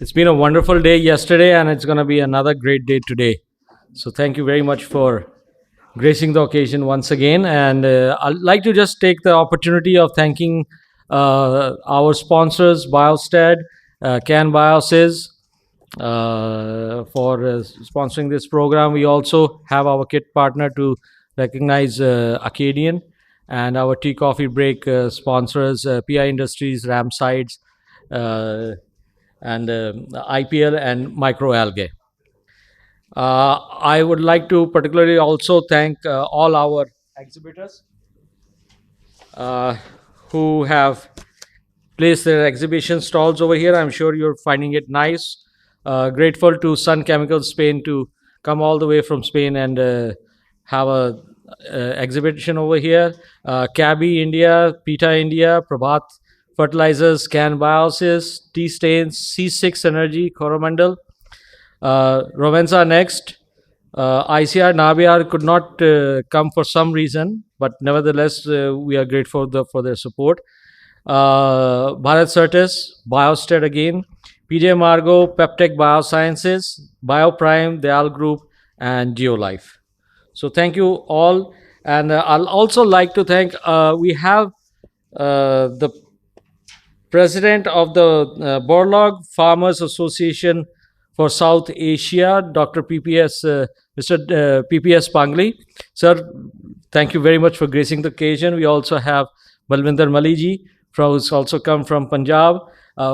It's been a wonderful day yesterday, and it's going to be another great day today. So thank you very much for gracing the occasion once again. And I'd like to just take the opportunity of thanking our sponsors, Biostat, Can Biosys, for sponsoring this program. We also have our kit partner to recognize Acadian, and our tea coffee break sponsors, PI Industries, Ramsides, uh, and IPL and microalgae. I would like to particularly also thank all our exhibitors uh, who have placed their exhibition stalls over here. I'm sure you're finding it nice. Grateful to Sun Chemicals Spain to come all the way from Spain and have a exhibition over here. Cabby India, Pita India, Prabhat Fertilizers, Can Biosys, Tea Stains, C6 Energy, Coromandel, Rovensa next. ICR Nabiar could not come for some reason, but nevertheless, we are grateful for their support. Bharat Certis, Biostat again, PJ Margo, Peptech Biosciences, Bioprime, Dayal Group, and Geolife. So thank you all. And I'll also like to thank, we have the president of the Borlaug Farmers Association for South Asia, Dr. PPS, Mr. PPS Pangli. Sir, thank you very much for gracing the occasion. We also have Balwinder Maliji, who's also come from Punjab,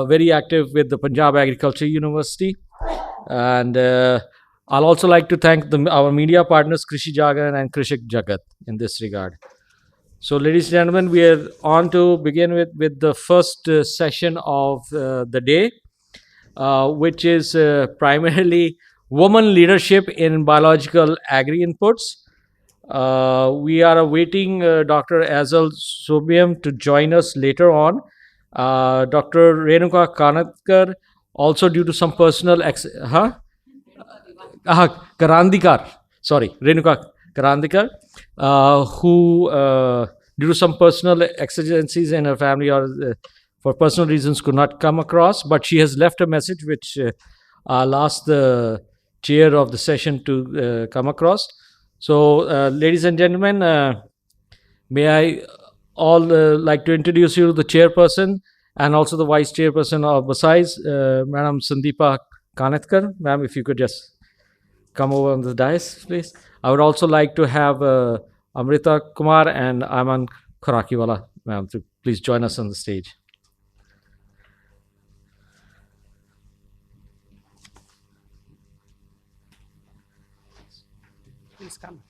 very active with the Punjab Agriculture University. And I'll also like to thank our media partners, Krishi Jagan and Krishik Jagat, in this regard. So, ladies and gentlemen, we are on to begin with the first session of the day, which is primarily woman leadership in biological agri inputs. We are awaiting Dr. Azal Sobiam to join us later on. Dr. Renuka Kanatkar, also due to some personal Karandikar, sorry, Renuka Karandikar, who due to some personal exigencies in her family or for personal reasons could not come across, but she has left a message which I'll ask the chair of the session to come across. So, ladies and gentlemen, may I all like to introduce you to the chairperson and also the vice chairperson of BASAI, Madam Sandeepa Kanetkar. Ma'am, if you could just come over on the dais, please. I would also like to have Amrita Kumar and Aman Khorakiwala, ma'am, to please join us on the stage. Please come.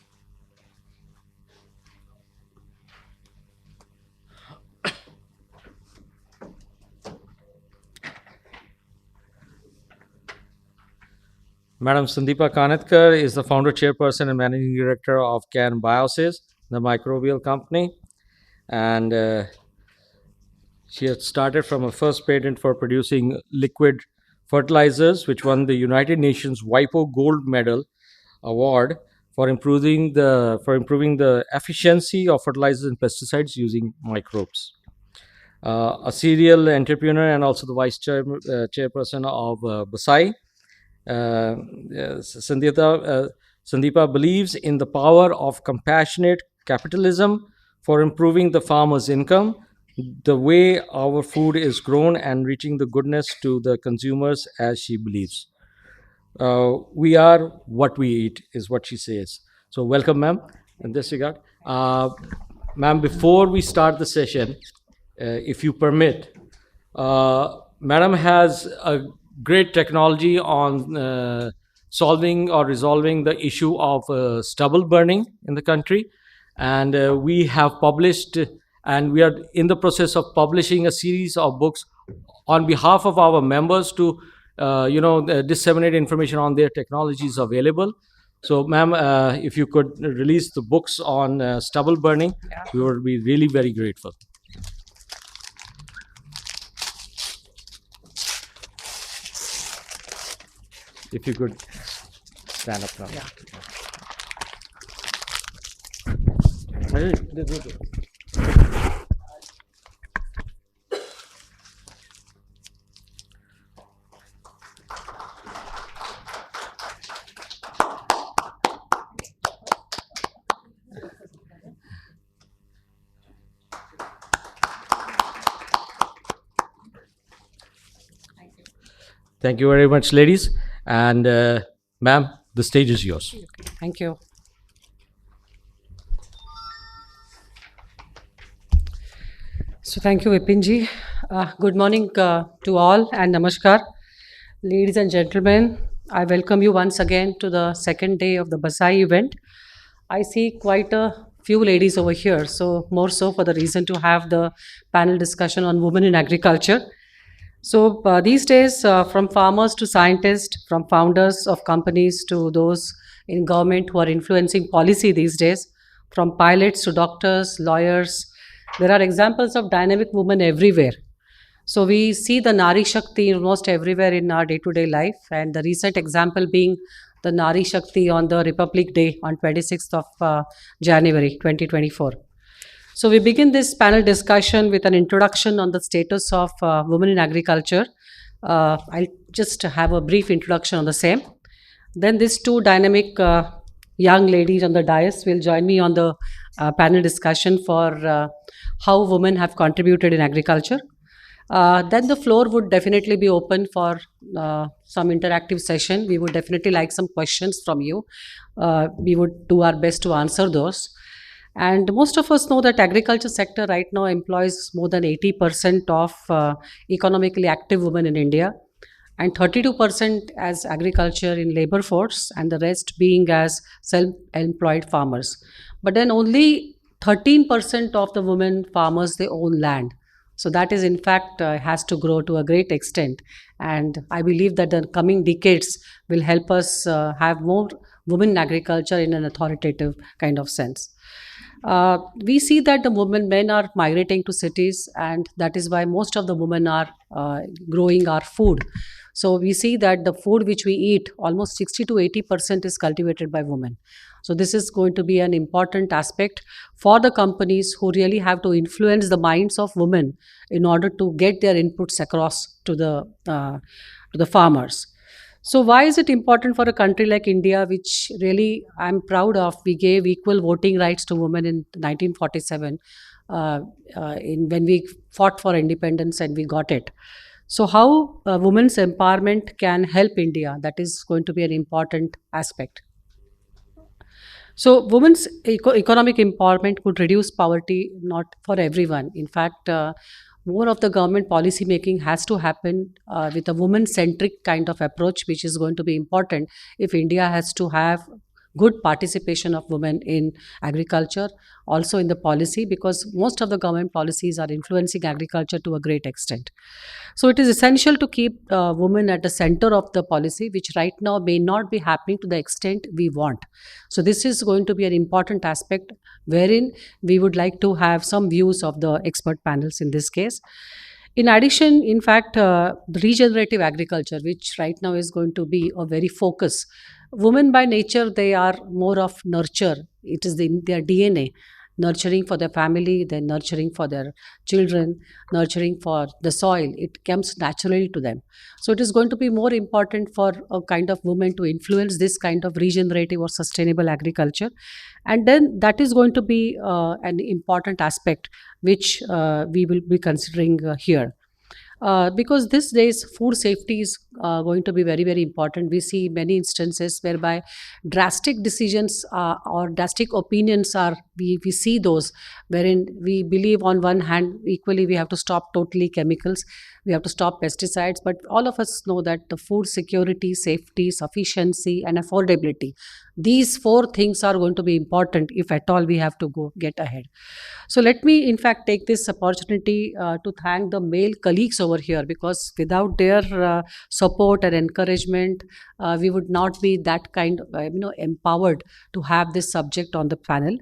Madam Sandeepa Kanetkar is the founder, chairperson, and managing director of Can Biosys, the microbial company. And she had started from a first patent for producing liquid fertilizers, which won the United Nations WIPO Gold Medal Award for improving the efficiency of fertilizers and pesticides using microbes. A serial entrepreneur and also the vice chairperson of BASAI. Sandeepa believes in the power of compassionate capitalism for improving the farmer's income, the way our food is grown, and reaching the goodness to the consumers, as she believes. We are what we eat, is what she says. So, welcome, ma'am, in this regard. Ma'am, before we start the session, if you permit, Madam has a great technology on solving or resolving the issue of stubble burning in the country. And we have published, and we are in the process of publishing a series of books on behalf of our members to disseminate information on their technologies available. So, ma'am, if you could release the books on stubble burning, we would be really very grateful. If you could stand up now. Yeah. Thank you very much, ladies. And ma'am, the stage is yours. Thank you. So thank you, Vipinji. Good morning to all and namaskar. Ladies and gentlemen, I welcome you once again to the second day of the BASAI event. I see quite a few ladies over here, so more so for the reason to have the panel discussion on women in agriculture. So these days, from farmers to scientists, from founders of companies to those in government who are influencing policy these days, from pilots to doctors, lawyers, there are examples of dynamic women everywhere. So we see the Nari Shakti almost everywhere in our day-to-day life, and the recent example being the Nari Shakti on the Republic Day on 26th of January 2024. So we begin this panel discussion with an introduction on the status of women in agriculture. I'll just have a brief introduction on the same. Then these two dynamic young ladies on the dais will join me on the panel discussion for how women have contributed in agriculture. Then the floor would definitely be open for some interactive session. We would definitely like some questions from you. We would do our best to answer those. And most of us know that agriculture sector right now employs more than 80% of economically active women in India, and 32% as agriculture in labor force, and the rest being as self-employed farmers. But then only 13% of the women farmers they own land. So that is in fact has to grow to a great extent, and I believe that the coming decades will help us have more women in agriculture in an authoritative kind of sense. We see that the women, men are migrating to cities, and that is why most of the women are growing our food. So we see that the food which we eat, almost 60 to 80% is cultivated by women. So this is going to be an important aspect for the companies who really have to influence the minds of women in order to get their inputs across to the farmers. So why is it important for a country like India, which really I'm proud of? We gave equal voting rights to women in 1947, when we fought for independence and we got it. So how women's empowerment can help India? That is going to be an important aspect. So, women's economic empowerment could reduce poverty not for everyone. In fact, more of the government policy making has to happen with a woman centric kind of approach, which is going to be important if India has to have good participation of women in agriculture, also in the policy, because most of the government policies are influencing agriculture to a great extent. So it is essential to keep women at the center of the policy, which right now may not be happening to the extent we want. So this is going to be an important aspect wherein we would like to have some views of the expert panels in this case. In addition, in fact, the regenerative agriculture, which right now is going to be a very focus. Women by nature, they are more of nurture. It is in their DNA, nurturing for their family, then nurturing for their children, nurturing for the soil. It comes naturally to them. So it is going to be more important for a kind of woman to influence this kind of regenerative or sustainable agriculture. And then that is going to be an important aspect which we will be considering here. Because these days food safety is going to be very very important. We see many instances whereby drastic decisions or drastic opinions are we see those wherein we believe on one hand equally we have to stop totally chemicals, we have to stop pesticides, but all of us know that the food security, safety, sufficiency and affordability, these four things are going to be important if at all we have to go get ahead. So let me, in fact, take this opportunity to thank the male colleagues over here, because without their support and encouragement, we would not be that kind of, empowered to have this subject on the panel.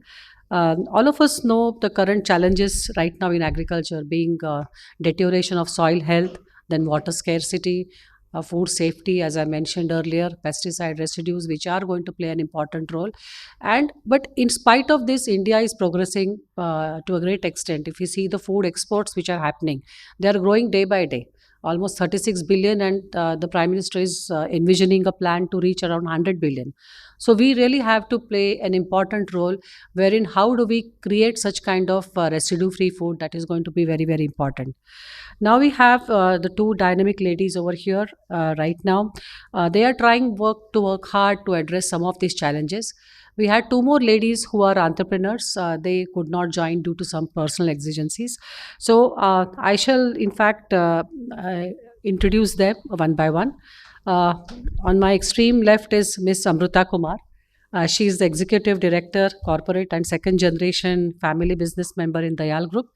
All of us know the current challenges right now in agriculture being deterioration of soil health, then water scarcity, food safety, as I mentioned earlier, pesticide residues, which are going to play an important role. And but in spite of this, India is progressing to a great extent. If you see the food exports which are happening, they are growing day by day. almost 36 billion, and the Prime Minister is envisioning a plan to reach around 100 billion. So we really have to play an important role, wherein how do we create such kind of residue-free food, that is going to be very, very important. Now we have the two dynamic ladies over here right now. They are trying work hard to address some of these challenges. We had two more ladies who are entrepreneurs. They could not join due to some personal exigencies. So I shall, in fact, introduce them one by one. Uh, on my extreme left is Miss Amruta Kumar. She is the executive director, corporate, and second generation family business member in Dayal Group.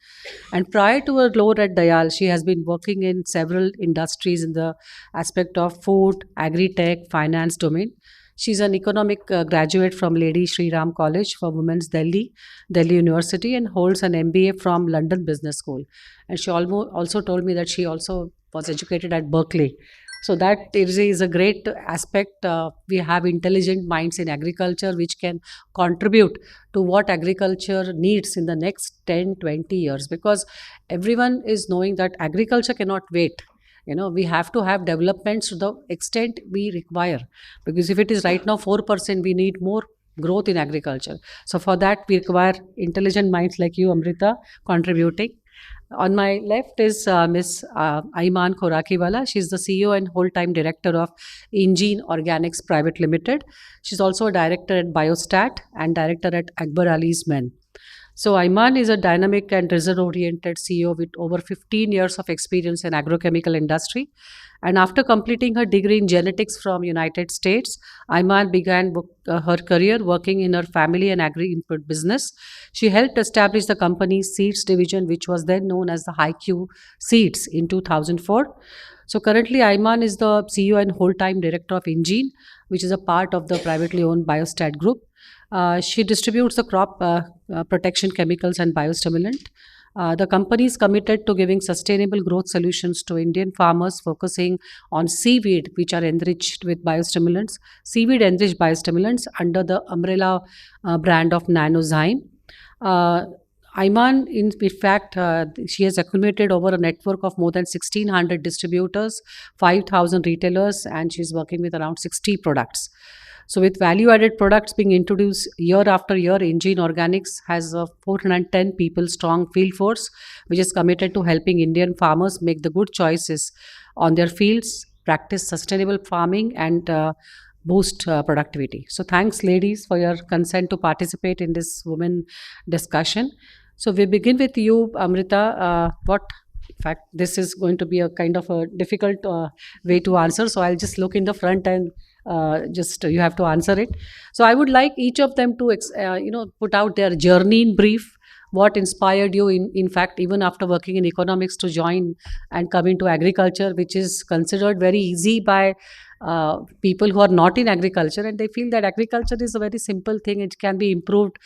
And prior to her role at Dayal, she has been working in several industries in the aspect of food, agri-tech, finance domain. She's an economic graduate from Lady Shri Ram College for Women's Delhi University, and holds an MBA from London Business School. And she also told me that she also was educated at Berkeley. So that is a great aspect. We have intelligent minds in agriculture which can contribute to what agriculture needs in the next 10, 20 years, because everyone is knowing that agriculture cannot wait. We have to have developments to the extent we require, because if it is right now 4%, we need more growth in agriculture. So for that we require intelligent minds like you, Amrita, contributing. On my left is Ms. Aiman Khorakiwala. She's the CEO and whole-time director of Engine Organics Private Limited. She's also a director at Biostat and director at Akbar Ali's Men. So Aiman is a dynamic and result-oriented CEO with over 15 years of experience in agrochemical industry. And after completing her degree in genetics from United States, Aiman began her career working in her family and agri-input business. She helped establish the company's seeds division, which was then known as the HiQ Seeds, in 2004. So currently, Aiman is the CEO and whole-time director of Engine, which is a part of the privately owned Biostat Group. She distributes the crop protection chemicals and biostimulant. The company is committed to giving sustainable growth solutions to Indian farmers, focusing on seaweed, which are enriched with biostimulants, seaweed enriched biostimulants under the umbrella brand of Nanozyme. Uh, Aiman, in fact, she has accumulated over a network of more than 1,600 distributors, 5,000 retailers, and she's working with around 60 products. So with value-added products being introduced year after year, Engine Organics has a 410 people strong field force, which is committed to helping Indian farmers make the good choices on their fields, practice sustainable farming, and boost productivity. So thanks, ladies, for your consent to participate in this women discussion. So we begin with you, Amrita. In fact, this is going to be a kind of a difficult way to answer. So I'll just look in the front and just you have to answer it. So I would like each of them to put out their journey in brief. What inspired you, in fact, even after working in economics, to join and come into agriculture, which is considered very easy by people who are not in agriculture, and they feel that agriculture is a very simple thing. It can be improved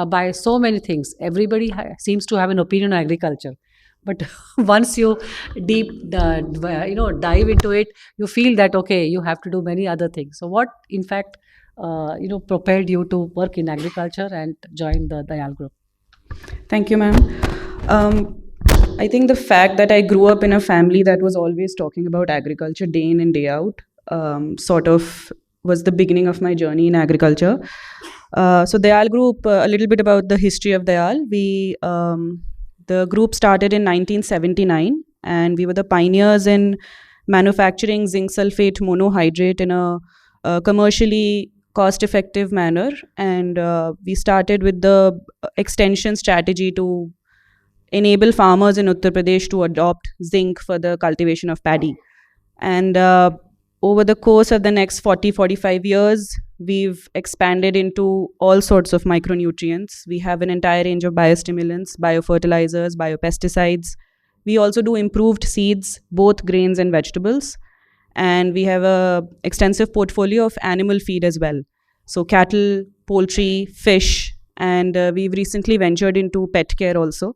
by so many things. Everybody seems to have an opinion on agriculture, but once you dive into it, you feel that okay, you have to do many other things. So what, in fact, propelled you to work in agriculture and join the Dayal Group? Thank you, ma'am. I think the fact that I grew up in a family that was always talking about agriculture day in and day out sort of was the beginning of my journey in agriculture. So Dayal Group, a little bit about the history of Dayal. The group started in 1979, and we were the pioneers in manufacturing zinc sulfate monohydrate in a commercially cost-effective manner. And we started with the extension strategy to enable farmers in Uttar Pradesh to adopt zinc for the cultivation of paddy. And over the course of the next 40-45 years, we've expanded into all sorts of micronutrients. We have an entire range of biostimulants, biofertilizers, biopesticides. We also do improved seeds, both grains and vegetables. And we have an extensive portfolio of animal feed as well. So cattle, poultry, fish, and we've recently ventured into pet care also.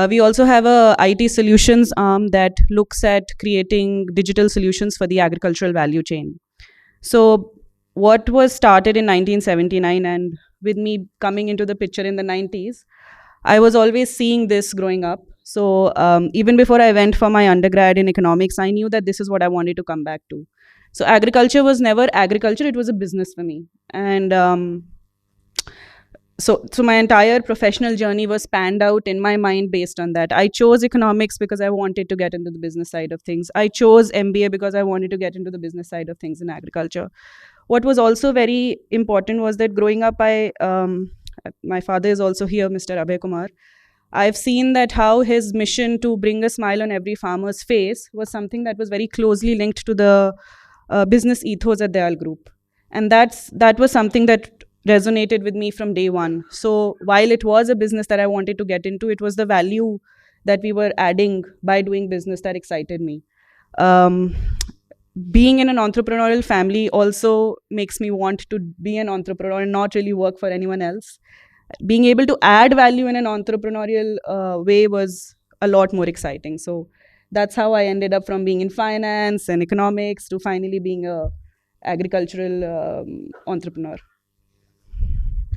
We also have a IT solutions arm that looks at creating digital solutions for the agricultural value chain. So what was started in 1979, and with me coming into the picture in the 90s, I was always seeing this growing up. So even before I went for my undergrad in economics, I knew that this is what I wanted to come back to. So agriculture was never agriculture; it was a business for me. And so my entire professional journey was panned out in my mind based on that. I chose economics because I wanted to get into the business side of things. I chose MBA because I wanted to get into the business side of things in agriculture. What was also very important was that growing up, my father is also here, Mr. Abhay Kumar. I've seen that how his mission to bring a smile on every farmer's face was something that was very closely linked to the business ethos at Dayal Group. And that was something that resonated with me from day one. So while it was a business that I wanted to get into, it was the value that we were adding by doing business that excited me. Um, Being in an entrepreneurial family also makes me want to be an entrepreneur and not really work for anyone else. Being able to add value in an entrepreneurial way was a lot more exciting. So that's how I ended up from being in finance and economics to finally being a agricultural entrepreneur.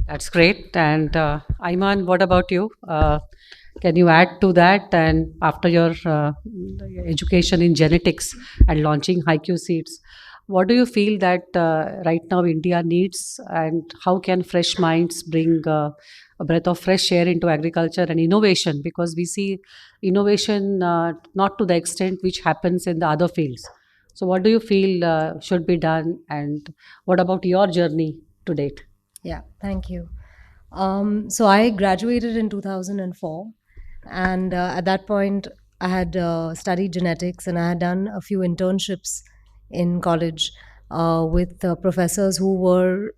That's great. And Ayman, what about you? Can you add to that? And after your education in genetics and launching HiQ Seeds, what do you feel that right now India needs, and how can fresh minds bring a breath of fresh air into agriculture and innovation? Because we see innovation not to the extent which happens in the other fields. So, what do you feel should be done, and what about your journey to date? Yeah, thank you. So I graduated in 2004, and at that point, I had studied genetics and I had done a few internships in college with professors who were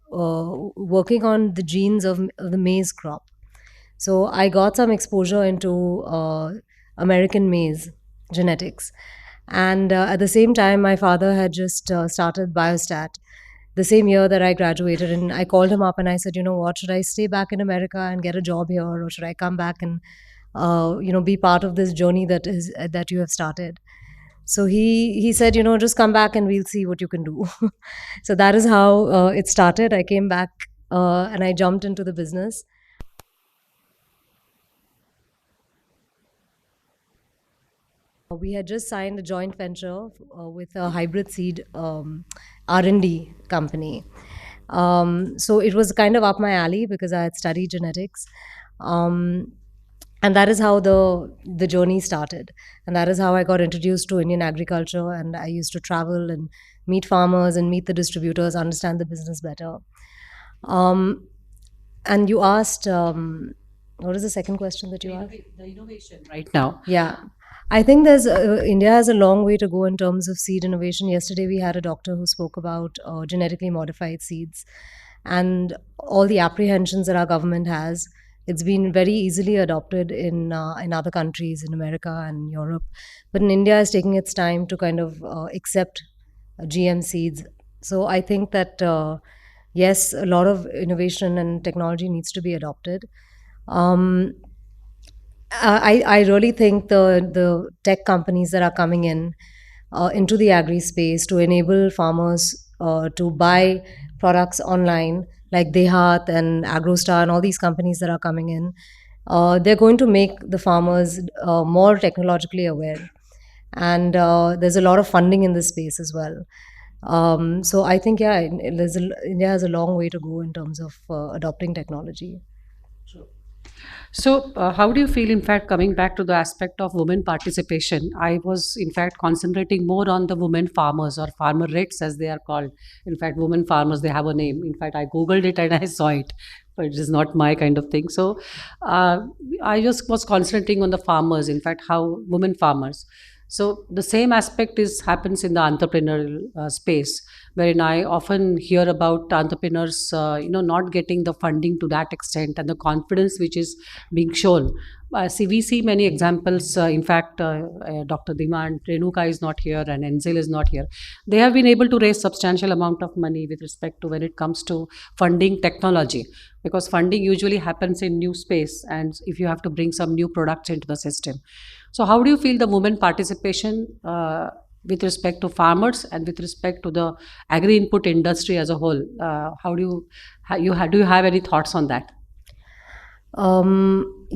working on the genes of the maize crop. So I got some exposure into American maize genetics. And at the same time, my father had just started Biostat the same year that I graduated. And I called him up and I said, you know what, should I stay back in America and get a job here, or should I come back and be part of this journey that you have started? So he said, just come back and we'll see what you can do. So that is how it started. I came back and I jumped into the business. We had just signed a joint venture with a hybrid seed R&D company. So it was kind of up my alley because I had studied genetics. And that is how the journey started. And that is how I got introduced to Indian agriculture. And I used to travel and meet farmers and meet the distributors, understand the business better. And you asked, what is the second question that you asked? The innovation right now. Yeah. I think India has a long way to go in terms of seed innovation. Yesterday, we had a doctor who spoke about genetically modified seeds and all the apprehensions that our government has. It's been very easily adopted in other countries, in America and Europe. But in India, it's taking its time to kind of accept GM seeds. So I think that, yes, a lot of innovation and technology needs to be adopted. I really think the tech companies that are coming into the agri space to enable farmers to buy products online, like Dehat and Agrostar and all these companies that are coming in, they're going to make the farmers more technologically aware. And there's a lot of funding in this space as well. So I think, yeah, India has a long way to go in terms of adopting technology. So, how do you feel, in fact, coming back to the aspect of women participation? I was, in fact, concentrating more on the women farmers or farmerettes as they are called. In fact, women farmers, they have a name. In fact, I Googled it and I saw it, but it is not my kind of thing. So, I just was concentrating on the farmers, in fact, how women farmers. So the same aspect happens in the entrepreneurial space, wherein I often hear about entrepreneurs, not getting the funding to that extent and the confidence which is being shown. We see many examples. In fact, Dr. Dima and Renuka is not here, and Enzil is not here. They have been able to raise substantial amount of money with respect to when it comes to funding technology, because funding usually happens in new space, and if you have to bring some new products into the system. So, how do you feel the women participation with respect to farmers and with respect to the agri input industry as a whole? Do you have any thoughts on that?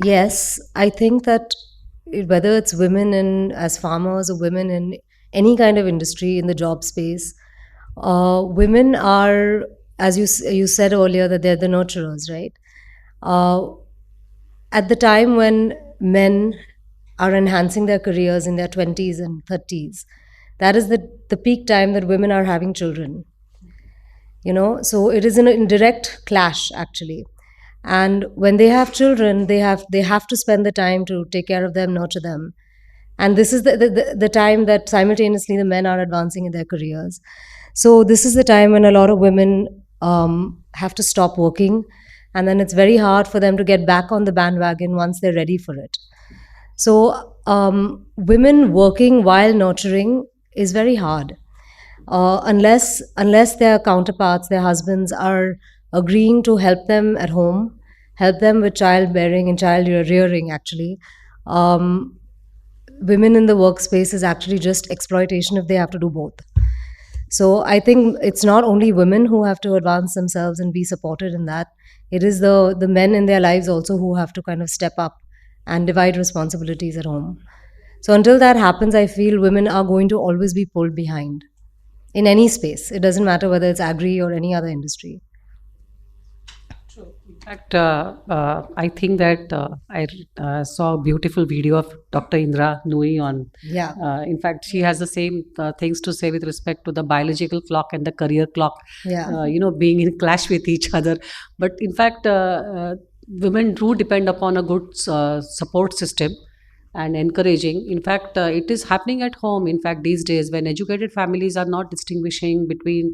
Yes, I think that whether it's women in as farmers or women in any kind of industry in the job space, women are, as you said earlier, that they're the nurturers, right? Uh, at the time when men are enhancing their careers in their 20s and 30s, that is the peak time that women are having children. So it is in direct clash, actually. And when they have children, they have to spend the time to take care of them, nurture them. And this is the time that simultaneously the men are advancing in their careers. So this is the time when a lot of women have to stop working, and then it's very hard for them to get back on the bandwagon once they're ready for it. So women working while nurturing is very hard, unless their counterparts, their husbands, are agreeing to help them at home, help them with childbearing and child rearing. Actually, um, women in the workspace is actually just exploitation if they have to do both. So I think it's not only women who have to advance themselves and be supported in that. It is the men in their lives also who have to kind of step up and divide responsibilities at home. So until that happens, I feel women are going to always be pulled behind in any space. It doesn't matter whether it's agri or any other industry. In fact, I think that I saw a beautiful video of Dr. Indra Nui on. Yeah. In fact, she has the same things to say with respect to the biological clock and the career clock. Yeah. Being in clash with each other. But in fact, women do depend upon a good support system and encouraging. In fact, it is happening at home. In fact, these days, when educated families are not distinguishing between,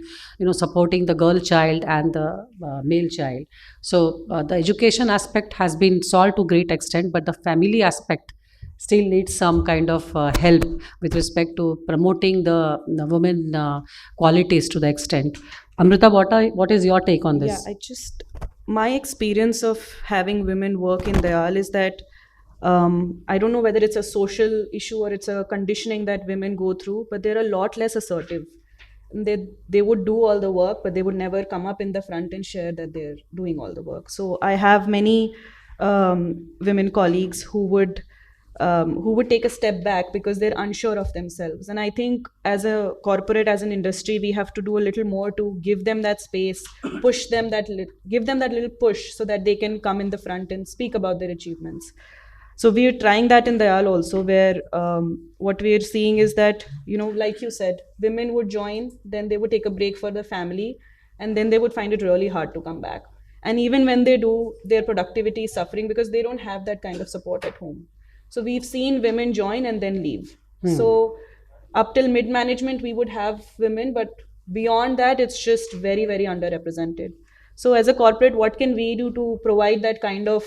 supporting the girl child and the male child. So the education aspect has been solved to great extent, but the family aspect still needs some kind of help with respect to promoting the women qualities to the extent. Amrita, what is your take on Yeah, this? my experience of having women work in Dayal is that I don't know whether it's a social issue or it's a conditioning that women go through, but they're a lot less assertive. They would do all the work, but they would never come up in the front and share that they're doing all the work. So I have many women colleagues who would take a step back because they're unsure of themselves. And I think as a corporate, as an industry, we have to do a little more to give them that space, push them give them that little push so that they can come in the front and speak about their achievements. So we are trying that in Dayal also, where what we are seeing is that, like you said, women would join, then they would take a break for the family, and then they would find it really hard to come back. And even when they do, their productivity is suffering because they don't have that kind of support at home. So we've seen women join and then leave. So up till mid management, we would have women, but beyond that, it's just very, very underrepresented. So as a corporate, what can we do to provide that kind of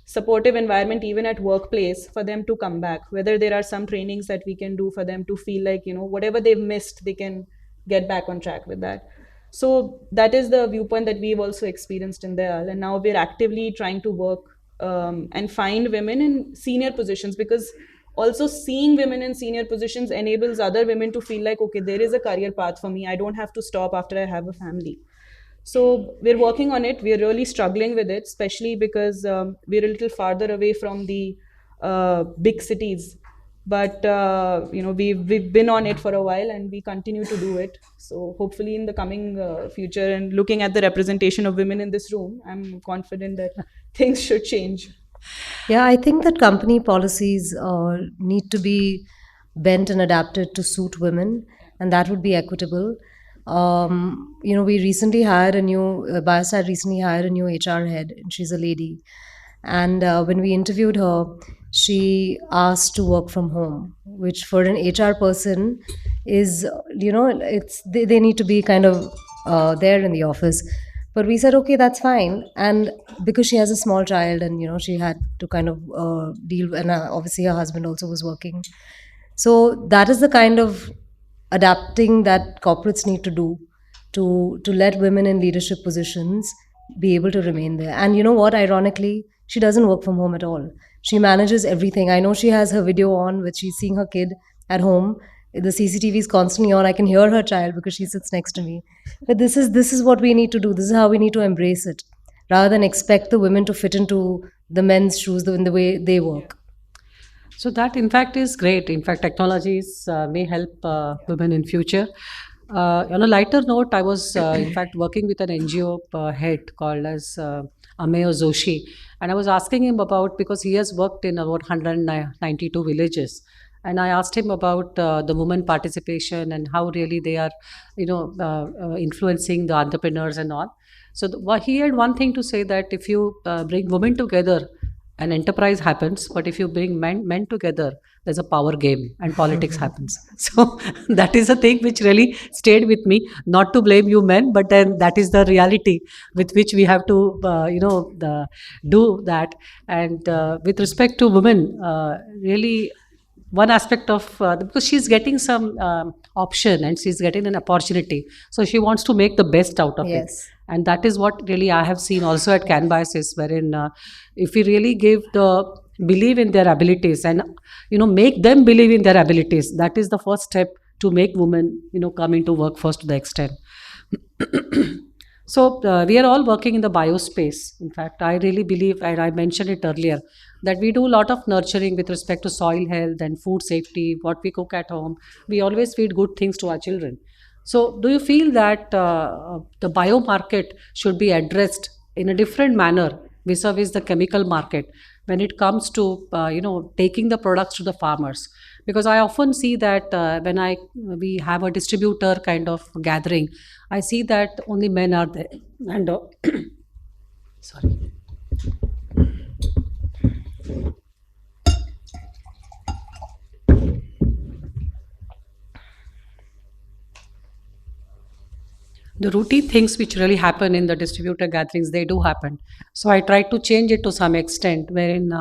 supportive environment even at workplace for them to come back? Whether there are some trainings that we can do for them to feel like, whatever they've missed, they can get back on track with that. So that is the viewpoint that we've also experienced in there. And now we're actively trying to work and find women in senior positions, because also seeing women in senior positions enables other women to feel like, okay, there is a career path for me. I don't have to stop after I have a family. So we're working on it. We're really struggling with it, especially because we're a little farther away from the big cities. But we've been on it for a while, and we continue to do it. So hopefully, in the coming future, and looking at the representation of women in this room, I'm confident that things should change. Yeah, I think that company policies need to be bent and adapted to suit women, and that would be equitable. We recently hired a new, BASAI recently hired a new HR head, and she's a lady. And when we interviewed her, she asked to work from home, which for an HR person is, they need to be kind of there in the office. But we said, okay, that's fine. And because she has a small child, and she had to kind of deal, and obviously her husband also was working. So that is the kind of adapting that corporates need to do to let women in leadership positions be able to remain there. And you know what? Ironically, she doesn't work from home at all. She manages everything. I know she has her video on, which she's seeing her kid at home. The CCTV is constantly on. I can hear her child because she sits next to me. But this is what we need to do. This is how we need to embrace it, rather than expect the women to fit into the men's shoes in the way they work. So that, in fact, is great. In fact, technologies may help women in future. On a lighter note, I was, in fact, working with an NGO head called as Ameyo Joshi, and I was asking him about, because he has worked in about 192 villages, and I asked him about the women participation and how really they are, influencing the entrepreneurs and all. So he had one thing to say, that if you bring women together, an enterprise happens, but if you bring men together, there's a power game and politics happens. So that is a thing which really stayed with me. Not to blame you men, but then that is the reality with which we have to do that. And with respect to women, really one aspect of because she's getting some option and she's getting an opportunity, so she wants to make the best out of it. Yes. And that is what really I have seen also at Canvases, wherein if we really give the believe in their abilities and make them believe in their abilities, that is the first step to make women come into workforce to the extent. So we are all working in the biospace. In fact, I really believe, and I mentioned it earlier, that we do a lot of nurturing with respect to soil health and food safety, what we cook at home. We always feed good things to our children. So, do you feel that the bio market should be addressed in a different manner vis-a-vis the chemical market when it comes to taking the products to the farmers? Because I often see that when we have a distributor kind of gathering, I see that only men are there, and sorry. The routine things which really happen in the distributor gatherings, they do happen. So I try to change it to some extent, wherein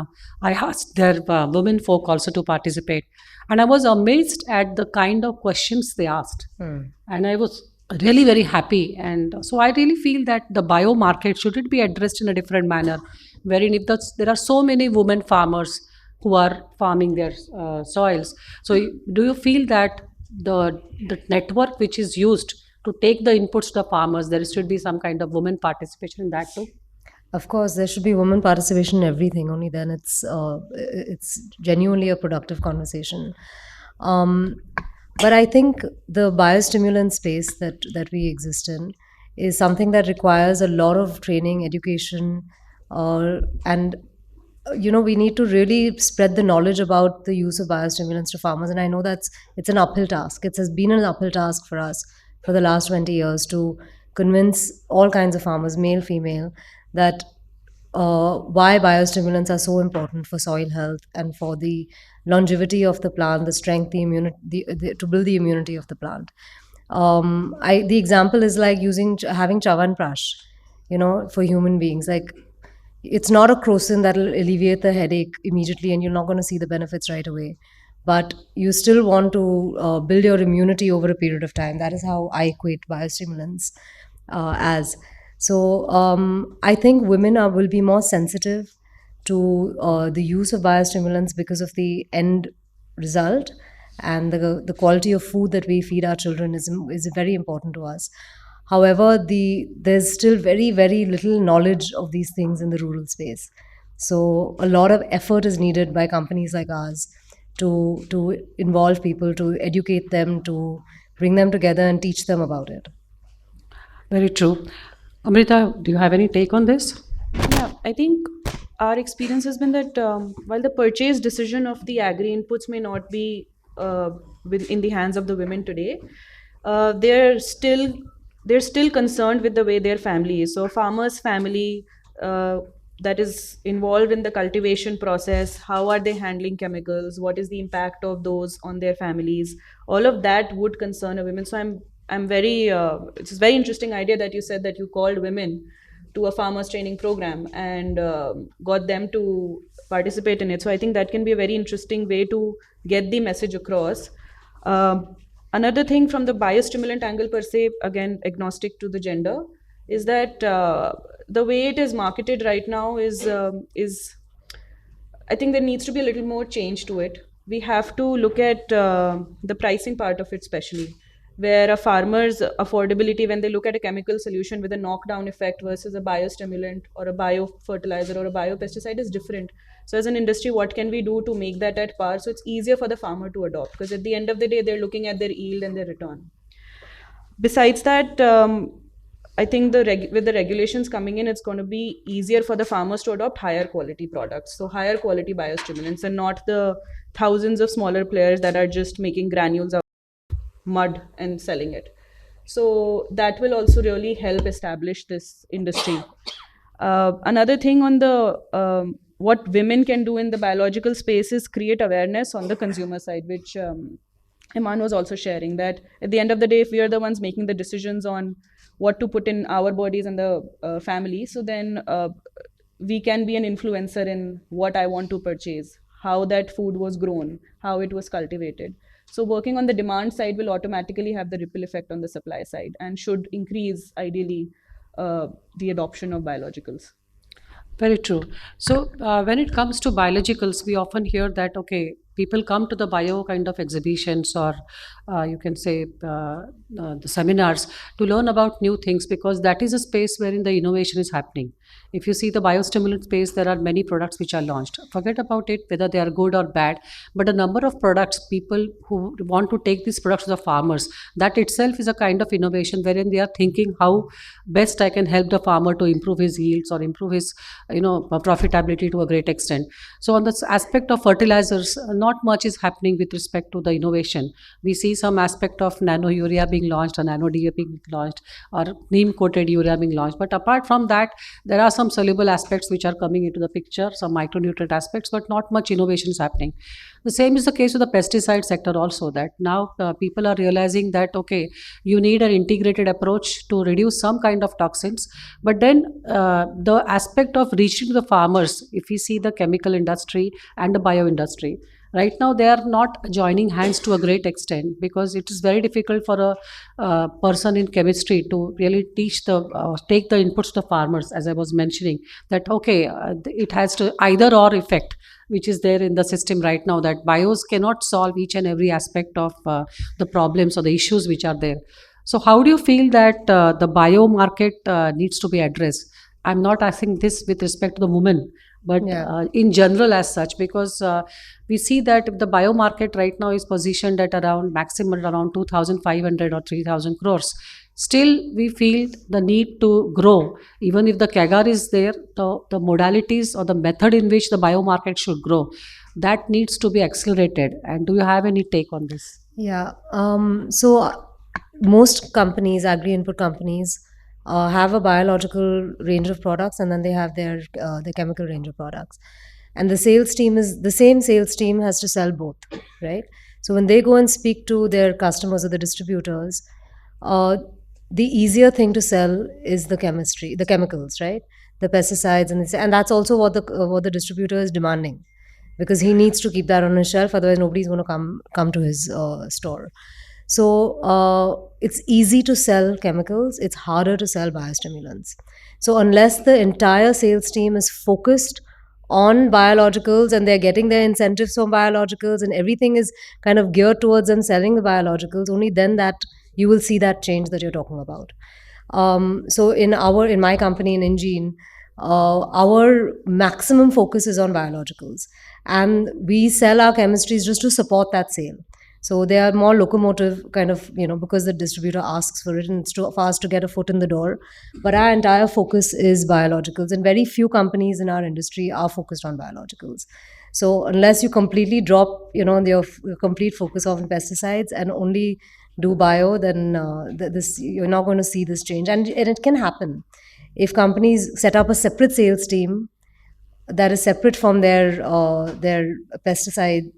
I asked their women folk also to participate, and I was amazed at the kind of questions they asked, and I was really very happy. And so I really feel that the bio market should it be addressed in a different manner, wherein if there are so many women farmers who are farming their soils. So do you feel that the network which is used to take the inputs to the farmers, there should be some kind of women participation in that too? Of course, there should be women participation in everything. Only then it's genuinely a productive conversation. Um, but I think the biostimulant space that we exist in is something that requires a lot of training, education, and we need to really spread the knowledge about the use of biostimulants to farmers. And I know it's an uphill task. It has been an uphill task for us for the last 20 years to convince all kinds of farmers, male, female, that why biostimulants are so important for soil health and for the longevity of the plant, the strength, the immunity, to build the immunity of the plant. The example is like having chawanprash, for human beings. Like, it's not a crocin that will alleviate the headache immediately, and you're not going to see the benefits right away. But you still want to build your immunity over a period of time. That is how I equate biostimulants as. So I think women will be more sensitive to the use of biostimulants because of the end result, and the quality of food that we feed our children is very important to us. However, there's still very, very little knowledge of these things in the rural space. So a lot of effort is needed by companies like ours to involve people, to educate them, to bring them together and teach them about it. Very true. Amrita, do you have any take on this? Yeah, I think our experience has been that while the purchase decision of the agri inputs may not be in the hands of the women today, they're still concerned with the way their family is. So, a farmer's family that is involved in the cultivation process, how are they handling chemicals? What is the impact of those on their families? All of that would concern a woman. So, I'm very. It's a very interesting idea that you said that you called women to a farmers training program and got them to participate in it. So I think that can be a very interesting way to get the message across. Another thing from the biostimulant angle per se, again agnostic to the gender, is that the way it is marketed right now is I think there needs to be a little more change to it. We have to look at the pricing part of it, especially. where a farmer's affordability, when they look at a chemical solution with a knockdown effect versus a biostimulant or a biofertilizer or a biopesticide, is different. So as an industry, what can we do to make that at par so it's easier for the farmer to adopt? Because at the end of the day, they're looking at their yield and their return. Besides that, I think with the regulations coming in, it's going to be easier for the farmers to adopt higher quality products. So higher quality biostimulants, and not the thousands of smaller players that are just making granules out of mud and selling it. So that will also really help establish this industry. Another thing on the what women can do in the biological space is create awareness on the consumer side, which Iman was also sharing, that at the end of the day, if we are the ones making the decisions on what to put in our bodies and the family, so then we can be an influencer in what I want to purchase, how that food was grown, how it was cultivated. So working on the demand side will automatically have the ripple effect on the supply side and should increase, ideally, the adoption of biologicals. Very true. So, when it comes to biologicals, we often hear that, okay, people come to the bio kind of exhibitions, or you can say the seminars, to learn about new things, because that is a space wherein the innovation is happening. If you see the biostimulant space, there are many products which are launched. Forget about it, whether they are good or bad, but a number of products, people who want to take these products to the farmers, that itself is a kind of innovation wherein they are thinking how best I can help the farmer to improve his yields or improve his profitability to a great extent. So on this aspect of fertilizers, not much is happening with respect to the innovation. We see some aspect of nano urea being launched, or nano DAP being launched, or neem coated urea being launched, but apart from that, there are some soluble aspects which are coming into the picture, some micronutrient aspects, but not much innovation is happening. The same is the case with the pesticide sector also, that now people are realizing that, okay, you need an integrated approach to reduce some kind of toxins, but then the aspect of reaching to the farmers, if we see the chemical industry and the bio industry, right now they are not joining hands to a great extent, because it is very difficult for a person in chemistry to really take the inputs to the farmers, as I was mentioning, that okay, it has to either or effect, which is there in the system right now, that bios cannot solve each and every aspect of the problems or the issues which are there. So how do you feel that the bio market needs to be addressed? I'm not asking this with respect to the women, but Yeah. in general as such, because we see that the bio market right now is positioned at around maximum around 2,500 or 3,000 crores. Still, we feel the need to grow. Even if the CAGR is there, the modalities or the method in which the bio market should grow, that needs to be accelerated. And do you have any take on this? Yeah. Most companies, agri input companies, have a biological range of products, and then they have their chemical range of products. And the sales team is the same sales team has to sell both, right? So when they go and speak to their customers or the distributors, uh, the easier thing to sell is the chemistry, the chemicals, right? The pesticides, and that's also what the distributor is demanding, because he needs to keep that on his shelf. Otherwise, nobody's going to come to his store. So it's easy to sell chemicals. It's harder to sell biostimulants. So unless the entire sales team is focused on biologicals and they're getting their incentives from biologicals and everything is kind of geared towards them selling the biologicals, only then that you will see that change that you're talking about. So in my company in InGene, our maximum focus is on biologicals, and we sell our chemistries just to support that sale. So they are more locomotive kind of, because the distributor asks for it and it's for us to get a foot in the door. But our entire focus is biologicals, and very few companies in our industry are focused on biologicals. So unless you completely drop, your complete focus on pesticides and only do bio, then this you're not going to see this change, and it can happen if companies set up a separate sales team that is separate from their pesticide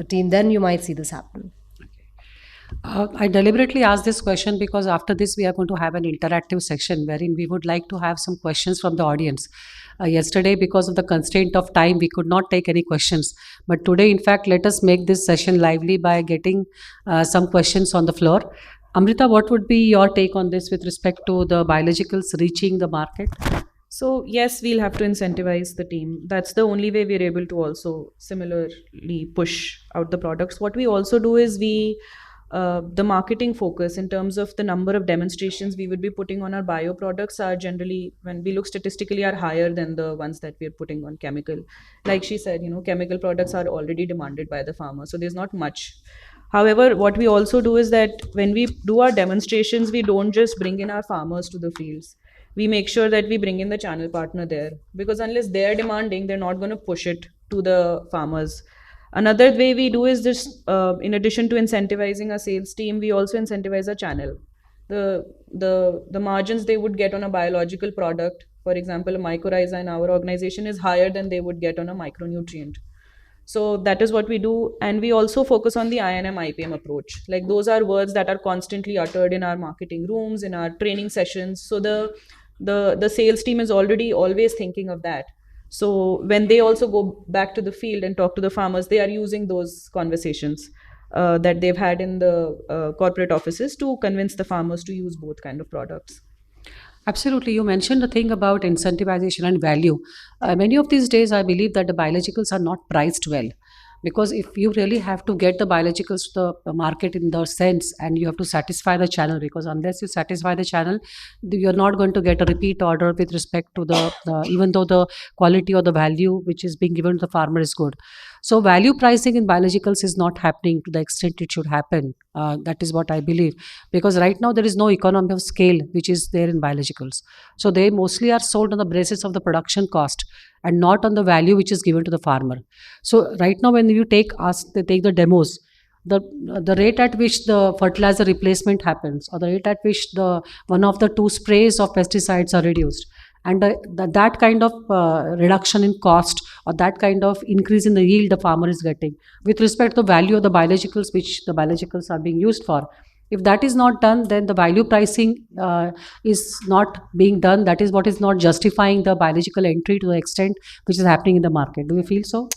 team. Then you might see this happen. I deliberately asked this question because after this we are going to have an interactive section wherein we would like to have some questions from the audience. Yesterday, because of the constraint of time, we could not take any questions. But today, in fact, let us make this session lively by getting some questions on the floor. Amrita, what would be your take on this with respect to the biologicals reaching the market? So yes, we'll have to incentivize the team. That's the only way we're able to also similarly push out the products. What we also do is we The marketing focus in terms of the number of demonstrations we would be putting on our bio products are generally, when we look statistically, are higher than the ones that we are putting on chemical. Like she said, chemical products are already demanded by the farmer, so there's not much. However, what we also do is that when we do our demonstrations, we don't just bring in our farmers to the fields. We make sure that we bring in the channel partner there, because unless they're demanding, they're not going to push it to the farmers. Another way we do is just, in addition to incentivizing our sales team, we also incentivize our channel. The margins they would get on a biological product, for example, a mycorrhiza in our organization, is higher than they would get on a micronutrient. So that is what we do. And we also focus on the INM IPM approach. Like, those are words that are constantly uttered in our marketing rooms, in our training sessions. So the sales team is already always thinking of that. So when they also go back to the field and talk to the farmers, they are using those conversations that they've had in the corporate offices to convince the farmers to use both kind of products. Absolutely. You mentioned the thing about incentivization and value. Many of these days, I believe that the biologicals are not priced well. Because if you really have to get the biologicals to the market in the sense, and you have to satisfy the channel, because unless you satisfy the channel, you're not going to get a repeat order with respect to even though the quality or the value which is being given to the farmer is good. So value pricing in biologicals is not happening to the extent it should happen. That is what I believe, because right now there is no economy of scale which is there in biologicals. So they mostly are sold on the basis of the production cost and not on the value which is given to the farmer. So right now when you take the demos, the rate at which the fertilizer replacement happens, or the rate at which the one of the two sprays of pesticides are reduced, and that kind of reduction in cost, or that kind of increase in the yield the farmer is getting with respect to the value of the biologicals which the biologicals are being used for, if that is not done, then the value pricing is not being done. That is what is not justifying the biological entry to the extent which is happening in the market. Do you feel so?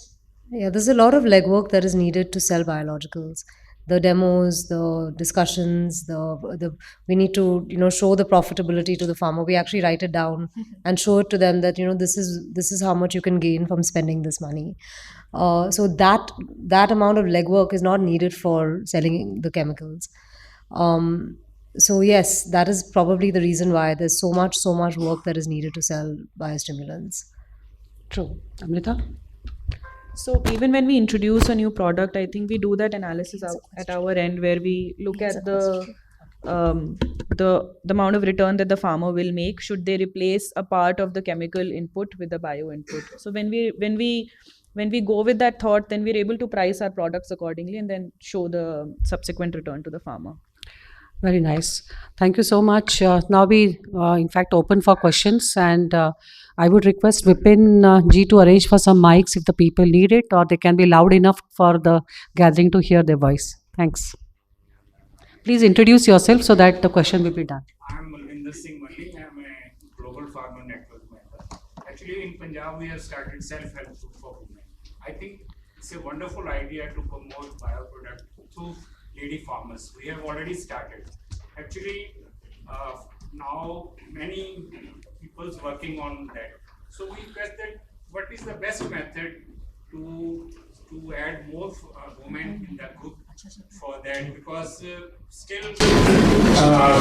Yeah, there's a lot of legwork that is needed to sell biologicals. The demos, the discussions, the we need to show the profitability to the farmer. We actually write it down and show it to them that this is how much you can gain from spending this money. So that amount of legwork is not needed for selling the chemicals. So yes, that is probably the reason why there's so much work that is needed to sell biostimulants. True. Amrita? So even when we introduce a new product, I think we do that analysis at our end, where we look at the amount of return that the farmer will make should they replace a part of the chemical input with the bio input. So when we go with that thought, then we're able to price our products accordingly and then show the subsequent return to the farmer. Very nice. Thank you so much. Now we, in fact, open for questions, and I would request Vipin ji to arrange for some mics if the people need it, or they can be loud enough for the gathering to hear their voice. Thanks. Please introduce yourself so that the question will be done. I'm Malvinder Singh Malli. I'm a global farmer network member. Actually, in Punjab, we have started self-help group for women. I think it's a wonderful idea to promote bioproduct through lady farmers. We have already started. Actually, now many people's working on that. So we requested what is the best method to add more women in the group for that, because still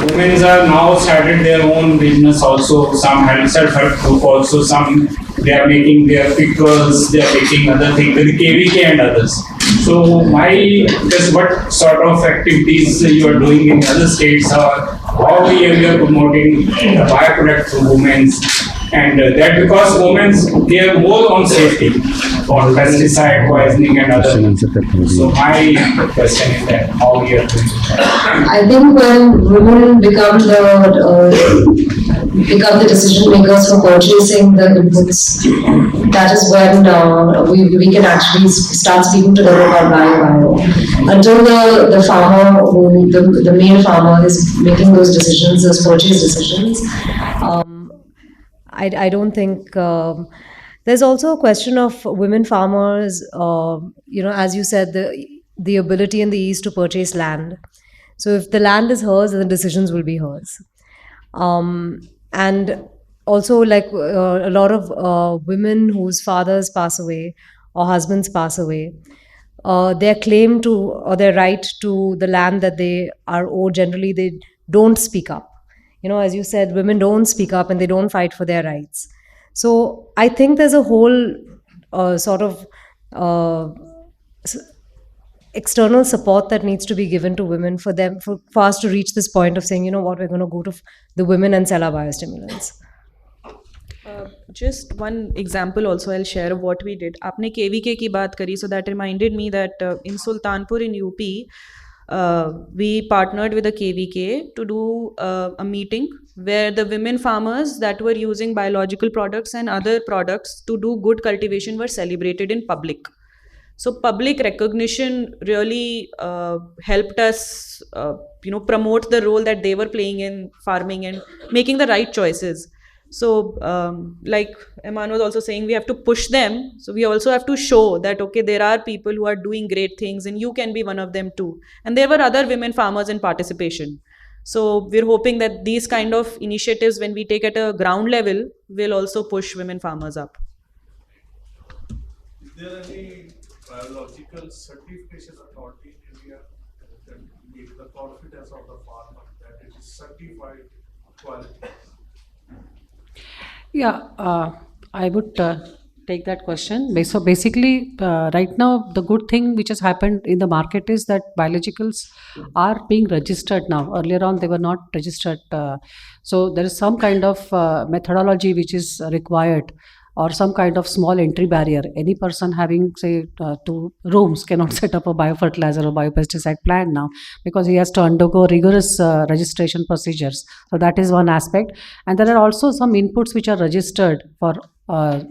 women are now started their own business also. Some self-help group also. Some they are making their pickles. They are making other things, the KVK and others. So just what sort of activities you are doing in other states, or how we are promoting bioproduct to women, and that because women care more on safety for pesticide poisoning and other things. So my question is that how we are doing that. I think when women become the decision makers for purchasing the inputs, that is when we can actually start speaking to them about bio. Until the farmer, the male farmer, is making those decisions, those purchase decisions. I don't think there's also a question of women farmers. As you said, the ability and the ease to purchase land. So if the land is hers, then the decisions will be hers. And also, like a lot of women whose fathers pass away or husbands pass away, their claim to or their right to the land that they are owed, generally they don't speak up. As you said, women don't speak up and they don't fight for their rights. So I think there's a whole sort of uh, external support that needs to be given to women for us to reach this point of saying, what, we're going to go to the women and sell our biostimulants. Just one example also I'll share of what we did. आपने KVK की बात करी, so that reminded me that in Sultanpur in UP, we partnered with the KVK to do a meeting where the women farmers that were using biological products and other products to do good cultivation were celebrated in public. So public recognition really helped us, promote the role that they were playing in farming and making the right choices. So, like Eman was also saying, we have to push them. So we also have to show that, okay, there are people who are doing great things and you can be one of them too. And there were other women farmers in participation. So we're hoping that these kind of initiatives, when we take at a ground level, will also push women farmers up. Is there any biological certification authority in India that gives the confidence of the farmer that it is certified quality? Yeah, I would take that question. So basically, right now, the good thing which has happened in the market is that biologicals are being registered now. Earlier on, they were not registered. So there is some kind of methodology which is required, or some kind of small entry barrier. Any person having, say, 2 rooms cannot set up a biofertilizer or biopesticide plant now, because he has to undergo rigorous registration procedures. So that is one aspect. And there are also some inputs which are registered for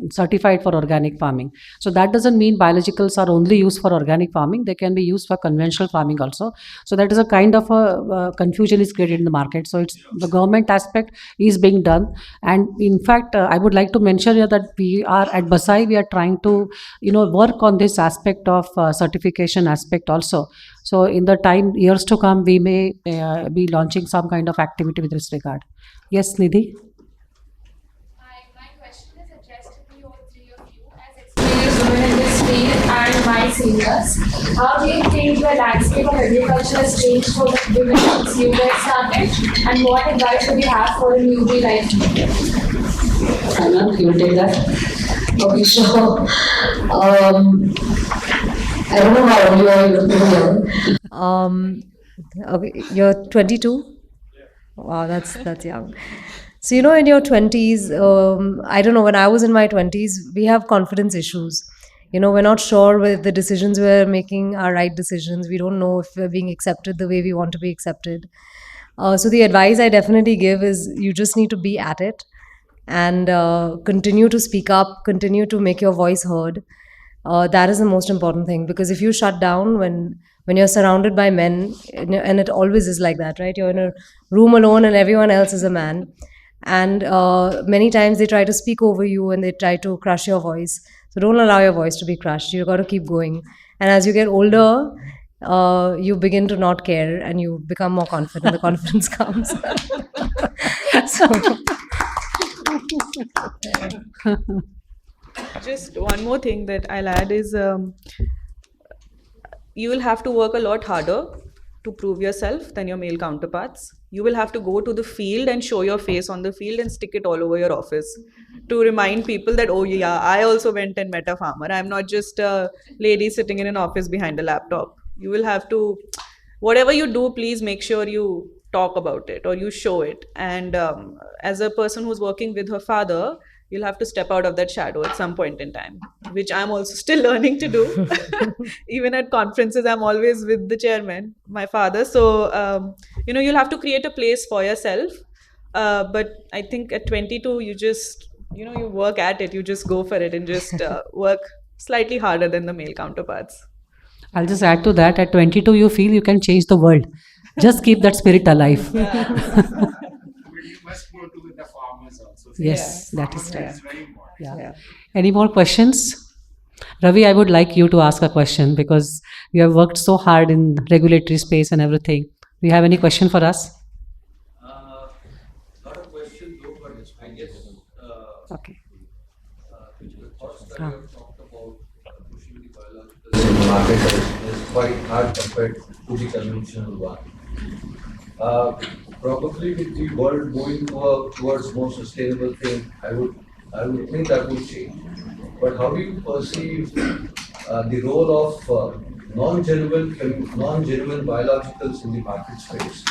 certified for organic farming. So that doesn't mean biologicals are only used for organic farming. They can be used for conventional farming also. So that is a kind of a confusion is created in the market. So it's the government aspect is being done. And in fact, I would like to mention here that we are at BASAI, we are trying to work on this aspect of certification aspect also. So in the years to come, we may be launching some kind of activity with this regard. Yes, Nidhi? Women in this field and my seniors. How do you think the landscape of agriculture has changed for the women since you guys started? And what advice would you have for a newbie like me? Anna, you take that? Okay, sure. I don't know how old you are, you're pretty young. Okay, you're 22. Wow, that's young. So, in your 20s, I don't know, when I was in my 20s, we have confidence issues. We're not sure whether the decisions we're making are right decisions. We don't know if we're being accepted the way we want to be accepted. So the advice I definitely give is you just need to be at it and continue to speak up, continue to make your voice heard. That is the most important thing, because if you shut down when you're surrounded by men, and it always is like that, right? You're in a room alone and everyone else is a man. And many times they try to speak over you and they try to crush your voice. So don't allow your voice to be crushed. You've got to keep going. And as you get older, you begin to not care and you become more confident. The confidence comes. Just one more thing that I'll add is you will have to work a lot harder to prove yourself than your male counterparts. You will have to go to the field and show your face on the field and stick it all over your office to remind people that, oh yeah, I also went and met a farmer. I'm not just a lady sitting in an office behind a laptop. You will have to, whatever you do, please make sure you talk about it or you show it. And as a person who's working with her father, you'll have to step out of that shadow at some point in time, which I'm also still learning to do. Even at conferences, I'm always with the chairman, my father. So, you'll have to create a place for yourself. But I think at 22, you just, you work at it, you just go for it and just work slightly harder than the male counterparts. I'll just add to that, at 22, you feel you can change the world. Just keep that spirit alive. But you must go to the farmers also. Yes, that is Farmer right. is very important. Yeah. Any more questions? Ravi, I would like you to ask a question because you have worked so hard in regulatory space and everything. Do you have any question for us? Not a question though, but I guess Okay. first I have talked about pushing pushing the biologicals in the market is quite hard compared to the conventional one. Probably with the world moving towards more sustainable thing, I would think that would change. But how do you perceive the role of non-genuine biologicals in the market space?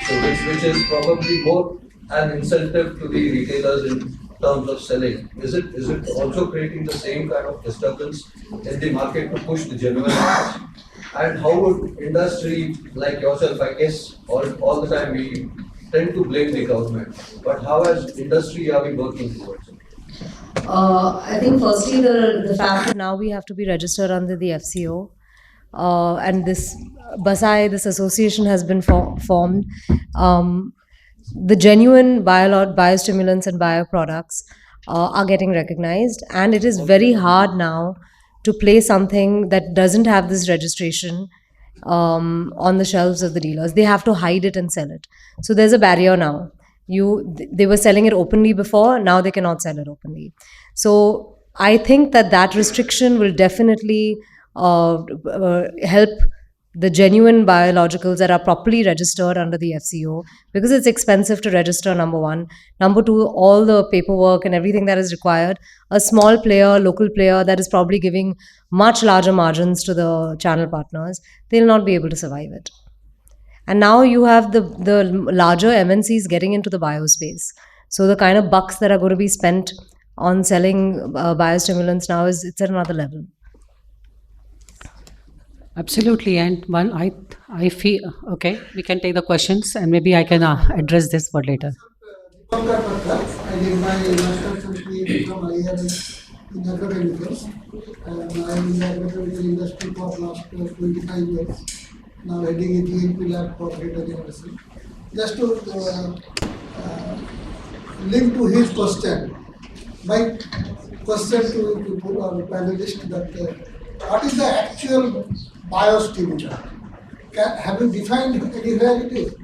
So which is probably more an incentive to the retailers in terms of selling. Is it also creating the same kind of disturbance in the market to push the genuine ones? And how would industry like yourself, I guess, all the time we tend to blame the government, but how as industry are we working towards it? I think firstly the fact that now we have to be registered under the FCO, and this BASAI, this association has been formed. The genuine biostimulants and bioproducts are getting recognized, and it is very hard now to place something that doesn't have this registration on the shelves of the dealers. They have to hide it and sell it. So there's a barrier now. They were selling it openly before, now they cannot sell it openly. So I think that restriction will definitely help the genuine biologicals that are properly registered under the FCO, because it's expensive to register, number one. Number two, all the paperwork and everything that is required. A small player, local player that is probably giving much larger margins to the channel partners, they'll not be able to survive it. And now you have the larger MNCs getting into the biospace. So the kind of bucks that are going to be spent on selling biostimulants now it's at another level. Absolutely, and one I feel okay. We can take the questions, and maybe I can address this for later. I did my master's and PhD from IIM in agrochemicals, and I am in the agrochemical industry for last 25 years. Now heading a GMP lab for veterinary medicine. Just to link to his question, my question to our panelist that what is the actual biostimulant? Have you defined anywhere it is?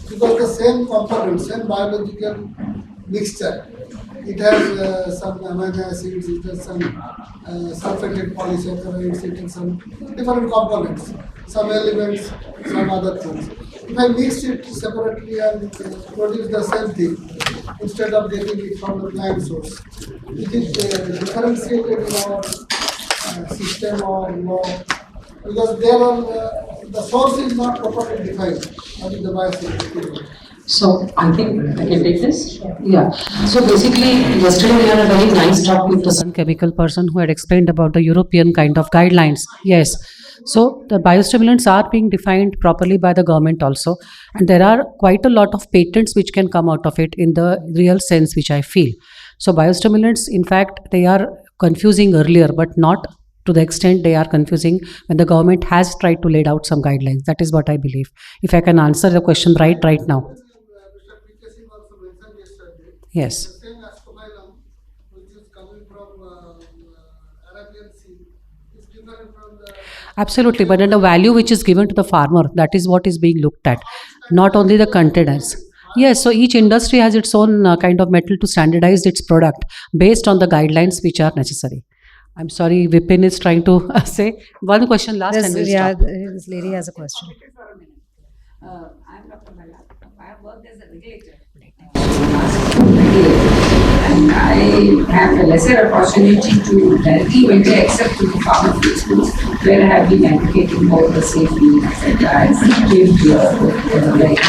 Because the same component, same biological mixture, it has some amino acids, it has some sulfated polysaccharides, it has some different components, some elements, some other things. If I mix it separately and produce the same thing, instead of getting it from the plant source, it is differentiated in our system or law, because there are the source is not properly defined. What is the biosecurity? So I think I can take this. Yeah. So basically, yesterday we had a very nice talk with the chemical person who had explained about the European kind of guidelines. Yes. So the biostimulants are being defined properly by the government also, and there are quite a lot of patents which can come out of it in the real sense, which I feel. So biostimulants, in fact, they are confusing earlier, but not to the extent they are confusing when the government has tried to lay out some guidelines. That is what I believe. If I can answer the question right now. Yes. The same ascobyl, which is coming from Arabian Sea, is different from the... Absolutely, but then the value which is given to the farmer, that is what is being looked at, not only the containers. Yes, so each industry has its own kind of metal to standardize its product based on the guidelines which are necessary. I'm sorry, Vipin is trying to say one question last and we'll stop. This lady has a question. I'm Dr. Mala. I have worked as a regulator. And I have a lesser opportunity to directly venture except to the pharmaceuticals, where I have been advocating more the safety, etc. as came to like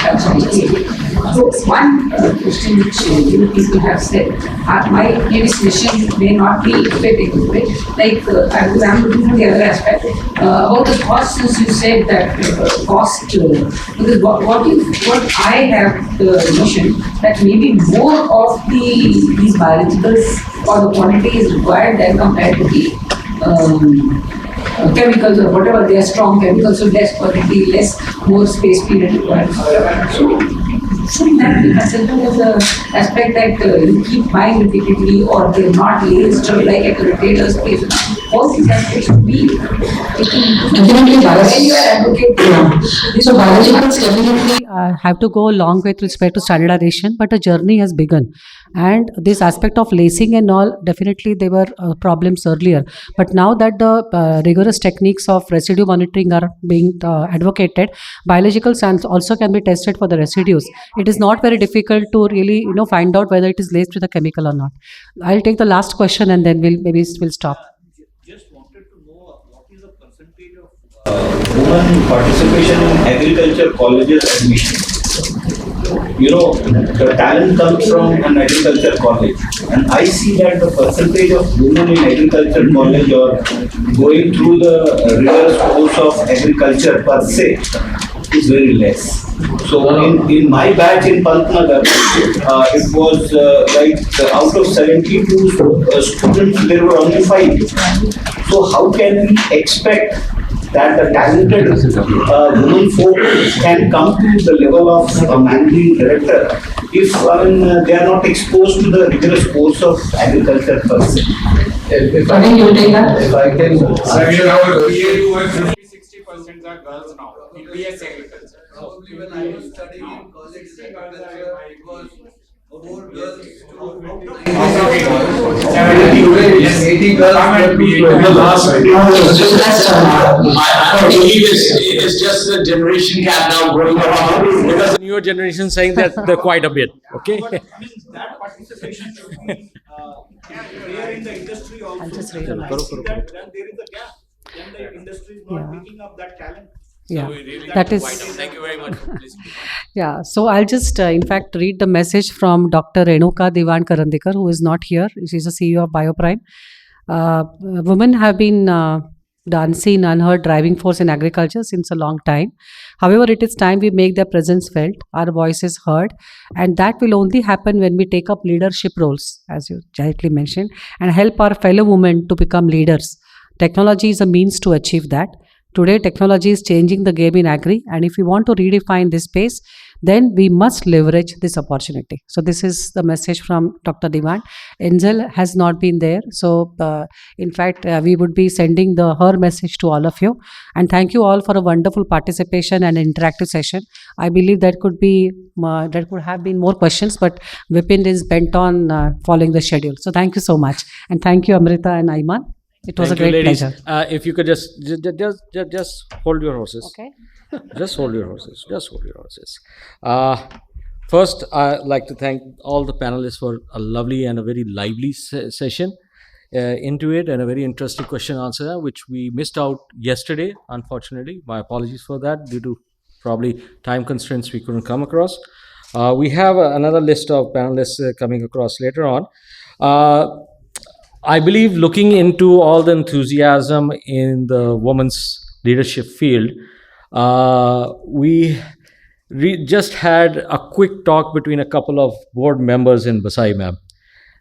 So one question which you people have said, my previous mission may not be effective, right? Like because I'm looking at the other aspect about the cost. Since you said that cost, because what I have the notion that maybe more of these biologicals or the quantity is required than compared to the chemicals or whatever. They are strong chemicals, so less quantity, more space period required. So shouldn't that be considered as an aspect that you keep buying repeatedly, or they're not laced like at the retailer's place? What exactly should be? Definitely, When you are advocating. yeah. So biologicals definitely have to go a long way with respect to standardization, but a journey has begun. And this aspect of lacing and all, definitely there were problems earlier. But now that the rigorous techniques of residue monitoring are being advocated, biological science also can be tested for the residues. It is not very difficult to really, find out whether it is laced with a chemical or not. I'll take the last question and then we'll stop. Just wanted to know what is the percentage of women participation in agriculture colleges admission. The talent comes from an agriculture college, and I see that the percentage of women in agriculture college or going through the rigorous course of agriculture per se is very less. So in my batch in Pantnagar, it was out of 72 students, there were only 5. So how can we expect that the talented women folk can come to the level of a managing director if they are not exposed to the rigorous course of agriculture per se? If I think you'll take that. If I can answer Our question. 50-60% are girls now in BS agriculture. Probably when I was studying in college agriculture, it was more girls to 80 girls In the last I I believe it's just the generation gap now growing up Because the newer generation saying that they're quite a bit. Okay. But that participation should be there in the industry also. I'll just read a I see that then there is a gap. Then the industry is not Yeah. picking up that talent. Yeah, We really that have to is. wind up. Thank you very much for listening. Yeah, so I'll just, in fact, read the message from Dr. Renuka Diwan Karandikar, who is not here. She's the CEO of Bioprime. Women have been the unseen, unheard driving force in agriculture since a long time. However, it is time we make their presence felt, our voices heard, and that will only happen when we take up leadership roles, as you rightly mentioned, and help our fellow women to become leaders. Technology is a means to achieve that. Today, technology is changing the game in agri, and if we want to redefine this space, then we must leverage this opportunity. So, this is the message from Dr. Diwan. Angel has not been there, so in fact, we would be sending her message to all of you. And thank you all for a wonderful participation and interactive session. I believe there could have been more questions, but Vipin is bent on following the schedule. So, thank you so much, and thank you, Amrita and Ayman. It was Thank a you, great ladies. pleasure. If you could just hold your horses. Okay. Just hold your horses. Just hold your horses. First, I'd like to thank all the panelists for a lovely and a very lively session into it, and a very interesting question answer, which we missed out yesterday, unfortunately. My apologies for that. Due to probably time constraints, we couldn't come across. We have another list of panelists coming across later on. I believe looking into all the enthusiasm in the women's leadership field, we just had a quick talk between a couple of board members in BASAI, ma'am.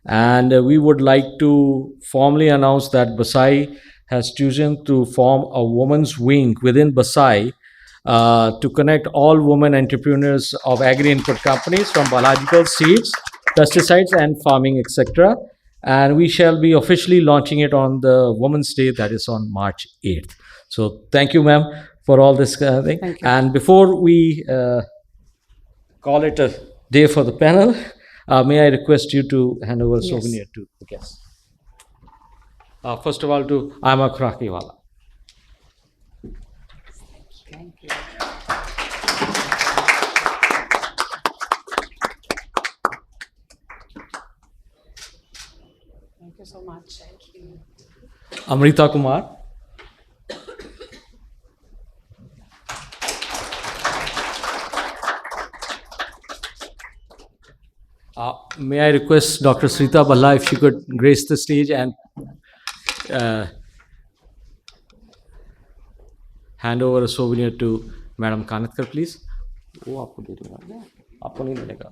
And we would like to formally announce that BASAI has chosen to form a women's wing within BASAI to connect all women entrepreneurs of agri-input companies from biological seeds, pesticides, and farming, etc. And we shall be officially launching it on the Women's Day, that is on March 8th. So thank you, ma'am, for all this thing. Thank you. And before we call it a day for the panel, may I request you to hand over a Yes. souvenir to the guests? First of all, to Aima Khurakiwala. Thank you. Thank you so much. Thank you. Amrita Kumar. May I request Dr. Srita Balla if she could grace the stage and hand over a souvenir to Madam Kanatkar, please. वो आपको दे दूंगा, आपको नहीं मिलेगा.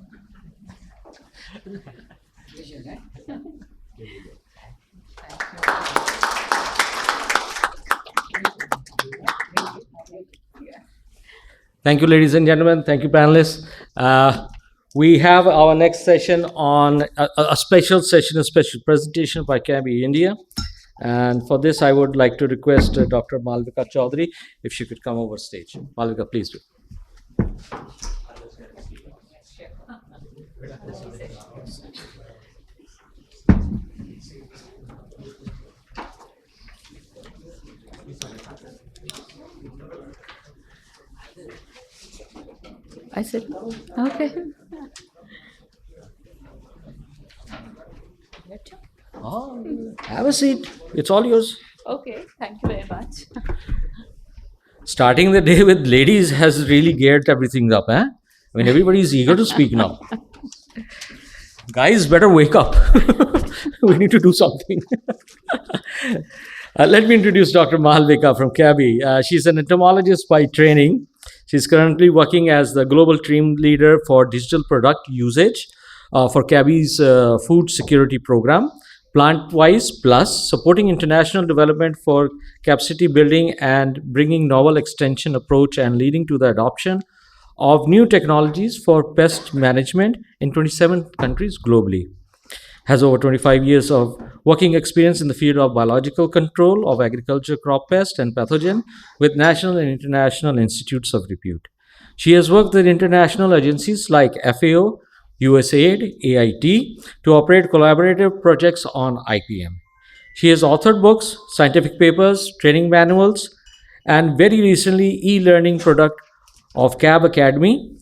Thank you, ladies and gentlemen. Thank you, panelists. We have our next session on a special session, a special presentation by Cabi India. And for this, I would like to request Dr. Malvika Chaudhary if she could come over stage. Malvika, please do. I said, okay. Have a seat. It's all yours. Okay, thank you very much. Starting the day with ladies has really geared everything up, eh? I mean, everybody's eager to speak now. Guys, better wake up. We need to do something. Let me introduce Dr. Malvika from CABI. She's an entomologist by training. She's currently working as the global team leader for digital product usage for CABI's food security program, PlantWise Plus, supporting international development for capacity building and bringing novel extension approach and leading to the adoption of new technologies for pest management in 27 countries globally. Has over 25 years of working experience in the field of biological control of agriculture crop pest and pathogen with national and international institutes of repute. She has worked with international agencies like FAO, USAID, AIT to operate collaborative projects on IPM. She has authored books, scientific papers, training manuals, and very recently e-learning product of CAB Academy,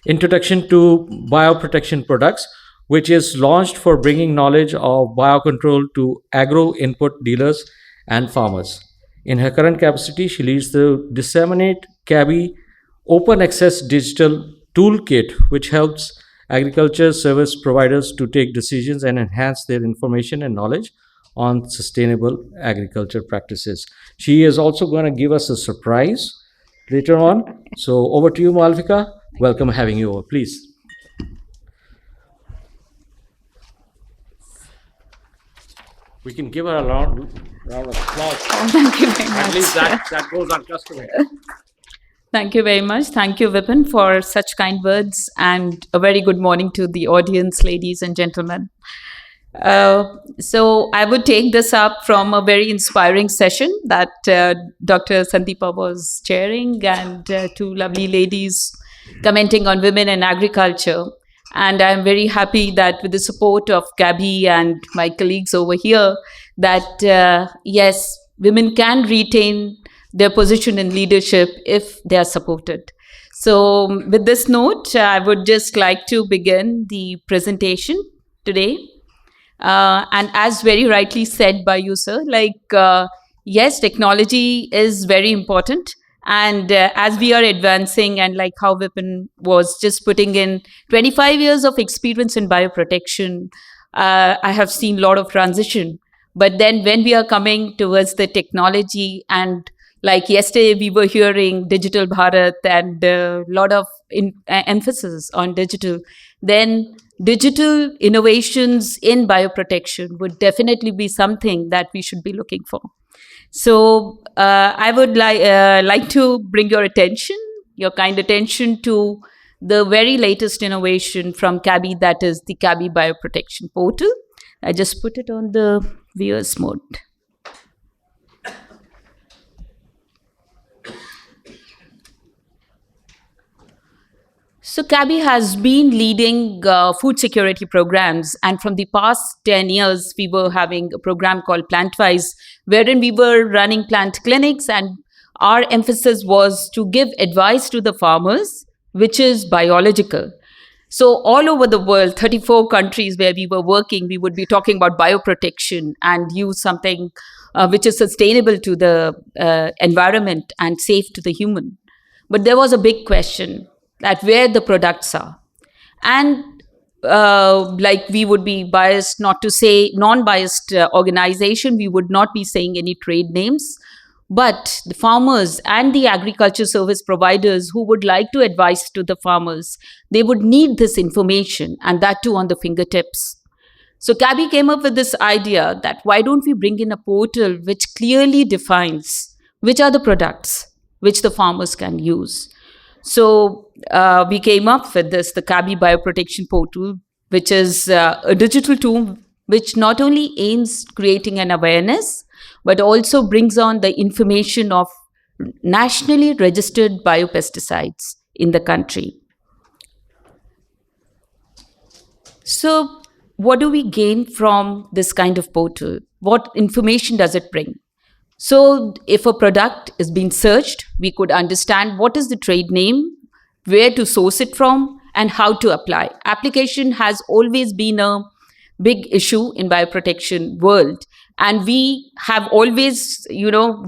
Introduction to Bioprotection Products, which is launched for bringing knowledge of biocontrol to agro input dealers and farmers. In her current capacity, she leads the Disseminate CABI Open Access Digital Toolkit, which helps agriculture service providers to take decisions and enhance their information and knowledge on sustainable agriculture practices. She is also going to give us a surprise later on. So over to you, Malvika. Welcome having you over, please. We can give her a round of applause. Oh, thank you very much. At least that goes unaccustomed. Thank you very much. Thank you, Vipin, for such kind words, and a very good morning to the audience, ladies and gentlemen. So I would take this up from a very inspiring session that Dr. Sandeepa was chairing, and two lovely ladies commenting on women in agriculture. And I'm very happy that with the support of Gabby and my colleagues over here, that yes, women can retain their position in leadership if they are supported. So with this note, I would just like to begin the presentation today. And as very rightly said by you, sir, yes, technology is very important. And as we are advancing, and like how Vipin was just putting in 25 years of experience in bioprotection, I have seen a lot of transition. But then when we are coming towards the technology, and like yesterday we were hearing Digital Bharat and a lot of emphasis on digital, then digital innovations in bioprotection would definitely be something that we should be looking for. So I would like to bring your kind attention to the very latest innovation from CABI, that is the CABI Bioprotection Portal. I just put it on the viewers mode. So CABI has been leading food security programs, and from the past 10 years, we were having a program called PlantWise, wherein we were running plant clinics, and our emphasis was to give advice to the farmers, which is biological. So all over the world, 34 countries where we were working, we would be talking about bioprotection and use something which is sustainable to the environment and safe to the human. But there was a big question that where the products are. And like we would be biased, not to say non-biased organization, we would not be saying any trade names, but the farmers and the agriculture service providers who would like to advise to the farmers, they would need this information, and that too on the fingertips. So CABI came up with this idea that why don't we bring in a portal which clearly defines which are the products which the farmers can use. So we came up with this, the CABI Bioprotection Portal, which is a digital tool which not only aims creating an awareness, but also brings on the information of nationally registered biopesticides in the country. So, what do we gain from this kind of portal? What information does it bring? So, if a product is being searched, we could understand what is the trade name, where to source it from, and how to apply. Application has always been a big issue in bioprotection world, and we have always,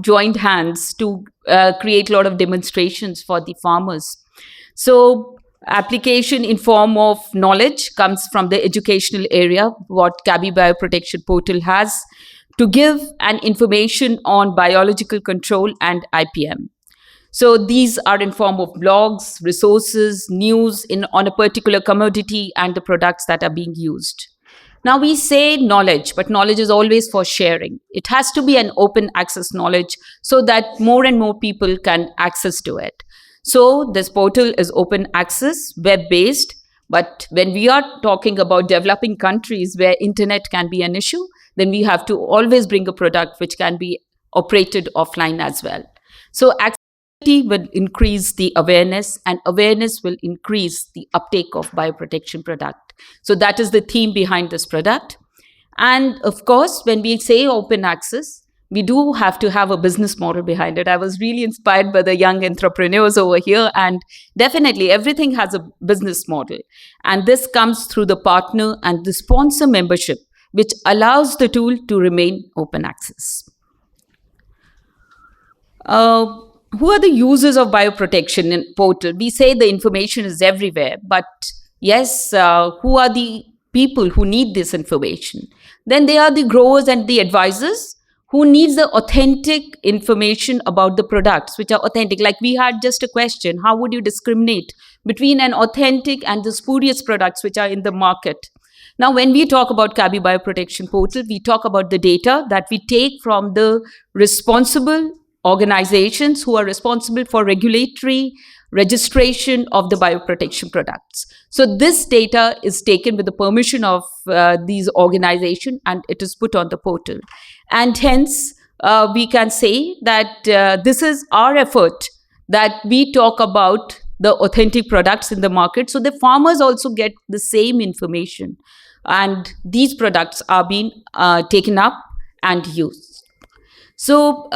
joined hands to create a lot of demonstrations for the farmers. So application in form of knowledge comes from the educational area, what Kabi Bioprotection Portal has to give an information on biological control and IPM. So these are in form of blogs, resources, news on a particular commodity and the products that are being used. Now we say knowledge, but knowledge is always for sharing. It has to be an open access knowledge so that more and more people can access to it. So this portal is open access, web-based, but when we are talking about developing countries where internet can be an issue, then we have to always bring a product which can be operated offline as well. So accessibility will increase the awareness, and awareness will increase the uptake of bioprotection product. So that is the theme behind this product. And of course, when we say open access, we do have to have a business model behind it. I was really inspired by the young entrepreneurs over here, and definitely everything has a business model. And this comes through the partner and the sponsor membership, which allows the tool to remain open access. Who are the users of bioprotection in portal? We say the information is everywhere, but yes, who are the people who need this information? Then they are the growers and the advisors who needs the authentic information about the products, which are authentic. Like we had just a question, how would you discriminate between an authentic and the spurious products which are in the market? Now, when we talk about Kabi Bioprotection Portal, we talk about the data that we take from the responsible organizations who are responsible for regulatory registration of the bioprotection products. So this data is taken with the permission of these organizations, and it is put on the portal. And hence, we can say that this is our effort, that we talk about the authentic products in the market, so the farmers also get the same information, and these products are being taken up and used. So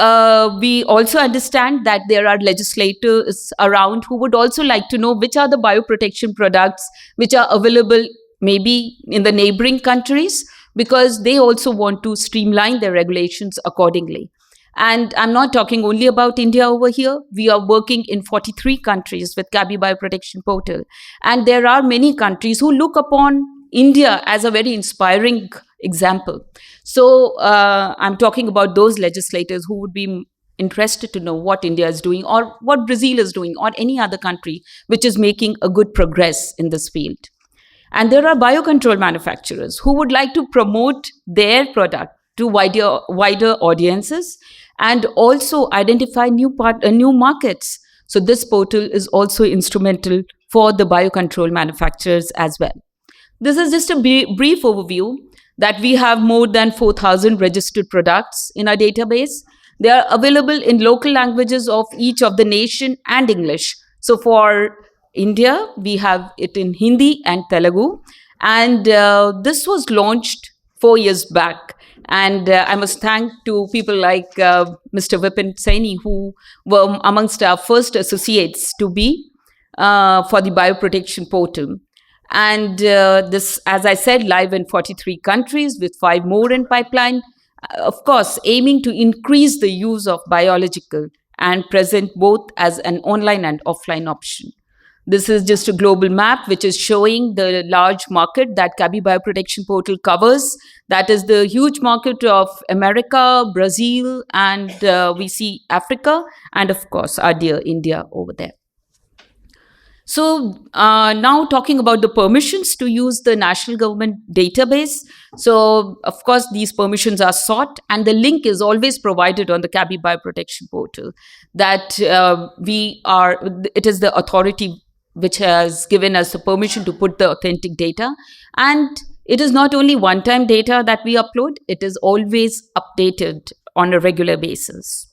we also understand that there are legislators around who would also like to know which are the bioprotection products which are available maybe in the neighboring countries, because they also want to streamline their regulations accordingly. And I'm not talking only about India over here. We are working in 43 countries with Kabi Bioprotection Portal. And there are many countries who look upon India as a very inspiring example. So I'm talking about those legislators who would be interested to know what India is doing, or what Brazil is doing, or any other country which is making a good progress in this field. And there are biocontrol manufacturers who would like to promote their product to wider audiences and also identify new markets. So this portal is also instrumental for the biocontrol manufacturers as well. This is just a brief overview that we have more than 4,000 registered products in our database. They are available in local languages of each of the nation and English. So for India, we have it in Hindi and Telugu. And this was launched 4 years back. And I must thank to people like Mr. Vipin Saini, who were amongst our first associates to be for the bioprotection portal. And this, as I said, live in 43 countries with 5 more in pipeline. Of course, aiming to increase the use of biological and present both as an online and offline option. This is just a global map which is showing the large market that Kabi Bioprotection Portal covers. That is the huge market of America, Brazil, and we see Africa, and of course our dear India over there. So now talking about the permissions to use the national government database. So of course these permissions are sought, and the link is always provided on the Kabi Bioprotection Portal, that it is the authority which has given us the permission to put the authentic data. And it is not only one-time data that we upload, it is always updated on a regular basis.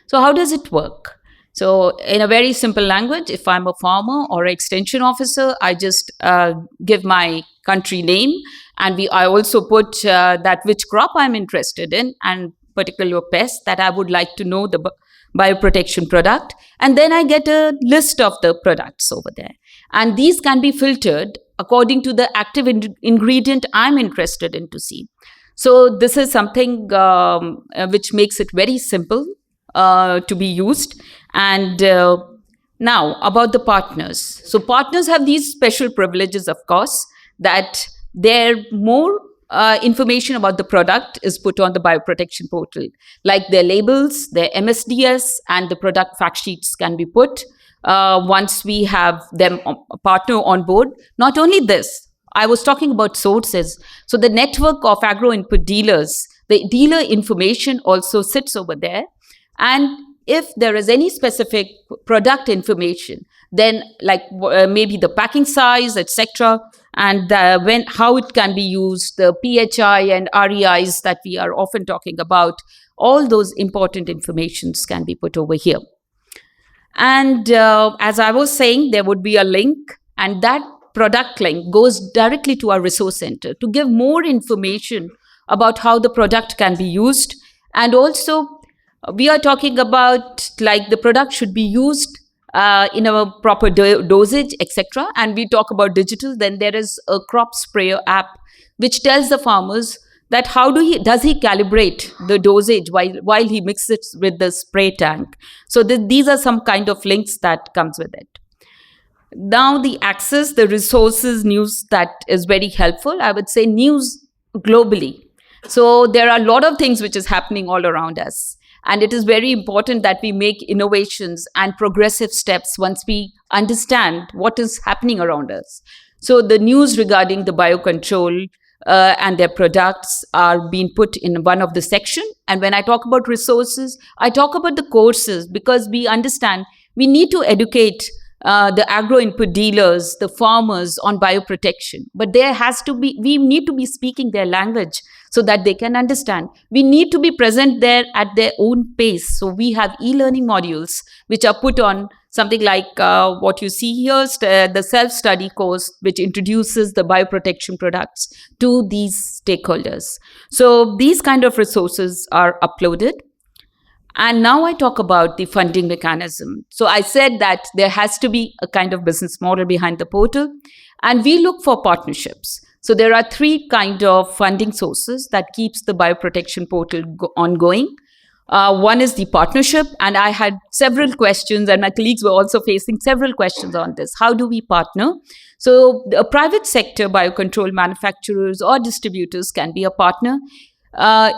So how does it work? So in a very simple language, if I'm a farmer or an extension officer, I just give my country name, and I also put that which crop I'm interested in and particular pest that I would like to know the bioprotection product. And then I get a list of the products over there. And these can be filtered according to the active ingredient I'm interested in to see. So this is something which makes it very simple to be used. And now about the partners. So partners have these special privileges, of course, that they're more information about the product is put on the bioprotection portal, like their labels, their MSDS, and the product fact sheets can be put once we have them a partner on board. Not only this, I was talking about sources. So the network of agro input dealers, the dealer information also sits over there. And if there is any specific product information, then like maybe the packing size, etc., and how it can be used, the PHI and REIs that we are often talking about, all those important informations can be put over here. And as I was saying, there would be a link, and that product link goes directly to our resource center to give more information about how the product can be used. And also, we are talking about like the product should be used in a proper dosage, etc. And we talk about digital, then there is a crop sprayer app which tells the farmers that how does he calibrate the dosage while he mixes it with the spray tank. So these are some kind of links that comes with it. Now the access, the resources, news that is very helpful. I would say news globally. So there are a lot of things which is happening all around us. And it is very important that we make innovations and progressive steps once we understand what is happening around us. So the news regarding the biocontrol and their products are being put in one of the section. And when I talk about resources, I talk about the courses, because we understand we need to educate the agro input dealers, the farmers on bioprotection. But we need to be speaking their language so that they can understand. We need to be present there at their own pace. So we have e-learning modules which are put on something like what you see here, the self-study course, which introduces the bioprotection products to these stakeholders. So these kind of resources are uploaded. And now I talk about the funding mechanism. So I said that there has to be a kind of business model behind the portal, and we look for partnerships. So there are three kind of funding sources that keeps the bioprotection portal ongoing. One is the partnership, and I had several questions, and my colleagues were also facing several questions on this. How do we partner? So the private sector biocontrol manufacturers or distributors can be a partner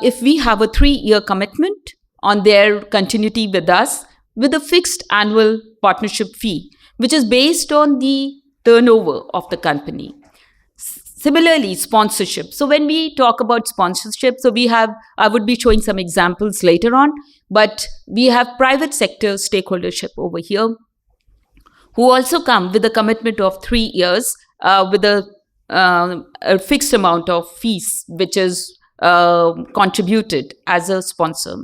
if we have a 3-year commitment on their continuity with us with a fixed annual partnership fee, which is based on the turnover of the company. Similarly, sponsorship. So when we talk about sponsorship, so I would be showing some examples later on, but we have private sector stakeholdership over here who also come with a commitment of 3 years with a fixed amount of fees, which is contributed as a sponsor.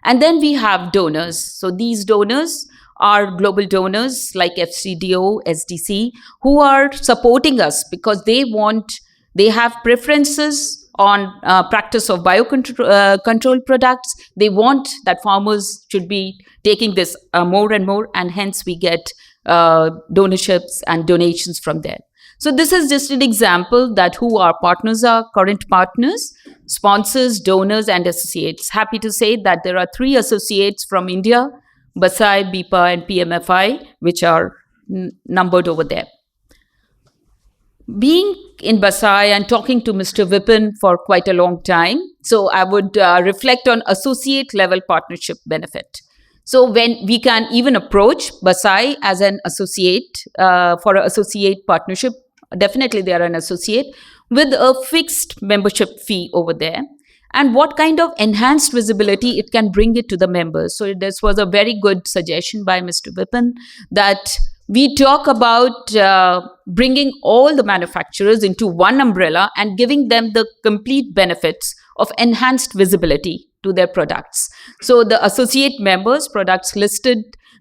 And then we have donors. So these donors are global donors like FCDO, SDC, who are supporting us because they have preferences on practice of biocontrol products. They want that farmers should be taking this more and more, and hence we get donorships and donations from there. So this is just an example that who our partners are, current partners, sponsors, donors, and associates. Happy to say that there are 3 associates from India, BASAI, BIPA, and PMFI, which are numbered over there. Being in BASAI and talking to Mr. Vipin for quite a long time, so I would reflect on associate level partnership benefit. So when we can even approach BASAI as an associate for an associate partnership, definitely they are an associate with a fixed membership fee over there. And what kind of enhanced visibility it can bring it to the members. So this was a very good suggestion by Mr. Vipin that we talk about bringing all the manufacturers into one umbrella and giving them the complete benefits of enhanced visibility to their products. So the associate members, products listed,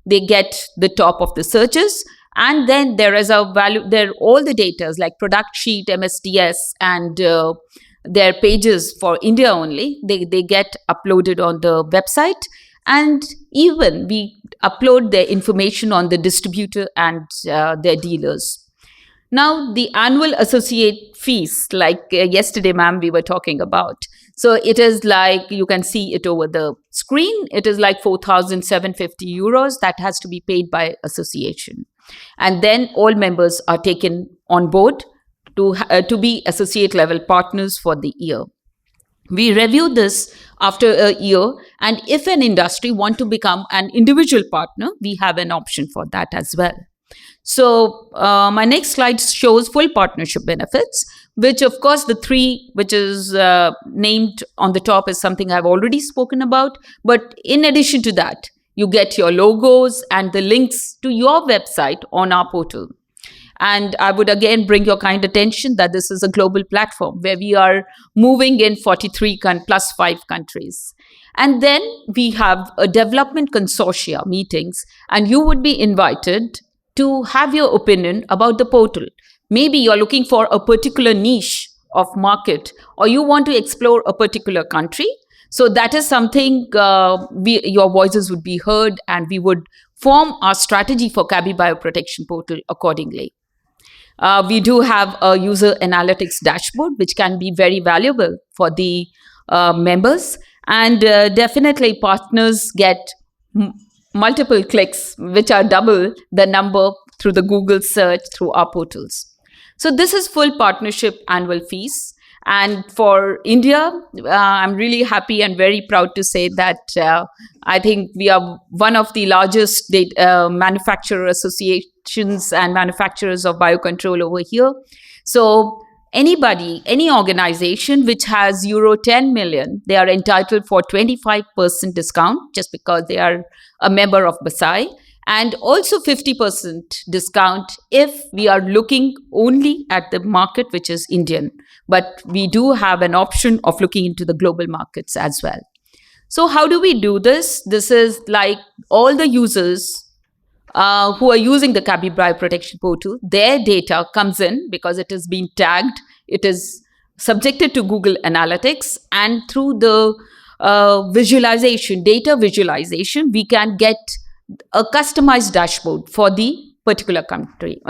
they get the top of the searches. And then there is a value, there all the data like product sheet, MSDS, and their pages for India only, they get uploaded on the website. And even we upload their information on the distributor and their dealers. Now, the annual associate fees, like yesterday, ma'am, we were talking about. So it is like, you can see it over the screen. It is like 4,750 euros that has to be paid by association. And then all members are taken on board to be associate level partners for the year. We review this after a year, and if an industry want to become an individual partner, we have an option for that as well. So my next slide shows full partnership benefits, which of course the three which is named on the top is something I've already spoken about. But in addition to that, you get your logos and the links to your website on our portal. And I would again bring your kind attention that this is a global platform where we are moving in 43 plus 5 countries. And then we have a development consortia meetings, and you would be invited to have your opinion about the portal. Maybe you're looking for a particular niche of market, or you want to explore a particular country. So that is something your voices would be heard, and we would form our strategy for Kabi Bioprotection portal accordingly. We do have a user analytics dashboard, which can be very valuable for the members. And definitely partners get multiple clicks, which are double the number through the Google search through our portals. So this is full partnership annual fees. And for India, I'm really happy and very proud to say that I think we are one of the largest manufacturer associations and manufacturers of biocontrol over here. So anybody, any organization which has euro 10 million, they are entitled for 25% discount just because they are a member of BASAI. And also 50% discount if we are looking only at the market, which is Indian. But we do have an option of looking into the global markets as well. So how do we do this? This is like all the users who are using the Kabi Bioprotection portal, their data comes in because it has been tagged. It is subjected to Google Analytics, and through the data visualization, we can get a customized dashboard for the particular company.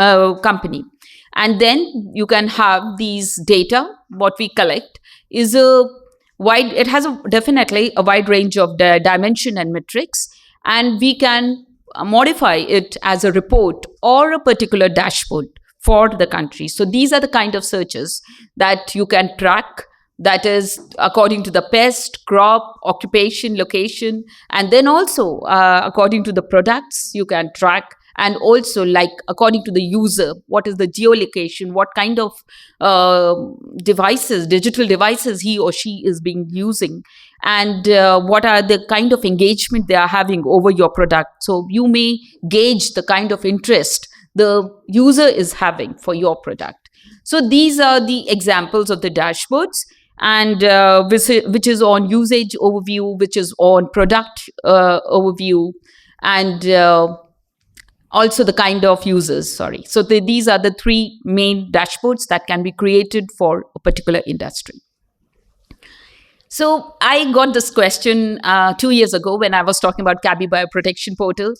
And then you can have these data. What we collect is it has definitely a wide range of dimension and metrics, and we can modify it as a report or a particular dashboard for the country. So these are the kind of searches that you can track. That is according to the pest, crop, occupation, location, and then also according to the products you can track, and also like according to the user, what is the geolocation, what kind of digital devices he or she is being using, and what are the kind of engagement they are having over your product. So you may gauge the kind of interest the user is having for your product. So these are the examples of the dashboards, and which is on usage overview, which is on product overview, and also the kind of users, So these are the three main dashboards that can be created for a particular industry. So I got this question 2 years ago when I was talking about Kabi Bioprotection portal.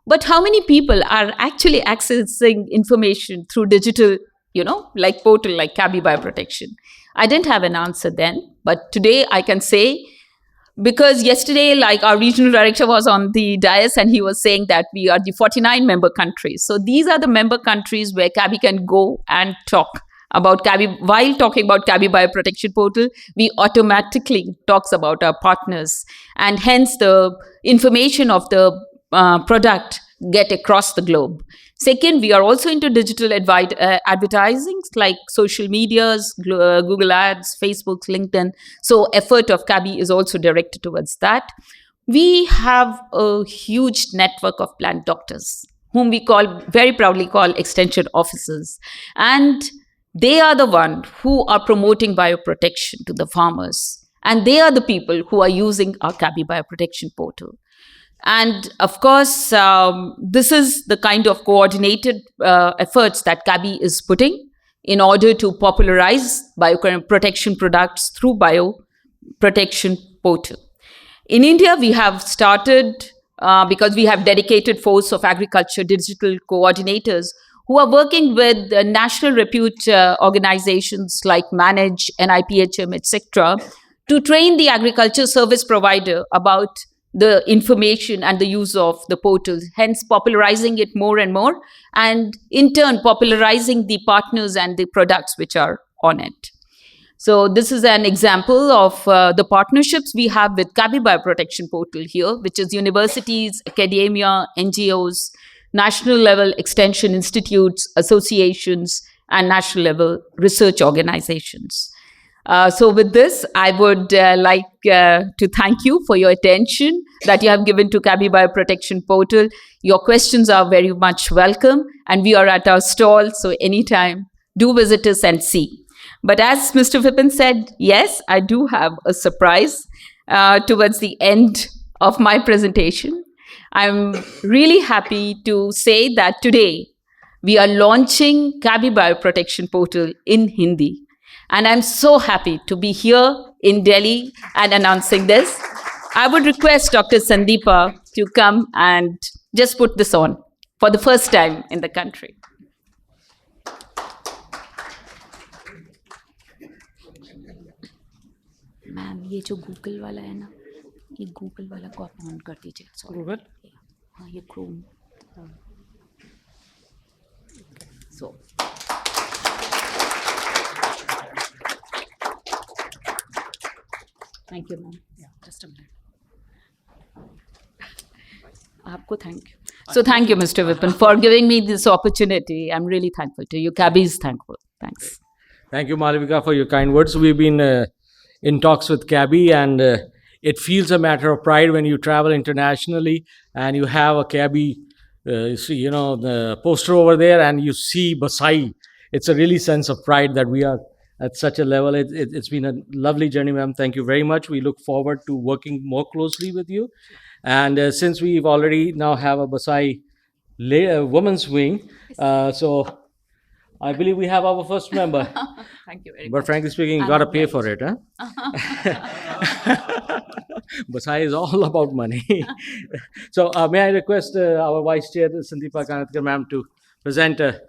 But how many people are actually accessing information through digital, like portal like Kabi Bioprotection? I didn't have an answer then, but today I can say, because yesterday, like our regional director was on the dais and he was saying that we are the 49 member countries. So these are the member countries where Kabi can go and talk about Kabi. While talking about Kabi Bioprotection portal, we automatically talks about our partners, and hence the information of the product get across the globe. Second, we are also into digital advertising like social medias, Google Ads, Facebook, LinkedIn. So effort of Kabi is also directed towards that. We have a huge network of plant doctors whom we very proudly call extension officers. And they are the one who are promoting bioprotection to the farmers. And they are the people who are using our Kabi Bioprotection portal. And of course, this is the kind of coordinated efforts that Kabi is putting in order to popularize bioprotection products through bioprotection portal. In India, we have started, because we have dedicated force of agriculture digital coordinators who are working with national repute organizations like Manage, NIPHM, etc., to train the agriculture service provider about the information and the use of the portal, hence popularizing it more and more, and in turn popularizing the partners and the products which are on it. So this is an example of the partnerships we have with Kabi Bioprotection portal here, which is universities, academia, NGOs, national level extension institutes, associations, and national level research organizations. So with this, I would like to thank you for your attention that you have given to Kabi Bioprotection portal. Your questions are very much welcome, and we are at our stall, so anytime do visit us and see. But as Mr. Vipin said, yes, I do have a surprise towards the end of my presentation. I'm really happy to say that today we are launching Kabi Bioprotection portal in Hindi. And I'm so happy to be here in Delhi and announcing this. I would request Dr. Sandeepa to come and just put this on for the first time in the country. Ma'am ये जो Google वाला है ना, ये Google वाला को आप on कर दीजिए. गूगल? हाँ, ये Chrome. So. Thank you, ma'am. Yeah, just a minute. Aapko thank you. So thank you, Mr. Vipin, for giving me this opportunity. I'm really thankful to you. Kabi is thankful. Thanks. Thank you, Malavika, for your kind words. We've been in talks with Kabi, and it feels a matter of pride when you travel internationally and you have a Kabi, the poster over there, and you see BASAI. It's a really sense of pride that we are at such a level. It's been a lovely journey, ma'am. Thank you very much. We look forward to working more closely with you. And since we've already now have a BASAI women's wing, so I believe we have our first member. Thank you very much. But frankly speaking, you got to pay for it, huh? BASAI is all about money. So may I request our Vice Chair, Sandeepa Kanatkar ma'am, to present a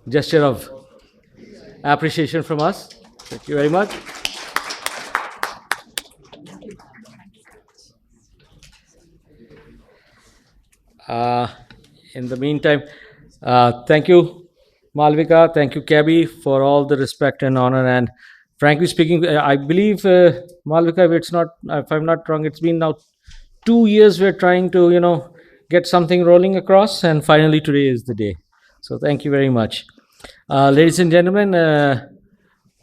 gesture of appreciation from us. Thank you very much. In the meantime, thank you, Malvika. Thank you, Kabi, for all the respect and honor. And frankly speaking, I believe, Malvika, if I'm not wrong, it's been now 2 years we're trying to, get something rolling across, and finally today is the day. So thank you very much. Ladies and gentlemen,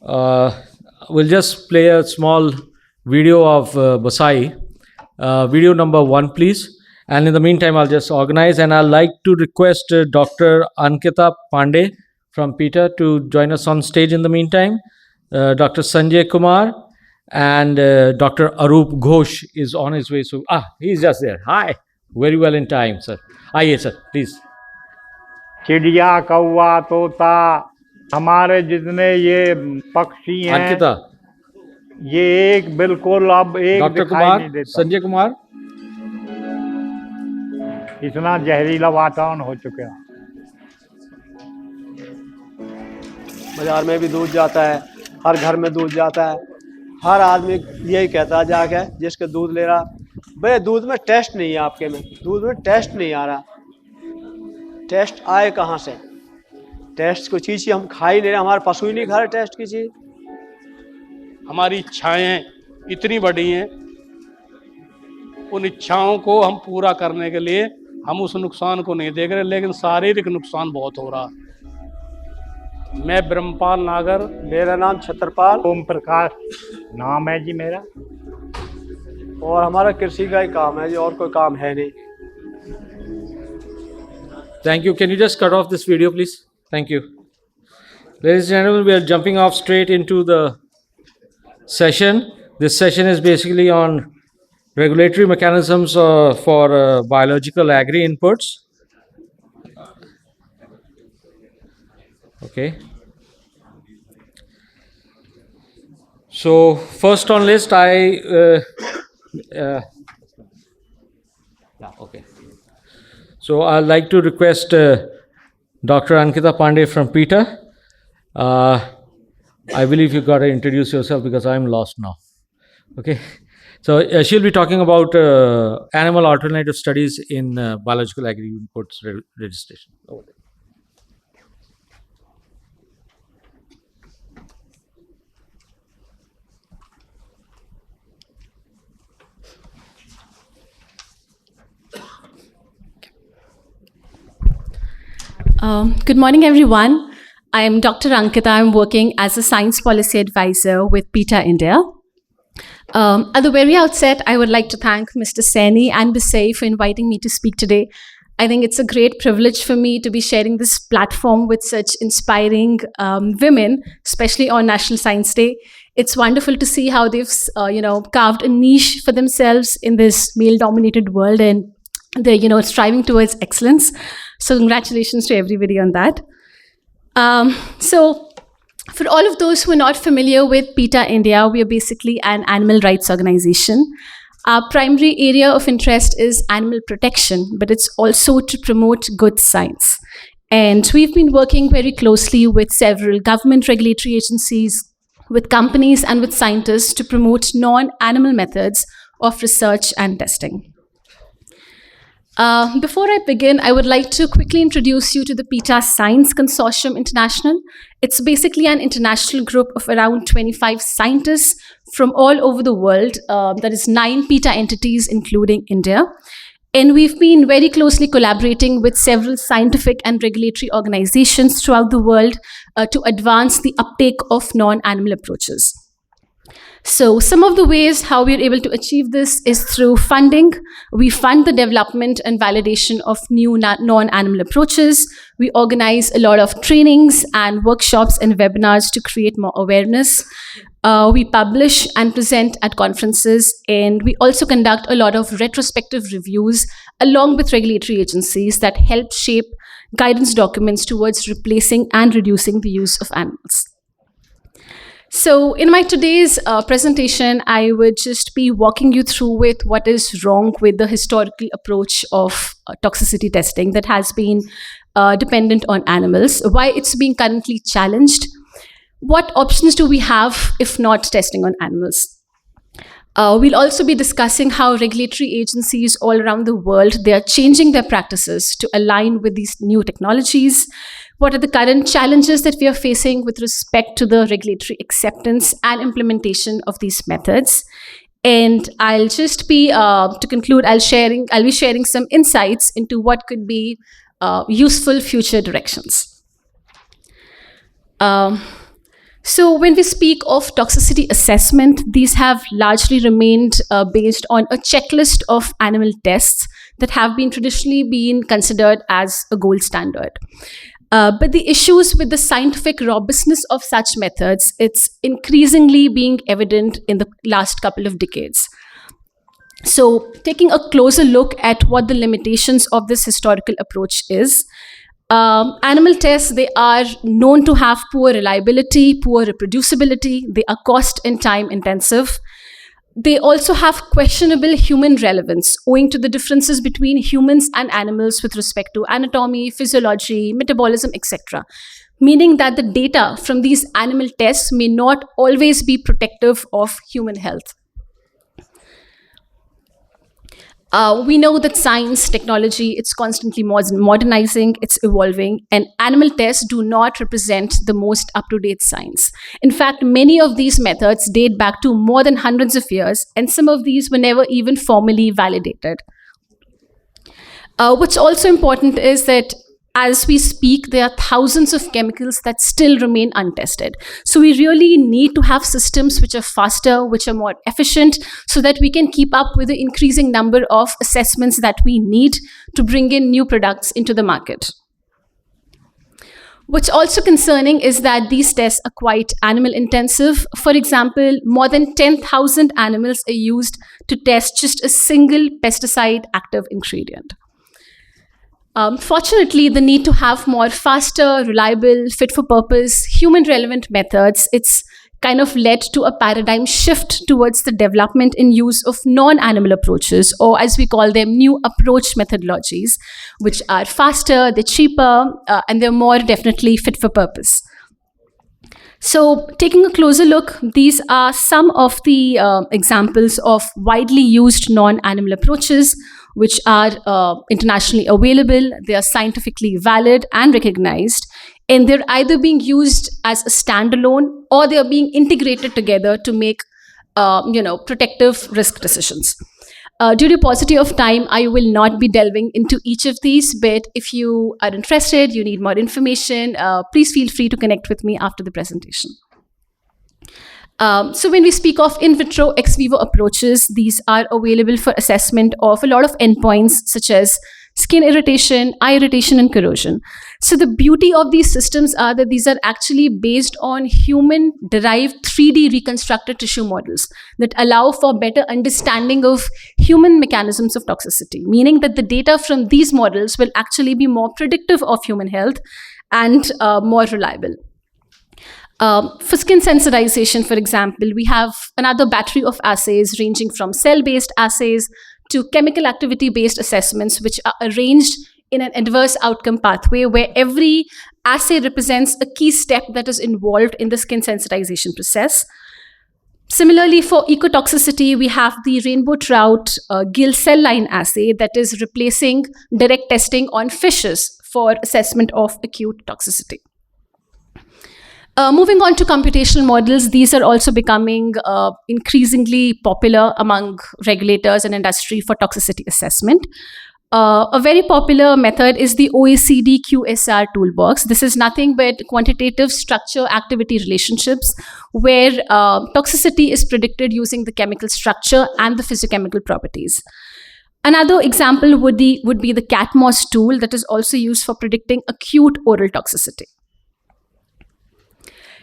we'll just play a small video of BASAI. Video number 1, please. And in the meantime, I'll just organize, and I'd like to request Dr. Ankita Pandey from PETA to join us on stage in the meantime. Dr. Sanjay Kumar and Dr. Arup Ghosh is on his way. So, he's just there. Hi. Very well in time, sir. Yes, sir. Please. चिड़िया, कौवा, तोता, हमारे जितने ये पक्षी हैं, अंकिता, ये एक बिल्कुल अब एक डॉक्टर दिखाई कुमार, नहीं देता। संजय कुमार, इतना जहरीला वातावरण हो चुका है। बाजार में भी दूध जाता है, हर घर में दूध जाता है, हर आदमी यही कहता है जाके जिसके दूध ले रहा, भाई दूध में टेस्ट नहीं है, आपके में दूध में टेस्ट नहीं आ रहा। टेस्ट आए कहाँ से? टेस्ट को चीज़ हम खा ही नहीं रहे, हमारे पशु ही नहीं खा रहे टेस्ट की चीज़। हमारी इच्छाएं इतनी बड़ी हैं, उन इच्छाओं को हम पूरा करने के लिए हम उस नुकसान को नहीं देख रहे, लेकिन शारीरिक नुकसान बहुत हो रहा। मैं ब्रह्मपाल नागर, मेरा नाम छत्रपाल ओम प्रकाश नाम है जी मेरा, और हमारा कृषि का ही काम है जी, और कोई काम है नहीं। Thank you. Can you just cut off this video, please? Thank you. Ladies and gentlemen, we are jumping off straight into the session. This session is basically on regulatory mechanisms for biological agri inputs. Okay. So first on list, yeah, okay. So I'd like to request Dr. Ankita Pandey from PETA. I believe you got to introduce yourself because I'm lost now. Okay. So she'll be talking about animal alternative studies in biological agri inputs registration. Over there. Good morning, everyone. I am Dr. Ankita. I'm working as a science policy advisor with PETA India. At the very outset, I would like to thank Mr. Saini and BASAI for inviting me to speak today. I think it's a great privilege for me to be sharing this platform with such inspiring women, especially on National Science Day. It's wonderful to see how they've, carved a niche for themselves in this male-dominated world, and they're, striving towards excellence. So congratulations to everybody on that. So for all of those who are not familiar with PETA India, we are basically an animal rights organization. Our primary area of interest is animal protection, but it's also to promote good science. And we've been working very closely with several government regulatory agencies, with companies and with scientists to promote non-animal methods of research and testing. Before I begin, I would like to quickly introduce you to the PETA Science Consortium International. It's basically an international group of around 25 scientists from all over the world. That is 9 PETA entities, including India. And we've been very closely collaborating with several scientific and regulatory organizations throughout the world to advance the uptake of non-animal approaches. So some of the ways how we are able to achieve this is through funding. We fund the development and validation of new non-animal approaches. We organize a lot of trainings and workshops and webinars to create more awareness. We publish and present at conferences, and we also conduct a lot of retrospective reviews along with regulatory agencies that help shape guidance documents towards replacing and reducing the use of animals. So in my today's presentation, I would just be walking you through with what is wrong with the historical approach of toxicity testing that has been dependent on animals, why it's being currently challenged, what options do we have if not testing on animals. We'll also be discussing how regulatory agencies all around the world, they are changing their practices to align with these new technologies. What are the current challenges that we are facing with respect to the regulatory acceptance and implementation of these methods? And I'll just be, to conclude, I'll be sharing some insights into what could be useful future directions. So when we speak of toxicity assessment, these have largely remained based on a checklist of animal tests that have been traditionally been considered as a gold standard. But the issues with the scientific robustness of such methods, it's increasingly being evident in the last couple of decades. So taking a closer look at what the limitations of this historical approach is, animal tests, they are known to have poor reliability, poor reproducibility, they are cost and time intensive. They also have questionable human relevance owing to the differences between humans and animals with respect to anatomy, physiology, metabolism, etc. Meaning that the data from these animal tests may not always be protective of human health. We know that science, technology, it's constantly modernizing, it's evolving, and animal tests do not represent the most up-to-date science. In fact, many of these methods date back to more than hundreds of years, and some of these were never even formally validated. What's also important is that as we speak, there are thousands of chemicals that still remain untested. So we really need to have systems which are faster, which are more efficient, so that we can keep up with the increasing number of assessments that we need to bring in new products into the market. What's also concerning is that these tests are quite animal intensive. For example, more than 10,000 animals are used to test just a single pesticide active ingredient. Fortunately, the need to have more faster, reliable, fit for purpose, human relevant methods, it's kind of led to a paradigm shift towards the development and use of non-animal approaches, or as we call them, new approach methodologies, which are faster, they're cheaper, and they're more definitely fit for purpose. So taking a closer look, these are some of the examples of widely used non-animal approaches which are internationally available. They are scientifically valid and recognized, and they're either being used as a standalone or they are being integrated together to make protective risk decisions. Due to paucity of time, I will not be delving into each of these, but if you are interested, you need more information, please feel free to connect with me after the presentation. So when we speak of in vitro ex vivo approaches, these are available for assessment of a lot of endpoints such as skin irritation, eye irritation, and corrosion. So the beauty of these systems are that these are actually based on human-derived 3D reconstructed tissue models that allow for better understanding of human mechanisms of toxicity, meaning that the data from these models will actually be more predictive of human health and more reliable. For skin sensitization, for example, we have another battery of assays ranging from cell-based assays to chemical activity-based assessments, which are arranged in an adverse outcome pathway where every assay represents a key step that is involved in the skin sensitization process. Similarly, for ecotoxicity, we have the rainbow trout gill cell line assay that is replacing direct testing on fishes for assessment of acute toxicity. Moving on to computational models, these are also becoming increasingly popular among regulators and industry for toxicity assessment. A very popular method is the OECD QSR toolbox. This is nothing but quantitative structure-activity relationships where toxicity is predicted using the chemical structure and the physiochemical properties. Another example would be the CATMOS tool that is also used for predicting acute oral toxicity.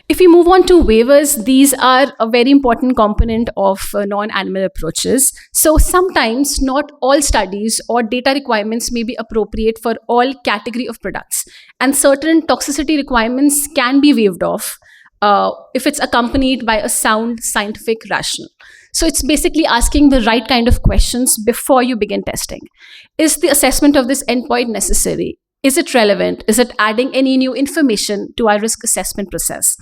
If we move on to waivers, these are a very important component of non-animal approaches. So sometimes not all studies or data requirements may be appropriate for all category of products, and certain toxicity requirements can be waived off if it's accompanied by a sound scientific rationale. So it's basically asking the right kind of questions before you begin testing. Is the assessment of this endpoint necessary? Is it relevant? Is it adding any new information to our risk assessment process?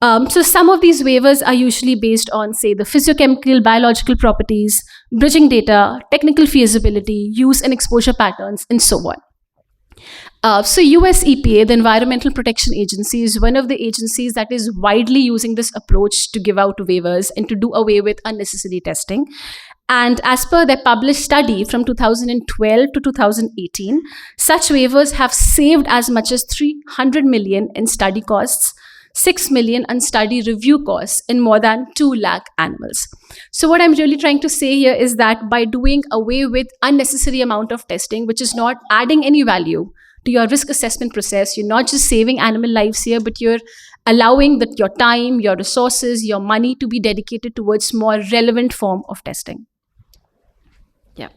So some of these waivers are usually based on, say, the physiochemical, biological properties, bridging data, technical feasibility, use and exposure patterns, and so on. So US EPA, the Environmental Protection Agency, is one of the agencies that is widely using this approach to give out waivers and to do away with unnecessary testing. And as per their published study from 2012 to 2018, such waivers have saved as much as 300 million in study costs, 6 million on study review costs in more than 2 lakh animals. So what I'm really trying to say here is that by doing away with unnecessary amount of testing, which is not adding any value to your risk assessment process, you're not just saving animal lives here, but you're allowing that your time, your resources, your money to be dedicated towards more relevant form of testing. Yeah.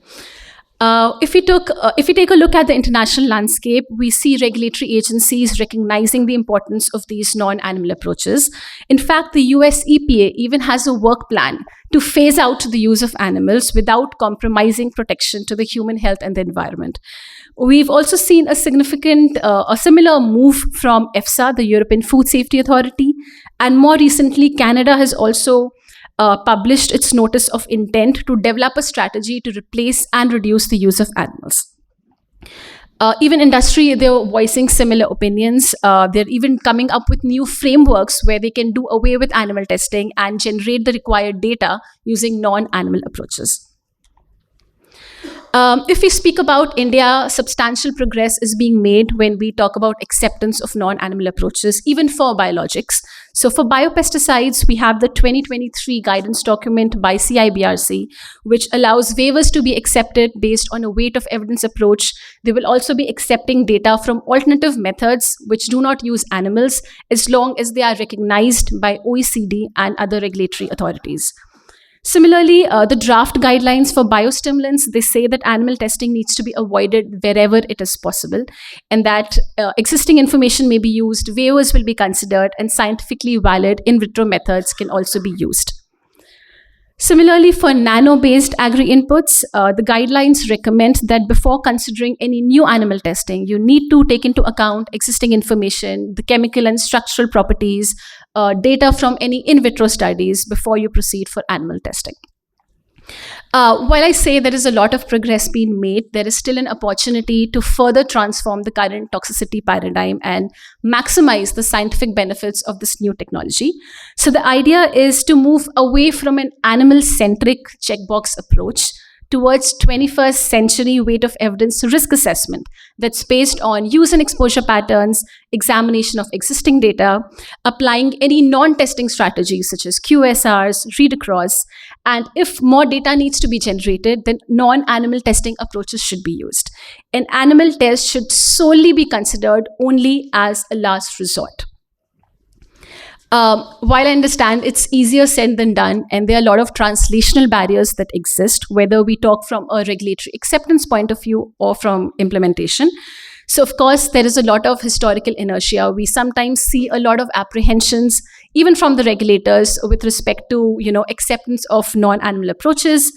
If we take a look at the international landscape, we see regulatory agencies recognizing the importance of these non-animal approaches. In fact, the US EPA even has a work plan to phase out the use of animals without compromising protection to the human health and the environment. We've also seen a similar move from EFSA, the European Food Safety Authority, and more recently, Canada has also published its notice of intent to develop a strategy to replace and reduce the use of animals. Even industry, they're voicing similar opinions. They're even coming up with new frameworks where they can do away with animal testing and generate the required data using non-animal approaches. If we speak about India, substantial progress is being made when we talk about acceptance of non-animal approaches, even for biologics. So for biopesticides, we have the 2023 guidance document by CIBRC, which allows waivers to be accepted based on a weight of evidence approach. They will also be accepting data from alternative methods which do not use animals, as long as they are recognized by OECD and other regulatory authorities. Similarly, the draft guidelines for biostimulants, they say that animal testing needs to be avoided wherever it is possible, and that existing information may be used, waivers will be considered, and scientifically valid in vitro methods can also be used. Similarly, for nano-based agri-inputs, the guidelines recommend that before considering any new animal testing, you need to take into account existing information, the chemical and structural properties, data from any in vitro studies before you proceed for animal testing. While I say there is a lot of progress being made, there is still an opportunity to further transform the current toxicity paradigm and maximize the scientific benefits of this new technology. So the idea is to move away from an animal-centric checkbox approach towards 21st century weight of evidence risk assessment that's based on use and exposure patterns, examination of existing data, applying any non-testing strategies such as QSRs, read across, and if more data needs to be generated, then non-animal testing approaches should be used. An animal test should solely be considered only as a last resort. While I understand it's easier said than done, and there are a lot of translational barriers that exist, whether we talk from a regulatory acceptance point of view or from implementation. So, of course, there is a lot of historical inertia. We sometimes see a lot of apprehensions, even from the regulators, with respect to, acceptance of non-animal approaches.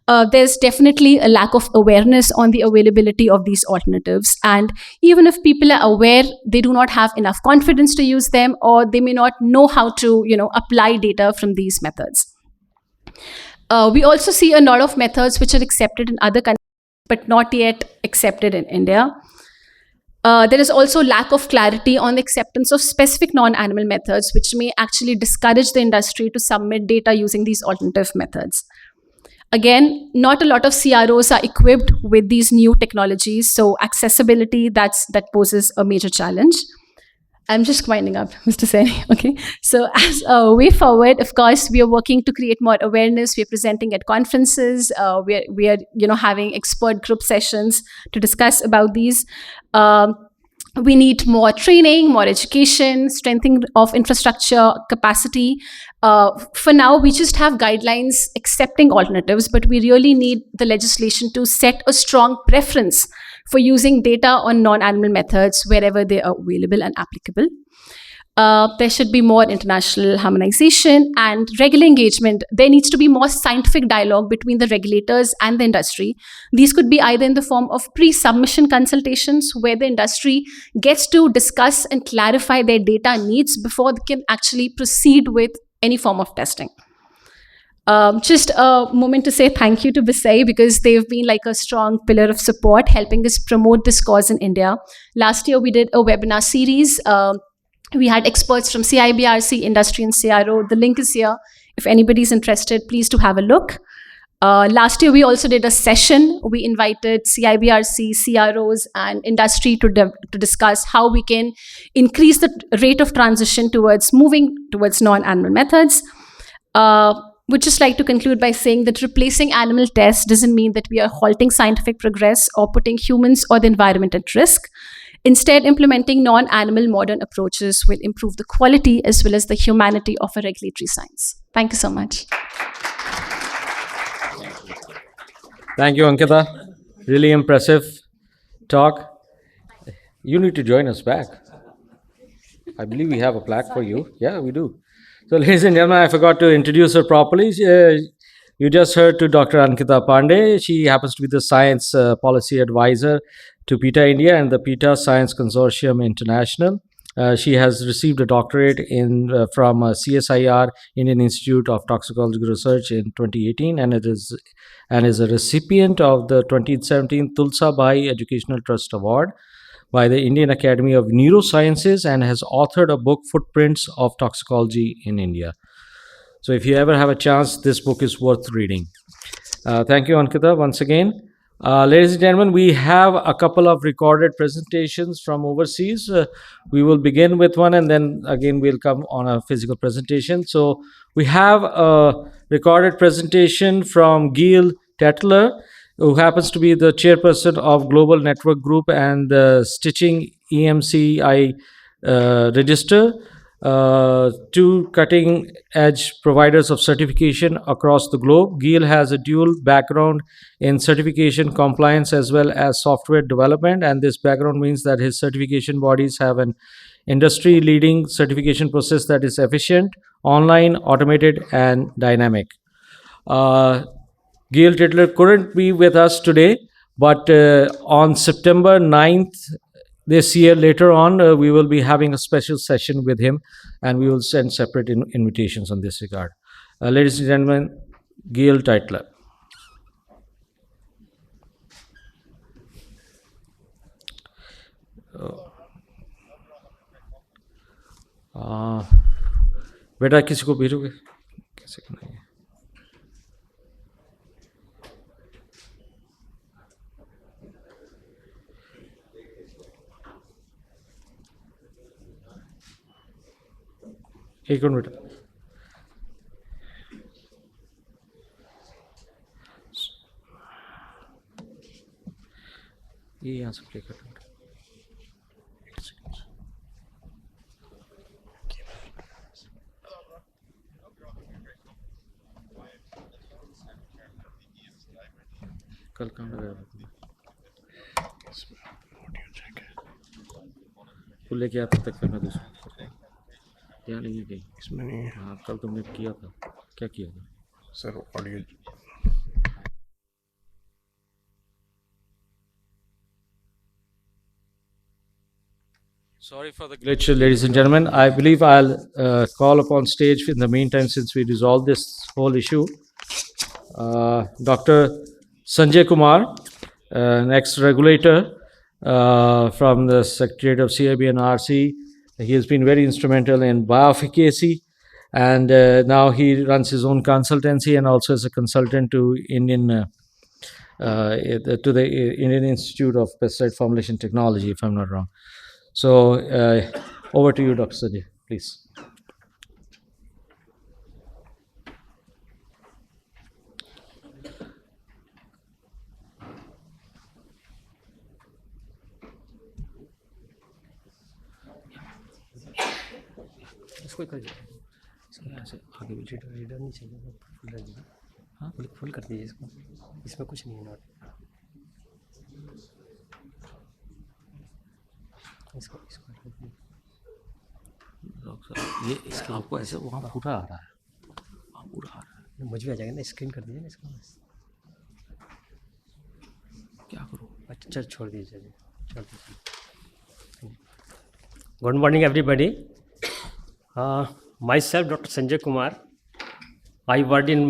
There's definitely a lack of awareness on the availability of these alternatives. And even if people are aware, they do not have enough confidence to use them, or they may not know how to, apply data from these methods. We also see a lot of methods which are accepted in other countries, but not yet accepted in India. There is also lack of clarity on the acceptance of specific non-animal methods, which may actually discourage the industry to submit data using these alternative methods. Again, not a lot of CROs are equipped with these new technologies, so accessibility, that poses a major challenge. I'm just winding up, Mr. Seni. Okay. So as a way forward, of course, we are working to create more awareness. We are presenting at conferences. We are having expert group sessions to discuss about these. We need more training, more education, strengthening of infrastructure capacity. For now, we just have guidelines accepting alternatives, but we really need the legislation to set a strong preference for using data on non-animal methods wherever they are available and applicable. There should be more international harmonization and regular engagement. There needs to be more scientific dialogue between the regulators and the industry. These could be either in the form of pre-submission consultations, where the industry gets to discuss and clarify their data needs before they can actually proceed with any form of testing. Just a moment to say thank you to BASAI, because they've been like a strong pillar of support, helping us promote this cause in India. Last year, we did a webinar series. We had experts from CIBRC, industry, and CRO. The link is here. If anybody's interested, please do have a look. Last year, we also did a session. We invited CIBRC, CROs, and industry to discuss how we can increase the rate of transition towards moving towards non-animal methods. Would just like to conclude by saying that replacing animal tests doesn't mean that we are halting scientific progress or putting humans or the environment at risk. Instead, implementing non-animal modern approaches will improve the quality as well as the humanity of a regulatory science. Thank you so much. Thank you, Ankita. Really impressive talk. You need to join us back. I believe we have a plaque for you. Yeah, we do. So, ladies and gentlemen, I forgot to introduce her properly. You just heard to Dr. Ankita Pandey. She happens to be the Science Policy Advisor to PETA India and the PETA Science Consortium International. She has received a doctorate from CSIR, Indian Institute of Toxicological Research, in 2018, and is a recipient of the 2017 Tulsa Bai Educational Trust Award by the Indian Academy of Neurosciences, and has authored a book, Footprints of Toxicology in India. So if you ever have a chance, this book is worth reading. Thank you, Ankita, once again. Ladies and gentlemen, we have a couple of recorded presentations from overseas. We will begin with one and then again we'll come on a physical presentation. So we have a recorded presentation from Gail Tetler, who happens to be the chairperson of Global Network Group and the Stitching EMCI Register, two cutting edge providers of certification across the globe. Gail has a dual background in certification compliance as well as software development, and this background means that his certification bodies have an industry leading certification process that is efficient, online, automated, and dynamic. Gail Titler couldn't be with us today, but on September 9th this year, later on, we will be having a special session with him, and we will send separate invitations on this regard. Ladies and gentlemen, Gail Titler. बेटा किसी को भेजोगे कैसे करना है एक minute बेटा ये यहाँ से प्ले कर कल कहाँ लगाया तू लेके आ तब तक फिर मैं दूसरा यहाँ नहीं है कहीं इसमें नहीं है हाँ कल तुमने किया था क्या किया था sir audio Sorry for the glitch, ladies and gentlemen. I believe I'll call upon stage in the meantime since we resolve this whole issue. Dr. Sanjay Kumar, an ex-regulator from the Secretariat of CIB and RC. He has been very instrumental in bioefficacy, and now he runs his own consultancy and also is a consultant to the Indian Institute of Pesticide Formulation Technology, if I'm not wrong. So over to you, Dr. Sanjay, please. इसको कर दीजिए इसको यहाँ से आगे पीछे reader नहीं चाहिए फुल कर दीजिए हाँ फुल कर दीजिए इसको इसमें कुछ नहीं है नोट इसको इसको ये इसके आपको ऐसे वहाँ पूरा आ रहा है वहाँ पूरा आ रहा है मुझ भी आ जाएगा ना स्क्रीन कर दीजिए ना इसको क्या करूँ अच्छा चल छोड़ दीजिए छोड़ दीजिए good morning everybody myself Dr. Sanjay Kumar. I worked in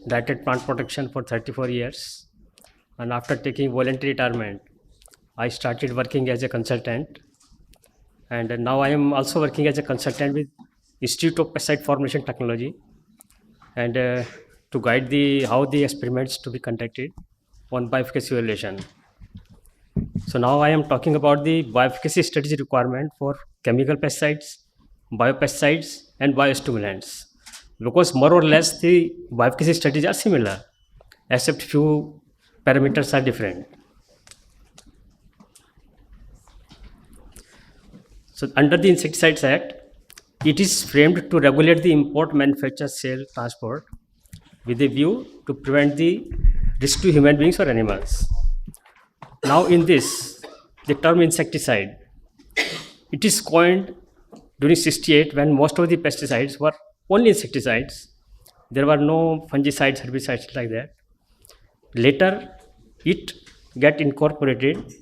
united plant protection for 34 years, and after taking voluntary retirement I started working as a consultant, and now I am also working as a consultant with Institute of Pesticide Formulation Technology, and to guide how the experiments to be conducted on bioefficacy evaluation. So now I am talking about the bioefficacy strategy requirement for chemical pesticides, biopesticides and biostimulants, because more or less the bioefficacy strategies are similar except few parameters are different. So under the Insecticides Act, it is framed to regulate the import, manufacture, sale, transport with a view to prevent the risk to human beings or animals. Now in this, the term insecticide, it is coined during 68 when most of the pesticides were only insecticides. There were no fungicides, herbicides like that. Later it get incorporated,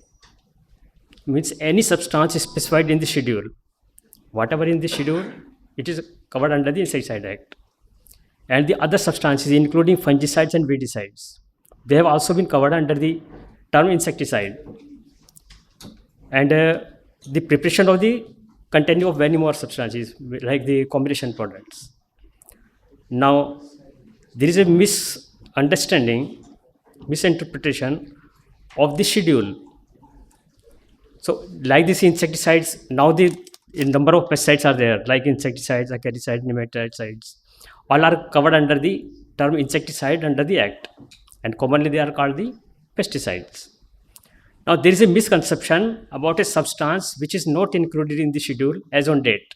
means any substance is specified in the schedule. Whatever in the schedule, it is covered under the Insecticide Act. And the other substances including fungicides and weedicides, they have also been covered under the term insecticide. And the preparation of the containing of many more substances like the combination products. Now there is a misunderstanding, misinterpretation of the schedule. So like these insecticides, now the number of pesticides are there, like insecticides, acaricides, nematicides, all are covered under the term insecticide under the Act, and commonly they are called the pesticides. Now there is a misconception about a substance which is not included in the schedule as on date.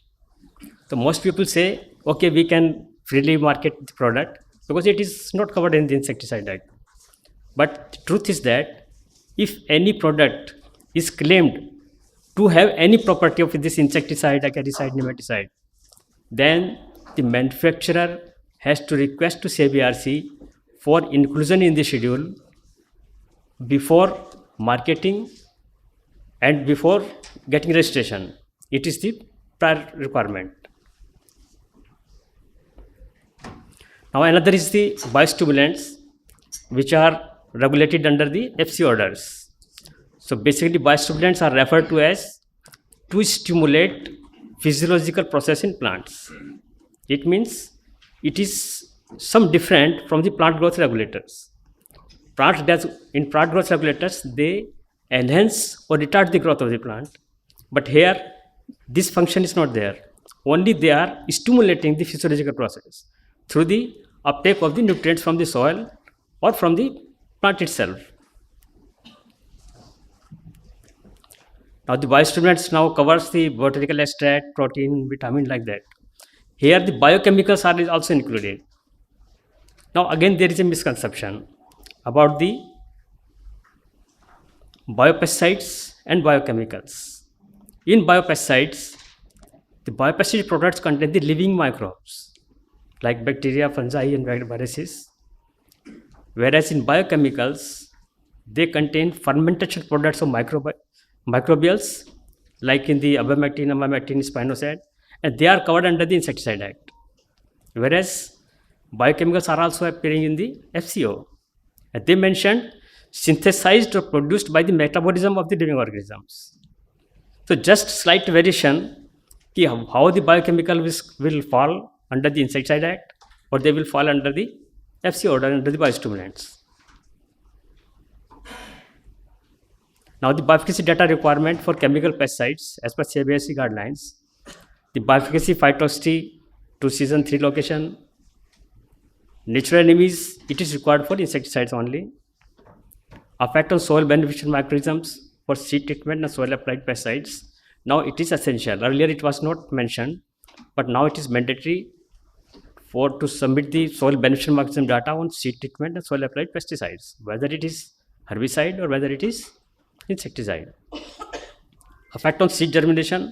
So most people say, okay, we can freely market the product because it is not covered in the Insecticide Act. But the truth is that if any product is claimed to have any property of this insecticide, acaricide, nematicide, then the manufacturer has to request to CBRC for inclusion in the schedule before marketing and before getting registration. It is the prior requirement. Now another is the biostimulants, which are regulated under the FC orders. So basically biostimulants are referred to as to stimulate physiological process in plants. It means it is some different from the plant growth regulators. In plant growth regulators, they enhance or retard the growth of the plant. But here, this function is not there. Only they are stimulating the physiological process through the uptake of the nutrients from the soil or from the plant itself. Now the biostimulants now covers the botanical extract, protein, vitamin, like that. Here the biochemicals are also included. Now again there is a misconception about the biopesticides and biochemicals. In biopesticides, the biopesticide products contain the living microbes like bacteria, fungi, and viruses. Whereas in biochemicals, they contain fermentation products of microbials, like in the abamectin, amamectin, spinosad, and they are covered under the Insecticide Act. Whereas biochemicals are also appearing in the FCO. And they mentioned synthesized or produced by the metabolism of the living organisms. So just slight variation, how the biochemical will fall under the Insecticide Act, or they will fall under the FC order under the biostimulants. Now the bioefficacy data requirement for chemical pesticides as per CBSC guidelines, the bioefficacy phytost 2 season 3 location, natural enemies, it is required for insecticides only. Effect on soil beneficial microorganisms for seed treatment and soil applied pesticides. Now it is essential. Earlier it was not mentioned, but now it is mandatory to submit the soil beneficial microorganism data on seed treatment and soil applied pesticides, whether it is herbicide or whether it is insecticide. Effect on seed germination.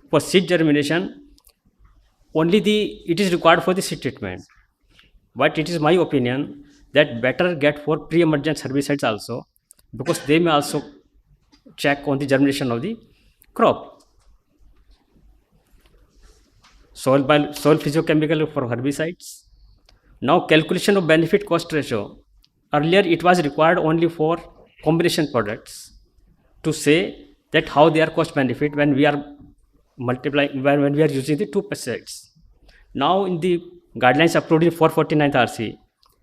For seed germination, it is required for the seed treatment. But it is my opinion that better get for pre-emergence herbicides also, because they may also check on the germination of the crop. Soil physiochemical for herbicides. Now calculation of benefit cost ratio. Earlier it was required only for combination products to say that how they are cost benefit when we are multiplying, when we are using the 2 pesticides. Now in the guidelines approved in 449th RC,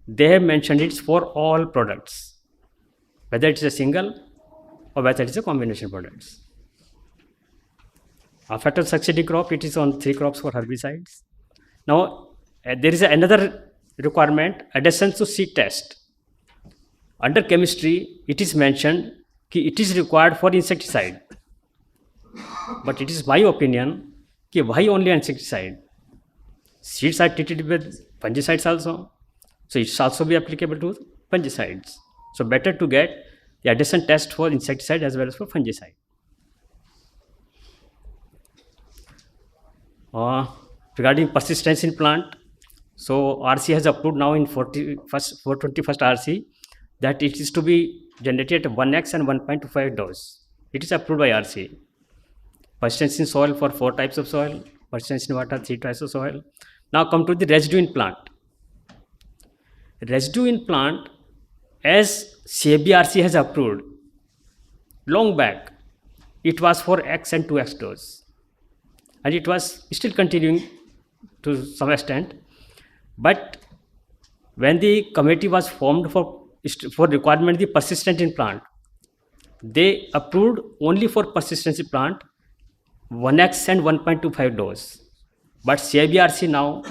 they have mentioned it's for all products, whether it's a single or whether it's a combination products. After succeeding crop, it is on 3 crops for herbicides. Now there is another requirement, adhesion to seed test. Under chemistry, it is mentioned that it is required for insecticide. But it is my opinion that why only insecticide? Seeds are treated with fungicides also. So it should also be applicable to fungicides. So better to get the adhesion test for insecticide as well as for fungicide. Regarding persistence in plant, so RC has approved now in 421st RC that it is to be generated at 1x and 1.25 dose. It is approved by RC. Persistence in soil for 4 types of soil, persistence in water 3 types of soil. Now come to the residue in plant. Residue in plant, as CBRC has approved long back, it was for X and 2x dose. And it was still continuing to some extent. But when the committee was formed for requirement the persistent in plant, they approved only for persistency plant 1x and 1.25 dose. But CIBRC now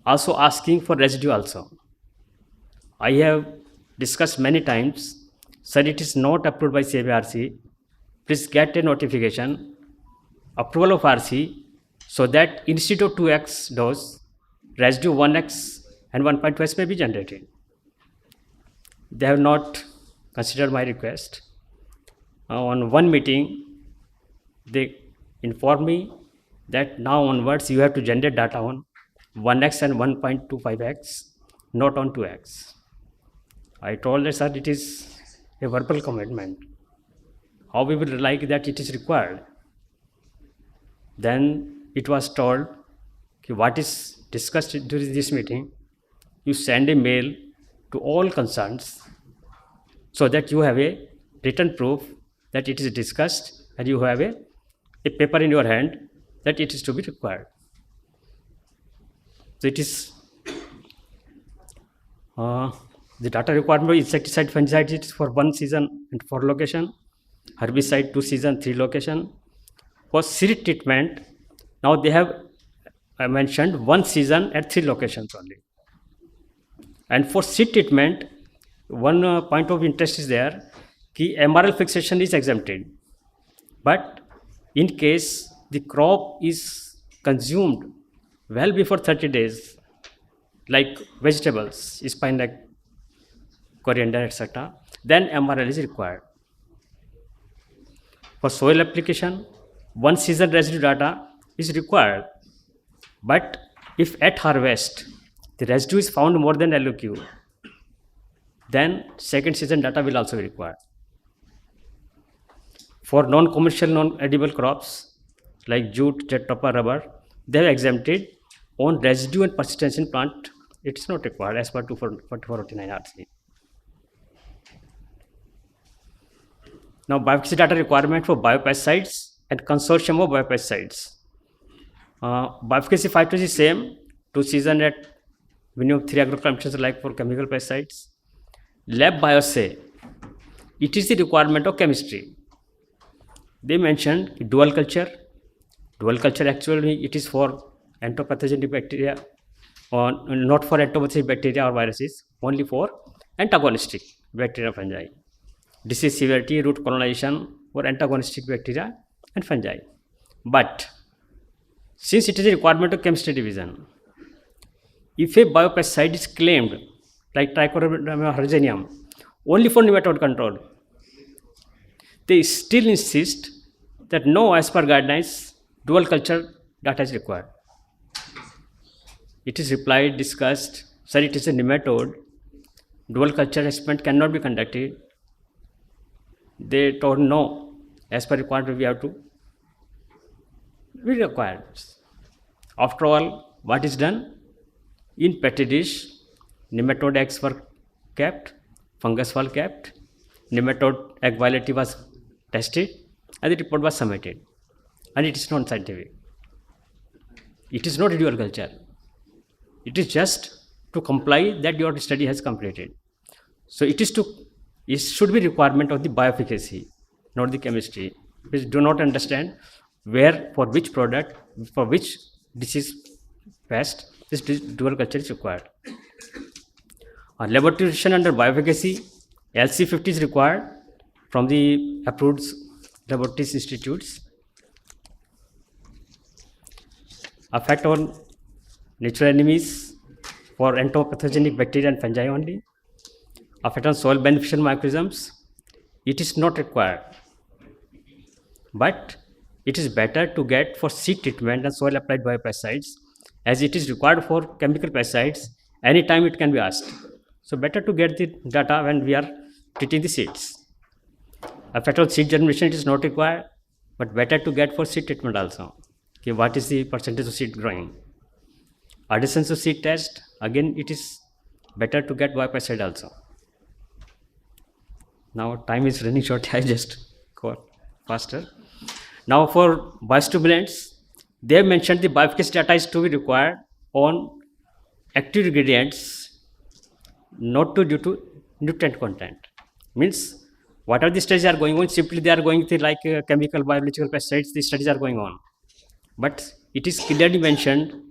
also asking for residue also. I have discussed many times, sir, it is not approved by CIBRC. Please get a notification, approval of RC, so that instead of 2x dose, residue 1x and 1.2x may be generated. They have not considered my request. On one meeting, they informed me that now onwards you have to generate data on 1x and 1.25x, not on 2x. I told them, sir, it is a verbal commitment. How we will like that it is required? Then it was told, what is discussed during this meeting, you send a mail to all concerns so that you have a written proof that it is discussed and you have a paper in your hand that it is to be required. So it is the data requirement for insecticide, fungicide, it is for 1 season and 4 location, herbicide 2 season, 3 location. For seed treatment, now they have mentioned 1 season at 3 locations only. And for seed treatment, one point of interest is there, कि MRL fixation is exempted. But in case the crop is consumed well before 30 days, like vegetables, spinach, coriander, etc., then MRL is required. For soil application, 1 season residue data is required. But if at harvest the residue is found more than LOQ, then second season data will also be required. For non-commercial, non-edible crops like jute, jatropha, rubber, they are exempted on residue and persistence in plant. It is not required as per 4449 RC. Now, biofactory data requirement for biopesticides and consortium of biopesticides. Biofactory 5 is same, 2 season at minimum 3 agrochemicals like for chemical pesticides. Lab BASAI, it is the requirement of chemistry. They mentioned dual culture. Dual culture actually it is for entopathogenic bacteria, or not for entopathogenic bacteria or viruses, only for antagonistic bacteria and fungi. Disease severity, root colonization for antagonistic bacteria and fungi. But since it is a requirement of chemistry division, if a biopesticide is claimed like trichorhodonium hargenium only for nematode control, they still insist that no, as per guidelines, dual culture data is required. It is replied, discussed, sir, it is a nematode, dual culture experiment cannot be conducted. They told no, as per requirement we have to be required. After all, what is done? In petri dish, nematode eggs were kept, fungus were kept, nematode egg viability was tested, and the report was submitted. And it is not scientific. It is not a dual culture. It is just to comply that your study has completed. So it should be requirement of the bioefficacy, not the chemistry. Please do not understand where, for which product, for which disease pest, this dual culture is required. Laboratory decision under bioefficacy, LC50 is required from the approved laboratories institutes. Effect on natural enemies for entopathogenic bacteria and fungi only. Effect on soil beneficial microorganisms, it is not required. But it is better to get for seed treatment and soil applied biopesticides, as it is required for chemical pesticides. Anytime it can be asked. So better to get the data when we are treating the seeds. Effect on seed germination, it is not required, but better to get for seed treatment also. Okay, what is the percentage of seed growing? Addition to seed test, again it is better to get biopesticide also. Now time is running short, I just go faster. Now for biostimulants, they have mentioned the bioefficacy data is to be required on active ingredients not to due to nutrient content. Means What are the studies are going on? Simply they are going to like chemical, biological pesticides, the studies are going on. But it is clearly mentioned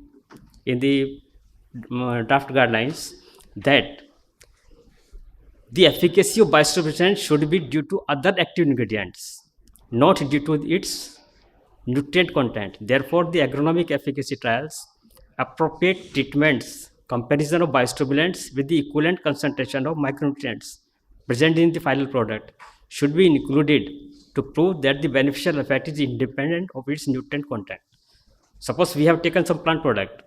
in the draft guidelines that the efficacy of biostimulants should be due to other active ingredients, not due to its nutrient content. Therefore, the agronomic efficacy trials, appropriate treatments, comparison of biostimulants with the equivalent concentration of micronutrients present in the final product should be included to prove that the beneficial effect is independent of its nutrient content. Suppose we have taken some plant product,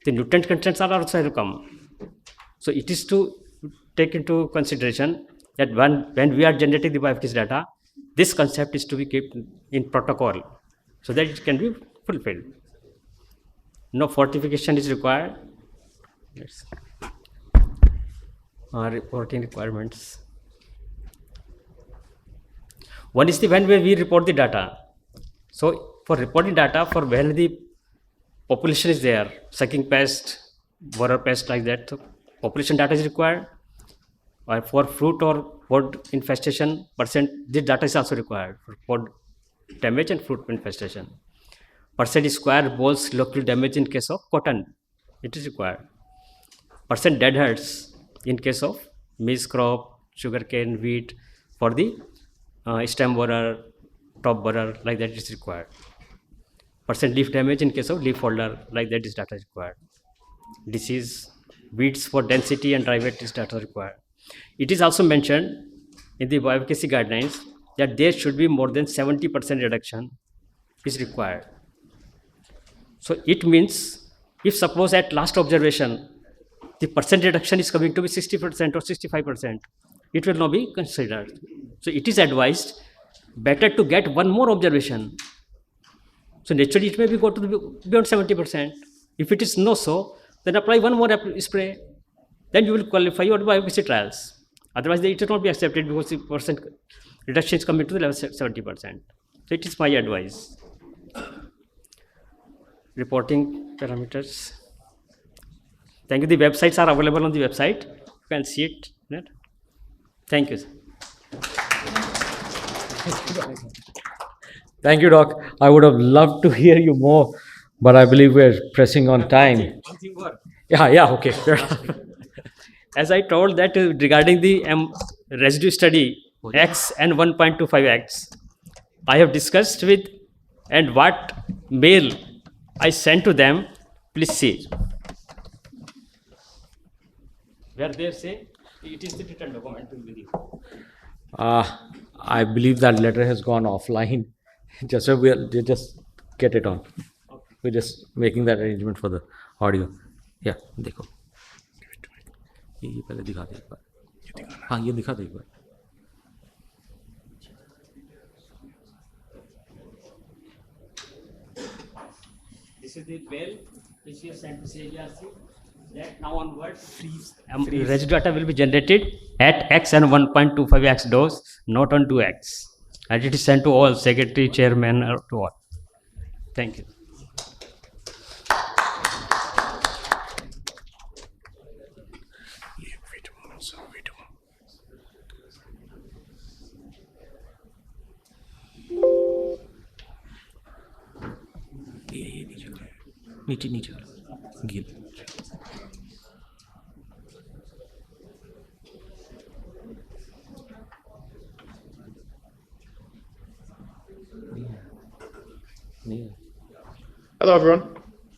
the nutrient contents are also welcome. So it is to take into consideration that when we are generating the bioefficacy data, this concept is to be kept in protocol so that it can be fulfilled. No fortification is required. Yes. Reporting requirements. One is the when we report the data. So for reporting data, for when the population is there, sucking pest, borer pest like that, so population data is required. Or for fruit or pod infestation percent, this data is also required for pod damage and fruit infestation. Percent square balls local damage in case of cotton, it is required. Percent dead heads in case of maize crop, sugarcane, wheat, for the stem borer, top borer, like that is required. Percent leaf damage in case of leaf folder, like that is data required. Disease, weeds for density and dry wet is data required. It is also mentioned in the bioefficacy guidelines that there should be more than 70% reduction is required. So it means if suppose at last observation the percent reduction is coming to be 60% or 65%, it will not be considered. So it is advised better to get one more observation. So naturally it may be go to the beyond 70%. If it is no so, then apply one more spray. Then you will qualify your bioefficacy trials. Otherwise, it will not be accepted because the percent reduction is coming to the level 70%. So it is my advice. Reporting parameters. Thank you. The websites are available on the website. You can see it. Right? Thank you. Thank you, Doc. I would have loved to hear you more, but I believe we're pressing on time. One thing more. Yeah, okay. As I told that regarding the residue study X and 1.25X, I have discussed with and what mail I sent to them, please see. Where they say it is the written document with you. I believe that letter has gone offline. Just get it on. Okay. We're just making that arrangement for the audio. Yeah, देखो. ये पहले दिखा दे एक बार. हाँ, ये दिखा दे एक बार. This is the mail which you sent to CARC. That now onwards, residue data will be generated at X and 1.25X dose, not on 2X. And it is sent to all secretary, chairman, or to all. Thank you. नीचे Gill. Hello, everyone.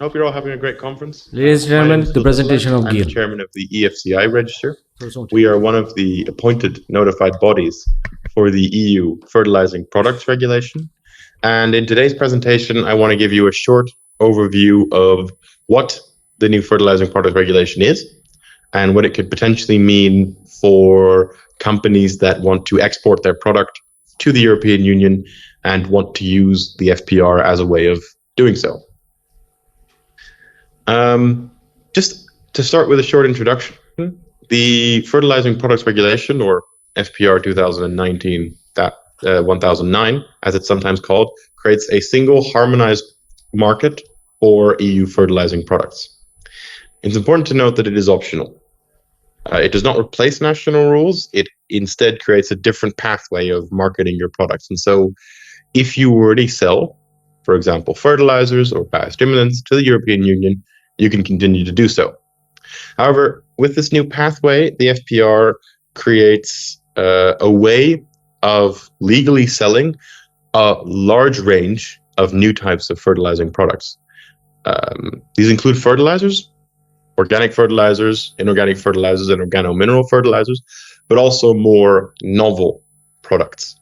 I hope you're all having a great conference. Ladies and gentlemen, the presentation of I'm Gil. the chairman of the EFCI register. We are one of the appointed notified bodies for the EU fertilizing products regulation. And in today's presentation, I want to give you a short overview of what the new fertilizing products regulation is and what it could potentially mean for companies that want to export their product to the European Union and want to use the FPR as a way of doing so. Just to start with a short introduction, the Fertilizing Products Regulation, or FPR 2019-1009, as it's sometimes called, creates a single harmonized market for EU fertilizing products. It's important to note that it is optional. It does not replace national rules. It instead creates a different pathway of marketing your products. And so if you already sell, for example, fertilizers or biostimulants to the European Union, you can continue to do so. However, with this new pathway, the FPR creates a way of legally selling a large range of new types of fertilizing products. These include fertilizers, organic fertilizers, inorganic fertilizers, and organo-mineral fertilizers, but also more novel products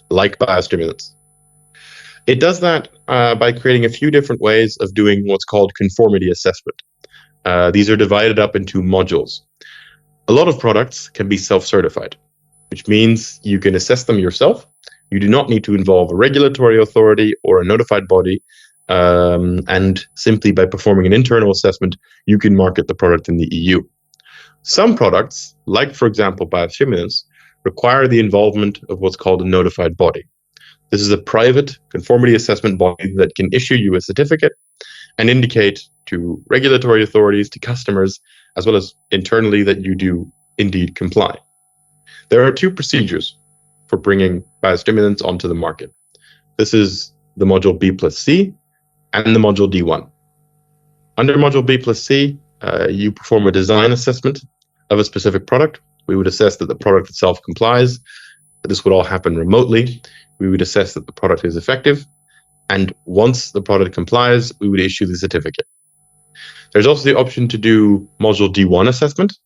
like biostimulants. It does that by creating a few different ways of doing what's called conformity assessment. These are divided up into modules. A lot of products can be self-certified, which means you can assess them yourself. You do not need to involve a regulatory authority or a notified body, and simply by performing an internal assessment, you can market the product in the EU. Some products, like for example biostimulants, require the involvement of what's called a notified body. This is a private conformity assessment body that can issue you a certificate and indicate to regulatory authorities, to customers, as well as internally that you do indeed comply. There are two procedures for bringing biostimulants onto the market. This is the module B+C and the module D1. Under module B+C, you perform a design assessment of a specific product. We would assess that the product itself complies. This would all happen remotely. We would assess that the product is effective. And once the product complies, we would issue the certificate. There's also the option to do module D1 assessment.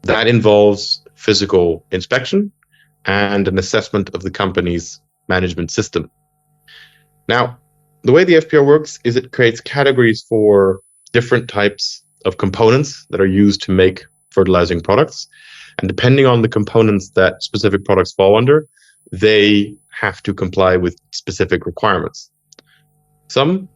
That involves physical inspection and an assessment of the company's management system. Now, the way the FPR works is it creates categories for different types of components that are used to make fertilizing products. And depending on the components that specific products fall under, they have to comply with specific requirements. Some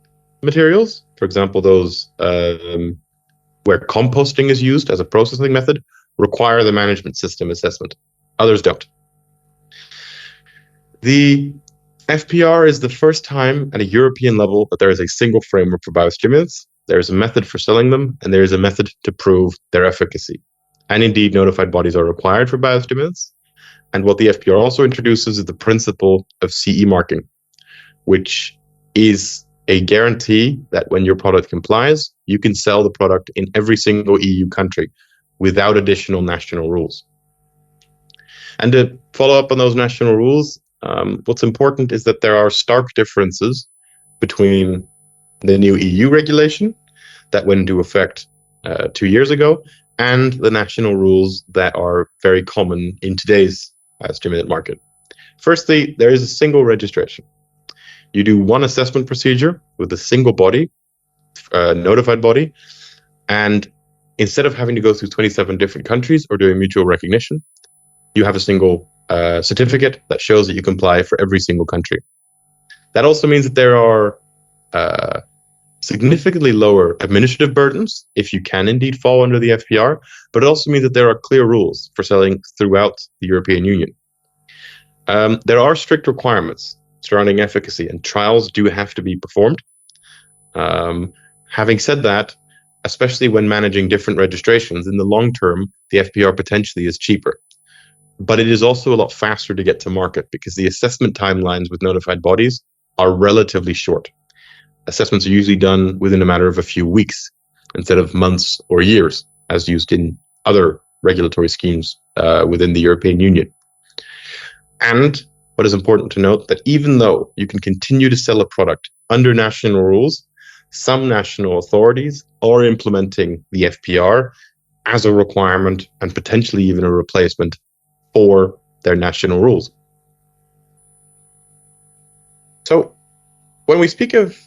materials, for example, those where composting is used as a processing method, require the management system assessment. Others don't. The FPR is the first time at a European level that there is a single framework for biostimulants. There is a method for selling them, and there is a method to prove their efficacy. And indeed, notified bodies are required for biostimulants. And what the FPR also introduces is the principle of CE marking, which is a guarantee that when your product complies, you can sell the product in every single EU country without additional national rules. And to follow up on those national rules, what's important is that there are stark differences between the new EU regulation that went into effect 2 years ago and the national rules that are very common in today's stimulant market. Firstly, there is a single registration. You do one assessment procedure with a single body, notified body, and instead of having to go through 27 different countries or doing mutual recognition, you have a single certificate that shows that you comply for every single country. That also means that there are significantly lower administrative burdens if you can indeed fall under the FPR, but it also means that there are clear rules for selling throughout the European Union. There are strict requirements surrounding efficacy, and trials do have to be performed. Having said that, especially when managing different registrations, in the long term, the FPR potentially is cheaper. But it is also a lot faster to get to market because the assessment timelines with notified bodies are relatively short. Assessments are usually done within a matter of a few weeks instead of months or years, as used in other regulatory schemes within the European Union. And what is important to note, that even though you can continue to sell a product under national rules, some national authorities are implementing the FPR as a requirement and potentially even a replacement for their national rules. So when we speak of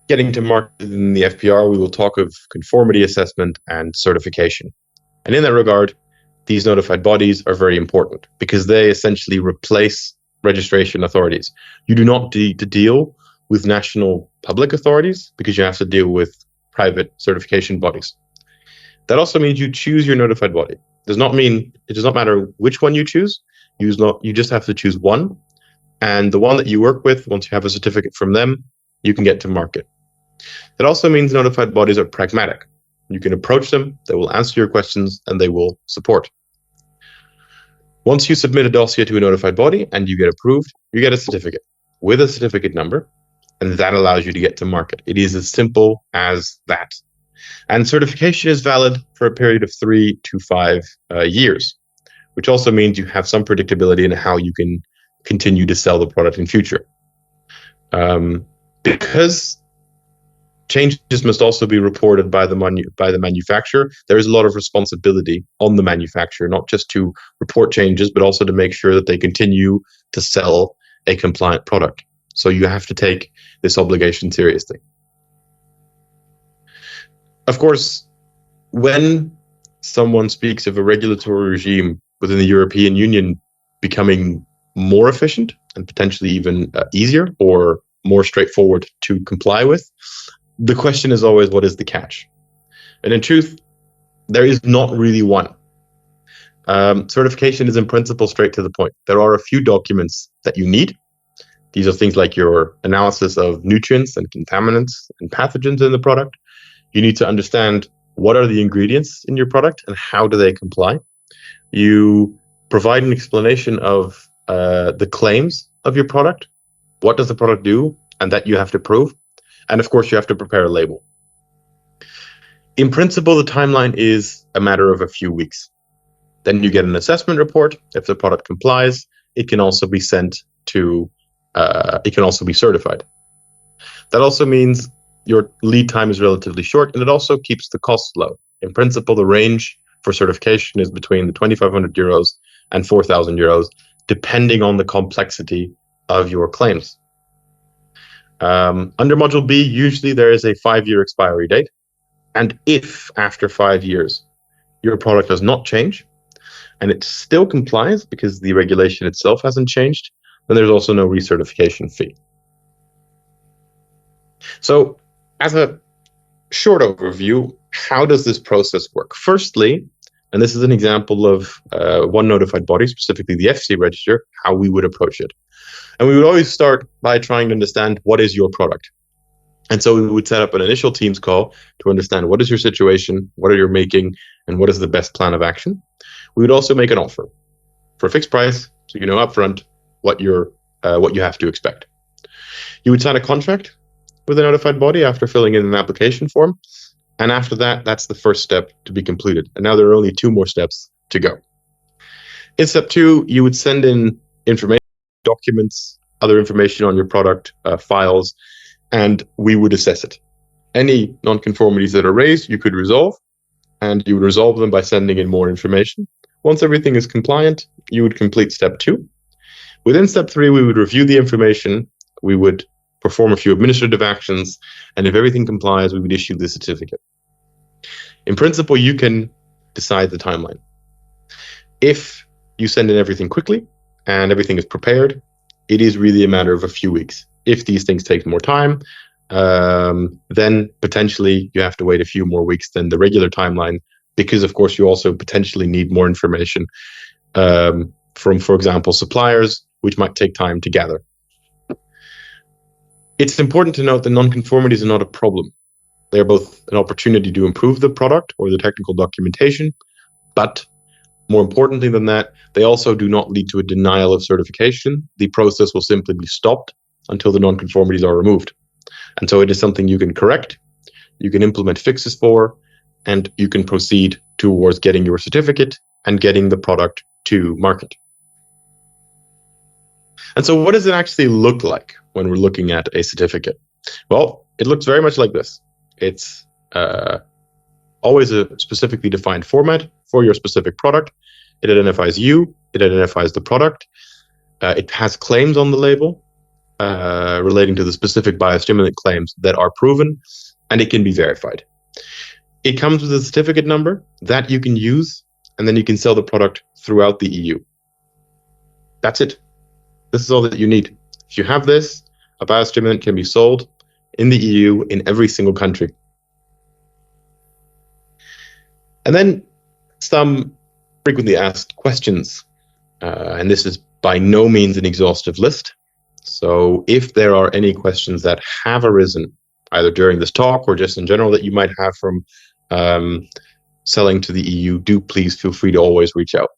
getting to market in the FPR, we will talk of conformity assessment and certification. And in that regard, these notified bodies are very important because they essentially replace registration authorities. You do not need to deal with national public authorities because you have to deal with private certification bodies. That also means you choose your notified body. It does not matter which one you choose. You just have to choose one, and the one that you work with, once you have a certificate from them, you can get to market. That also means notified bodies are pragmatic. You can approach them, they will answer your questions, and they will support. Once you submit a dossier to a notified body and you get approved, you get a certificate with a certificate number, and that allows you to get to market. It is as simple as that. And certification is valid for a period of 3 to 5 years, which also means you have some predictability in how you can continue to sell the product in future. Because changes must also be reported by the manufacturer, there is a lot of responsibility on the manufacturer, not just to report changes, but also to make sure that they continue to sell a compliant product. So you have to take this obligation seriously. Of course, when someone speaks of a regulatory regime within the European Union becoming more efficient and potentially even easier or more straightforward to comply with, the question is always, what is the catch? And in truth, there is not really one. Certification is in principle straight to the point. There are a few documents that you need. These are things like your analysis of nutrients and contaminants and pathogens in the product. You need to understand what are the ingredients in your product and how do they comply. You provide an explanation of the claims of your product. What does the product do? And that you have to prove. And of course, you have to prepare a label. In principle, the timeline is a matter of a few weeks. Then you get an assessment report. If the product complies, it can also be sent to, it can also be certified. That also means your lead time is relatively short, and it also keeps the costs low. In principle, the range for certification is between the 2,500 euros and 4,000 euros, depending on the complexity of your claims. Under Module B, usually there is a 5-year expiry date. And if after 5 years your product does not change and it still complies because the regulation itself hasn't changed, then there's also no recertification fee. So as a short overview, how does this process work? Firstly, and this is an example of one notified body, specifically the FC register, how we would approach it. And we would always start by trying to understand what is your product. And so we would set up an initial Teams call to understand what is your situation, what are you making, and what is the best plan of action. We would also make an offer for a fixed price, so you know upfront what you have to expect. You would sign a contract with a notified body after filling in an application form. And after that, that's the first step to be completed. And now there are only 2 more steps to go. In step 2, you would send in information, documents, other information on your product, files, and we would assess it. Any non-conformities that are raised, you could resolve, and you would resolve them by sending in more information. Once everything is compliant, you would complete step 2. Within step 3, we would review the information, we would perform a few administrative actions, and if everything complies, we would issue the certificate. In principle, you can decide the timeline. If you send in everything quickly and everything is prepared, it is really a matter of a few weeks. If these things take more time, then potentially you have to wait a few more weeks than the regular timeline, because of course you also potentially need more information from, for example, suppliers, which might take time to gather. It's important to note that non-conformities are not a problem. They're both an opportunity to improve the product or the technical documentation, but more importantly than that, they also do not lead to a denial of certification. The process will simply be stopped until the non-conformities are removed. And so it is something you can correct, you can implement fixes for, and you can proceed towards getting your certificate and getting the product to market. And so what does it actually look like when we're looking at a certificate? Well, it looks very much like this. It's always a specifically defined format for your specific product. It identifies you, it identifies the product, it has claims on the label relating to the specific biostimulant claims that are proven, and it can be verified. It comes with a certificate number that you can use, and then you can sell the product throughout the EU. That's it. This is all that you need. If you have this, a biostimulant can be sold in the EU in every single country. And then some frequently asked questions, and this is by no means an exhaustive list. So if there are any questions that have arisen, either during this talk or just in general that you might have from selling to the EU, do please feel free to always reach out.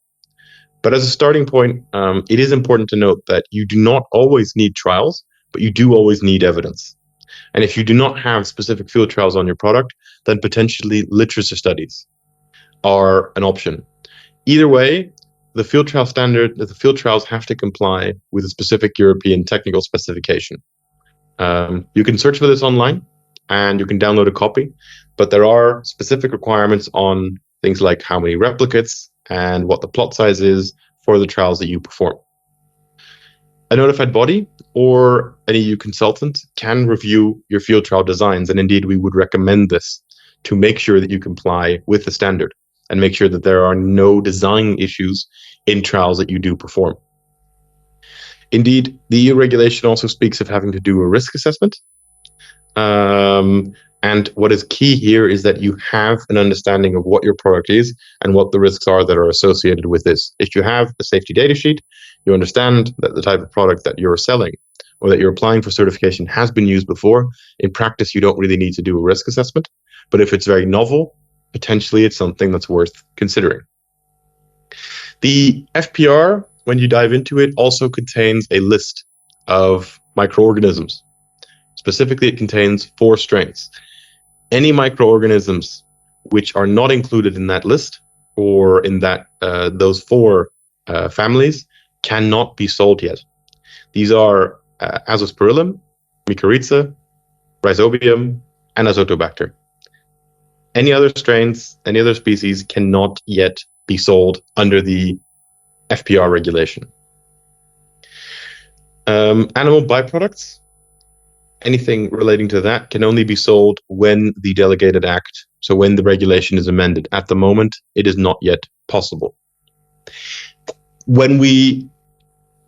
But as a starting point, it is important to note that you do not always need trials, but you do always need evidence. And if you do not have specific field trials on your product, then potentially literature studies are an option. Either way, the field trials have to comply with a specific European technical specification. You can search for this online and you can download a copy, but there are specific requirements on things like how many replicates and what the plot size is for the trials that you perform. A notified body or an EU consultant can review your field trial designs, and indeed we would recommend this to make sure that you comply with the standard and make sure that there are no design issues in trials that you do perform. Indeed, the EU regulation also speaks of having to do a risk assessment. And what is key here is that you have an understanding of what your product is and what the risks are that are associated with this. If you have a safety data sheet, you understand that the type of product that you're selling or that you're applying for certification has been used before. In practice, you don't really need to do a risk assessment. But if it's very novel, potentially it's something that's worth considering. The FPR, when you dive into it, also contains a list of microorganisms. Specifically, it contains 4 strains. Any microorganisms which are not included in that list or in that those 4 families cannot be sold yet. These are Azospirillum, Mycorrhiza, Rhizobium, and Azotobacter. Any other strains, any other species cannot yet be sold under the FPR regulation. Animal byproducts, anything relating to that can only be sold when the delegated act, so when the regulation is amended. At the moment, it is not yet possible. When we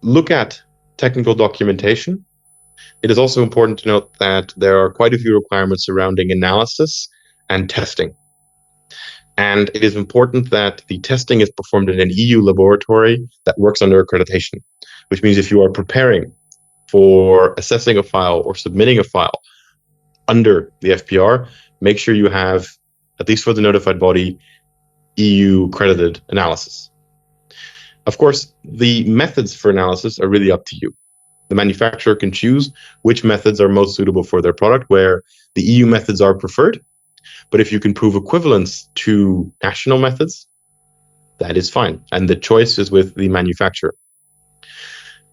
look at technical documentation, it is also important to note that there are quite a few requirements surrounding analysis and testing. And it is important that the testing is performed in an EU laboratory that works under accreditation, which means if you are preparing for assessing a file or submitting a file under the FPR, make sure you have, at least for the notified body, EU accredited analysis. Of course, the methods for analysis are really up to you. The manufacturer can choose which methods are most suitable for their product, where the EU methods are preferred. But if you can prove equivalence to national methods, that is fine. And the choice is with the manufacturer.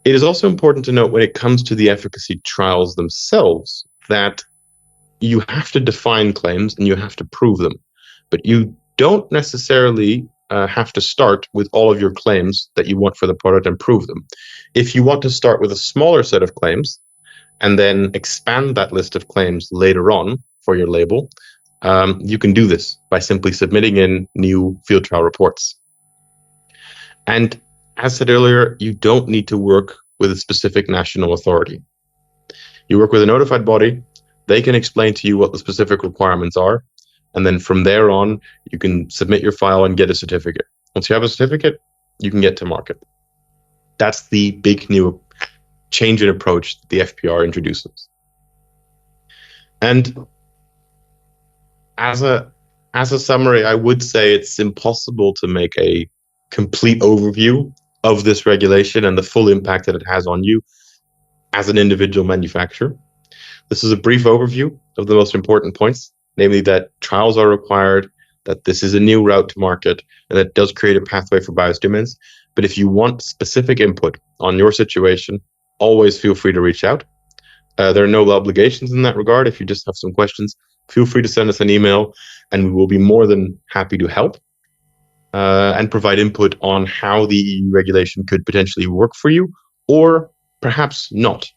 It is also important to note when it comes to the efficacy trials themselves that you have to define claims and you have to prove them. But you don't necessarily have to start with all of your claims that you want for the product and prove them. If you want to start with a smaller set of claims and then expand that list of claims later on for your label, you can do this by simply submitting in new field trial reports. And as said earlier, you don't need to work with a specific national authority. You work with a notified body, they can explain to you what the specific requirements are, and then from there on, you can submit your file and get a certificate. Once you have a certificate, you can get to market. That's the big new change in approach that the FPR introduces. And as a summary, I would say it's impossible to make a complete overview of this regulation and the full impact that it has on you as an individual manufacturer. This is a brief overview of the most important points, namely that trials are required, that this is a new route to market, and that it does create a pathway for biostimulants. But if you want specific input on your situation, always feel free to reach out. There are no obligations in that regard. If you just have some questions, feel free to send us an email, and we will be more than happy to help and provide input on how the EU regulation could potentially work for you, or perhaps not.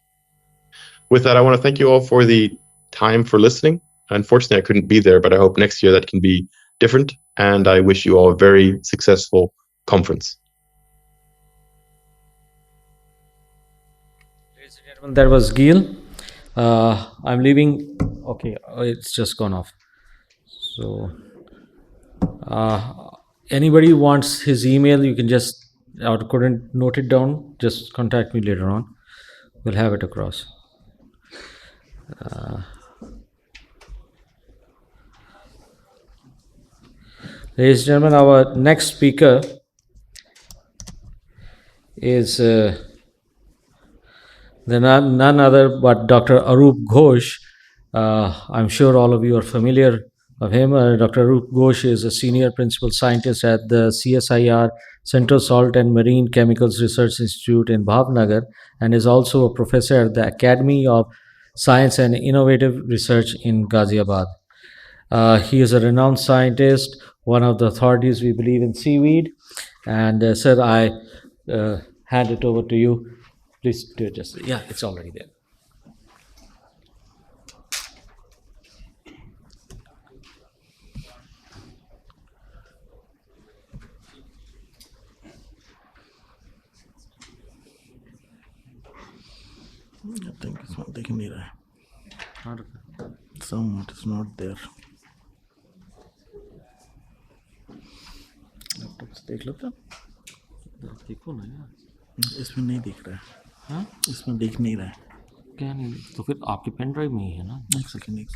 With that, I want to thank you all for the time for listening. Unfortunately, I couldn't be there, but I hope next year that can be different, and I wish you all a very successful conference. Ladies and gentlemen, that was Gil. I'm leaving. Okay, it's just gone off. So, anybody wants his email, you can just, or couldn't note it down, just contact me later on. We'll have it across. Ladies and gentlemen, our next speaker is none other but Dr. Arup Ghosh. I'm sure all of you are familiar of him. Dr. Arup Ghosh is a senior principal scientist at the CSIR Central Salt and Marine Chemicals Research Institute in Bhavnagar, and is also a professor at the Academy of Science and Innovative Research in Ghaziabad. He is a renowned scientist, one of the authorities we believe in seaweed. And sir, I hand it over to you. Please do it just. Yeah, it's already there. I think it's not taking me there. Some it is not there. देख लो तो देखो ना यार, इसमें नहीं दिख रहा है। हाँ, इसमें दिख नहीं रहा है। क्या नहीं? तो फिर आपके पेन ड्राइव में ही है ना? एक second.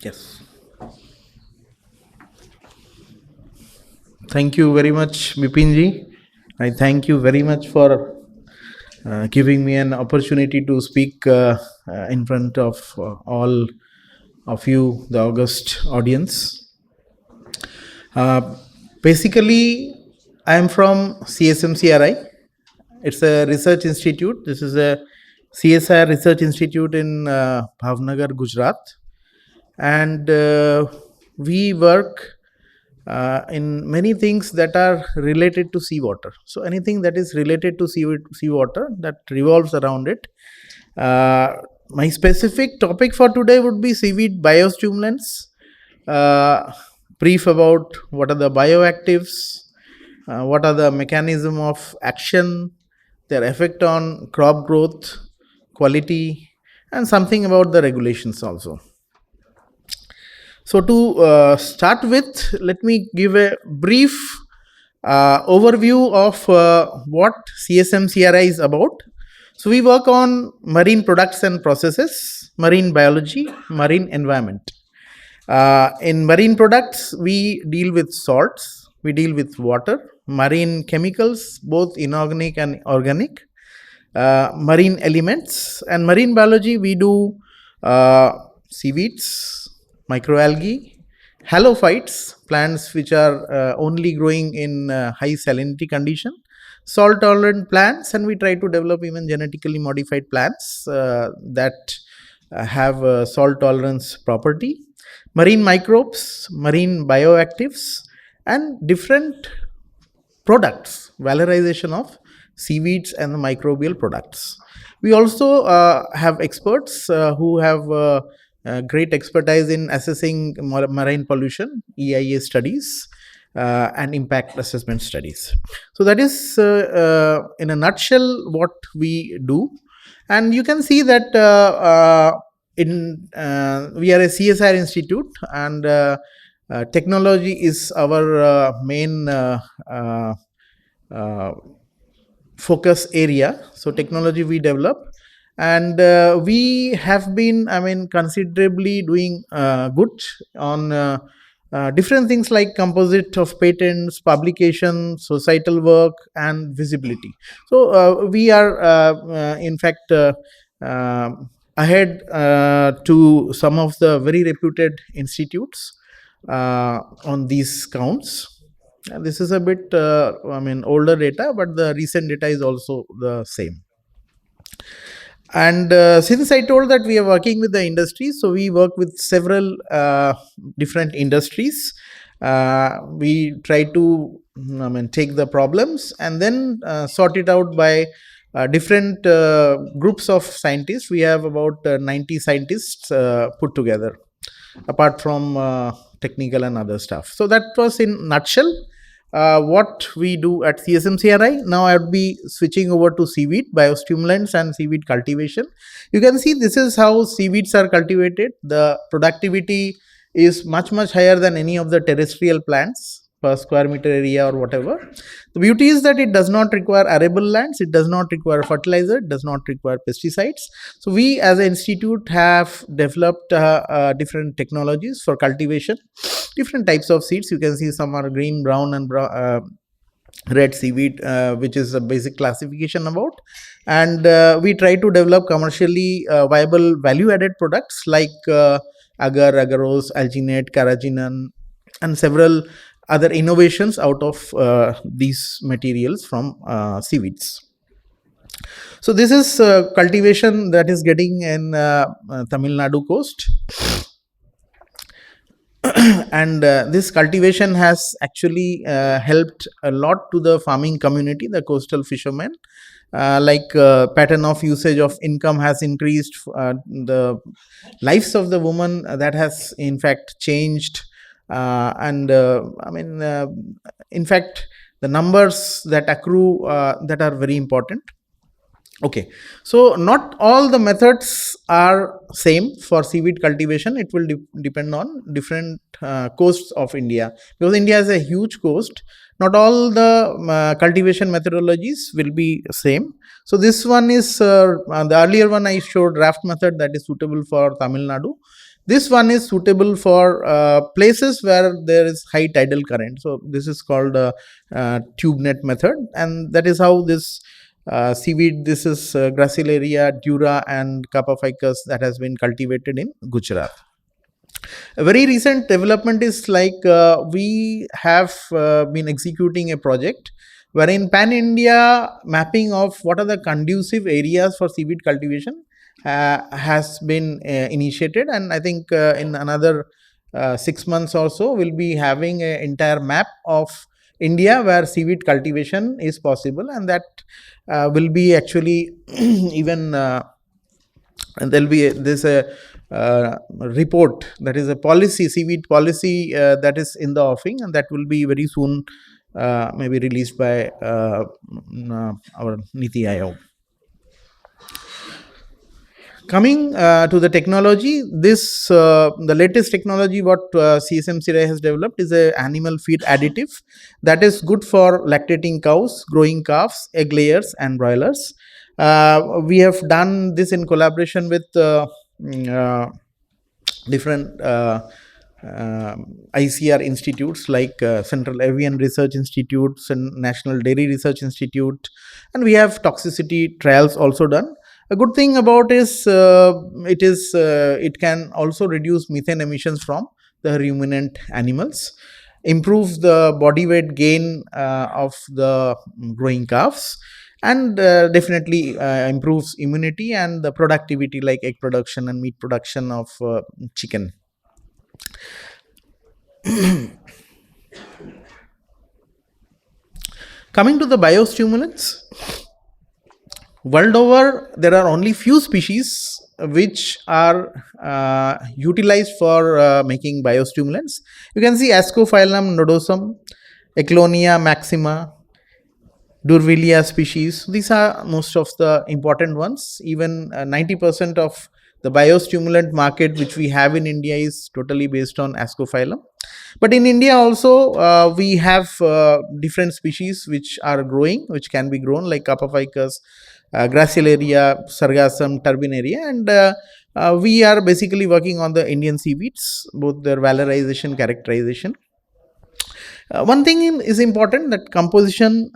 Yes. Thank you very much, Bipinji. I thank you very much for giving me an opportunity to speak in front of all of you, the august audience. Basically, I am from CSMCRI. It's a research institute. This is a CSIR research institute in Bhavnagar, Gujarat. And we work in many things that are related to seawater. So anything that is related to seawater, that revolves around it. My specific topic for today would be seaweed biostimulants, brief about what are the bioactives, what are the mechanism of action, their effect on crop growth, quality, and something about the regulations also. So to start with, let me give a brief overview of what CSMCRI is about. So we work on marine products and processes, marine biology, marine environment. In marine products, we deal with salts, we deal with water, marine chemicals, both inorganic and organic, marine elements, and marine biology, we do seaweeds, microalgae, halophytes, plants which are only growing in high salinity condition, salt tolerant plants, and we try to develop even genetically modified plants that have salt tolerance property, marine microbes, marine bioactives, and different products, valorization of seaweeds and the microbial products. We also have experts who have great expertise in assessing marine pollution, EIA studies, and impact assessment studies. So that is in a nutshell what we do. And you can see that we are a CSIR institute, and technology is our main focus area. So technology we develop, and we have been, considerably doing good on different things like composite of patents, publication, societal work, and visibility. So we are in fact ahead to some of the very reputed institutes on these counts. And this is a bit older data, but the recent data is also the same. And since I told that we are working with the industry, so we work with several different industries. We try to take the problems and then sort it out by different groups of scientists. We have about 90 scientists put together, apart from technical and other stuff. So that was in nutshell what we do at CSMCRI. Now I would be switching over to seaweed biostimulants and seaweed cultivation. You can see this is how seaweeds are cultivated. The productivity is much higher than any of the terrestrial plants. per square meter area or whatever. The beauty is that it does not require arable lands, it does not require fertilizer, it does not require pesticides. So we as an institute have developed different technologies for cultivation, different types of seeds. You can see some are green, brown and red seaweed, which is a basic classification about. And we try to develop commercially viable value-added products like agar, agarose, alginate, carrageenan, and several other innovations out of these materials from seaweeds. So this is cultivation that is getting in Tamil Nadu coast. And this cultivation has actually helped a lot to the farming community, the coastal fishermen. Pattern of usage of income has increased, the lives of the woman that has in fact changed, in fact the numbers that accrue that are very important. Okay, so not all the methods are same for seaweed cultivation. It will depend on different coasts of India, because India is a huge coast. Not all the cultivation methodologies will be same. So this one is the earlier one I showed, raft method, that is suitable for Tamil Nadu. This one is suitable for places where there is high tidal current. So this is called tube net method, and that is how this seaweed, this is Gracilaria, Dura and Kappa ficus, that has been cultivated in Gujarat. A very recent development is we have been executing a project wherein pan-India mapping of what are the conducive areas for seaweed cultivation has been initiated, and I think in another 6 months or so we'll be having an entire map of India where seaweed cultivation is possible, and that will be actually even and there's a report, that is a policy, seaweed policy that is in the offing, and that will be very soon maybe released by our Niti Aayog. Coming to the technology, this the latest technology what CSMC has developed is a animal feed additive that is good for lactating cows, growing calves, egg layers and broilers. We have done this in collaboration with different ICR institutes like Central Avian Research Institute and National Dairy Research Institute, and we have toxicity trials also done. A good thing about is it can also reduce methane emissions from the ruminant animals, improves the body weight gain of the growing calves, and definitely improves immunity and the productivity like egg production and meat production of chicken. Coming to the biostimulants, world over there are only few species which are utilized for making biostimulants. You can see Ascophyllum nodosum, Eclonia maxima, Durvilia species. These are most of the important ones. Even 90% of the biostimulant market which we have in India is totally based on Ascophyllum. But in India also we have different species which are growing, which can be grown, like Kappa ficus, Gracilaria, Sargassum, Turbinaria, and we are basically working on the Indian seaweeds, both their valorization, characterization. One thing is important, that composition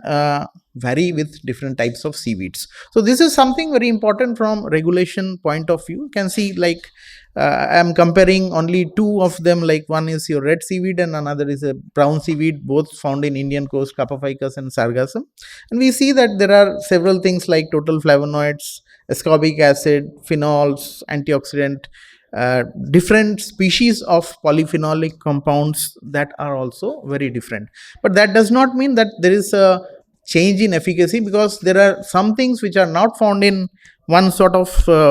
vary with different types of seaweeds. So this is something very important from regulation point of view. You can see I am comparing only two of them, like one is your red seaweed and another is a brown seaweed, both found in Indian coast, Kappa ficus and Sargassum. And we see that there are several things like total flavonoids, ascorbic acid, phenols, antioxidant, different species of polyphenolic compounds that are also very different. But that does not mean that there is a change in efficacy, because there are some things which are not found in one sort of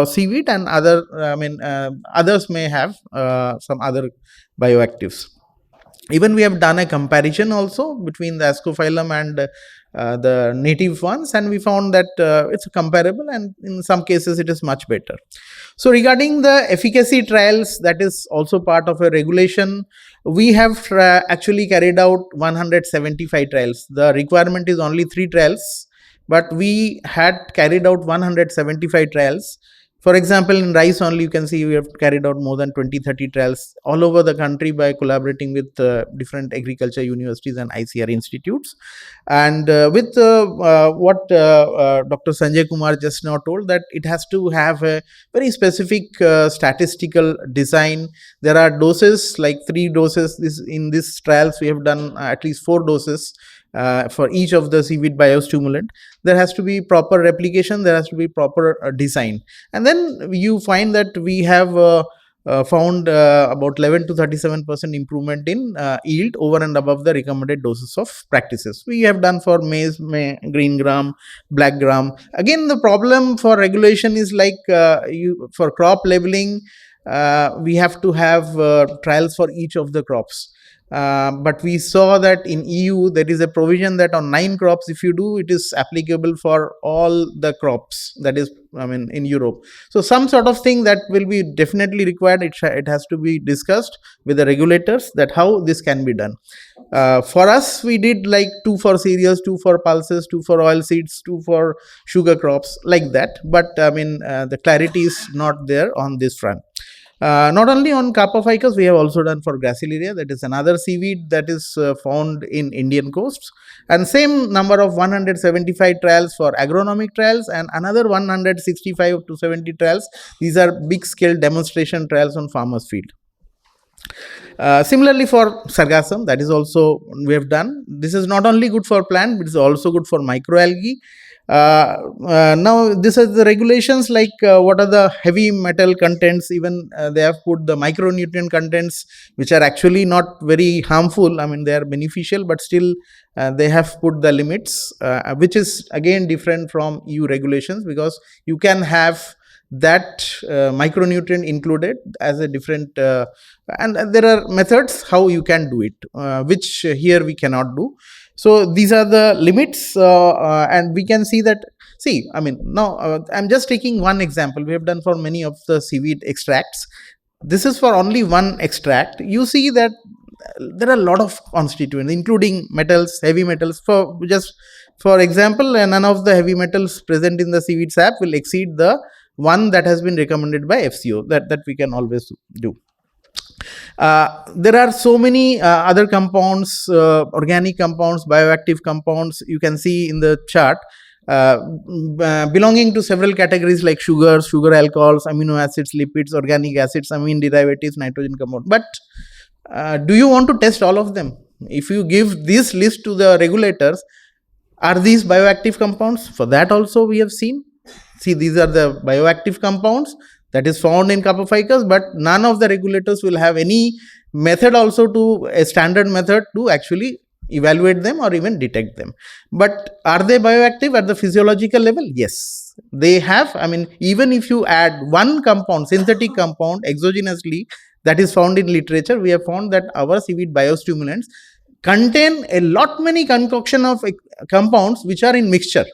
seaweed, and others may have some other bioactives. Even we have done a comparison also between the Ascophyllum and the native ones, and we found that it's comparable, and in some cases it is much better. So regarding the efficacy trials, that is also part of a regulation. We have actually carried out 175 trials. The requirement is only 3 trials, but we had carried out 175 trials. For example, in rice only, you can see we have carried out more than 20-30 trials all over the country by collaborating with different agriculture universities and ICR institutes. And with what Dr. Sanjay Kumar just now told, that it has to have a very specific statistical design. There are doses, like 3 doses. In these trials, we have done at least 4 doses. For each of the seaweed biostimulant, there has to be proper replication, there has to be proper design, and then you find that we have found about 11 to 37% improvement in yield over and above the recommended doses of practices. We have done for maize, green gram, black gram. Again, the problem for regulation is like for crop labeling, we have to have trials for each of the crops. But we saw that in EU there is a provision that on 9 crops, if you do, it is applicable for all the crops, that is, I mean, in Europe. So some sort of thing that will be definitely required. It has to be discussed with the regulators, that how this can be done. For us, we did like 2 for cereals, 2 for pulses, 2 for oil seeds, 2 for sugar crops, like that. But I mean, the clarity is not there on this front. Not only on Carpa ficus, we have also done for Gracilaria, that is another seaweed that is found in Indian coasts, and same number of 175 trials for agronomic trials and another 165 to 70 trials. These are big scale demonstration trials on farmers' field. Similarly for sargassum, that is also we have done. This is not only good for plant, but it is also good for microalgae. Now this is the regulations, like what are the heavy metal contents. Even they have put the micronutrient contents, which are actually not very harmful. I mean, they are beneficial, but still they have put the limits, which is again different from EU regulations, because you can have that micronutrient included as a different and there are methods how you can do it, which here we cannot do. So these are the limits, and we can see that. See, I mean, now I'm just taking one example. We have done for many of the seaweed extracts. This is for only one extract. You see that there are a lot of constituents, including metals, heavy metals. For example, none of the heavy metals present in the seaweed sap will exceed the one that has been recommended by FCO. That we can always do. There are so many other compounds, organic compounds, bioactive compounds, you can see in the chart, belonging to several categories like sugars, sugar alcohols, amino acids, lipids, organic acids, amine derivatives, nitrogen compound. But do you want to test all of them? If you give this list to the regulators, are these bioactive compounds? For that also we have seen. See, these are the bioactive compounds that is found in Carpa ficus, but none of the regulators will have any method also to a standard method to actually evaluate them or even detect them. But are they bioactive at the physiological level? Yes, they have. I mean, even if you add one compound, synthetic compound, exogenously, that is found in literature, we have found that our seaweed biostimulants contain a lot many concoction of compounds which are in mixture.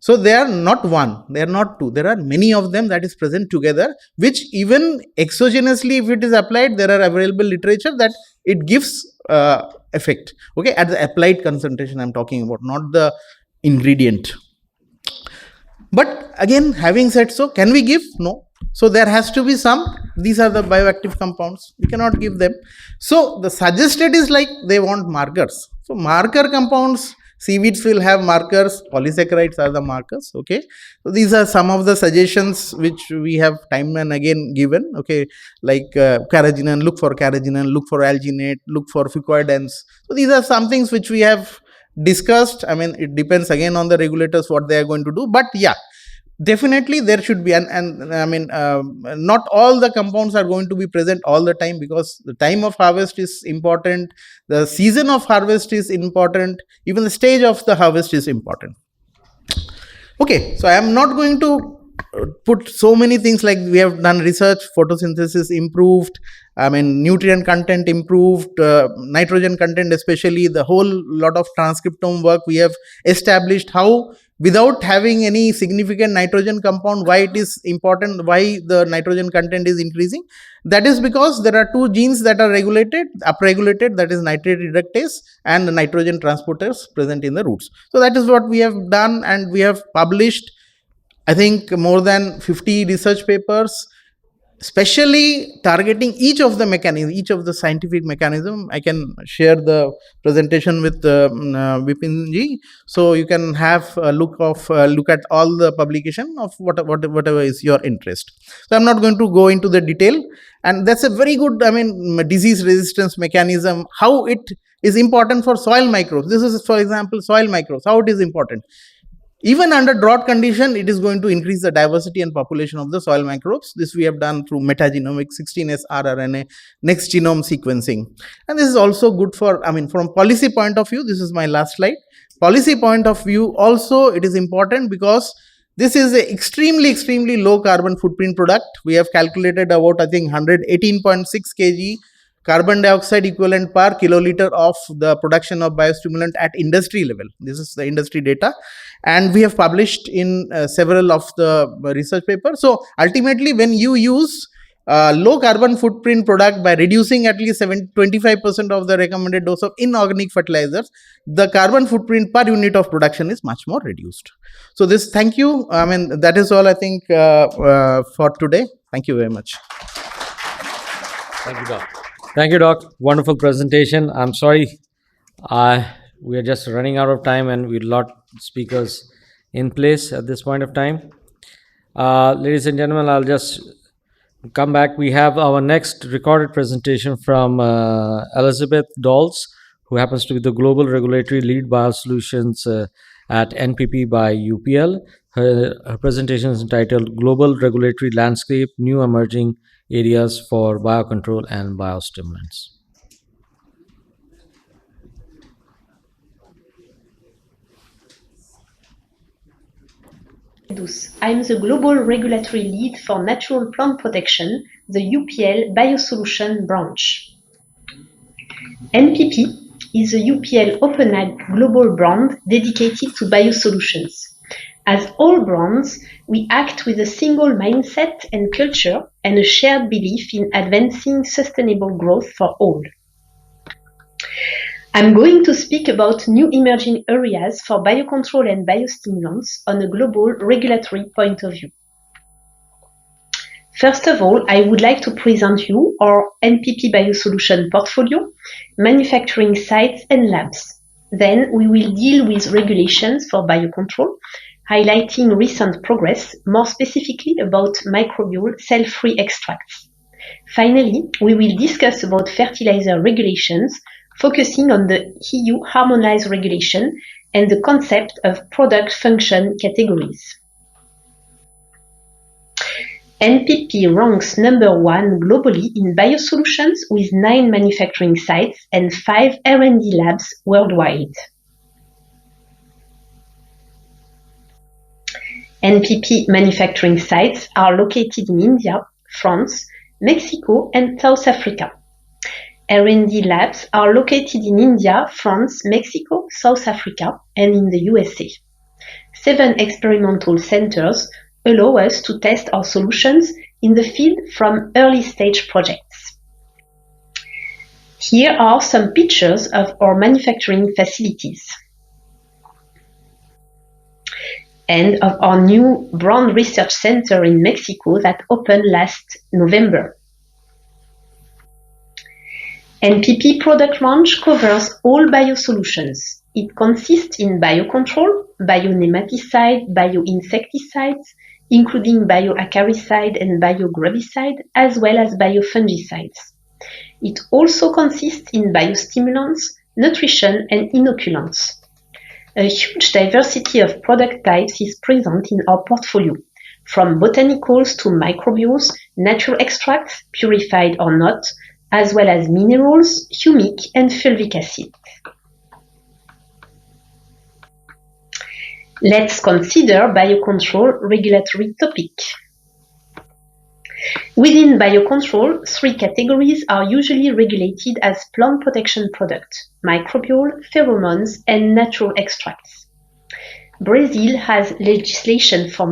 So they are not one, they are not two, there are many of them that is present together, which even exogenously, if it is applied, there are available literature that it gives effect. Okay, at the applied concentration I'm talking about, not the ingredient. But again, having said so, can we give? No. So there has to be some. These are the bioactive compounds. We cannot give them. So the suggested is like they want markers. So marker compounds, seaweeds will have markers. Polysaccharides are the markers. Okay. So these are some of the suggestions which we have time and again given. Okay, like carrageenan. Look for carrageenan. Look for alginate. Look for fucoidans. So these are some things which we have discussed. I mean, it depends again on the regulators what they are going to do. But yeah, definitely there should be, and I mean, not all the compounds are going to be present all the time, because the time of harvest is important, the season of harvest is important, even the stage of the harvest is important. Okay, so I am not going to put so many things, like we have done research, photosynthesis improved, I mean nutrient content improved, nitrogen content especially, the whole lot of transcriptome work we have established how without having any significant nitrogen compound, why it is important, why the nitrogen content is increasing. That is because there are two genes that are upregulated, that is nitrate reductase and the nitrogen transporters present in the roots. So that is what we have done, and we have published, I think, more than 50 research papers, especially targeting each of the mechanism, each of the scientific mechanism. I can share the presentation with Vipin ji, so you can have a look at all the publication of whatever is your interest. So I'm not going to go into the detail, and that's a very good, I mean, disease resistance mechanism, how it is important for soil microbes. This is, for example, soil microbes, how it is important. Even under drought condition, it is going to increase the diversity and population of the soil microbes. This we have done through metagenomic 16S rRNA next genome sequencing. And this is also good for, I mean, from policy point of view, this is my last slide. Policy point of view also, it is important because this is an extremely low carbon footprint product. We have calculated about, I think, 118.6 kg carbon dioxide equivalent per kiloliter of the production of biostimulant at industry level. This is the industry data, and we have published in several of the research papers. So ultimately, when you use low carbon footprint product by reducing at least 25% of the recommended dose of inorganic fertilizers, the carbon footprint per unit of production is much more reduced. So this, thank you. I mean, that is all I think for today. Thank you very much. Thank you, Doc. Thank you, Doc. Wonderful presentation. I'm sorry, we are just running out of time, and we lot speakers in place at this point of time. Ladies and gentlemen, I'll just come back. We have our next recorded presentation from Elizabeth Dawes, who happens to be the Global Regulatory Lead Biosolutions at NPP by UPL. Her presentation is entitled Global Regulatory Landscape, New Emerging Areas for Biocontrol and Biostimulants. I'm the Global Regulatory Lead for Natural Plant Protection, the UPL Biosolution branch. NPP is a UPL open global brand dedicated to biosolutions. As all brands, we act with a single mindset and culture and a shared belief in advancing sustainable growth for all. I'm going to speak about new emerging areas for biocontrol and biostimulants on a global regulatory point of view. First of all, I would like to present you our NPP Biosolution portfolio, manufacturing sites and labs. Then we will deal with regulations for biocontrol, highlighting recent progress, more specifically about microbial cell-free extracts. Finally, we will discuss about fertilizer regulations, focusing on the EU harmonized regulation and the concept of product function categories. NPP ranks number 1 globally in biosolutions with 9 manufacturing sites and 5 R&D labs worldwide. NPP manufacturing sites are located in India, France, Mexico, and South Africa. R&D labs are located in India, France, Mexico, South Africa, and in the USA. 7 experimental centers allow us to test our solutions in the field from early stage projects. Here are some pictures of our manufacturing facilities and of our new brand research center in Mexico that opened last November. NPP product range covers all biosolutions. It consists in biocontrol, bionematicide, bioinsecticides, including bioacaricide and biogrubicide, as well as biofungicides. It also consists in biostimulants, nutrition, and inoculants. A huge diversity of product types is present in our portfolio, from botanicals to microbials, natural extracts, purified or not, as well as minerals, humic, and fulvic acid. Let's consider biocontrol regulatory topic. Within biocontrol, 3 categories are usually regulated as plant protection products: microbial, pheromones, and natural extracts. Brazil has legislation for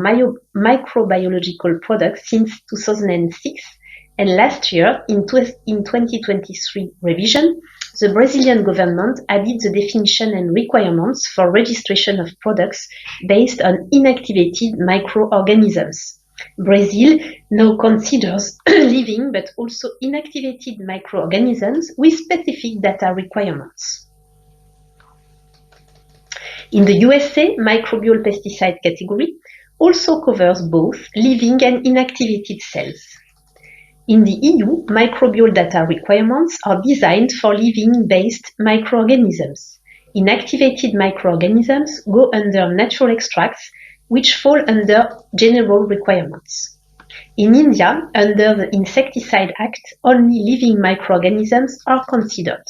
microbiological products since 2006, and last year, in 2023 revision, the Brazilian government added the definition and requirements for registration of products based on inactivated microorganisms. Brazil now considers living but also inactivated microorganisms with specific data requirements. In the USA, microbial pesticide category also covers both living and inactivated cells. In the EU, microbial data requirements are designed for living-based microorganisms. Inactivated microorganisms go under natural extracts, which fall under general requirements. In India, under the Insecticide Act, only living microorganisms are considered.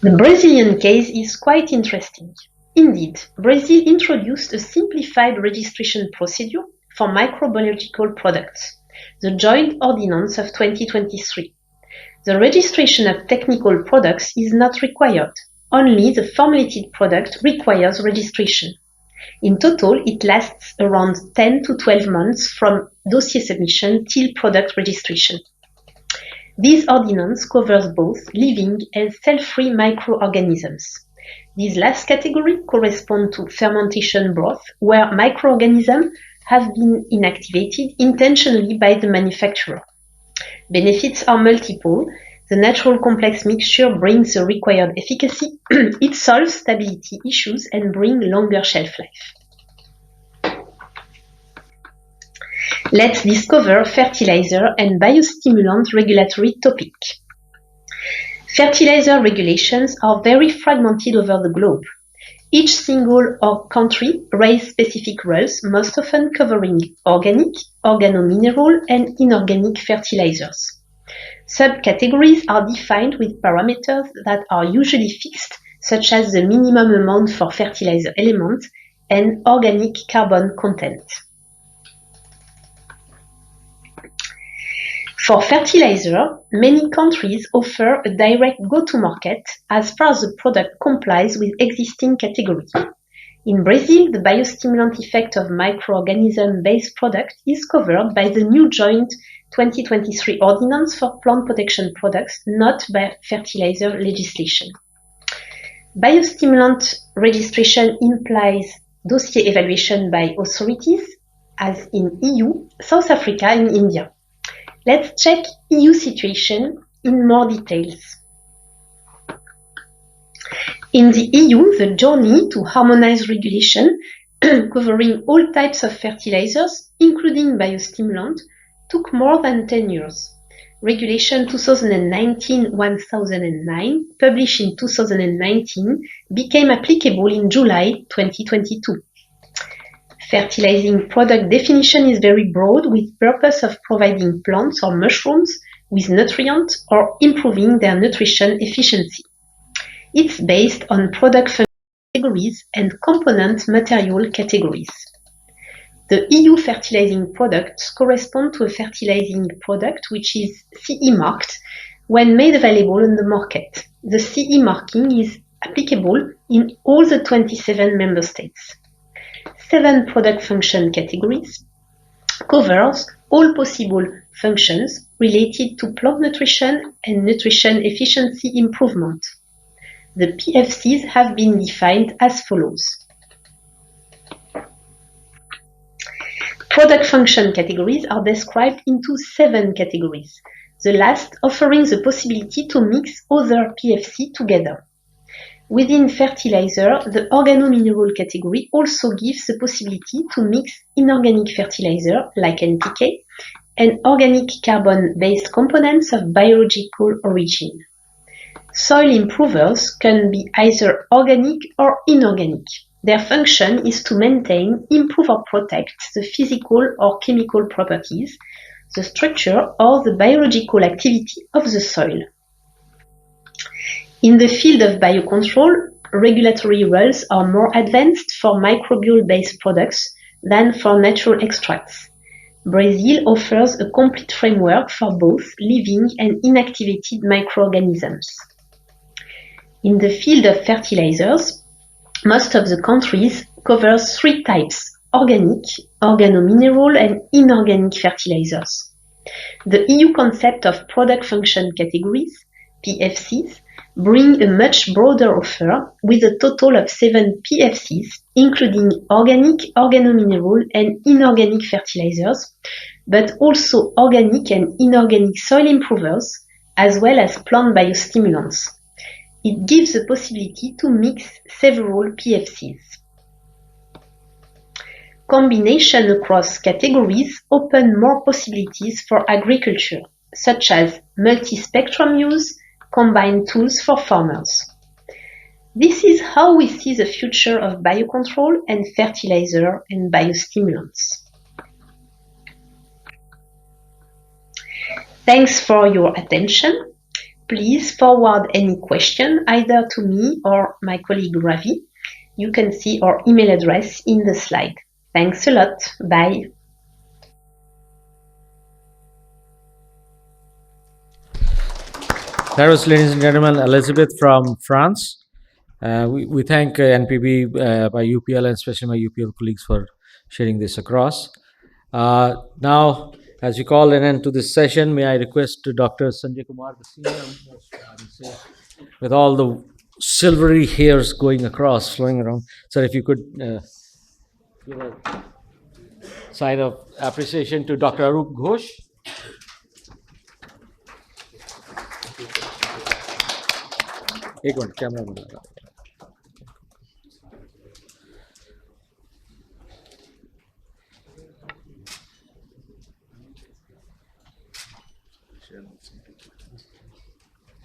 The Brazilian case is quite interesting. Indeed, Brazil introduced a simplified registration procedure for microbiological products, the Joint Ordinance of 2023. The registration of technical products is not required. Only the formulated product requires registration. In total, it lasts around 10 to 12 months from dossier submission till product registration. This ordinance covers both living and cell-free microorganisms. This last category corresponds to fermentation broth, where microorganisms have been inactivated intentionally by the manufacturer. Benefits are multiple. The natural complex mixture brings the required efficacy, it solves stability issues and brings longer shelf life. Let's discover fertilizer and biostimulant regulatory topic. Fertilizer regulations are very fragmented over the globe. Each single country raises specific rules, most often covering organic, organomineral, and inorganic fertilizers. Subcategories are defined with parameters that are usually fixed, such as the minimum amount for fertilizer element and organic carbon content. For fertilizer, many countries offer a direct go-to-market as far as the product complies with existing categories. In Brazil, the biostimulant effect of microorganism-based product is covered by the new joint 2023 ordinance for plant protection products, not by fertilizer legislation. Biostimulant registration implies dossier evaluation by authorities, as in EU, South Africa, and India. Let's check EU situation in more details. In the EU, the journey to harmonize regulation covering all types of fertilizers, including biostimulant, took more than 10 years. Regulation 2019-1009, published in 2019, became applicable in July 2022. Fertilizing product definition is very broad, with purpose of providing plants or mushrooms with nutrients or improving their nutrition efficiency. It's based on product function categories and component material categories. The EU fertilizing products correspond to a fertilizing product which is CE marked when made available on the market. The CE marking is applicable in all the 27 member states. 7 product function categories covers all possible functions related to plant nutrition and nutrition efficiency improvement. The PFCs have been defined as follows. Product function categories are described into 7 categories, the last offering the possibility to mix other PFC together. Within fertilizer, the organomineral category also gives the possibility to mix inorganic fertilizer, like NPK, and organic carbon-based components of biological origin. Soil improvers can be either organic or inorganic. Their function is to maintain, improve or protect the physical or chemical properties, the structure or the biological activity of the soil. In the field of biocontrol, regulatory rules are more advanced for microbial-based products than for natural extracts. Brazil offers a complete framework for both living and inactivated microorganisms. In the field of fertilizers, most of the countries covers three types: organic, organomineral, and inorganic fertilizers. The EU concept of product function categories, PFCs, bring a much broader offer with a total of 7 PFCs, including organic, organomineral, and inorganic fertilizers, but also organic and inorganic soil improvers, as well as plant biostimulants. It gives the possibility to mix several PFCs. Combination across categories open more possibilities for agriculture, such as multi-spectrum use, combined tools for farmers. This is how we see the future of biocontrol and fertilizer and biostimulants. Thanks for your attention. Please forward any question either to me or my colleague Ravi. You can see our email address in the slide. Thanks a lot. Bye. That was, ladies and gentlemen, Elizabeth from France. We thank NPB by UPL and especially my UPL colleagues for sharing this across. Now, as we call an end to this session, may I request to Dr. Sanjay Kumar, the senior, with all the silvery hairs going across, flowing around. Sir, if you could give a sign of appreciation to Dr. Arup Ghosh. एक minute camera बना रहा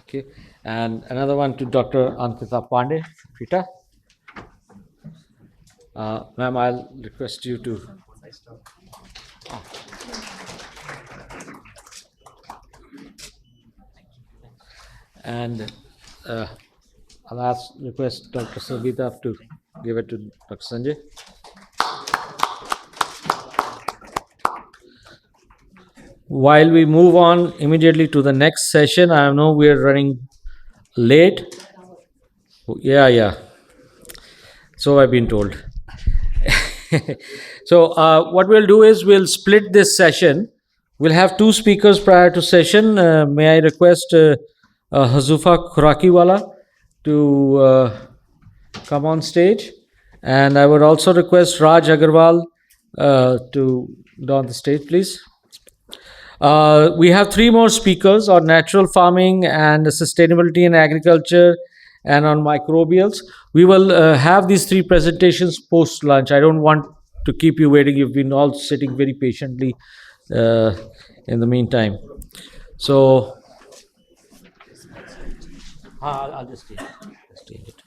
Okay, and another one to Dr. Ankita Pandey, Rita. Ma'am, I'll request you to. And I'll request Dr. Savita to give it to Dr. Sanjay. While we move on immediately to the next session, I know we are running late. Yeah. So I've been told. So what we'll do is we'll split this session. We'll have two speakers prior to session. May I request Hazufa Khurakiwala to come on stage, and I would also request Raj Agarwal to don the stage, please. We have three more speakers on natural farming and sustainability in agriculture and on microbials. We will have these three presentations post lunch. I don't want to keep you waiting. You've been all sitting very patiently in the meantime. So I'll just change it.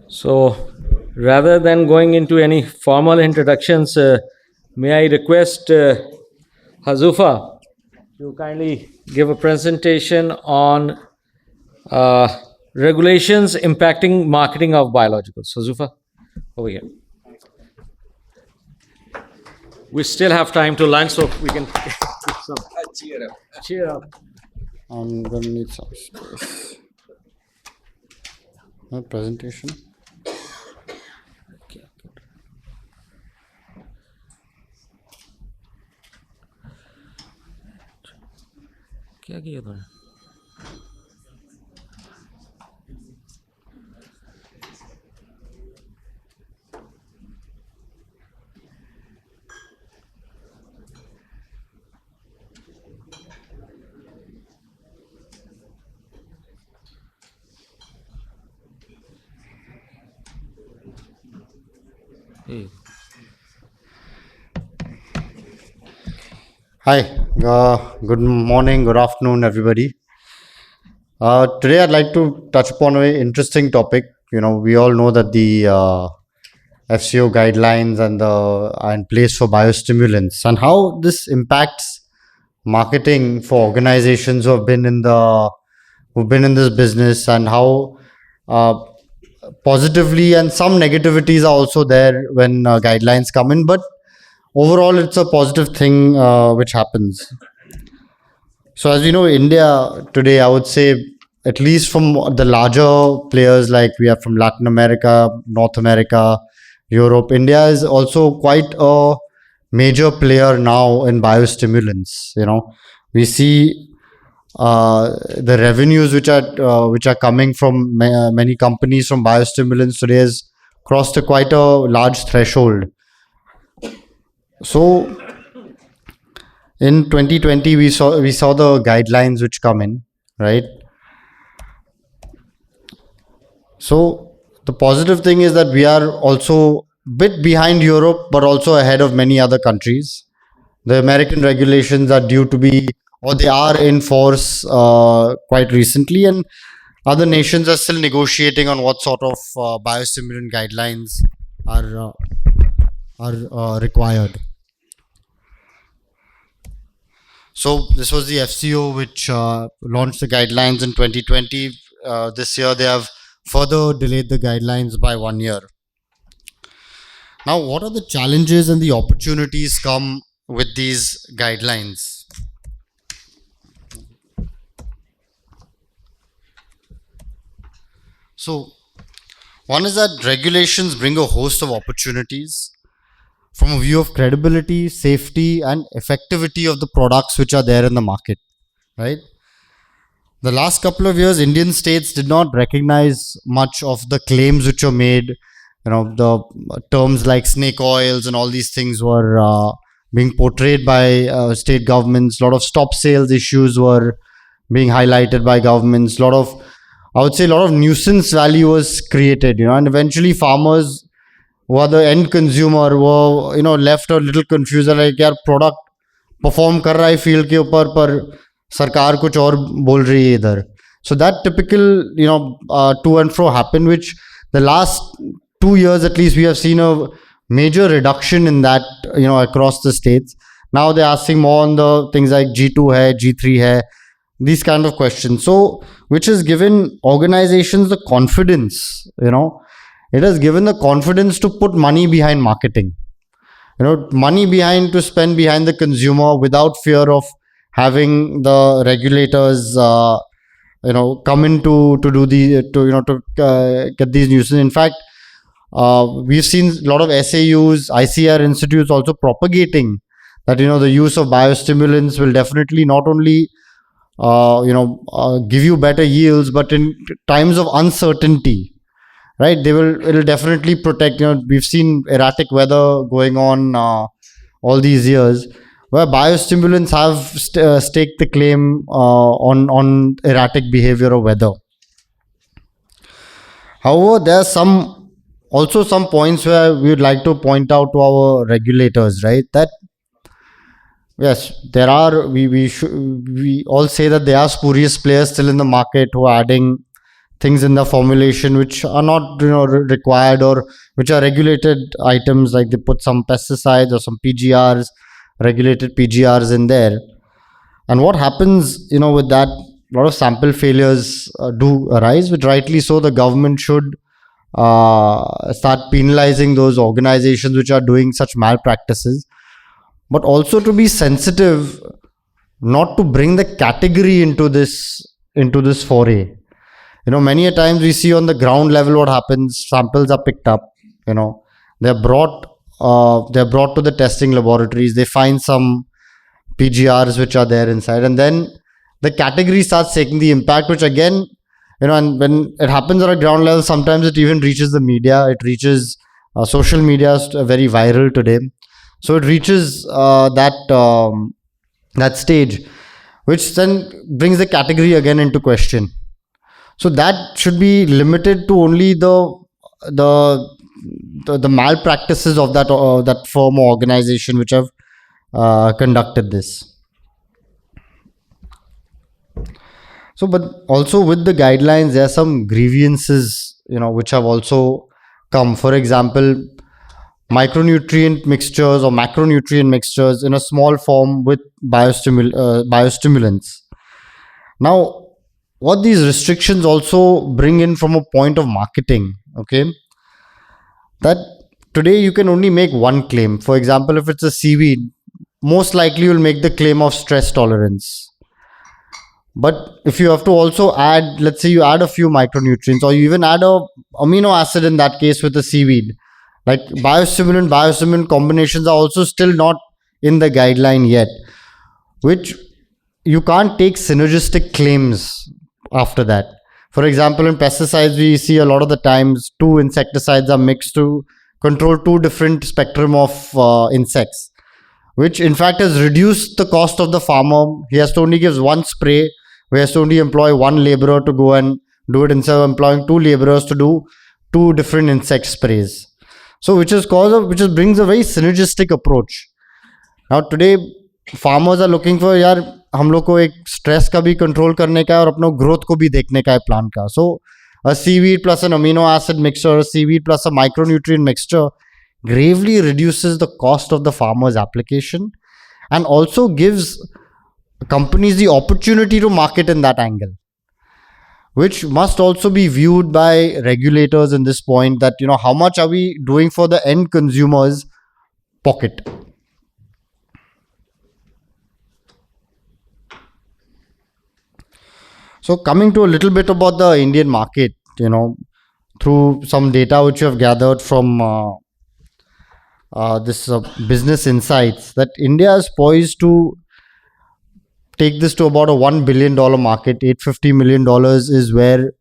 So rather than going into any formal introductions, may I request Hazufa to kindly give a presentation on regulations impacting marketing of biologicals. Hazufa, over here. We still have time to lunch, so we can get some. Cheer up. I'm going to need some space. My presentation. क्या किया तूने? Hey. Hi, good morning, good afternoon, everybody. Today I'd like to touch upon a very interesting topic. You know, we all know that the FCO guidelines and place for biostimulants, and how this impacts marketing for organizations who've been in this business, and how positively and some negativities are also there when guidelines come in, but overall it's a positive thing which happens. So as we know, India today, I would say, at least from the larger players, like we have from Latin America, North America, Europe, India is also quite a major player now in biostimulants. We see the revenues which are coming from many companies from biostimulants today has crossed quite a large threshold. So in 2020 we saw the guidelines which come in, right? So the positive thing is that we are also a bit behind Europe, but also ahead of many other countries. The American regulations are due to be, or they are in force quite recently, and other nations are still negotiating on what sort of biostimulant guidelines are required. So this was the FCO which launched the guidelines in 2020. This year they have further delayed the guidelines by 1 year. Now, what are the challenges and the opportunities come with these guidelines? So, one is that regulations bring a host of opportunities from a view of credibility, safety, and effectivity of the products which are there in the market, right? The last couple of years, Indian states did not recognize much of the claims which were made. The terms like snake oils and all these things were being portrayed by state governments. A lot of stop sales issues were being highlighted by governments. I would say a lot of nuisance value was created, and eventually farmers who are the end consumer were, left a little confused, like, यार product perform कर रहा है field के ऊपर, पर सरकार कुछ और बोल रही है इधर. So that typical, to and fro happened, which the last 2 years at least we have seen a major reduction in that, across the states. Now they're asking more on the things like G2 hai, G3 hai, these kind of questions. So, which has given organizations the confidence, it has given the confidence to put money behind marketing, money behind to spend behind the consumer without fear of having the regulators, come in to do get these nuisances. In fact, we've seen a lot of SAUs, ICR institutes also propagating that, the use of biostimulants will definitely not only, give you better yields, but in times of uncertainty, right, it'll definitely protect. We've seen erratic weather going on all these years, where biostimulants have staked the claim on erratic behavior of weather. However, there are some points where we would like to point out to our regulators, right, that yes, there are, we all say that there are spurious players still in the market who are adding things in the formulation which are not required, or which are regulated items, like they put some pesticides or some PGRs, regulated PGRs in there. And what happens, with that, a lot of sample failures do arise, which rightly so the government should start penalizing those organizations which are doing such malpractices, but also to be sensitive not to bring the category into this foray. Many a times we see on the ground level what happens. Samples are picked up, they're brought to the testing laboratories, they find some PGRs which are there inside, and then the category starts taking the impact, which again, and when it happens at a ground level, sometimes it even reaches the media, it reaches social media is very viral today. So it reaches that stage, which then brings the category again into question. So that should be limited to only the malpractices of that firm or organization which have conducted this. So, but also with the guidelines, there are some grievances, which have also come. For example, micronutrient mixtures or macronutrient mixtures in a small form with biostimulants. Now, what these restrictions also bring in from a point of marketing, okay, that today you can only make one claim. For example, if it's a seaweed, most likely you'll make the claim of stress tolerance. But if you have to also add, let's say you add a few micronutrients, or you even add a amino acid in that case with a seaweed, like biostimulant combinations are also still not in the guideline yet, which you can't take synergistic claims after that. For example, in pesticides, we see a lot of the times 2 insecticides are mixed to control 2 different spectrum of insects, which in fact has reduced the cost of the farmer. He has to only give 1 spray, he has to only employ 1 laborer to go and do it instead of employing 2 laborers to do 2 different insect sprays. So which brings a very synergistic approach. Now today farmers are looking for, यार हम लोग को एक stress का भी control करने का है और अपना growth को भी देखने का है plant का. So a seaweed plus an amino acid mixture, a seaweed plus a micronutrient mixture gravely reduces the cost of the farmer's application and also gives companies the opportunity to market in that angle, which must also be viewed by regulators in this point, that how much are we doing for the end consumer's pocket. So coming to a little bit about the Indian market, through some data which you have gathered from this business insights, that India is poised to take this to about a $1 billion market. $850 million is where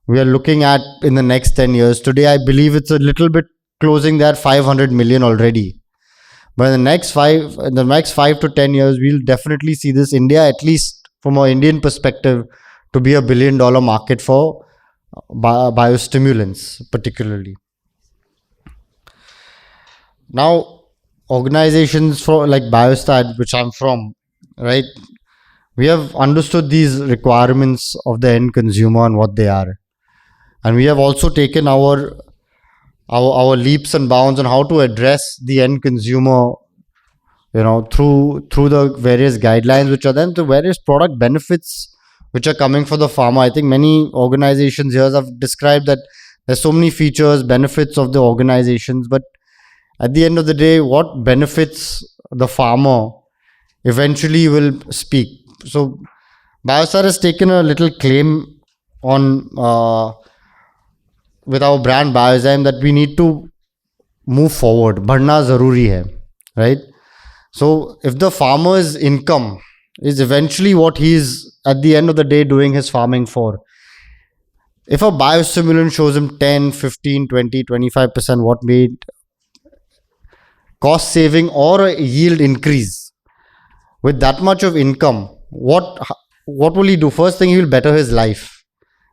we are looking at in the next 10 years. Today, I believe it's a little bit closing there, 500 million already. But in the next 5 to 10 years, we'll definitely see this India, at least from an Indian perspective, to be $1 billion market for biostimulants, particularly. Now, organizations like Biostat, which I'm from, right, we have understood these requirements of the end consumer and what they are. And we have also taken our leaps and bounds on how to address the end consumer, through the various guidelines, which are then the various product benefits which are coming for the farmer. I think many organizations here have described that there's so many features, benefits of the organizations, but at the end of the day, what benefits the farmer eventually will speak. So Biostar has taken a little claim on with our brand Biozyme that we need to move forward. Badhna zaruri hai, right? So if the farmer's income is eventually what he's at the end of the day doing his farming for, if a biostimulant shows him 10, 15, 20, 25% what made cost saving or a yield increase, with that much of income, what will he do? First thing, he will better his life,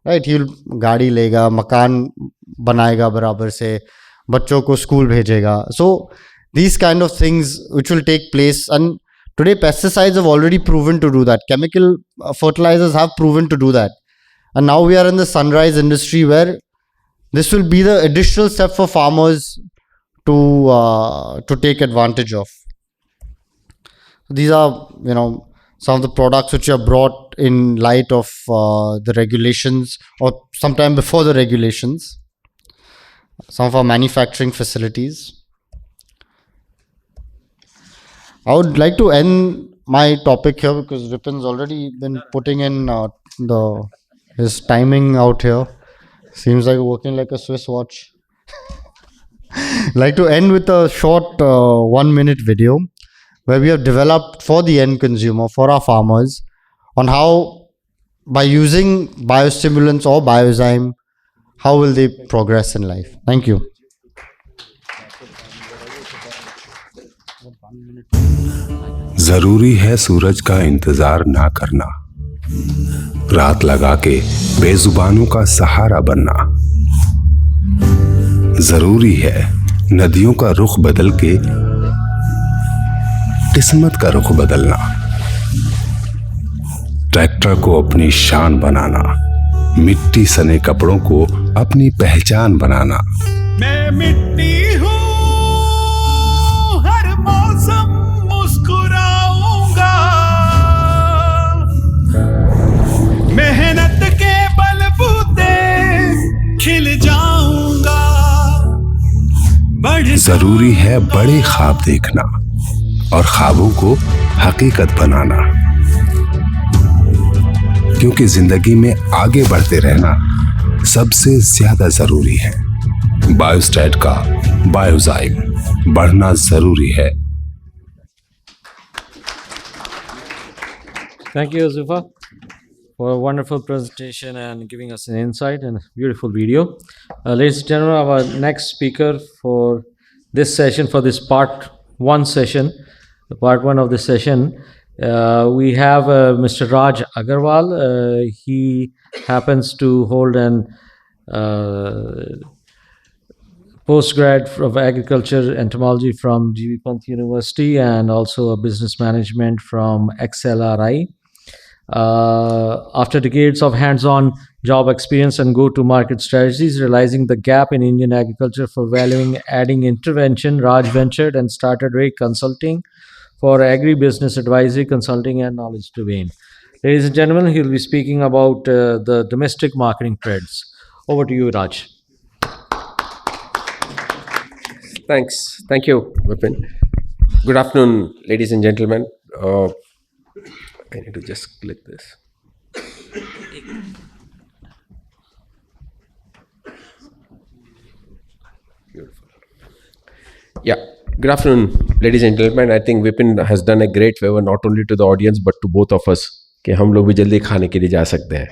right? He will gaadi lega, makan banayega barabar se, bachcho ko school bhejega. So these kind of things which will take place, and today pesticides have already proven to do that. Chemical fertilizers have proven to do that. And now we are in the sunrise industry where this will be the additional step for farmers to take advantage of. These are, some of the products which are brought in light of the regulations or sometime before the regulations. Some of our manufacturing facilities. I would like to end my topic here because Vipin's already been putting in his timing out here. Seems like working like a Swiss watch. I'd like to end with a short 1-minute video where we have developed for the end consumer, for our farmers, on how by using biostimulants or Biozyme, how will they progress in life. Thank you. जरूरी है सूरज का इंतजार ना करना, रात लगा के बेजुबानों का सहारा बनना। जरूरी है नदियों का रुख बदल के किस्मत का रुख बदलना, ट्रैक्टर को अपनी शान बनाना, मिट्टी सने कपड़ों को अपनी पहचान बनाना। मैं मिट्टी हूँ जरूरी है बड़े ख्वाब देखना और ख्वाबों को हकीकत बनाना, क्योंकि जिंदगी में आगे बढ़ते रहना सबसे ज्यादा जरूरी है। बायोस्टैट का बायोजाइम बढ़ना जरूरी है। Thank you, Zufa, for a wonderful presentation and giving us an insight and a beautiful video. Ladies and gentlemen, our next speaker for this session, for this part one session, part one of the session, we have Mr. Raj Agarwal. He happens to hold an postgrad of agriculture entomology from G.V. Pant University and also a business management from XLRI. After decades of hands-on job experience and go-to-market strategies, realizing the gap in Indian agriculture for valuing adding intervention, Raj ventured and started Ray Consulting for agri-business advisory, consulting, and knowledge domain. Ladies and gentlemen, he'll be speaking about the domestic marketing trends. Over to you, Raj. Thanks. Thank you, Vipin. Good afternoon, ladies and gentlemen. I need to just click this. Beautiful. Yeah. Good afternoon, ladies and gentlemen. I think Vipin has done a great favor not only to the audience but to both of us कि हम लोग भी जल्दी खाने के लिए जा सकते हैं.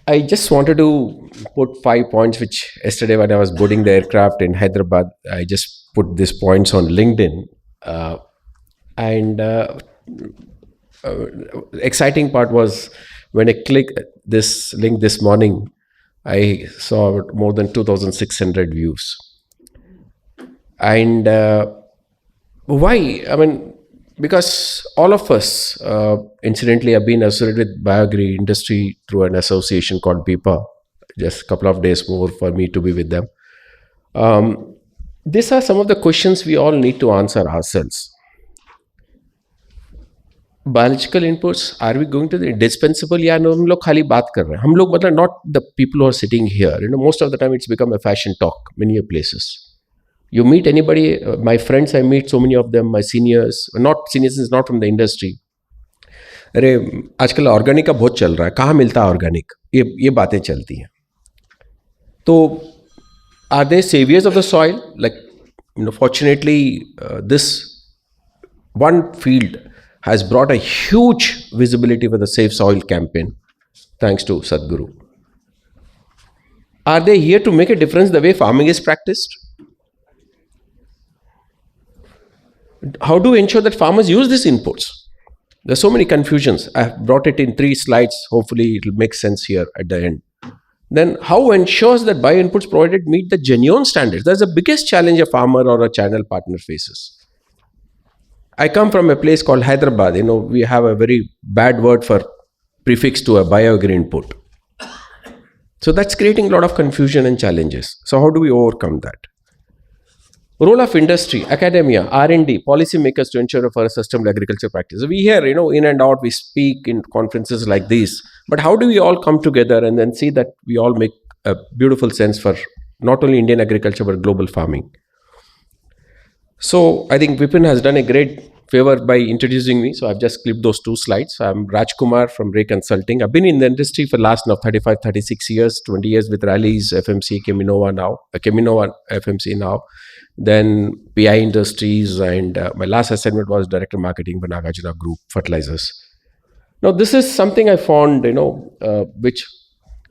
I just wanted to put 5 points which yesterday when I was boarding the aircraft in Hyderabad, I just put these points on LinkedIn. Exciting part was when I clicked this link this morning, I saw more than 2,600 views. And why? I mean, because all of us, incidentally, have been associated with bioagri industry through an association called BIPA. Just a couple of days more for me to be with them. These are some of the questions we all need to answer ourselves. Biological inputs, are we going to the indispensable? Yeah, no, हम लोग खाली बात कर रहे हैं. हम लोग मतलब not the people who are sitting here. You know, most of the time it's become a fashion talk, many places. You meet anybody, my friends, I meet so many of them, my seniors, not seniors, not from the industry. अरे आजकल organic का बहुत चल रहा है, कहाँ मिलता है ऑर्गेनिक, ये बातें चलती हैं. तो are they saviors of the soil? Like, you know, fortunately, this one field has brought a huge visibility for the Safe Soil campaign, thanks to Sadhguru. Are they here to make a difference the way farming is practiced? How do we ensure that farmers use these inputs? There's so many confusions. I have brought it in 3 slides. Hopefully, it will make sense here at the end. Then, how ensures that bio inputs provided meet the genuine standards? That's the biggest challenge a farmer or a channel partner faces. I come from a place called Hyderabad. You know, we have a very bad word for prefix to a bioagri input. So that's creating a lot of confusion and challenges. So how do we overcome that? Role of industry, academia, R&D, policymakers to ensure for a sustainable agriculture practice. We hear, you know, in and out, we speak in conferences like this. But how do we all come together and then see that we all make a beautiful sense for not only Indian agriculture but global farming? So I think Vipin has done a great favor by introducing me. So I've just clipped those 2 slides. I'm Rajkumar from Ray Consulting. I've been in the industry for the last now 35, 36 years, 20 years with Rallies, FMC, Cheminova FMC now. Then PI Industries, and my last assignment was Director Marketing for Nagarjuna Group Fertilizers. Now this is something I found, you know, which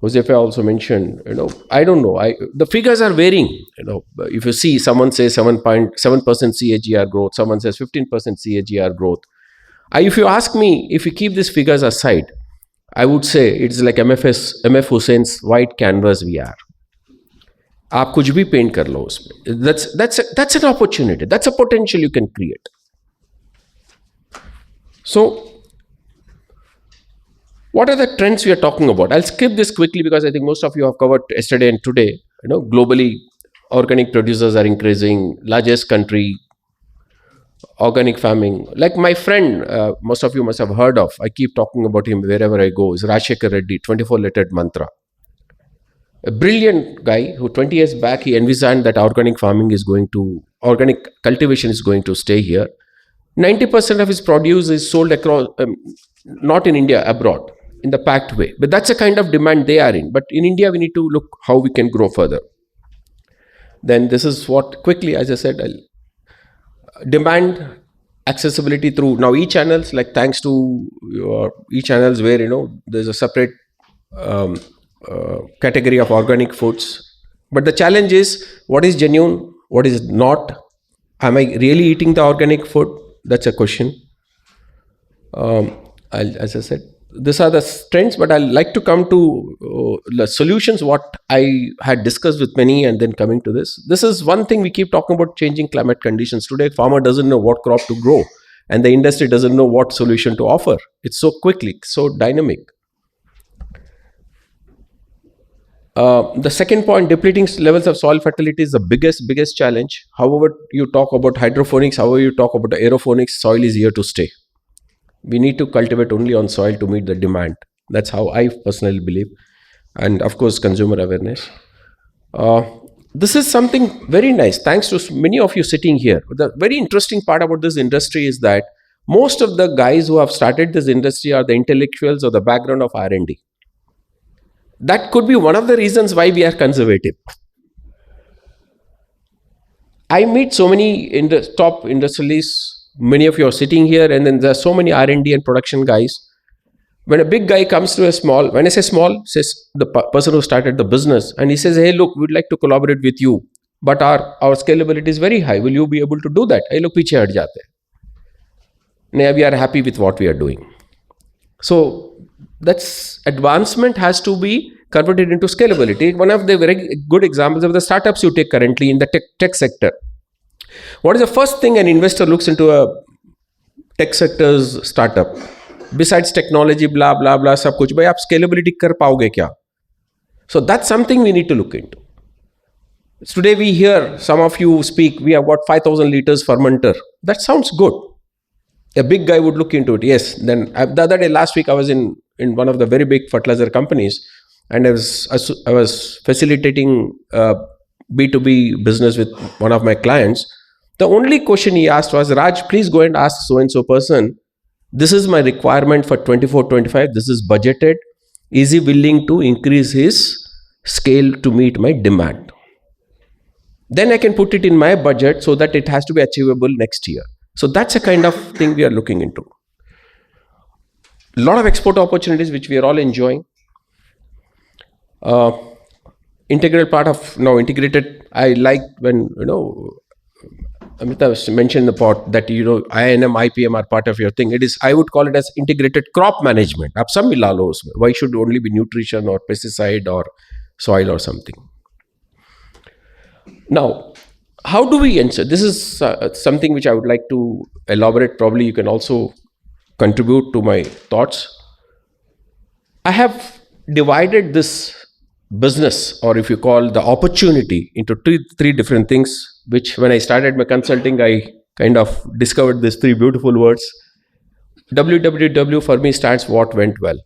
Josefa also mentioned, you know, I don't know, the figures are varying, you know. If you see someone says 7.7% CAGR growth, someone says 15% CAGR growth. If you ask me, if you keep these figures aside, I would say it's like MF Hussein's white canvas we are. आप कुछ भी paint कर लो उसमें. That's an opportunity. That's a potential you can create. So, what are the trends we are talking about? I'll skip this quickly because I think most of you have covered yesterday and today. You know, globally, organic producers are increasing. Largest country, organic farming. Like my friend, most of you must have heard of. I keep talking about him wherever I go. Is Rajshekar Reddy, 24-lettered mantra. A brilliant guy who 20 years back he envisioned that organic cultivation is going to stay here. 90% of his produce is sold across, not in India, abroad, in the packed way. But that's the kind of demand they are in. But in India, we need to look how we can grow further. Then this is what quickly, as I said, demand accessibility through now e-channels, like thanks to your e-channels where, there's a separate category of organic foods. But the challenge is what is genuine, what is not. Am I really eating the organic food? That's a question. As I said, these are the trends, but I'd like to come to the solutions, what I had discussed with many, and then coming to this. This is one thing we keep talking about, changing climate conditions. Today, farmer doesn't know what crop to grow, and the industry doesn't know what solution to offer. It's so quickly, so dynamic. The second point, depleting levels of soil fertility is the biggest challenge. However you talk about hydroponics, however you talk about aeroponics, soil is here to stay. We need to cultivate only on soil to meet the demand. That's how I personally believe. And of course, consumer awareness. This is something very nice. Thanks to many of you sitting here. The very interesting part about this industry is that most of the guys who have started this industry are the intellectuals or the background of R&D. That could be one of the reasons why we are conservative. I meet so many top industrialists, many of you are sitting here, and then there are so many R&D and production guys. When a big guy comes to a small, when I say small, says the person who started the business, and he says, hey, look, we'd like to collaborate with you, but our scalability is very high. Will you be able to do that? Hey, look, piche hat jate. Now we are happy with what we are doing. So that's advancement has to be converted into scalability. One of the very good examples of the startups you take currently in the tech sector. What is the first thing an investor looks into a tech sector's startup? Besides technology, blah, blah, blah, sab kuch, bhai, aap scalability kar paoge kya? So that's something we need to look into. Today we hear some of you speak, we have got 5,000 liters fermenter. That sounds good. A big guy would look into it. Yes. Then the other day, last week, I was in one of the very big fertilizer companies, and I was facilitating B2B business with one of my clients. The only question he asked was, Raj, please go and ask so-and-so person, this is my requirement for 24-25, this is budgeted. Is he willing to increase his scale to meet my demand? Then I can put it in my budget so that it has to be achievable next year. So that's a kind of thing we are looking into. A lot of export opportunities which we are all enjoying. Integral part of now integrated. I like when Amita mentioned the part that INM, IPM are part of your thing. It is, I would call it as integrated crop management. Ab sab mila lo usme. Why should only be nutrition or pesticide or soil or something? Now, how do we ensure? This is something which I would like to elaborate. Probably you can also contribute to my thoughts. I have divided this business, or if you call the opportunity, into three different things, which when I started my consulting, I kind of discovered these three beautiful words. WWW for me stands what went well.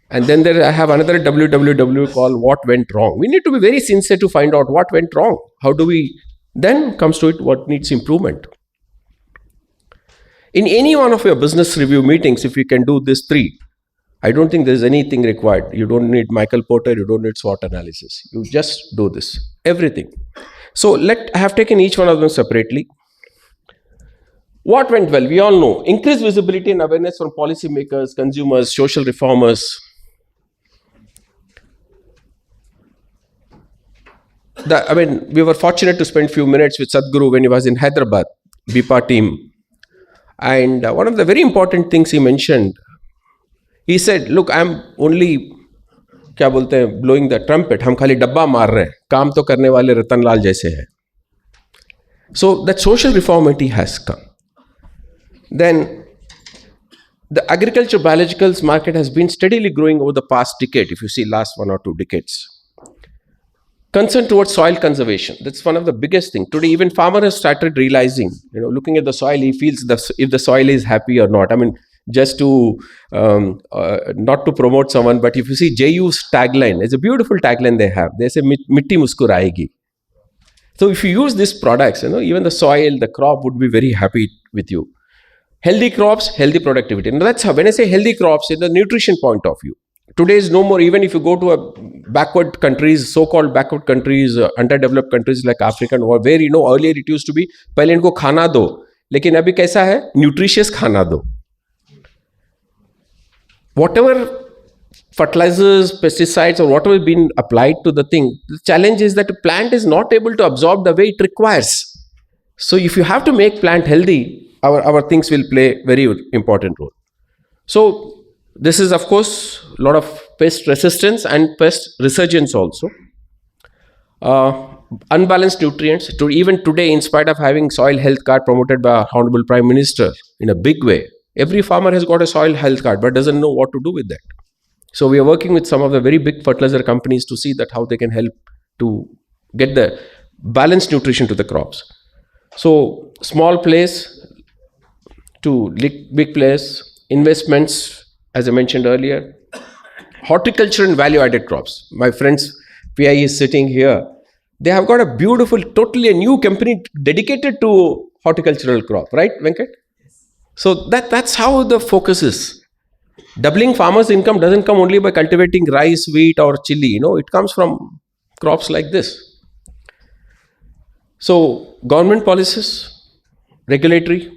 And then I have another WWW called what went wrong. We need to be very sincere to find out what went wrong. How do we, then comes to it, what needs improvement. In any one of your business review meetings, if you can do these three, I don't think there's anything required. You don't need Michael Porter, you don't need SWOT analysis. You just do this, everything. So I have taken each one of them separately. What went well? We all know. Increased visibility and awareness from policymakers, consumers, social reformers. We were fortunate to spend a few minutes with Sadhguru when he was in Hyderabad, BIPA team. And one of the very important things he mentioned, he said, look, I'm only blowing the trumpet. हम खाली डब्बा मार रहे हैं. काम तो करने वाले रतन लाल जैसे हैं. So that social reformity has come. Then the agriculture biologicals market has been steadily growing over the past decade, if you see last 1 or 2 decades. Concern towards soil conservation. That's one of the biggest things. Today, even farmer has started realizing, looking at the soil, he feels if the soil is happy or not. just to not to promote someone, but if you see JU's tagline, it's a beautiful tagline they have. They say "Mitti muskurayegi." So if you use these products, even the soil, the crop would be very happy with you. Healthy crops, healthy productivity. Now that's how, when I say healthy crops, in the nutrition point of view, today is no more. Even if you go to a backward countries, so-called backward countries, underdeveloped countries like African, or where earlier it used to be, पहले इनको खाना दो, लेकिन अभी कैसा है? Nutritious खाना दो. Whatever fertilizers, pesticides, or whatever been applied to the thing, the challenge is that the plant is not able to absorb the way it requires. So if you have to make plant healthy, our things will play very important role. So this is, of course, a lot of pest resistance and pest resurgence also. Unbalanced nutrients. Even today, in spite of having soil health card promoted by our Honorable Prime Minister in a big way, every farmer has got a soil health card but doesn't know what to do with that. So we are working with some of the very big fertilizer companies to see that how they can help to get the balanced nutrition to the crops. So small place to big place, investments, as I mentioned earlier, horticulture and value-added crops. My friends, PI is sitting here. They have got a beautiful, totally a new company dedicated to horticultural crop, right, Venkat? So that's how the focus is. Doubling farmers' income doesn't come only by cultivating rice, wheat, or chili. It comes from crops like this. So government policies, regulatory,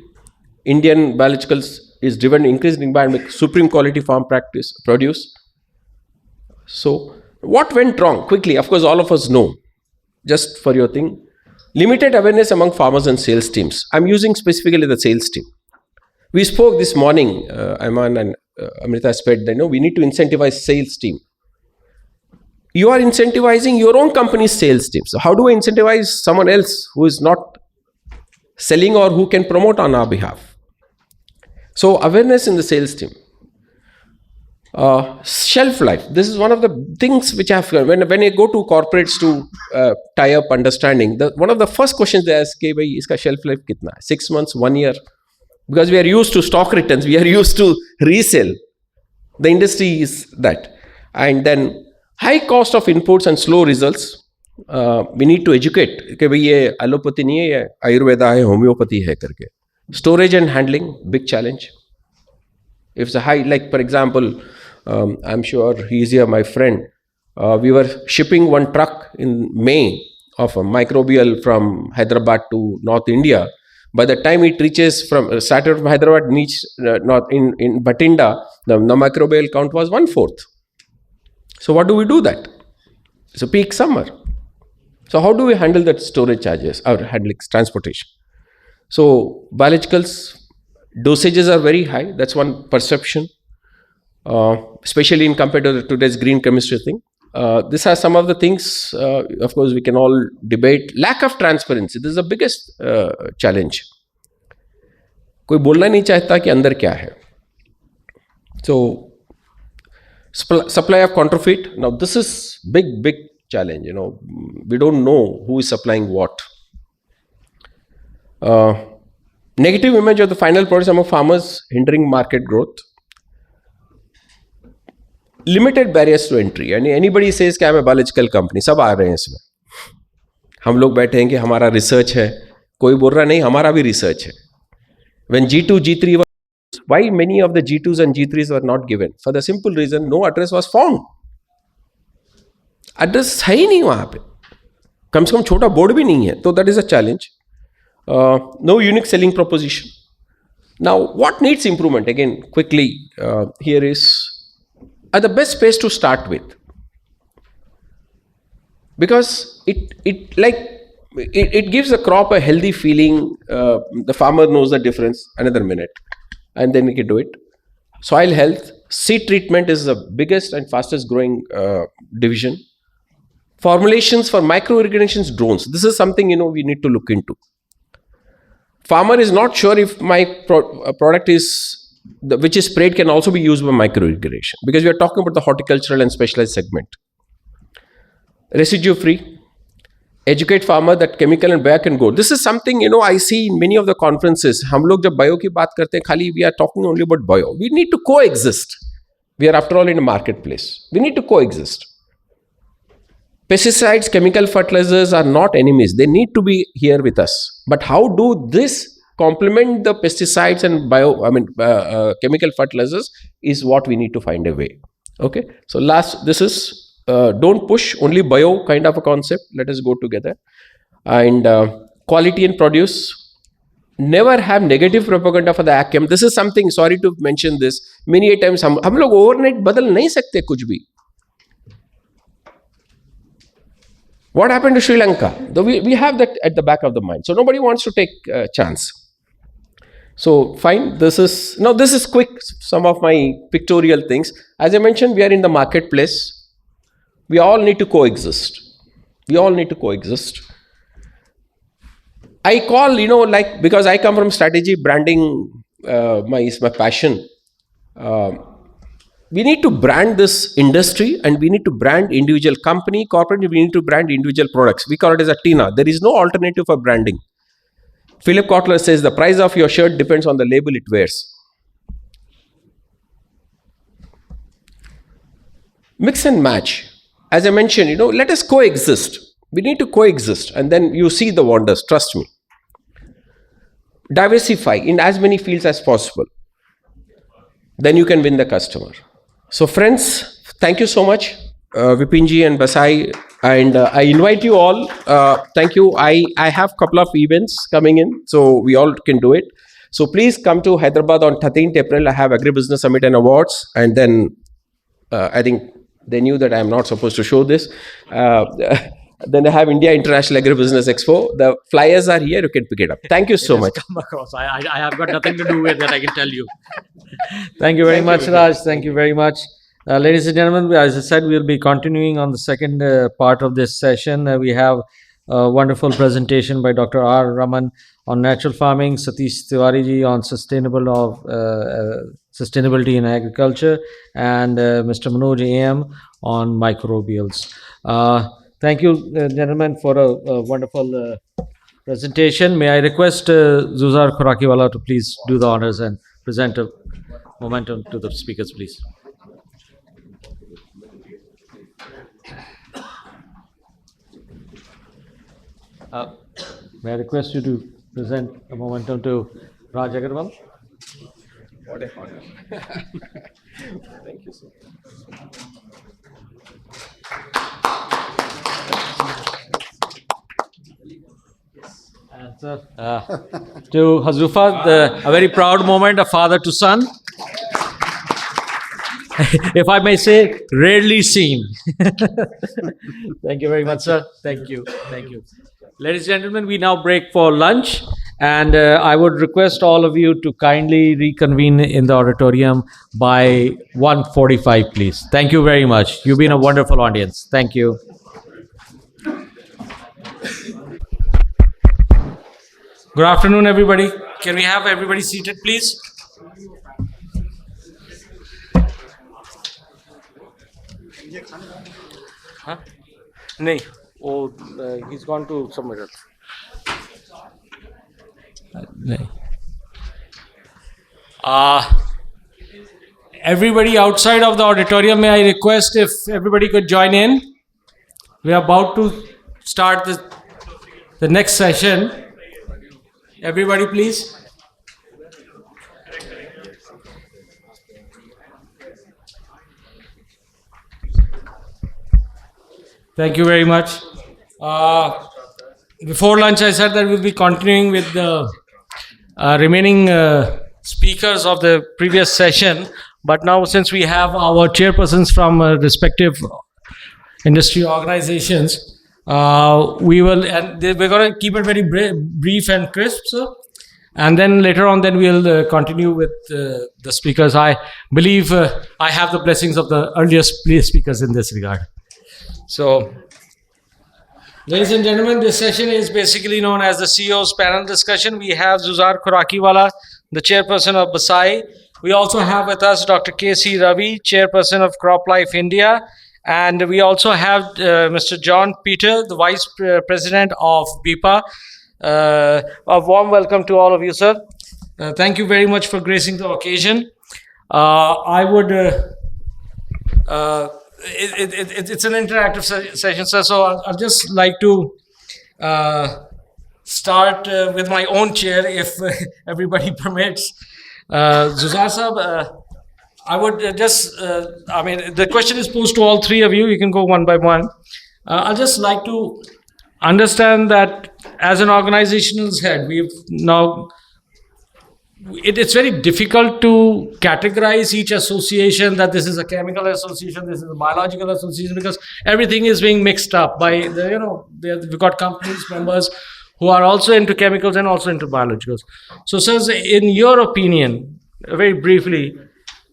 Indian biologicals is driven increasing by supreme quality farm practice produce. So what went wrong? Quickly, of course, all of us know. Just for your thing, limited awareness among farmers and sales teams. I'm using specifically the sales team. We spoke this morning, Ayman and Amrita said that we need to incentivize sales team. You are incentivizing your own company's sales team. So how do I incentivize someone else who is not selling or who can promote on our behalf? So awareness in the sales team. Shelf life. This is one of the things which I have when I go to corporates to tie up understanding. One of the first questions they ask, "Hey, bhai, iska shelf life kitna hai? 6 months, 1 year?" Because we are used to stock returns, we are used to resell. The industry is that, and then high cost of inputs and slow results. We need to educate. कि भाई ये allopathy नहीं है, ये आयुर्वेदा है, homeopathy है करके. Storage and handling, big challenge. If it's a high, like for example, I'm sure he's here, my friend. We were shipping one truck in May of a microbial from Hyderabad to North India. By the time it reaches started from Hyderabad, not in Bathinda, the microbial count was 1/4. So what do we do that? It's a peak summer. So how do we handle that storage charges or handling transportation? So biologicals dosages are very high. That's one perception. Especially in compared to today's green chemistry thing. These are some of the things, of course, we can all debate. Lack of transparency. This is the biggest challenge. कोई बोलना नहीं चाहता कि अंदर क्या है. So, supply of counterfeit. Now, this is big challenge. We don't know who is supplying what. Negative image of the final product among farmers hindering market growth. Limited barriers to entry. यानी anybody says कि I'm a biological company, सब आ रहे हैं इसमें. हम लोग बैठे हैं कि हमारा रिसर्च है, कोई बोल रहा नहीं हमारा भी रिसर्च है. When G2, G3 were, why many of the G2s and G3s were not given? For the simple reason, no address was found. Address है ही नहीं वहाँ पे. कम से कम छोटा बोर्ड भी नहीं है. So that is a challenge. No unique selling proposition. Now, what needs improvement? Again, quickly, here is the best space to start with, because it gives the crop a healthy feeling. The farmer knows the difference. Another minute, and then we can do it. Soil health, seed treatment is the biggest and fastest growing division. Formulations for micro irrigations, drones. This is something we need to look into. Farmer is not sure if my product which is sprayed can also be used by micro irrigation, because we are talking about the horticultural and specialized segment. Residue free, educate farmer that chemical and bio can go. This is something, I see in many of the conferences. हम लोग जब bio की बात करते हैं, खाली we are talking only about bio. We need to coexist. We are after all in a marketplace. We need to coexist. Pesticides, chemical fertilizers are not enemies. They need to be here with us. But how do this complement the pesticides and chemical fertilizers is what we need to find a way. Okay. So this is don't push only bio kind of a concept. Let us go together. And quality and produce. Never have negative propaganda for the ACM. This is something, sorry to mention this, many a times हम लोग overnight बदल नहीं सकते कुछ भी. What happened to Sri Lanka? Though we have that at the back of the mind. So nobody wants to take a chance. So fine, this is quick, some of my pictorial things. As I mentioned, we are in the marketplace. We all need to coexist. I call, because I come from strategy, branding is my passion. We need to brand this industry and we need to brand individual company, corporate, we need to brand individual products. We call it as a TINA. There is no alternative for branding. Philip Kotler says the price of your shirt depends on the label it wears. Mix and match. As I mentioned, let us coexist. We need to coexist and then you see the wonders, trust me. Diversify in as many fields as possible. Then you can win the customer. So friends, thank you so much, Vipinji and BASAI, and I invite you all. Thank you. I have a couple of events coming in, so we all can do it. So please come to Hyderabad on 13th April. I have Agribusiness Summit and Awards, and then I think they knew that I am not supposed to show this. Then I have India International Agribusiness Expo. The flyers are here. You can pick it up. Thank you so much. Come across. I have got nothing to do with that, I can tell you. Thank you very much, Raj. Thank you very much. Ladies and gentlemen, as I said, we'll be continuing on the second part of this session. We have a wonderful presentation by Dr. R. Raman on natural farming, Satish Tiwari ji on sustainability in agriculture, and Mr. Manoj AM on microbials. Thank you, gentlemen, for a wonderful presentation. May I request Zuzar Khorakiwala to please do the honors and present a momentum to the speakers, please. May I request you to present a momentum to Raj Agarwal? What a honor. Thank you, sir. And to Hazufa, a very proud moment, a father to son. If I may say, rarely seen. Thank you very much, sir. Thank you. Thank you. Ladies and gentlemen, we now break for lunch. And I would request all of you to kindly reconvene in the auditorium by 1:45, please. Thank you very much. You've been a wonderful audience. Thank you. Good afternoon, everybody. Can we have everybody seated, please? Huh? No, he's gone to somewhere else. Everybody outside of the auditorium, may I request if everybody could join in? We are about to start the next session. Everybody, please. Thank you very much. Before lunch, I said that we'll be continuing with the remaining speakers of the previous session. But now, since we have our chairpersons from respective industry organizations, we're going to keep it very brief and crisp, sir. And then later on, then we'll continue with the speakers. I believe I have the blessings of the earliest speakers in this regard. So, ladies and gentlemen, this session is basically known as the CEO's panel discussion. We have Zuzar Khorakiwala, the chairperson of BASAI. We also have with us Dr. K.C. Ravi, chairperson of CropLife India, And we also have Mr. John Peter, the Vice President of BIPA. A warm welcome to all of you, sir. Thank you very much for gracing the occasion. I would. It's an interactive session, sir. So I'd just like to start with my own chair, if everybody permits. Zuzar Sahab, I would the question is posed to all three of you. You can go one by one. I'd just like to understand that as an organization's head, we've now, it's very difficult to categorize each association, that this is a chemical association, this is a biological association, because everything is being mixed up by we've got companies, members who are also into chemicals and also into biologicals. So, sir, in your opinion, very briefly,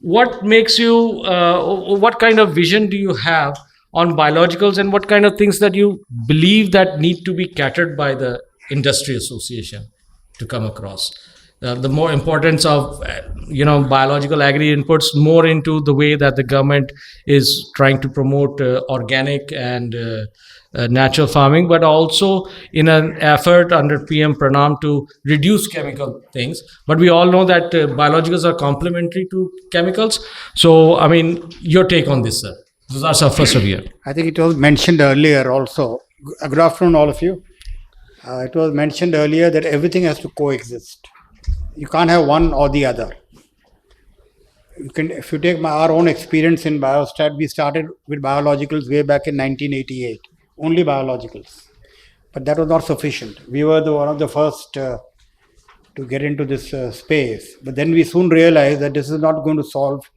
what makes you, what kind of vision do you have on biologicals, and what kind of things that you believe that need to be catered by the industry association to come across? The more importance of biological agri inputs more into the way that the government is trying to promote organic and natural farming, but also in an effort under PM Pranam to reduce chemical things. But we all know that biologicals are complementary to chemicals. So, I mean, your take on this, sir. Zuzar sir, first of you. I think it was mentioned earlier also. Good afternoon, all of you. It was mentioned earlier that everything has to coexist. You can't have one or the other. If you take our own experience in biostat, we started with biologicals way back in 1988. Only biologicals. But that was not sufficient. We were one of the first to get into this space. But then we soon realized that this is not going to solve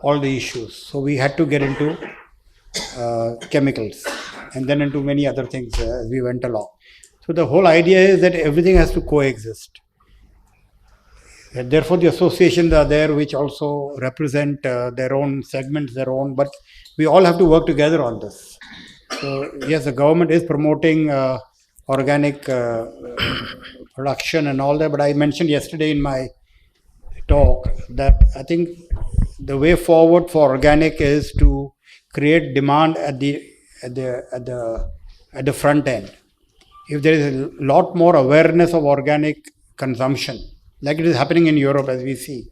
all the issues. So we had to get into chemicals and then into many other things as we went along. So the whole idea is that everything has to coexist. And therefore, the associations are there which also represent their own segments, but we all have to work together on this. So, yes, the government is promoting organic production and all that, but I mentioned yesterday in my talk that I think the way forward for organic is to create demand at the front end. If there is a lot more awareness of organic consumption, like it is happening in Europe as we see,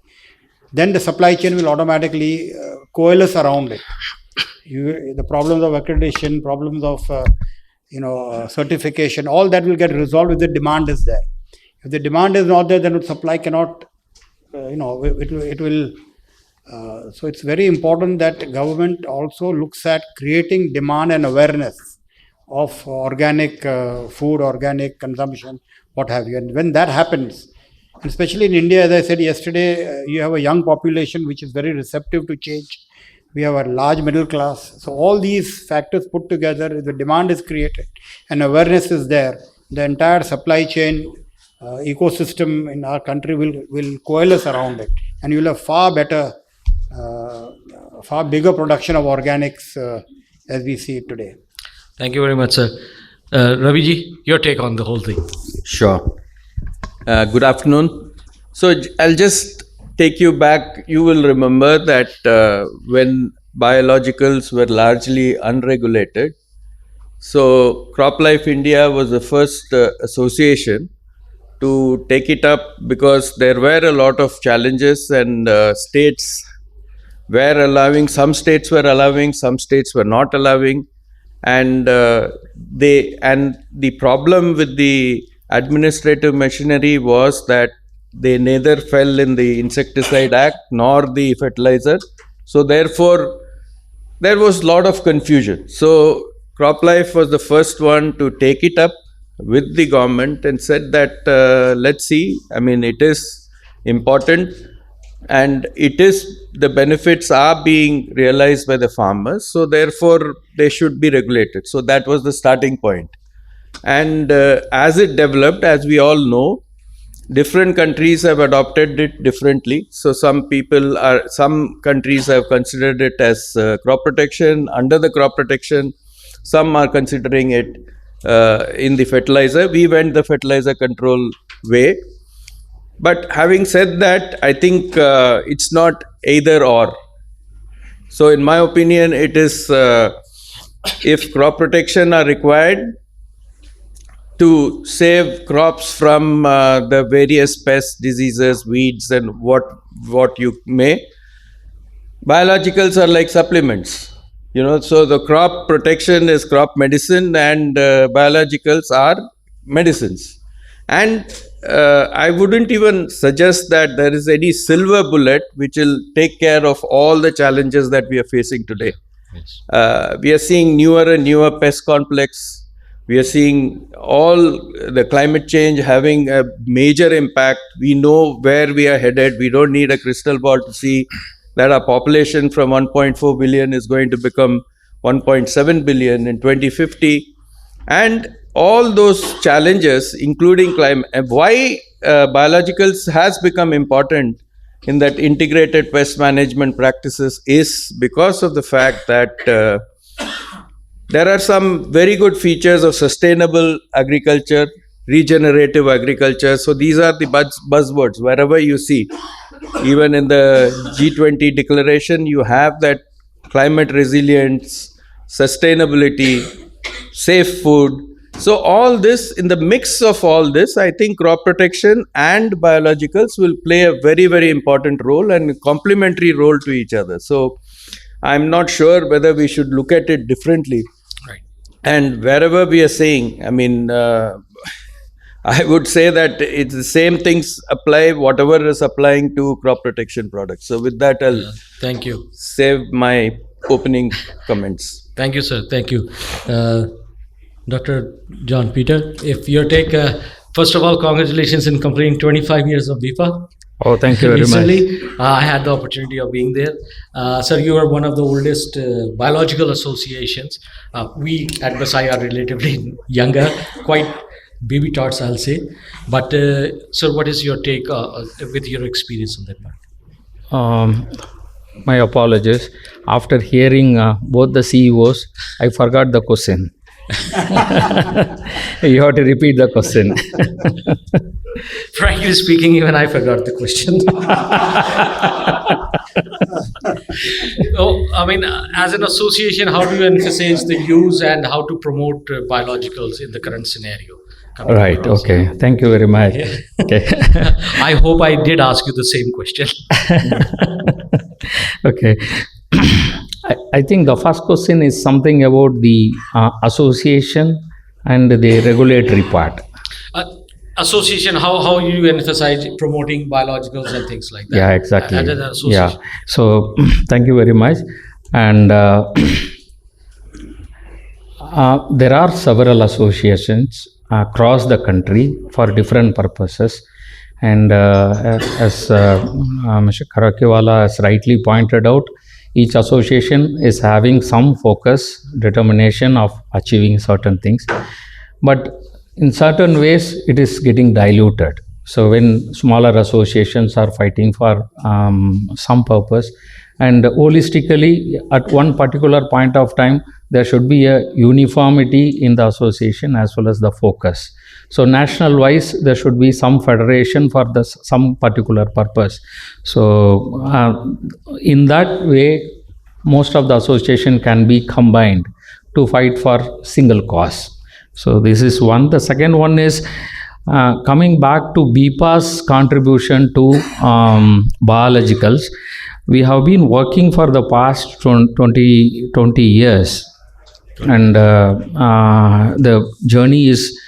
then the supply chain will automatically coalesce around it. The problems of accreditation, problems of certification, all that will get resolved if the demand is there. If the demand is not there, then the supply cannot, it will. So it's very important that government also looks at creating demand and awareness of organic food, organic consumption, what have you. And when that happens, especially in India, as I said yesterday, you have a young population which is very receptive to change. We have a large middle class. So all these factors put together, the demand is created and awareness is there. The entire supply chain ecosystem in our country will coalesce around it. And you'll have far better, far bigger production of organics as we see it today. Thank you very much, sir. Raviji, your take on the whole thing. Sure. Good afternoon. So I'll just take you back. You will remember that when biologicals were largely unregulated, so CropLife India was the first association to take it up because there were a lot of challenges and states were allowing, some states were allowing, some states were not allowing, and the problem with the administrative machinery was that they neither fell in the Insecticide Act nor the fertilizer. So therefore, there was a lot of confusion. So CropLife was the first one to take it up with the government and said that let's see, I mean, it is important and the benefits are being realized by the farmers. So therefore, they should be regulated. So that was the starting point. And as it developed, as we all know, different countries have adopted it differently. So some countries have considered it as crop protection, under the crop protection. Some are considering it in the fertilizer. We went the fertilizer control way. But having said that, I think it's not either or. So in my opinion, it is if crop protection are required to save crops from the various pests, diseases, weeds, and what you may. Biologicals are like supplements, so the crop protection is crop medicine, and biologicals are medicines. And I wouldn't even suggest that there is any silver bullet which will take care of all the challenges that we are facing today. We are seeing newer and newer pest complex. We are seeing all the climate change having a major impact. We know where we are headed. We don't need a crystal ball to see that our population from 1.4 billion is going to become 1.7 billion in 2050. And all those challenges, including climate, why biologicals has become important in that integrated pest management practices is because of the fact that there are some very good features of sustainable agriculture, regenerative agriculture. So these are the buzzwords wherever you see. Even in the G20 declaration, you have that climate resilience, sustainability, safe food. So all this, in the mix of all this, I think crop protection and biologicals will play a very, very important role and complementary role to each other. So I'm not sure whether we should look at it differently. Right. And wherever we are saying, I would say that it's the same things apply, whatever is applying to crop protection products. So with that, I'll thank you. Save my opening comments. Thank you, sir. Thank you. Dr. John Peter, if your take, first of all, congratulations in completing 25 years of BIPA. Oh, thank you very Recently, much. I had the opportunity of being there. Sir, you are one of the oldest biological associations. We at BASAI are relatively younger, quite baby tots, I'll say. But, sir, what is your take with your experience on that part? My apologies. After hearing both the CEOs, I forgot the question. You have to repeat the question. Frankly speaking, even I forgot the question. As an association, how do you emphasize the use and how to promote biologicals in the current scenario? Right. Okay. Thank you very much. Okay. I hope I did ask you the same question. Okay. I think the first question is something about the association and the regulatory part. Association, how you emphasize promoting biologicals and things like that. Yeah, exactly. As an association. Yeah. So thank you very much. And there are several associations across the country for different purposes. And as Mr. Karakiwala has rightly pointed out, each association is having some focus, determination of achieving certain things. But in certain ways, it is getting diluted. So when smaller associations are fighting for some purpose, and holistically, at one particular point of time, there should be a uniformity in the association as well as the focus. So national wise, there should be some federation for some particular purpose. So in that way, most of the association can be combined to fight for single cause. So this is one. The second one is coming back to BIPA's contribution to biologicals. We have been working for the past 20 years, and the journey is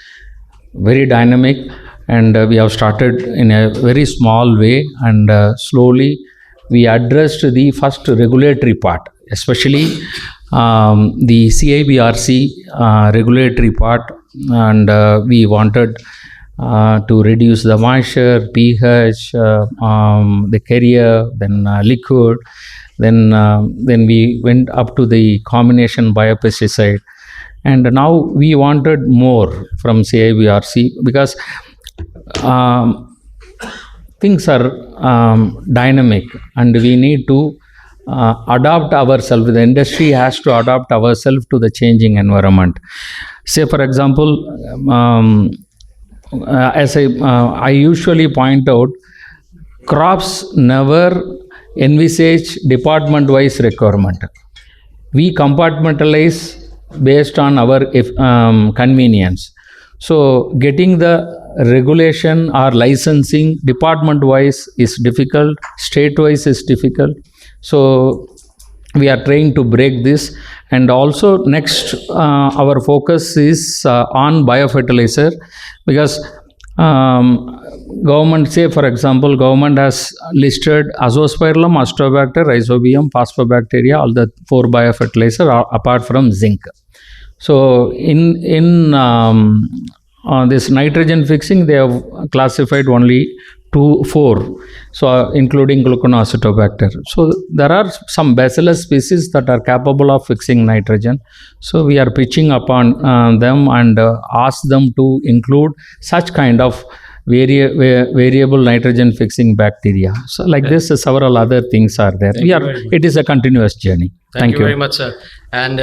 very dynamic, and we have started in a very small way, and slowly we addressed the first regulatory part, especially the CIBRC regulatory part, and we wanted to reduce the moisture, pH, the carrier, then liquid, then we went up to the combination biopesticide. And now we wanted more from CIBRC because things are dynamic, and we need to adapt ourselves. The industry has to adapt ourselves to the changing environment. Say, for example, as I usually point out, crops never envisage department-wise requirement. We compartmentalize based on our convenience. So getting the regulation or licensing department-wise is difficult, state-wise is difficult. So we are trying to break this. And also next, our focus is on biofertilizer, because government, say for example, government has listed azospirillum, astrobacter, rhizobium, phosphobacteria, all the 4 biofertilizer apart from zinc. So in this nitrogen fixing, they have classified only 4, so including gluconoacetobacter. So there are some bacillus species that are capable of fixing nitrogen. So we are pitching upon them and ask them to include such kind of variable nitrogen fixing bacteria. So like this, several other things are there. It is a continuous journey. Thank you very much, sir. And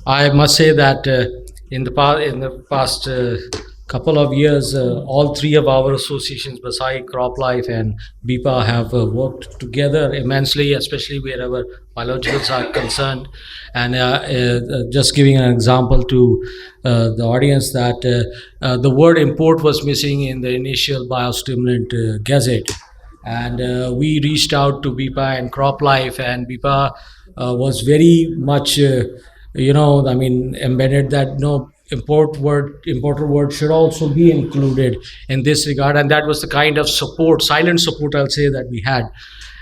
I must say that in the past couple of years, all 3 of our associations, BASAI, CropLife and BIPA, have worked together immensely, especially wherever biologicals are concerned. And just giving an example to the audience, that the word import was missing in the initial biostimulant gazette. And we reached out to BIPA and CropLife, and BIPA was very much, embedded that no, importer word should also be included in this regard. And that was the kind of support, silent support, I'll say, that we had.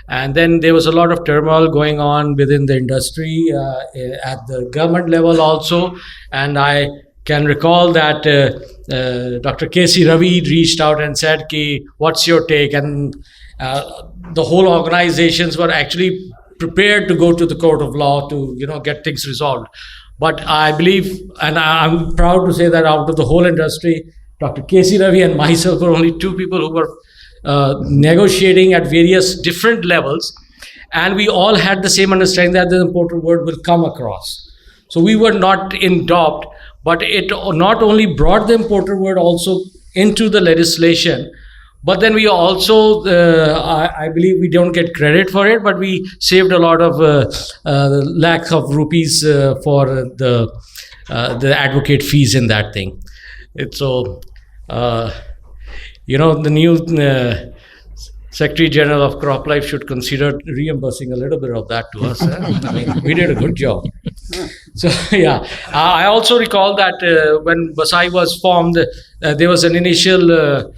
And then there was a lot of turmoil going on within the industry at the government level also. And I can recall that Dr. K.C. Ravi reached out and said, what's your take? And the whole organizations were actually prepared to go to the court of law to get things resolved. But I believe, and I'm proud to say, that out of the whole industry, Dr. K.C. Ravi and myself were only 2 people who were negotiating at various different levels, and we all had the same understanding that the importer word will come across. So we were not in doubt, but it not only brought the importer word also into the legislation, but then we also, I believe we don't get credit for it, but we saved a lot of lakhs of rupees for the advocate fees in that thing. The new Secretary General of CropLife should consider reimbursing a little bit of that to us. We did a good job. So yeah, I also recall that when BASAI was formed, there was an initial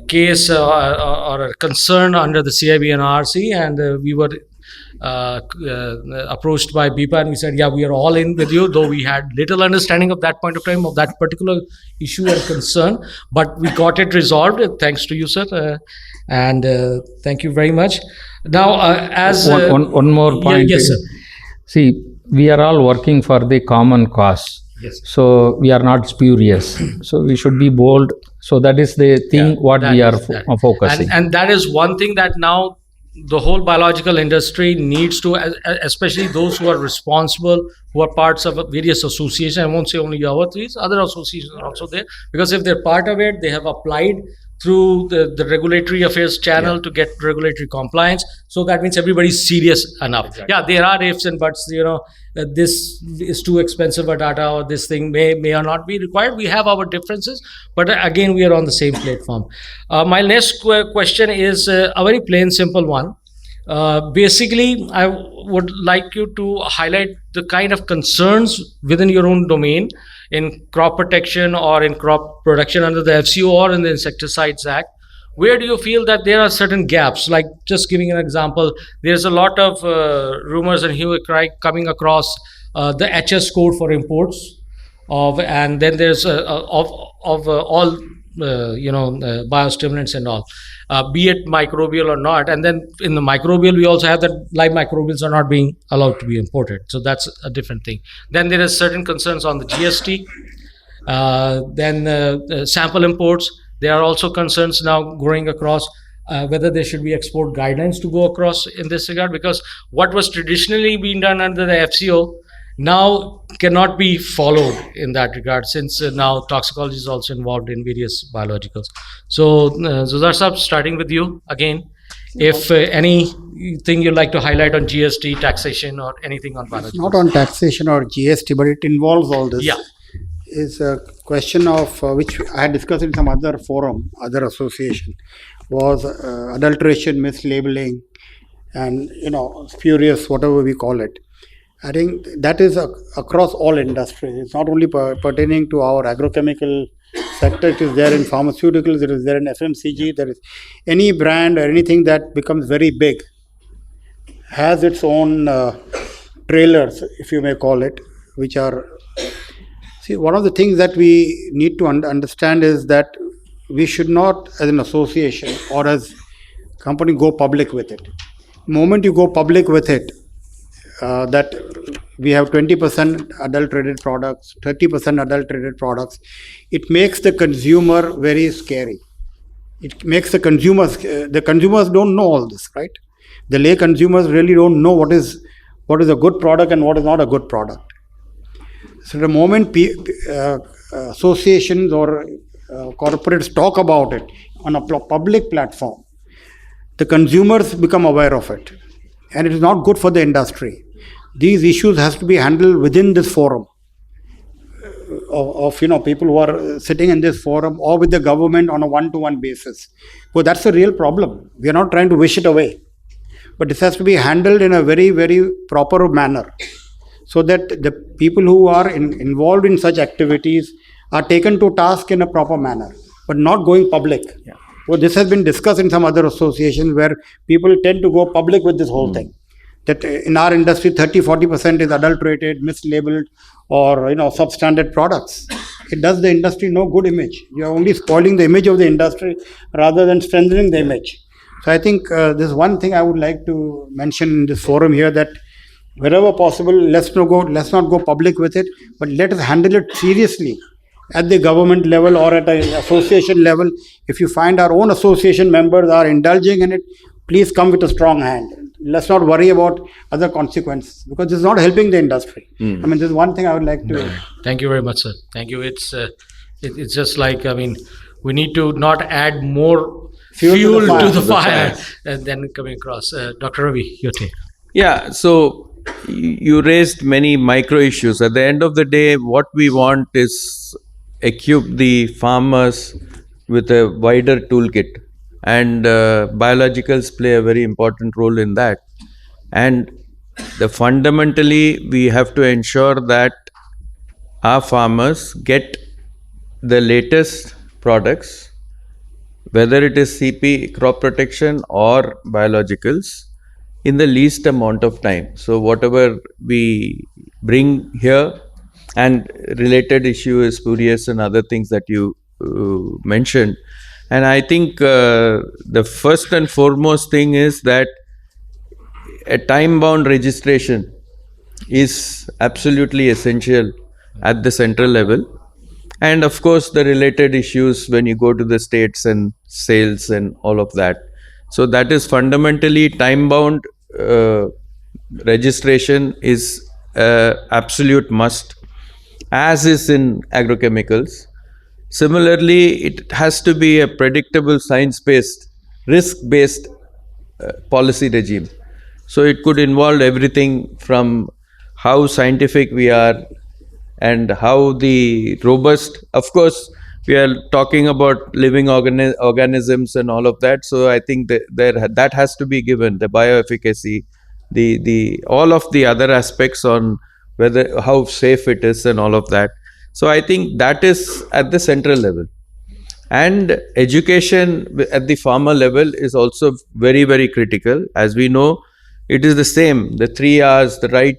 case or a concern under the CIB and RC, and we were approached by BIPA, and we said, yeah, we are all in with you, though we had little understanding of that point of time of that particular issue and concern, but we got it resolved thanks to you, sir, and thank you very much. Now, as one more point. Yes, sir. See, we are all working for the common cause. Yes. So we are not spurious. So we should be bold. So that is the thing we are focusing. And that is one thing that now the whole biological industry needs to, especially those who are responsible, who are parts of various associations. I won't say only our 3, other associations are also there, because if they're part of it, they have applied through the regulatory affairs channel to get regulatory compliance. So that means everybody's serious enough. Exactly. Yeah, there are ifs and buts, this is too expensive a data, or this thing may or not be required. We have our differences, but again, we are on the same platform. My next question is a very plain, simple one. Basically, I would like you to highlight the kind of concerns within your own domain in crop protection or in crop production under the FCO or in the Insecticides Act. Where do you feel that there are certain gaps? Like, just giving an example, there's a lot of rumors and hue and cry coming across the HS code for imports and then there's all biostimulants and all, be it microbial or not. And then in the microbial, we also have that live microbials are not being allowed to be imported. So that's a different thing. Then there is certain concerns on the GST. Then sample imports. There are also concerns now going across whether there should be export guidelines to go across in this regard, because what was traditionally being done under the FCO now cannot be followed in that regard, since now toxicology is also involved in various biologicals. So Zuzar Saab, starting with you again. If anything you'd like to highlight on GST, taxation, or anything on biologicals. Not on taxation or GST, but it involves all this. Yeah. Is a question of which I had discussed in some other forum, other association, was adulteration, mislabeling, and spurious, whatever we call it. I think that is across all industries. It's not only pertaining to our agrochemical sector. It is there in pharmaceuticals. It is there in FMCG. There is any brand or anything that becomes very big has its own trailers, if you may call it, which are. See, one of the things that we need to understand is that we should not, as an association or as company, go public with it. The moment you go public with it, that we have 20% adulterated products, 30% adulterated products, it makes the consumer very scary. It makes the consumers don't know all this, right? The lay consumers really don't know what is a good product and what is not a good product. So the moment associations or corporates talk about it on a public platform, the consumers become aware of it, and it is not good for the industry. These issues has to be handled within this forum of people who are sitting in this forum or with the government on a one-to-one basis. Well, that's a real problem. We are not trying to wish it away, but this has to be handled in a very, very proper manner, so that the people who are involved in such activities are taken to task in a proper manner, but not going public. Yeah. Well, this has been discussed in some other associations where people tend to go public with this whole thing. That in our industry, 30-40% is adulterated, mislabeled, or substandard products. It does the industry no good image. You are only spoiling the image of the industry rather than strengthening the image. So I think this is one thing I would like to mention in this forum here, that wherever possible, let's not go public with it, but let us handle it seriously at the government level or at an association level. If you find our own association members are indulging in it, please come with a strong hand. Let's not worry about other consequences, because this is not helping the industry. I mean, this is one thing I would like to. Thank you very much, sir. Thank you. It's just like, we need to not add more fuel to the fire and then coming across. Dr. Ravi, your take. Yeah, so you raised many micro issues. At the end of the day, what we want is equip the farmers with a wider toolkit, and biologicals play a very important role in that. And fundamentally, we have to ensure that our farmers get the latest products, whether it is CP, crop protection, or biologicals, in the least amount of time. So whatever we bring here, and related issue is spurious and other things that you mentioned. And I think the first and foremost thing is that a time-bound registration is absolutely essential at the central level. And of course, the related issues when you go to the states and sales and all of that. So that is fundamentally time-bound registration is absolute must, as is in agrochemicals. Similarly, it has to be a predictable, science-based, risk-based policy regime. So it could involve everything from how scientific we are and how the robust, of course, we are talking about living organisms and all of that. So I think that has to be given, the bioefficacy, the all of the other aspects on whether how safe it is and all of that. So I think that is at the central level. And education at the farmer level is also very, very critical. As we know, it is the same, the 3 R's, the right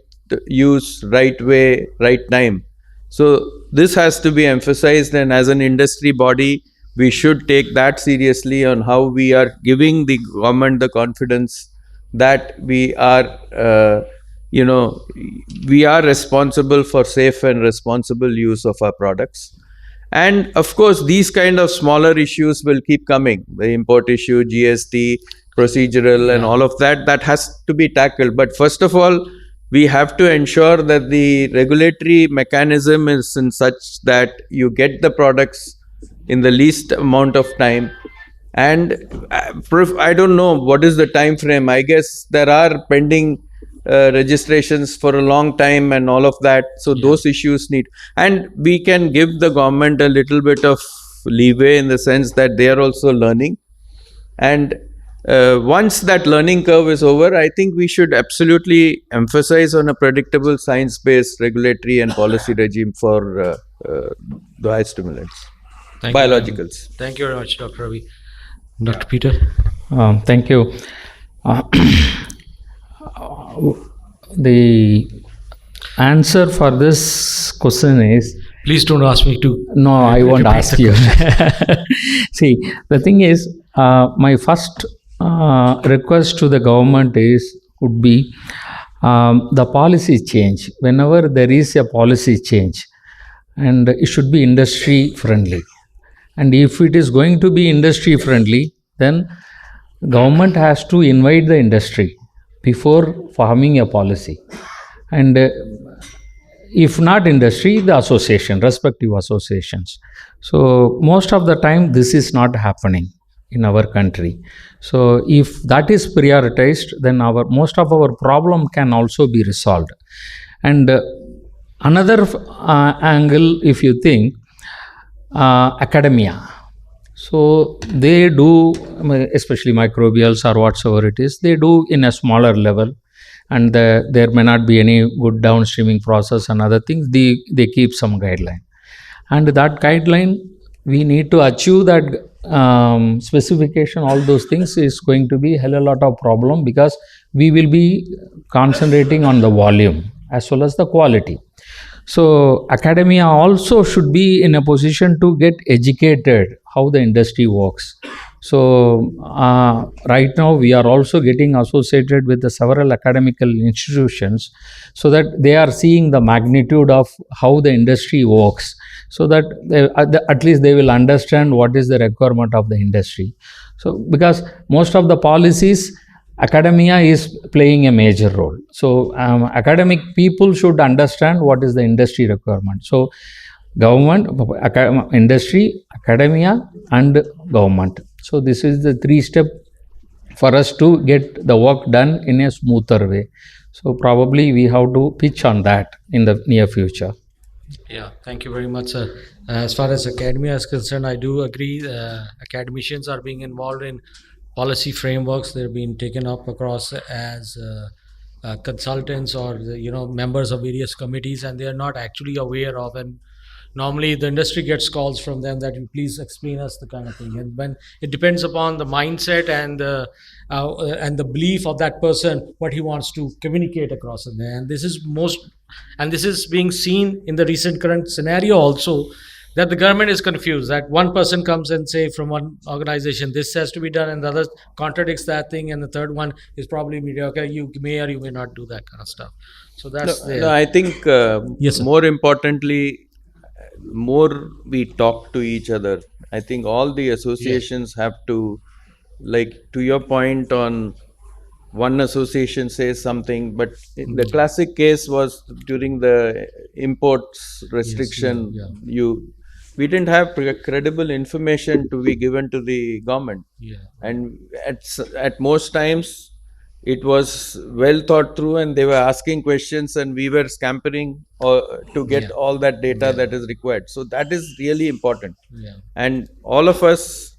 use, right way, right time. So this has to be emphasized, and as an industry body, we should take that seriously on how we are giving the government the confidence that we are we are responsible for safe and responsible use of our products. And of course, these kind of smaller issues will keep coming. The import issue, GST, procedural and all of that has to be tackled. But first of all, we have to ensure that the regulatory mechanism is in such that you get the products in the least amount of time And I don't know what is the time frame. I guess there are pending registrations for a long time and all of that. So those issues need, and we can give the government a little bit of leeway in the sense that they are also learning. And once that learning curve is over, I think we should absolutely emphasize on a predictable science-based regulatory and policy regime for the biostimulants, biologicals. Thank you very much, Dr. Ravi. Dr. Peter? Thank you. The answer for this question is... Please don't ask me to. No, I won't ask you. See, the thing is, my first request to the government would be the policy change. Whenever there is a policy change, and it should be industry friendly. And if it is going to be industry friendly, then government has to invite the industry before forming a policy. And if not industry, the association, respective associations. So most of the time this is not happening in our country. So if that is prioritized, then most of our problem can also be resolved. And another angle, if you think, academia. So they do, especially microbials or whatsoever it is, they do in a smaller level, and there may not be any good downstreaming process and other things. They keep some guideline, and that guideline, we need to achieve that specification. All those things is going to be hell a lot of problem, because we will be concentrating on the volume as well as the quality. So academia also should be in a position to get educated how the industry works. So right now we are also getting associated with the several academical institutions, so that they are seeing the magnitude of how the industry works, so that at least they will understand what is the requirement of the industry. So because most of the policies, academia is playing a major role. So academic people should understand what is the industry requirement. So government, industry, academia and government. So this is the 3-step for us to get the work done in a smoother way. So probably we have to pitch on that in the near future. Yeah, thank you very much, sir. As far as academia is concerned, I do agree. Academicians are being involved in policy frameworks. They're being taken up across as consultants or members of various committees, and they are not actually aware of. And normally the industry gets calls from them that you please explain us the kind of thing. And when it depends upon the mindset and the belief of that person, what he wants to communicate across in there. And this is being seen in the recent current scenario also, that the government is confused, that one person comes and say from one organization this has to be done, and the other contradicts that thing, and the third one is probably mediocre. You may or you may not do that kind of stuff. So that's no, I think yes, more importantly, more we talk to each other. I think all the associations have to, like to your point on one association says something, but the classic case was during the imports restriction. We didn't have credible information to be given to the government, and at most times it was well thought through, and they were asking questions, and we were scampering to get all that data that is required. So that is really important. And all of us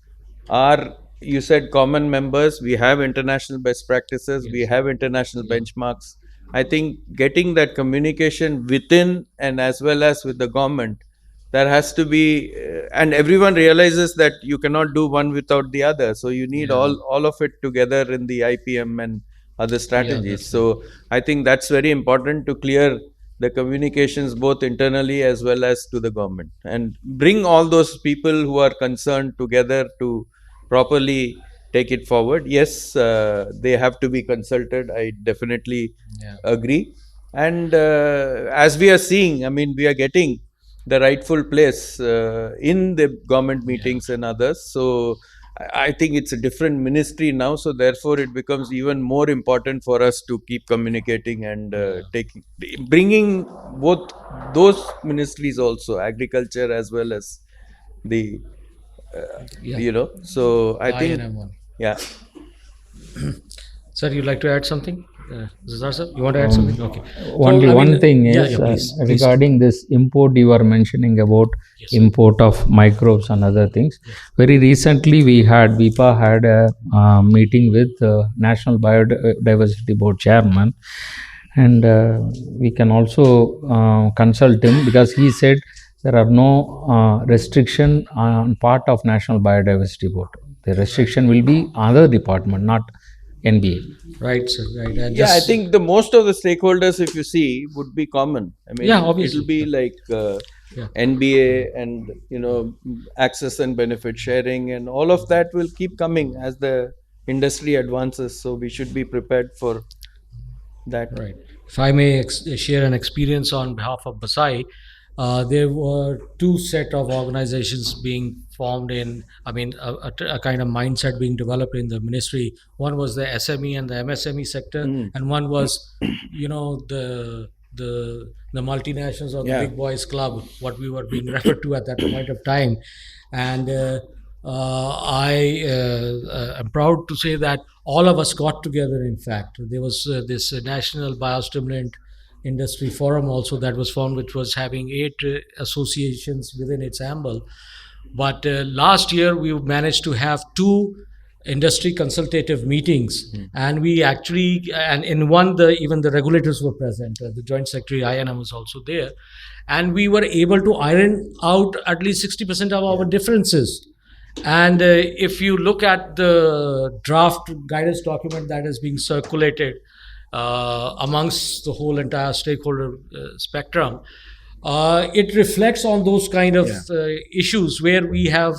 are, you said, common members. We have international best practices, we have international benchmarks. I think getting that communication within and as well as with the government, there has to be, and everyone realizes that you cannot do one without the other. So you need all of it together in the IPM and other strategies. So I think that's very important to clear the communications both internally as well as to the government, and bring all those people who are concerned together to properly take it forward. Yes, they have to be consulted. I definitely agree. And as we are seeing, I mean, we are getting the rightful place in the government meetings and others. So I think it's a different ministry now. So therefore, it becomes even more important for us to keep communicating and bringing both those ministries also, agriculture as well as the So I think, INM1. yeah. Sir, you'd like to add something? Zazar sir, you want to add something? Okay. Only one thing yeah, is please. regarding this import you were mentioning about import of microbes and other things. Very recently, BIPA had a meeting with National Biodiversity Board chairman, and we can also consult him because he said there are no restriction on part of National Biodiversity Board. The restriction will be other department, not NBA. Right, sir. Right. Yeah, I think the most of the stakeholders, if you see, would be common. I mean, yeah, obviously. it'll be like NBA and access and benefit sharing, and all of that will keep coming as the industry advances. So we should be prepared for that. Right. If I may share an experience on behalf of BASAI, there were two set of organizations being formed in, I mean, a kind of mindset being developed in the ministry. One was the SME and the MSME sector, and one was, the multinationals or the big boys club, what we were being referred to at that point of time. And I am proud to say that all of us got together. In fact, there was this national biostimulant industry forum also that was formed, which was having 8 associations within its amble. But last year we managed to have 2 industry consultative meetings, and we actually, and in one, even the regulators were present. The joint secretary INM was also there, and we were able to iron out at least 60% of our differences. And if you look at the draft guidance document that is being circulated amongst the whole entire stakeholder spectrum, it reflects on those kind of issues where we have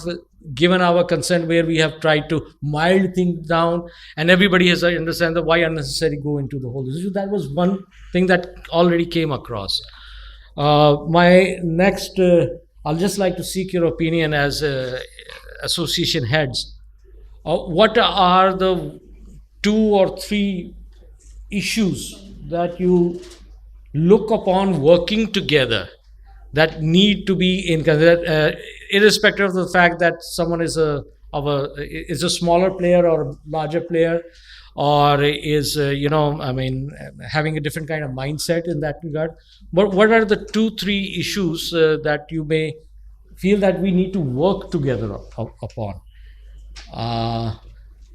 given our consent, where we have tried to mild things down, and everybody has understand that why unnecessarily go into the whole issue. That was one thing that already came across. My next, I'll just like to seek your opinion as association heads. What are the 2 or 3 issues that you look upon working together that need to be in considered, irrespective of the fact that someone is a smaller player or a larger player, or is having a different kind of mindset in that regard? But what are the 2-3 issues that you may feel that we need to work together upon?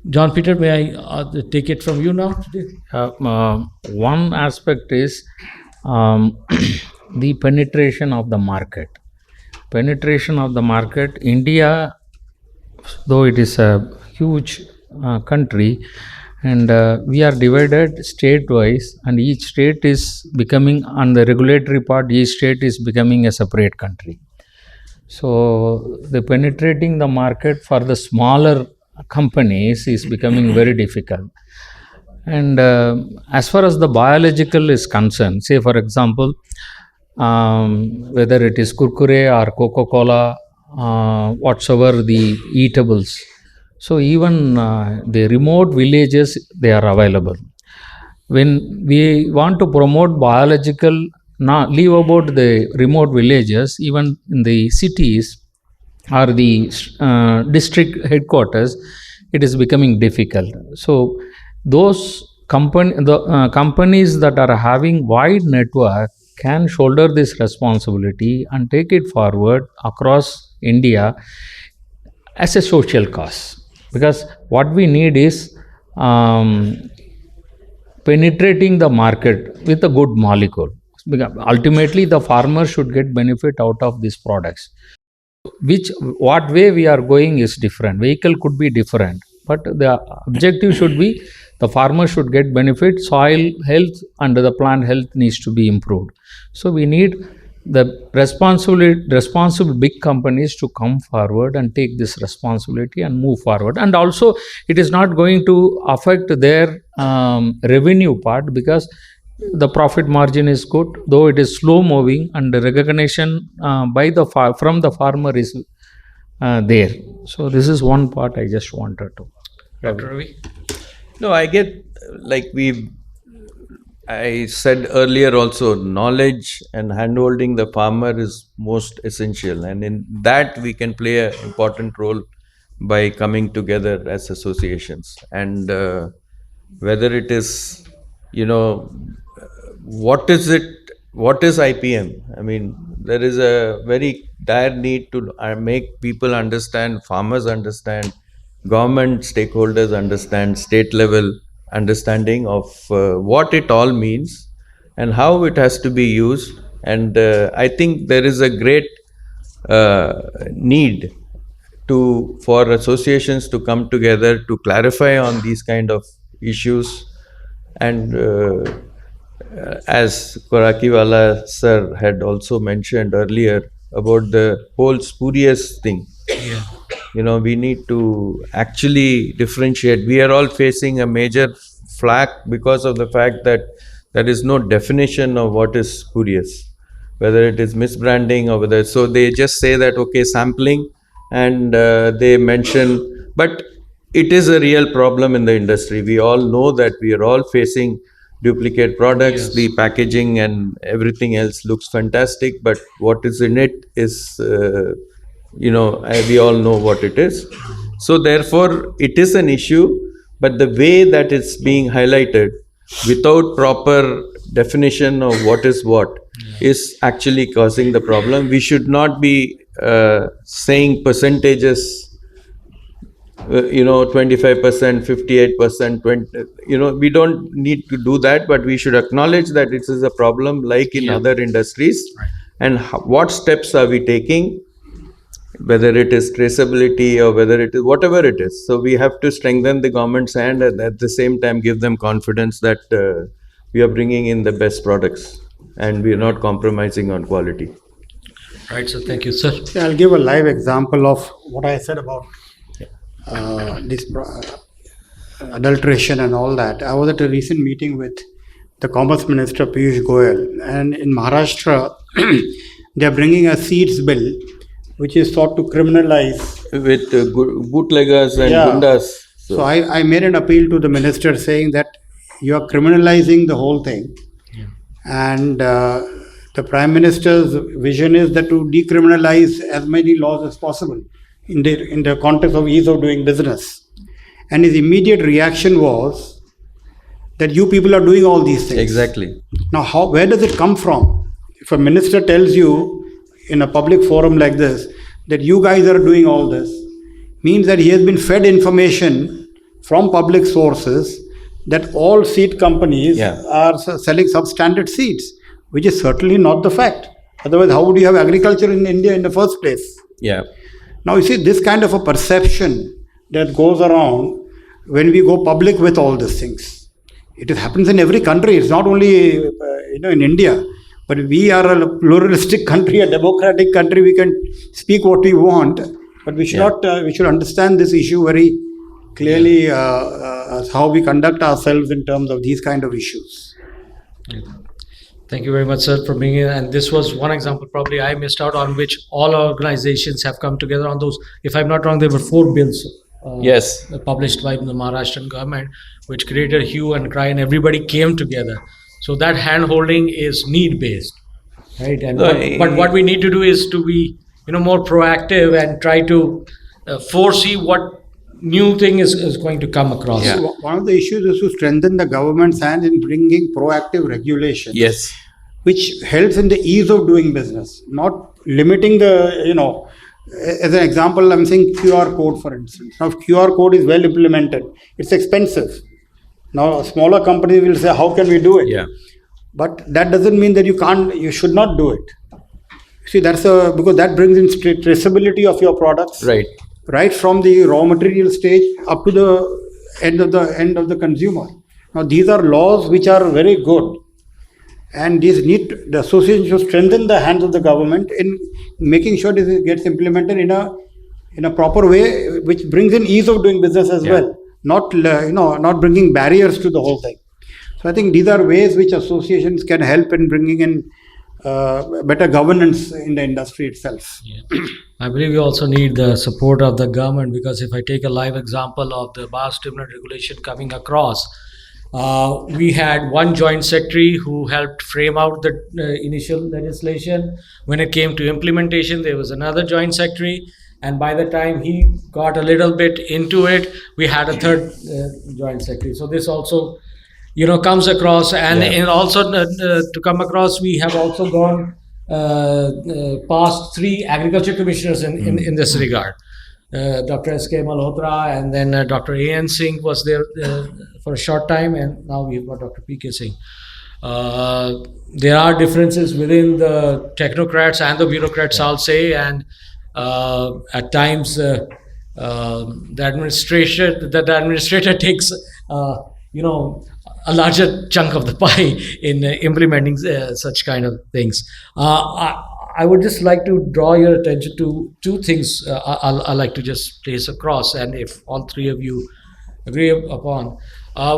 John Peter, may I take it from you now today? One aspect is the penetration of the market. Penetration of the market. India, though it is a huge country, and we are divided state-wise, and each state is becoming, on the regulatory part, each state is becoming a separate country. So the penetrating the market for the smaller companies is becoming very difficult. And as far as the biological is concerned, say for example, whether it is Kurkure or Coca-Cola, whatsoever the eatables, so even the remote villages, they are available. When we want to promote biological, now leave about the remote villages, even in the cities or the district headquarters, it is becoming difficult. So those companies that are having wide network can shoulder this responsibility and take it forward across India as a social cause. Because what we need is penetrating the market with a good molecule. Because ultimately, the farmer should get benefit out of these products. What way we are going is different. Vehicle could be different, but the objective should be the farmer should get benefit. Soil health and the plant health needs to be improved. So we need the responsible big companies to come forward and take this responsibility and move forward. And also, it is not going to affect their revenue part, because the profit margin is good, though it is slow moving, and the recognition from the farmer is there. So this is one part I just wanted to. Dr. Ravi? No, I get, like, we've I said earlier also, knowledge and handholding the farmer is most essential, and in that we can play an important role by coming together as associations. And whether it is, what is it, what is IPM? I mean, there is a very dire need to make people understand, farmers understand, government stakeholders understand, state level understanding of what it all means and how it has to be used. And I think there is a great need for associations to come together to clarify on these kind of issues. And as Korakiwala sir had also mentioned earlier about the whole spurious thing, we need to actually differentiate. We are all facing a major flack because of the fact that there is no definition of what is spurious, whether it is misbranding or whether. So they just say that, okay, sampling, and they mention, but it is a real problem in the industry. We all know that we are all facing duplicate products. Yes. The packaging and everything else looks fantastic, but what is in it is, we all know what it is. So therefore, it is an issue, but the way that it's being highlighted without proper definition of what is what is actually causing the problem. We should not be saying percentages, 25%, 58%, 20, we don't need to do that, but we should acknowledge that it is a problem like in other industries. Right. And what steps are we taking, whether it is traceability or whether it is whatever it is. So we have to strengthen the government's hand and at the same time give them confidence that we are bringing in the best products and we are not compromising on quality. Right, so thank you, sir. I'll give a live example of what I said about this adulteration and all that. I was at a recent meeting with the Commerce Minister Piyush Goyal, and in Maharashtra they are bringing a seeds bill which is thought to criminalize with bootleggers and gundas. So I made an appeal to the minister saying that you are criminalizing the whole thing, and the Prime Minister's vision is that to decriminalize as many laws as possible in the context of ease of doing business. And his immediate reaction was that you people are doing all these things. Exactly. Now, where does it come from? If a minister tells you in a public forum like this that you guys are doing all this, means that he has been fed information from public sources that all seed companies are selling substandard seeds, which is certainly not the fact. Otherwise, how would you have agriculture in India in the first place? Yeah. Now, you see, this kind of a perception that goes around when we go public with all these things. It happens in every country. It's not only in India, but we are a pluralistic country, a democratic country. We can speak what we want, but we should not. We should understand this issue very clearly. How we conduct ourselves in terms of these kind of issues. Thank you very much, sir, for being here. And this was one example probably I missed out on, which all organizations have come together on those. If I'm not wrong, there were 4 bills published by the Maharashtrian government, which created hue and cry, and everybody came together. So that hand-holding is need-based, right? And but what we need to do is to be more proactive and try to foresee what new thing is going to come across. Yeah. One of the issues is to strengthen the government's hand in bringing proactive regulations. Yes. Which helps in the ease of doing business, not limiting the, as an example, I'm saying QR code, for instance. Now, if QR code is well implemented, it's expensive. Now, a smaller company will say, how can we do it? Yeah. But that doesn't mean that you should not do it. See, because that brings in traceability of your products. Right from the raw material stage up to the end of the consumer. Now, these are laws which are very good, and the association should strengthen the hands of the government in making sure this gets implemented in a proper way, which brings in ease of doing business as well, not bringing barriers to the whole thing. So I think these are ways which associations can help in bringing in better governance in the industry itself. I believe we also need the support of the government, because if I take a live example of the biostimulant regulation coming across, We had one joint secretary who helped frame out the initial legislation. When it came to implementation, there was another joint secretary. And by the time he got a little bit into it, we had a third joint secretary. So this also, comes across. And also to come across, we have also gone past 3 agriculture commissioners in this regard. Dr. S.K. Malhotra, and then Dr. A.N. Singh was there for a short time, and now we've got Dr. P.K. Singh. There are differences within the technocrats and the bureaucrats, I'll say, and at times the administrator takes, a larger chunk of the pie in implementing such kind of things. I would just like to draw your attention to 2 things I like to just place across, and if all 3 of you agree upon.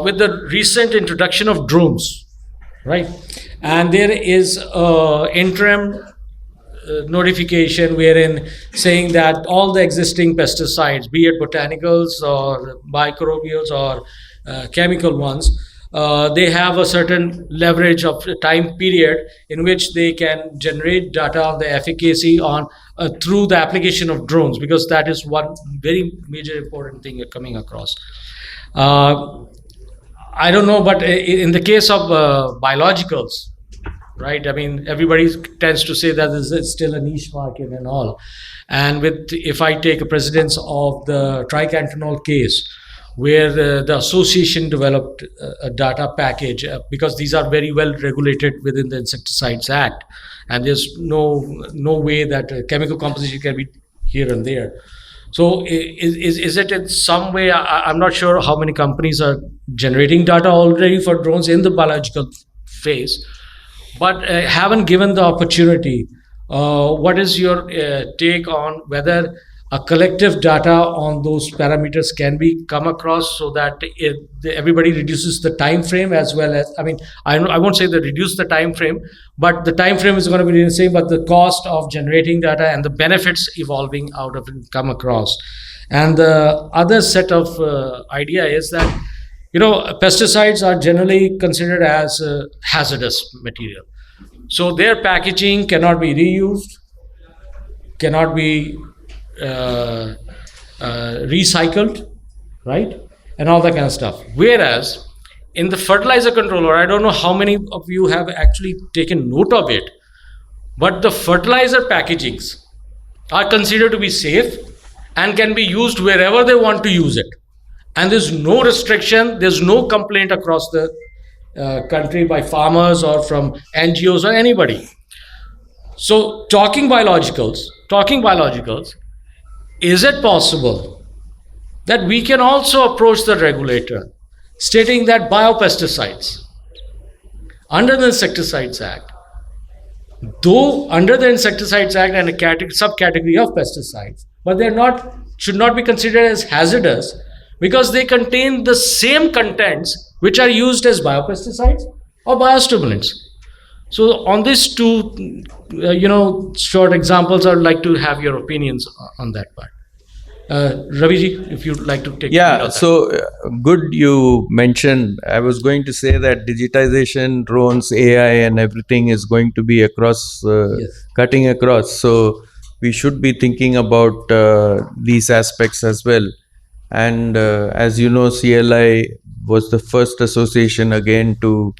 With the recent introduction of drones, right? And there is interim notification wherein saying that all the existing pesticides, be it botanicals or microbials or chemical ones, they have a certain leverage of time period in which they can generate data on the efficacy on through the application of drones, because that is one very major important thing coming across. I don't know, but in the case of biologicals, right? I mean, everybody tends to say that it's still a niche market and all. And if I take a precedence of the tricantanol case, where the association developed a data package, because these are very well regulated within the Insecticides Act, and there's no way that chemical composition can be here and there. So is it in some way, I'm not sure how many companies are generating data already for drones in the biological phase, but haven't given the opportunity. What is your take on whether a collective data on those parameters can be come across so that everybody reduces the time frame, as well as, I mean, I won't say that reduce the time frame, but the time frame is going to be the same, but the cost of generating data and the benefits evolving out of it come across. And the other set of idea is that, pesticides are generally considered as hazardous material. So their packaging cannot be reused, cannot be recycled, right? And all that kind of stuff. Whereas in the fertilizer controller, I don't know how many of you have actually taken note of it, but the fertilizer packagings are considered to be safe and can be used wherever they want to use it. And there's no restriction, there's no complaint across the country by farmers or from NGOs or anybody. So talking biologicals, is it possible that we can also approach the regulator stating that biopesticides under the Insecticides Act, though under the Insecticides Act and a subcategory of pesticides, but should not be considered as hazardous because they contain the same contents which are used as biopesticides or biostimulants. So on these 2, short examples, I would like to have your opinions on that part. Raviji, if you'd like to take. Yeah, so good you mentioned. I was going to say that digitization, drones, AI and everything is going to be across, cutting across. So we should be thinking about these aspects as well. And as you know, CLI was the first association again to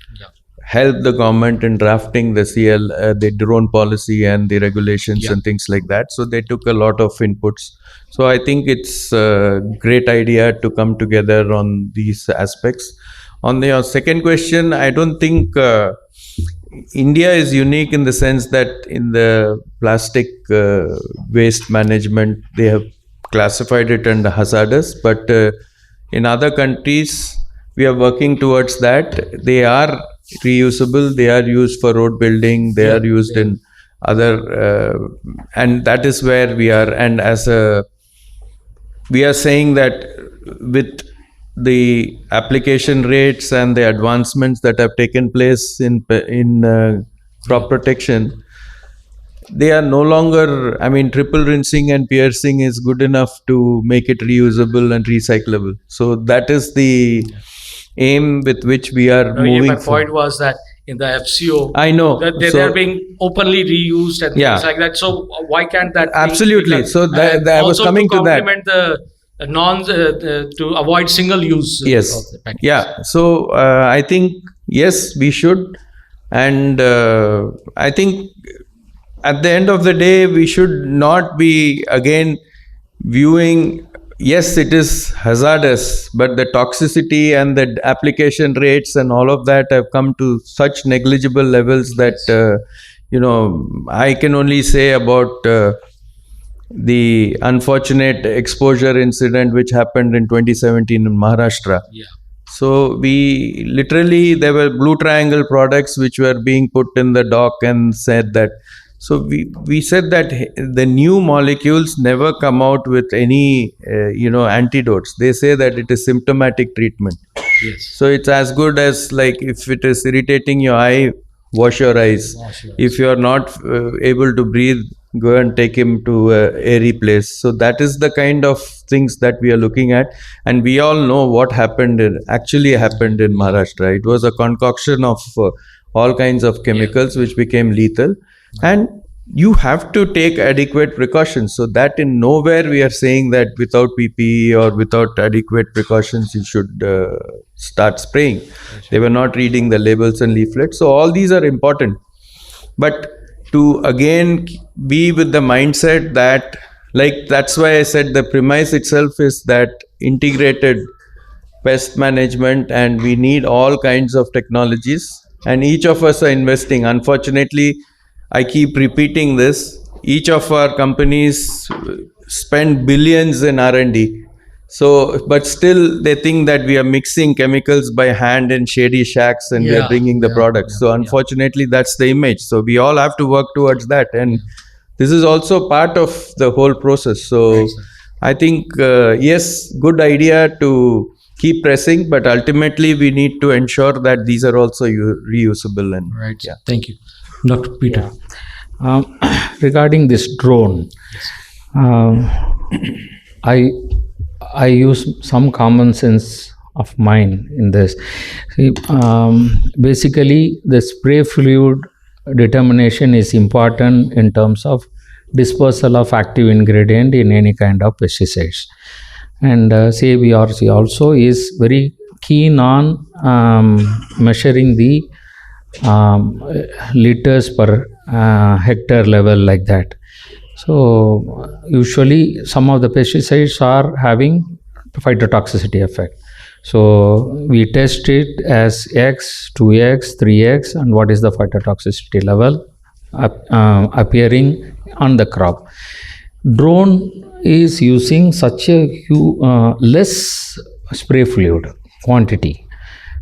help the government in drafting the drone policy and the regulations and things like that. So they took a lot of inputs. So I think it's a great idea to come together on these aspects. On your second question, I don't think India is unique in the sense that in the plastic waste management, they have classified it under hazardous, but in other countries, we are working towards that. They are reusable, they are used for road building, they are used in other, and that is where we are. And we are saying that with the application rates and the advancements that have taken place in crop protection, they are no longer, I mean, triple rinsing and piercing is good enough to make it reusable and recyclable. So that is the aim with which we are No, moving my point forward. was that in the FCO, I know. that So- they're being openly reused and Yeah. things like that. So why can't that be Absolutely. done? So that, And I was also coming to that. complement the to avoid single use. Yes. Of the package. Yeah. So I think yes, we should, and I think at the end of the day, we should not be again viewing. Yes, it is hazardous, but the toxicity and the application rates and all of that have come to such negligible levels that I can only say about the unfortunate exposure incident which happened in 2017 in Maharashtra. Yeah. So there were blue triangle products which were being put in the dock and said that. So we said that the new molecules never come out with any antidotes. They say that it is symptomatic treatment. Yes. So it's as good as like if it is irritating your eye, wash your eyes. If you are not able to breathe, go and take him to a airy place. So that is the kind of things that we are looking at, and we all know what actually happened in Maharashtra. It was a concoction of all kinds of chemicals which became lethal, and you have to take adequate precautions. So that in nowhere we are saying that without PPE or without adequate precautions you should start spraying. They were not reading the labels and leaflets. So all these are important, but to again be with the mindset that, like, that's why I said the premise itself is that integrated pest management, and we need all kinds of technologies, and each of us are investing. Unfortunately, I keep repeating this, each of our companies spend billions in R&D. So, but still they think that we are mixing chemicals by hand in shady shacks and we are bringing the products. So unfortunately, that's the image. So we all have to work towards that. And this is also part of the whole process. So I think, yes, good idea to keep pressing, but ultimately we need to ensure that these are also reusable. And Right. Yeah. Thank you. Dr. Peter. Regarding this drone, I use some common sense of mine in this. See, basically, the spray fluid determination is important in terms of dispersal of active ingredient in any kind of pesticides. And CABRC also is very keen on measuring the liters per hectare level, like that. So usually some of the pesticides are having phytotoxicity effect. So we test it as X, 2X, 3X, and what is the phytotoxicity level appearing on the crop. Drone is using such a less spray fluid quantity.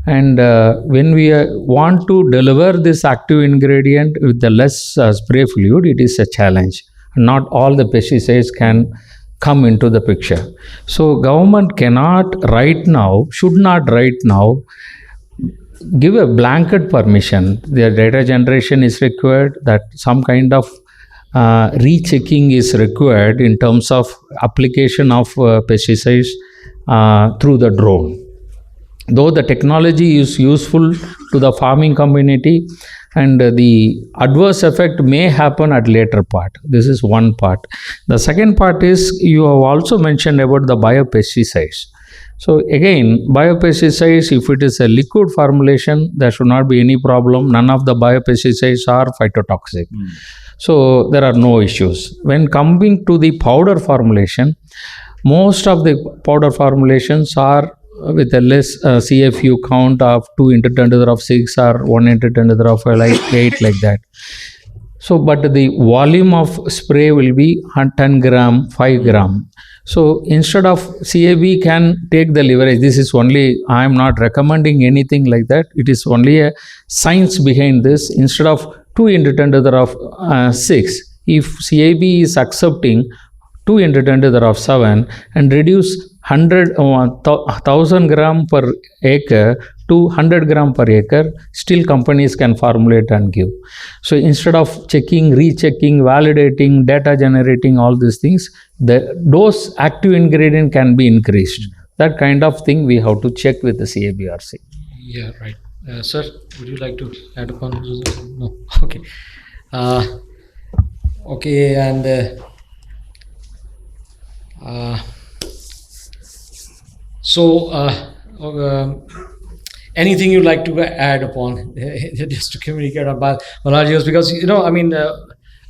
And when we want to deliver this active ingredient with the less spray fluid, it is a challenge. Not all the pesticides can come into the picture. So government should not right now give a blanket permission. The data generation is required, that some kind of rechecking is required in terms of application of pesticides through the drone. Though the technology is useful to the farming community, and the adverse effect may happen at later part. This is one part. The second part is, you have also mentioned about the biopesticides. So again, biopesticides, if it is a liquid formulation, there should not be any problem. None of the biopesticides are phytotoxic. So there are no issues. When coming to the powder formulation, most of the powder formulations are with a less CFU count of 2 into 10 to the power 6 or 1 into 10 to the power 8, like that. So, but the volume of spray will be 10 gram, 5 gram. So, instead of CAB can take the leverage, this is only, I am not recommending anything like that. It is only a science behind this. Instead of 2 into 10 to the power 6, if CAB is accepting 2 into 10 to the power 7 and reduce 1,000 gram per acre to 100 gram per acre, still companies can formulate and give. So instead of checking, rechecking, validating, data generating, all these things, the dose active ingredient can be increased That kind of thing we have to check with the CABRC. Yeah, right. Sir, would you like to add upon? No. Okay. Okay, and so anything you'd like to add upon just to communicate about biology? Because I mean,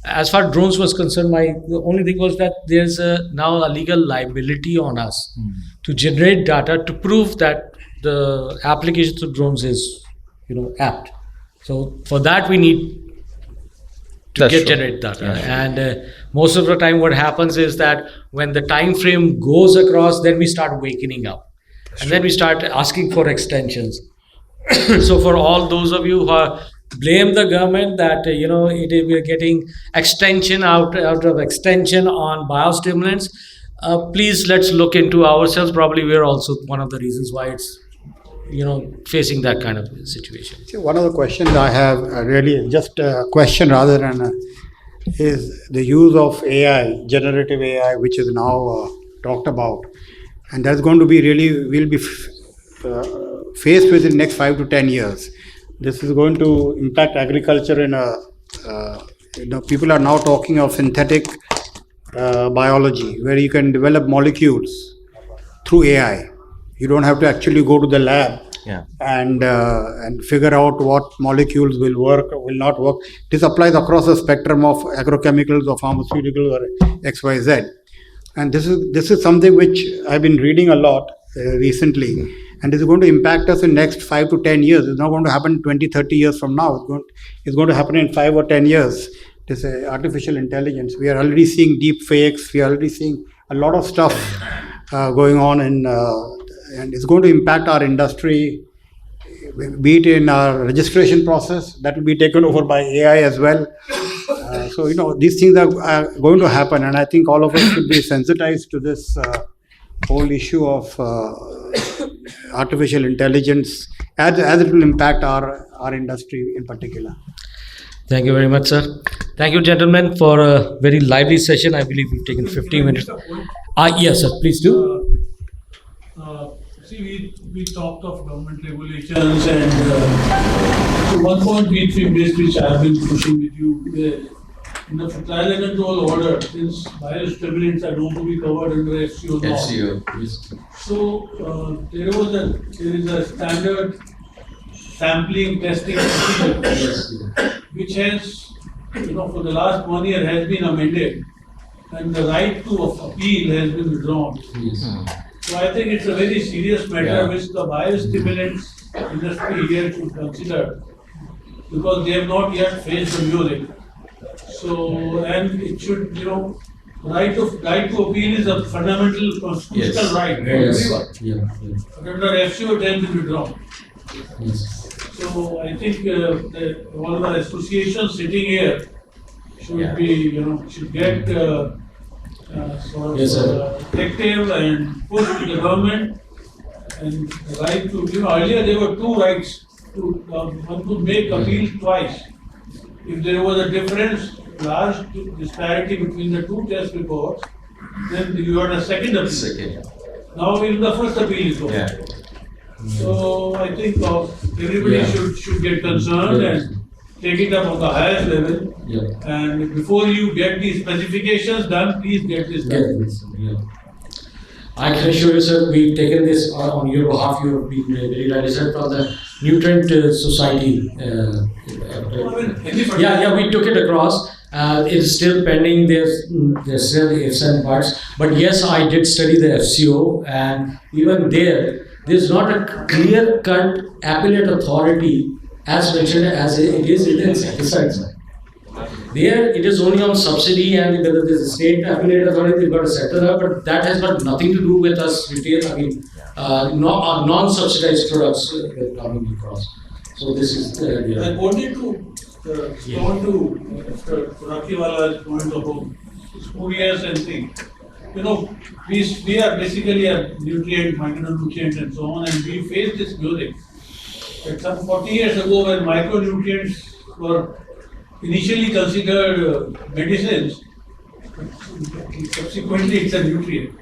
as far as drones was concerned, the only thing was that there's now a legal liability on us to generate data to prove that the application of drones is apt. So for that we need to generate data. Yeah. And most of the time what happens is that when the time frame goes across, then we start wakening up. And then we start asking for extensions. So for all those of you who blame the government that we are getting extension out of extension on biostimulants, please let's look into ourselves. Probably we are also one of the reasons why it's facing that kind of situation. See, one of the questions I have, really just a question rather than is the use of AI, generative AI, which is now talked about, and that's going to be really, will be faced with in the next 5 to 10 years. This is going to impact agriculture in a, people are now talking of synthetic biology, where you can develop molecules through AI. You don't have to actually go to the lab and figure out what molecules will work or will not work. This applies across the spectrum of agrochemicals or pharmaceuticals or XYZ. And this is something which I've been reading a lot recently, and it's going to impact us in next 5 to 10 years. It's not going to happen 20, 30 years from now. It's going to happen in 5 or 10 years. This artificial intelligence. We are already seeing deep fakes. We are already seeing a lot of stuff going on, and it's going to impact our industry, be it in our registration process. That will be taken over by AI as well. So these things are going to happen, and I think all of us should be sensitized to this whole issue of artificial intelligence as it will impact our industry in particular. Thank you very much, sir. Thank you, gentlemen, for a very lively session. I believe we've taken 15 minutes. Yes, sir, please do. See, we talked of government regulations, and so one point which we missed, which I have been pushing with you, in the fertilizer control order, since biostimulants are known to be covered under FCO law. FCO, yes. So there is a standard sampling testing procedure, which has, for the last 1 year has been amended, and the right to appeal has been withdrawn. Yes. So I think it's a very serious matter which the biostimulants industry here should consider, because they have not yet faced the music. So, and it should, right to appeal is a fundamental constitutional right for everyone. But under FCO it has been withdrawn. So I think all the associations sitting here should be, should get sort of active and push to the government, and the right to, earlier there were two rights to, one could make appeal twice. If there was a difference, large disparity between the two test reports, then you had a second appeal. Now even the first appeal is over. So I think everybody should get concerned and take it up on the highest level. And before you get these specifications done, please get this done. I can assure you, sir, we've taken this on your behalf. You've been very reticent from the Nutrient Society. We took it across. It's still pending. There's still ifs and buts. But yes, I did study the FCO, and even there's not a clear-cut appellate authority as mentioned as it is in the insecticides. There, it is only on subsidy, and whether there's a state appellate authority, they've got to set it up, but that has got nothing to do with us retail. I mean, non-subsidized products coming across. So this is. I wanted to respond to Mr. Rakiwala's point about spurious and things. We are basically a nutrient, micronutrient, and so on, and we face this music. But some 40 years ago, when micronutrients were initially considered medicines, subsequently it's a nutrient.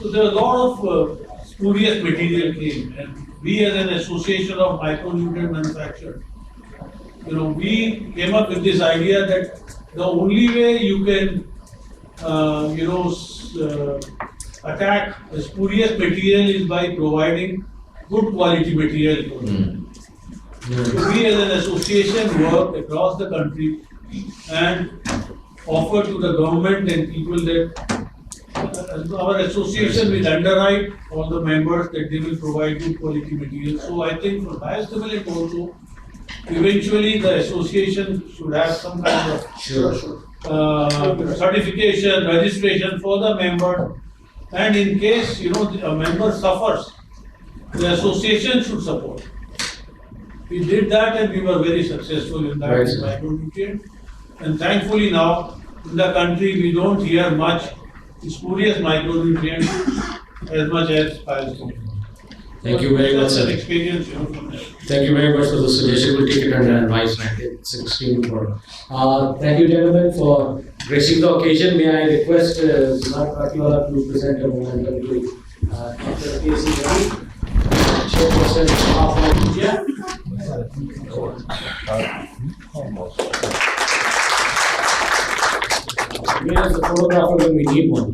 So there are a lot of spurious material came, and we as an association of micronutrient manufacturers, we came up with this idea that the only way you can, attack the spurious material is by providing good quality material for them. So we as an association work across the country and offer to the government and people that our association will underwrite all the members that they will provide good quality material. So I think for biostimulant also, eventually the association should have some kind of certification, registration for the member, and in case a member suffers, the association should support. We did that and we were very successful in that micronutrient. And thankfully now in the country we don't hear much spurious micronutrients as much as biostimulant. Thank you very much, sir. Experience, from that. Thank you very much for the suggestion. We'll take it under advisement. It's extremely important. Thank you, gentlemen, for gracing the occasion. May I request Zinat Rakiwala to present a momentum to Dr. K.C. Ravi, Chairperson of India. Where is the photographer when we need one?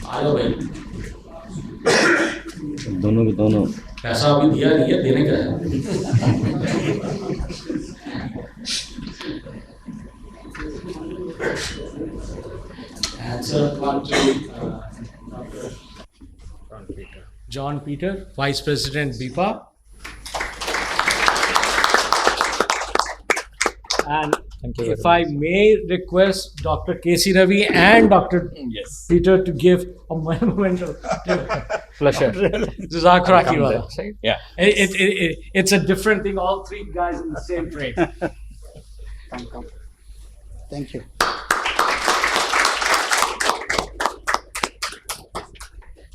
आलो भाई दोनों के दोनों पैसा अभी दिया नहीं है, देने का है. Answer one to John Peter, Vice President BIPA. And if I may request Dr. K.C. Ravi and Dr. Peter to give a moment of Pleasure. Jazak Rakiwala. Yeah. It's a different thing, all three guys in the same frame. Come. Thank you.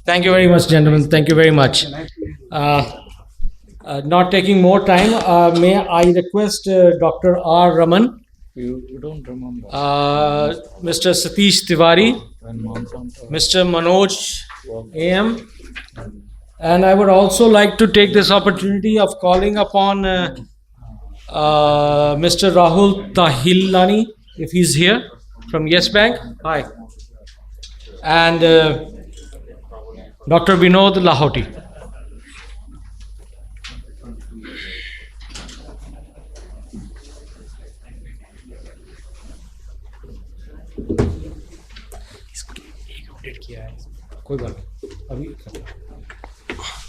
Thank you very much, gentlemen. Thank you very much. Not taking more time, may I request Dr. R. Raman, You don't remember. Mr. Satish Tiwari, Mr. Manoj AM, and I would also like to take this opportunity of calling upon Mr. Rahul Tahilani, if he's here, from Yes Bank. Hi. And Dr. Vinod Lahoti.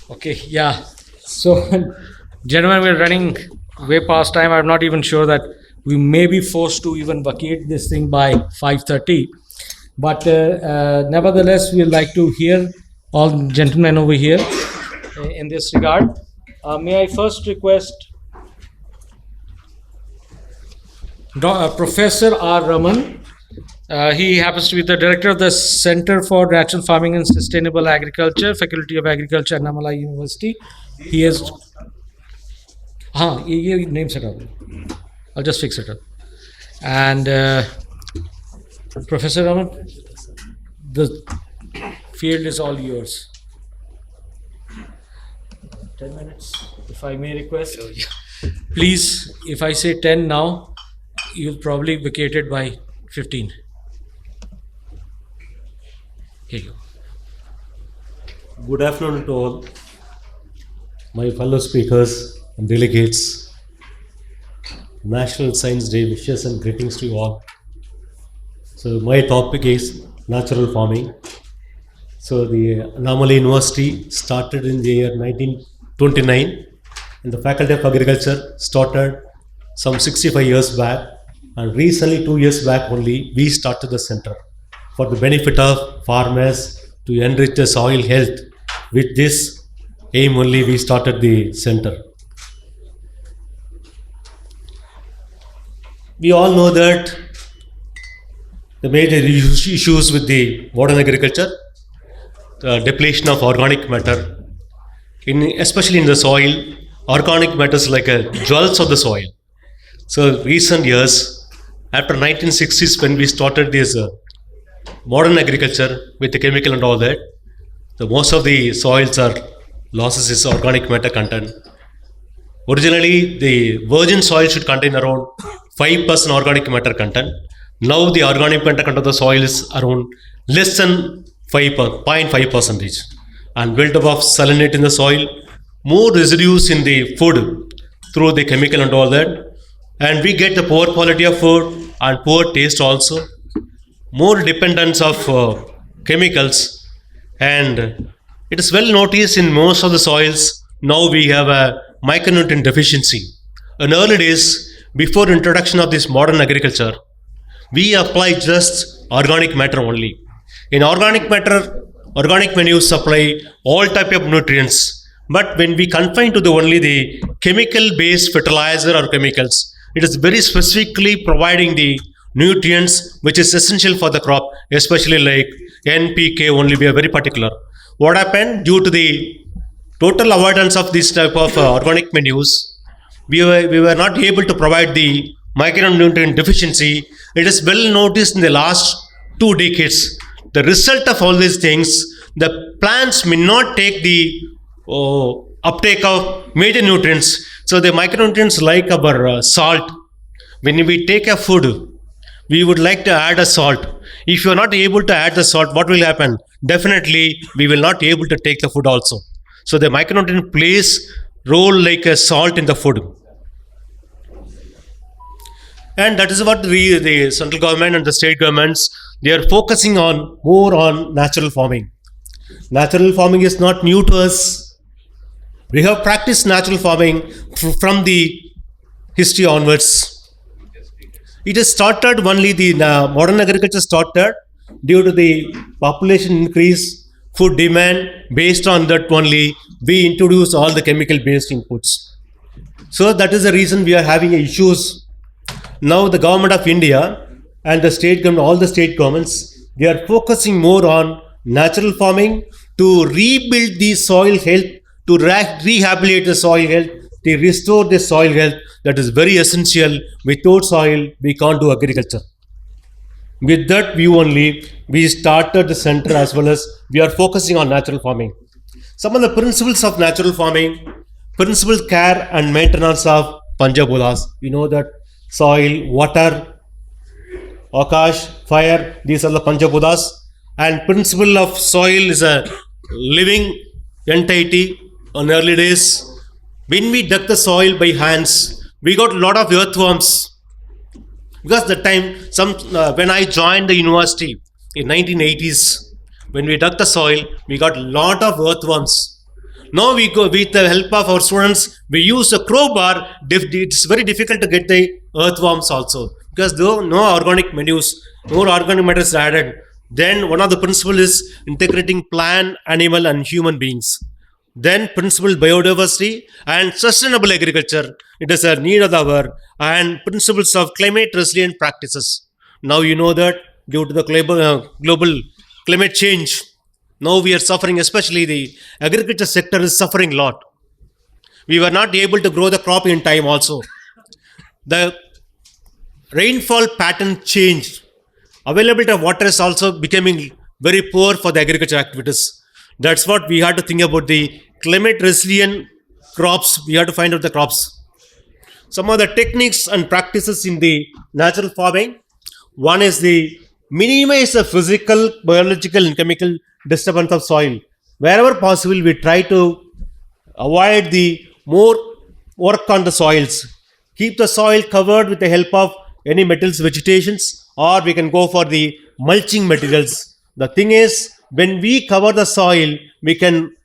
Okay, yeah. So, gentlemen, we're running way past time. I'm not even sure that we may be forced to even vacate this thing by 5:30. But nevertheless, we'd like to hear all gentlemen over here in this regard. May I first request Professor R. Raman. He happens to be the director of the Center for Natural Farming and Sustainable Agriculture, Faculty of Agriculture, Annamalai University. He is. ये name set up. I'll just fix it up. And Professor Raman, the field is all yours. 10 minutes, if I may request. Please, if I say 10 now, you'll probably vacate it by 15. Here you go. Good afternoon to all my fellow speakers and delegates. National Science Day wishes and greetings to you all. So my topic is natural farming. So the Annamalai University started in the year 1929 and the Faculty of Agriculture started some 65 years back, and recently 2 years back only we started the center for the benefit of farmers to enrich the soil health. With this aim only we started the center. We all know that the major issues with the modern agriculture, the depletion of organic matter, especially in the soil. Organic matter is like a jewels of the soil. So recent years, after 1960s when we started this modern agriculture with the chemical and all that, the most of the soils are losses is organic matter content. Originally, the virgin soil should contain around 5% organic matter content. Now the organic matter content of the soil is around less than 0.5 percentage, and built up of salinate in the soil, more residues in the food through the chemical and all that, and we get the poor quality of food and poor taste also, more dependence of chemicals, and it is well noticed in most of the soils. Now we have a micronutrient deficiency. In early days, before introduction of this modern agriculture, we apply just organic matter only. In organic matter, organic manures supply all type of nutrients. But when we confine to the only the chemical-based fertilizer or chemicals, it is very specifically providing the nutrients which is essential for the crop, especially like NPK only. We are very particular. What happened due to the total avoidance of this type of organic manures? We were not able to provide the micronutrient deficiency. It is well noticed in the last 2 decades. The result of all these things, the plants may not take the uptake of major nutrients. So the micronutrients like our salt, when we take a food, we would like to add a salt. If you are not able to add the salt, what will happen? Definitely, we will not able to take the food also. So the micronutrient plays role like a salt in the food. And that is what the central government and the state governments, they are focusing on more on natural farming. Natural farming is not new to us. We have practiced natural farming from the history onwards. It has started only the modern agriculture started due to the population increase, food demand. Based on that only, we introduce all the chemical based inputs. So that is the reason we are having issues. Now the government of India and the state government, all the state governments, they are focusing more on natural farming to rebuild the soil health, to rehabilitate the soil health, to restore the soil health. That is very essential. Without soil, we can't do agriculture. With that view only, we started the center as well as we are focusing on natural farming. Some of the principles of natural farming, principles care and maintenance of Panchabulas. You know that soil, water, Akash, fire, these are the Panchabudas. And principle of soil is a living entity. On early days, when we dug the soil by hands, we got a lot of earthworms. Because that time, when I joined the university in 1980s, when we dug the soil, we got a lot of earthworms. Now we go with the help of our students, we use a crowbar. It's very difficult to get the earthworms also, because though no organic manures, no organic matter is added. Then one of the principles is integrating plant, animal and human beings. Then principle biodiversity and sustainable agriculture. It is a need of the hour, and principles of climate resilient practices. Now you know that due to the global climate change, now we are suffering, especially the agriculture sector is suffering a lot. We were not able to grow the crop in time also. The rainfall pattern changed. Availability of water is also becoming very poor for the agriculture activities. That's what we have to think about, the climate resilient crops. We have to find out the crops. Some of the techniques and practices in the natural farming. One is the minimize the physical, biological and chemical disturbance of soil. Wherever possible, we try to avoid the more work on the soils. Keep the soil covered with the help of any metals, vegetations, or we can go for the mulching materials. The thing is, when we cover the soil, we can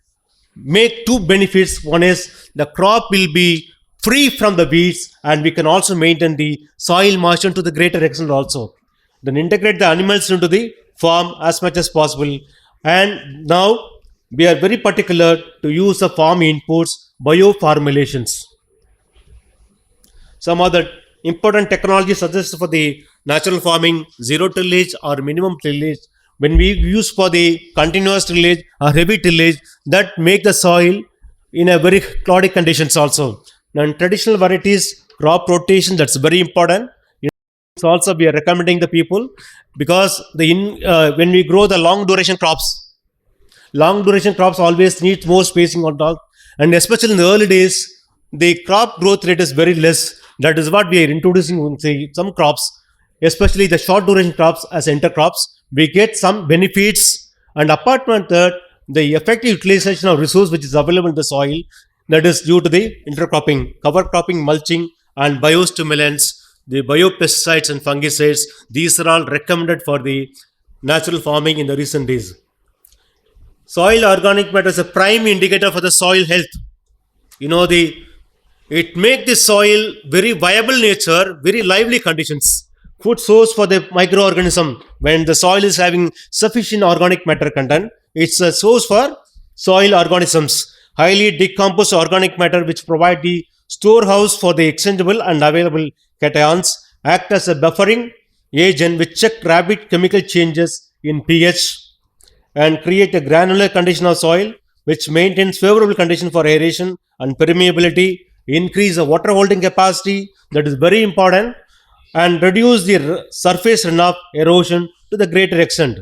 make 2 benefits. One is the crop will be free from the weeds, and we can also maintain the soil moisture to the greater extent also. Then integrate the animals into the farm as much as possible. And now we are very particular to use the farm inputs, bioformulations. Some other important technology suggested for the natural farming, zero tillage or minimum tillage. When we use for the continuous tillage or heavy tillage, that make the soil in a very clodic conditions also. And traditional varieties, crop rotation, that's very important. also we are recommending the people, because when we grow the long duration crops always need more spacing on top, and especially in the early days, the crop growth rate is very less. That is what we are introducing, say, some crops, especially the short duration crops as intercrops. We get some benefits, and apart from that, the effective utilization of resource which is available in the soil, that is due to the intercropping, cover cropping, mulching, and biostimulants, the biopesticides and fungicides. These are all recommended for the natural farming in the recent days. Soil organic matter is a prime indicator for the soil health. It makes the soil very viable nature, very lively conditions. Food source for the microorganism. When the soil is having sufficient organic matter content, it's a source for soil organisms. Highly decomposed organic matter which provide the storehouse for the exchangeable and available cations, act as a buffering agent which check rapid chemical changes in pH and create a granular condition of soil which maintains favorable condition for aeration and permeability, increase the water holding capacity, that is very important, and reduce the surface runoff erosion to the greater extent.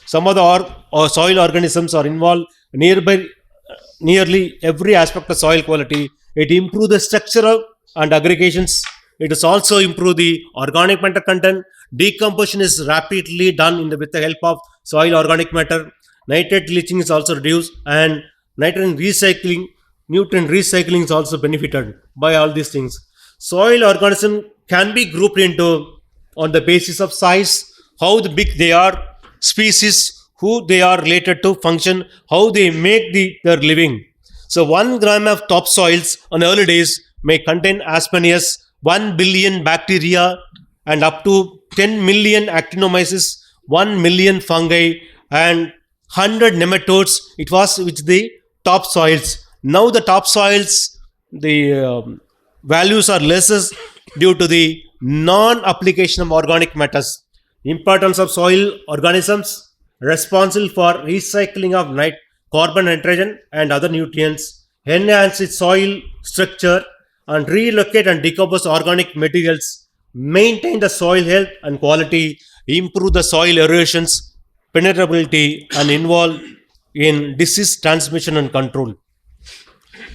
Some of the soil organisms are involved nearly every aspect of soil quality. It improves the structure and aggregations. It is also improve the organic matter content. Decomposition is rapidly done with the help of soil organic matter. Nitrate leaching is also reduced, and nutrient recycling is also benefited by all these things. Soil organism can be grouped into on the basis of size, how big they are, species, who they are related to, function, how they make their living. So 1 gram of topsoils on early days may contain as many as 1 billion bacteria and up to 10 million actinomyces, 1 million fungi, and 100 nematodes. It was with the topsoils. Now the topsoils, the values are less due to the non-application of organic matters. Importance of soil organisms responsible for recycling of carbon, nitrogen, and other nutrients, enhance its soil structure, and relocate and decompose organic materials, maintain the soil health and quality, improve the soil erosions, penetrability, and involve in disease transmission and control.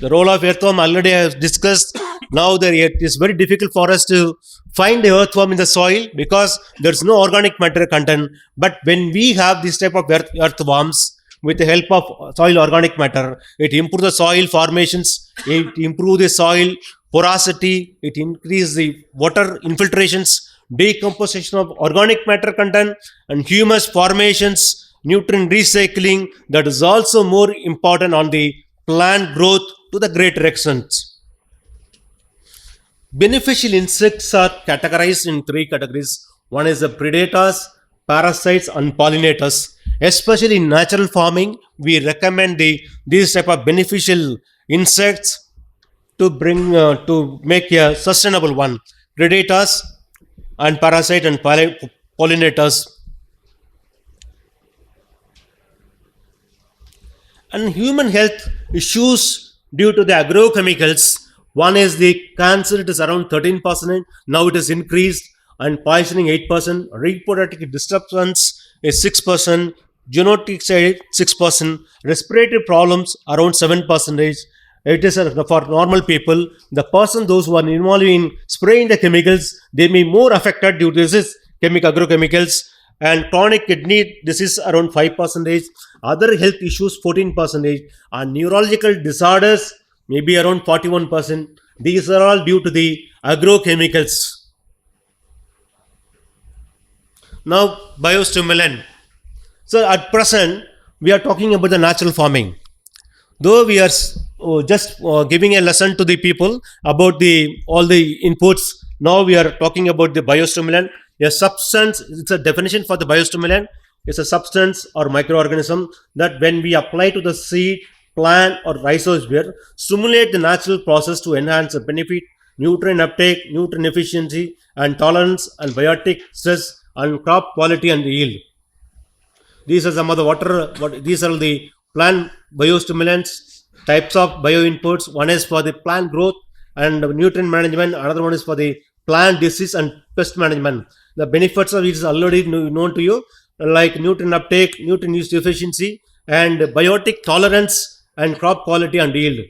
The role of earthworm already I have discussed. Now it is very difficult for us to find the earthworm in the soil because there is no organic matter content. But when we have this type of earthworms with the help of soil organic matter, it improves the soil formations, it improves the soil porosity, it increases the water infiltrations, decomposition of organic matter content, and humus formations, nutrient recycling. That is also more important on the plant growth to the greater extent. Beneficial insects are categorized in 3 categories. One is the predators, parasites, and pollinators. Especially in natural farming, we recommend these type of beneficial insects to make a sustainable one. Predators and parasite and pollinators. And human health issues due to the agrochemicals. One is the cancer, it is around 13%, now it is increased, and poisoning 8%, reproductive disruptions is 6%, genetics 6%, respiratory problems around 7%. It is for normal people. Those who are involved in spraying the chemicals, they may be more affected due to this agrochemicals, and chronic kidney disease around 5%, other health issues 14%, and neurological disorders maybe around 41%. These are all due to the agrochemicals. Now, biostimulant. So at present, we are talking about the natural farming. Though we are just giving a lesson to the people about all the inputs, now we are talking about the biostimulant. A substance, it's a definition for the biostimulant. It's a substance or microorganism that when we apply to the seed, plant, or rhizosphere, stimulate the natural process to enhance the benefit, nutrient uptake, nutrient efficiency, and tolerance, and biotic stress, and crop quality and yield. These are some of the these are the plant biostimulants, types of bio inputs. One is for the plant growth and nutrient management, another one is for the plant disease and pest management. The benefits of it is already known to you, like nutrient uptake, nutrient use efficiency, and biotic tolerance and crop quality and yield.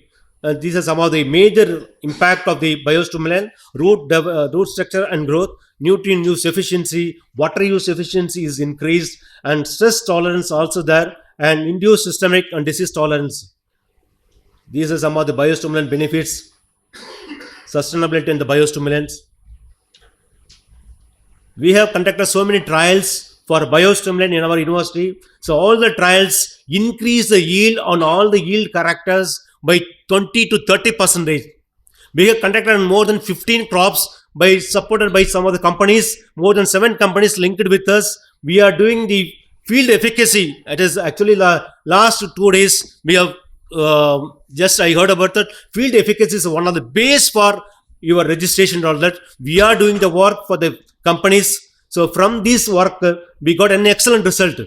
These are some of the major impact of the biostimulant: root structure and growth, nutrient use efficiency, water use efficiency is increased, and stress tolerance also there, and induced systemic and disease tolerance. These are some of the biostimulant benefits, sustainability in the biostimulants. We have conducted so many trials for biostimulant in our university. So all the trials increase the yield on all the yield characters by 20 to 30%. We have conducted more than 15 crops supported by some of the companies, more than 7 companies linked with us. We are doing the field efficacy. It is actually the last 2 days we have I heard about that. Field efficacy is one of the base for your registration and all that. We are doing the work for the companies. So from this work, we got an excellent result.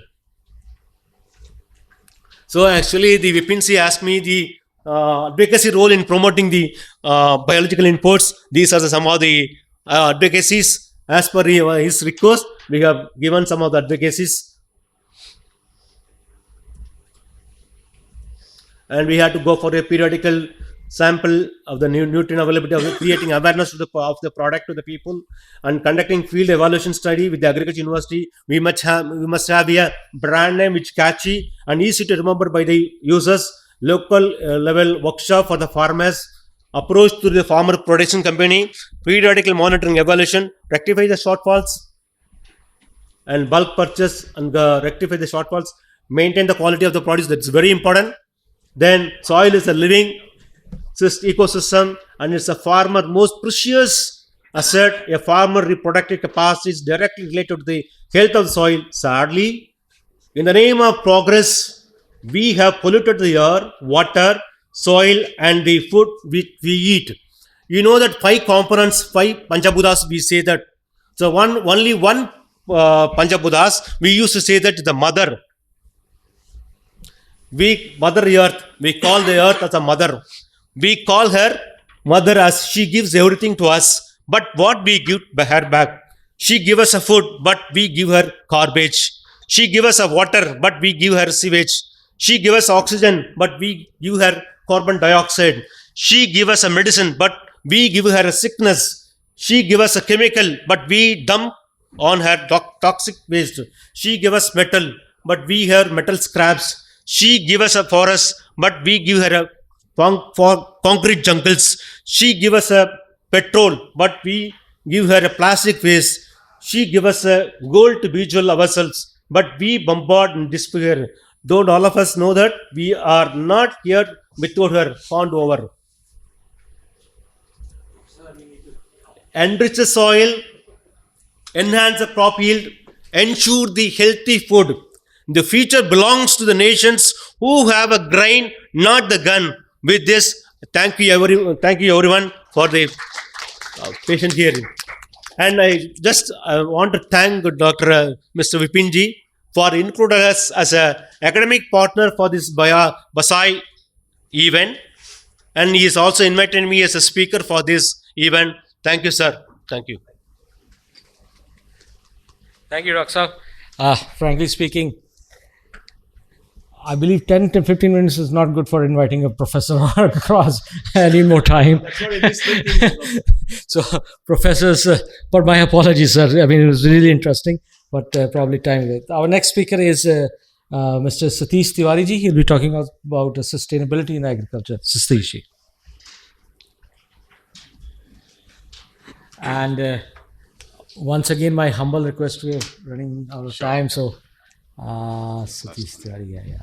So actually, the Vipin asked me the advocacy role in promoting the biological inputs. These are some of the advocacies. As per his request, we have given some of the advocacies. And we had to go for a periodical sample of the nutrient availability, of creating awareness of the product to the people, and conducting field evaluation study with the agriculture university. We must have a brand name which catchy and easy to remember by the users. Local level workshop for the farmers, approach to the farmer production company, periodical monitoring evaluation, rectify the shortfalls, and bulk purchase and rectify the shortfalls, maintain the quality of the produce. That's very important. Then soil is a living ecosystem, and it's a farmer most precious asset. A farmer reproductive capacity is directly related to the health of the soil. Sadly, in the name of progress, we have polluted the air, water, soil, and the food which we eat. You know that 5 components, 5 Panchabhutas, we say that. So only one Panchabhutas, we used to say that the mother. We Mother Earth, we call the earth as a mother. We call her mother as she gives everything to us. But what we give her back? She gives us a food, but we give her garbage. She gives us a water, but we give her sewage. She gives us oxygen, but we give her carbon dioxide. She gives us a medicine, but we give her a sickness. She gives us a chemical, but we dump on her toxic waste. She gives us metal, but we have metal scraps. She gives us a forest, but we give her a concrete jungles. She gives us a petrol, but we give her a plastic waste. She gives us a gold to visual ourselves, but we bombard and despair. Don't all of us know that we are not here without her? Pond over. Enrich the soil, enhance the crop yield, ensure the healthy food. The future belongs to the nations who have a grain, not the gun. With this, thank you everyone for the patient hearing. And I want to thank Dr. Mr. Vipinji for including us as an academic partner for this BASAI event. And he is also invited me as a speaker for this event. Thank you, sir. Thank you. Thank you, Dr. Frankly speaking, I believe 10 to 15 minutes is not good for inviting a professor across. I need more time. So, professors, but my apologies, sir. I mean, it was really interesting, but probably time. Our next speaker is Mr. Satish Tiwari ji. He'll be talking about sustainability in agriculture. Satish ji. And once again, my humble request, we are running out of time. So, Satish Tiwari, yeah.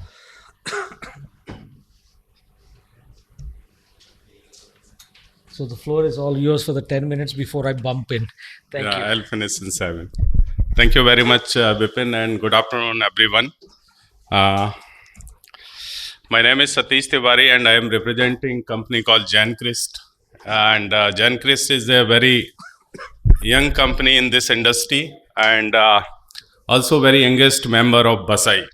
So the floor is all yours for the 10 minutes before I bump in. Thank you. I'll finish in 7. Thank you very much, Bipin, and good afternoon, everyone. My name is Satish Tiwari, and I am representing a company called Janchrist. And Janchrist is a very young company in this industry, and also very youngest member of BASAI.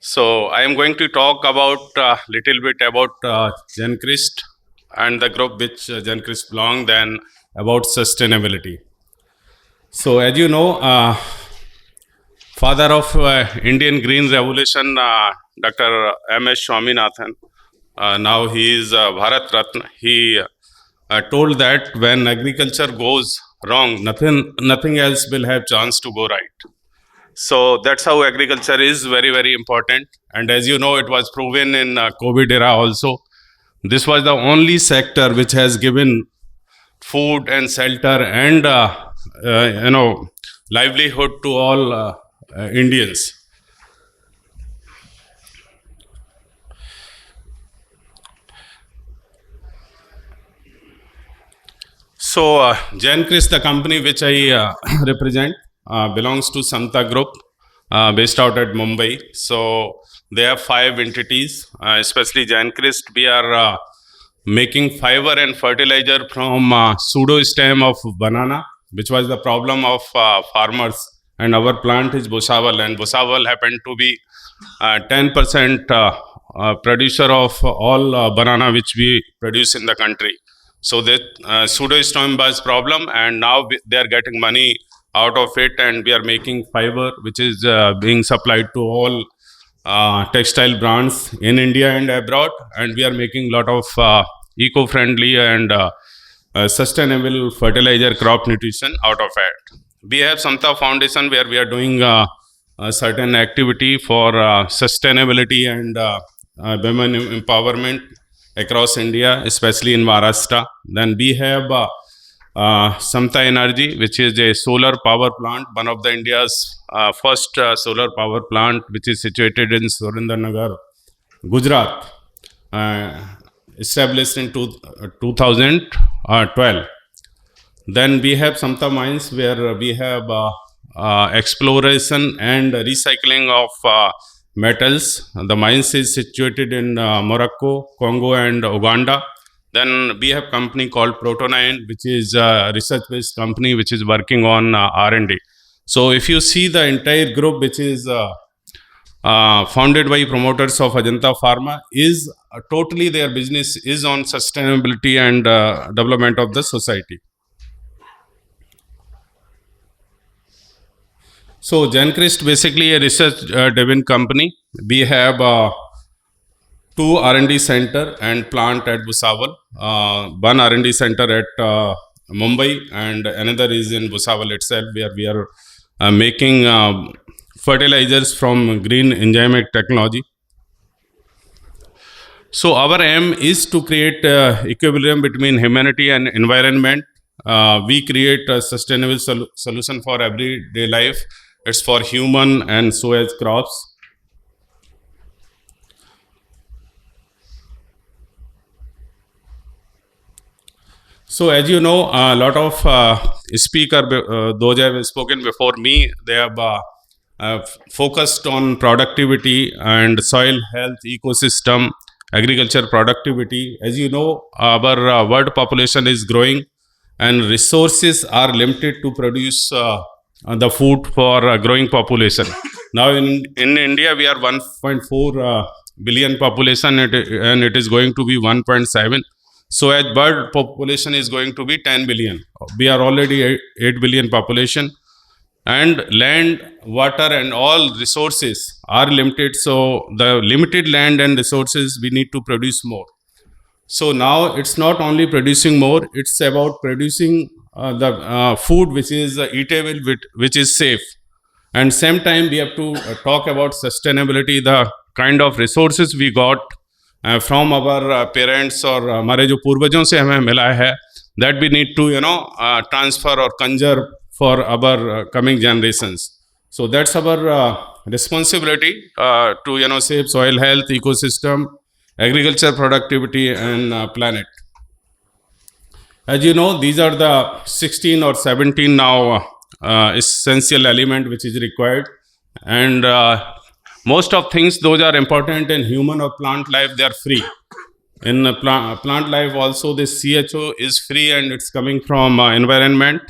So I am going to talk about little bit about Janchrist and the group which Janchrist belongs, then about sustainability. So as you know, father of Indian Green Revolution, Dr. M.S. Swaminathan, now he is Bharat Ratna. He told that when agriculture goes wrong, nothing else will have chance to go right. So that's how agriculture is very, very important. And as you know, it was proven in COVID era also. This was the only sector which has given food and shelter and livelihood to all Indians. So Gencris, the company which I represent, belongs to Samta Group, based out at Mumbai. So they have 5 entities, especially Gencris. We are making fiber and fertilizer from pseudo stem of banana, which was the problem of farmers. And our plant is Bhusawal, and Bhusawal happened to be 10% producer of all banana which we produce in the country. So that pseudo stem was problem, and now they are getting money out of it, and we are making fiber which is being supplied to all textile brands in India and abroad, and we are making a lot of eco-friendly and sustainable fertilizer crop nutrition out of it. We have Samta Foundation where we are doing a certain activity for sustainability and women empowerment across India, especially in Maharashtra. Then we have Samta Energy, which is a solar power plant, one of the India's first solar power plant, which is situated in Surendranagar, Gujarat, established in 2012. Then we have Samta Mines, where we have exploration and recycling of metals. The mines is situated in Morocco, Congo and Uganda. Then we have company called Protonine, which is a research-based company which is working on R&D. So if you see the entire group, which is founded by promoters of Ajanta Pharma, is totally their business is on sustainability and development of the society. So Gencris basically a research-driven company. We have 2 R&D center and plant at Bhusawal, one R&D center at Mumbai, and another is in Bhusawal itself, where we are making fertilizers from green enzymatic technology. So our aim is to create equilibrium between humanity and environment. We create a sustainable solution for everyday life. It's for human and so as crops. So as you know, a lot of those have spoken before me, they have focused on productivity and soil health, ecosystem, agriculture productivity. As you know, our world population is growing and resources are limited to produce the food for a growing population. Now in India, we are 1.4 billion population and it is going to be 1.7. So as bird population is going to be 10 billion. We are already 8 billion population, and land, water and all resources are limited. So the limited land and resources, we need to produce more. So now it's not only producing more, it's about producing the food which is eatable, which is safe. And same time we have to talk about sustainability, the kind of resources we got from our parents or हमारे जो पूर्वजों से हमें मिला है, that we need to transfer or conserve for our coming generations. So that's our responsibility to save soil health, ecosystem, agriculture productivity and planet. As you know, these are the 16 or 17 now essential element which is required, and most of things those are important in human or plant life, they are free. In plant life also this CHO is free and it's coming from environment.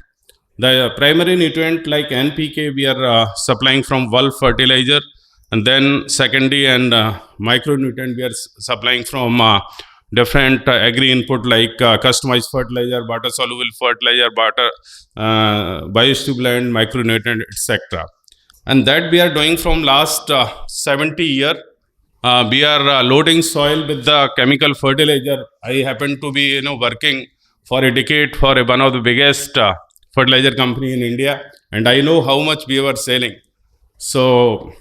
The primary nutrient like NPK we are supplying from bulk fertilizer, and then secondary and micronutrient we are supplying from different agri input like customized fertilizer, water soluble fertilizer, biostimulant, micronutrient, etc. And that we are doing from last 70 years. We are loading soil with the chemical fertilizer. I happen to be working for a decade for one of the biggest fertilizer company in India, and I know how much we were selling. So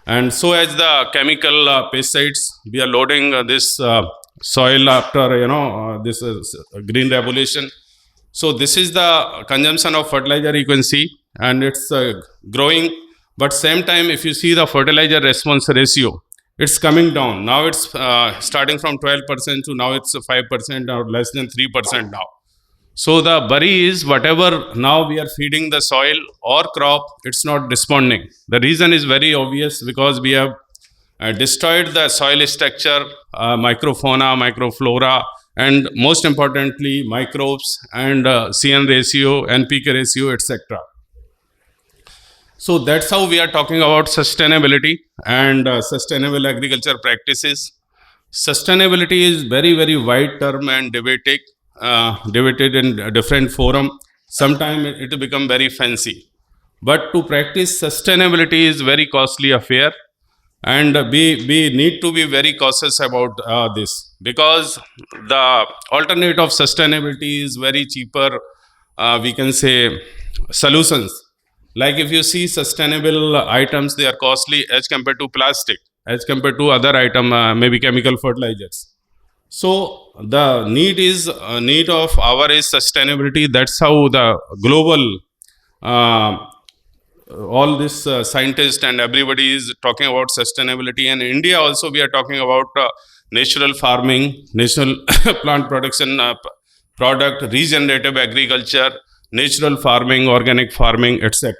as the chemical pesticides, we are loading this soil after this green revolution. So this is the consumption of fertilizer you can see, and it's growing. But same time, if you see the fertilizer response ratio, it's coming down. Now it's starting from 12% to now it's 5% or less than 3% now. So the worry is whatever now we are feeding the soil or crop, it's not responding. The reason is very obvious, because we have destroyed the soil structure, microfauna, microflora, and most importantly, microbes and CN ratio, NPK ratio, etc. So that's how we are talking about sustainability and sustainable agriculture practices. Sustainability is very, very wide term and debated in different forum. Sometimes it will become very fancy. But to practice sustainability is very costly affair, and we need to be very cautious about this, because the alternate of sustainability is very cheaper, we can say, solutions. Like if you see sustainable items, they are costly as compared to plastic, as compared to other item, maybe chemical fertilizers. So the need of our is sustainability. That's how the global all this scientists and everybody is talking about sustainability. And India also, we are talking about natural farming, natural plant production product, regenerative agriculture, natural farming, organic farming, etc.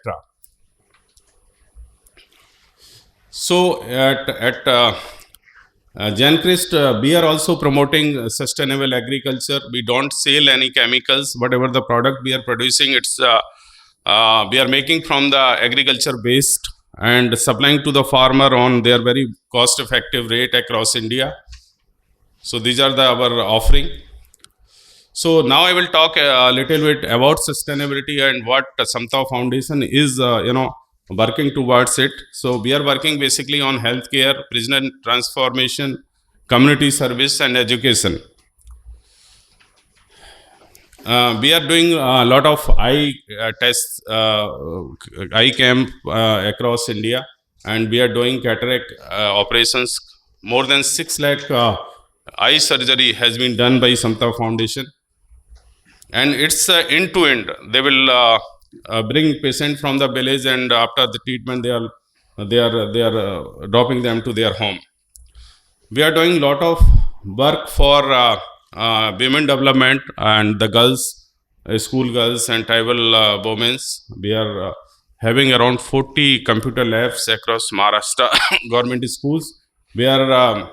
So at Genchrist, we are also promoting sustainable agriculture. We don't sell any chemicals. Whatever the product we are producing, it's we are making from the agriculture based and supplying to the farmer on their very cost effective rate across India. So these are our offering. So now I will talk a little bit about sustainability and what Samta Foundation is working towards it. So we are working basically on healthcare, prison transformation, community service and education. We are doing a lot of eye tests, eye camp across India, and we are doing cataract operations. More than 6 lakh eye surgery has been done by Samta Foundation, and it's end to end. They will bring patient from the village, and after the treatment, they are dropping them to their home. We are doing a lot of work for women development and the girls, school girls and tribal women. We are having around 40 computer labs across Maharashtra government schools. We are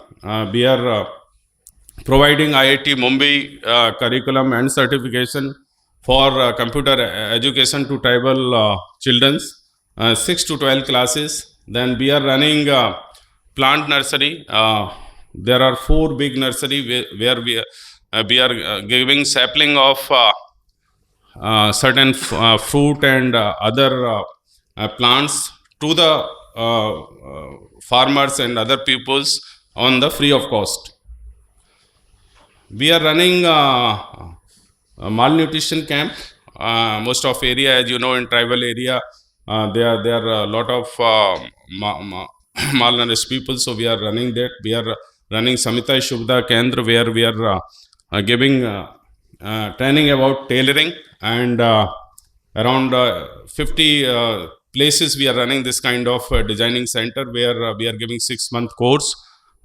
providing IIT Mumbai curriculum and certification for computer education to tribal children, 6 to 12 classes. Then we are running plant nursery. There are 4 big nursery where we are giving sapling of certain fruit and other plants to the farmers and other peoples on the free of cost. We are running a malnutrition camp. Most of area, as you know, in tribal area, there are a lot of malnourished people. So we are running that. We are running Samita Shubda Kendra, where we are giving training about tailoring, and around 50 places we are running this kind of designing center, where we are giving 6-month course,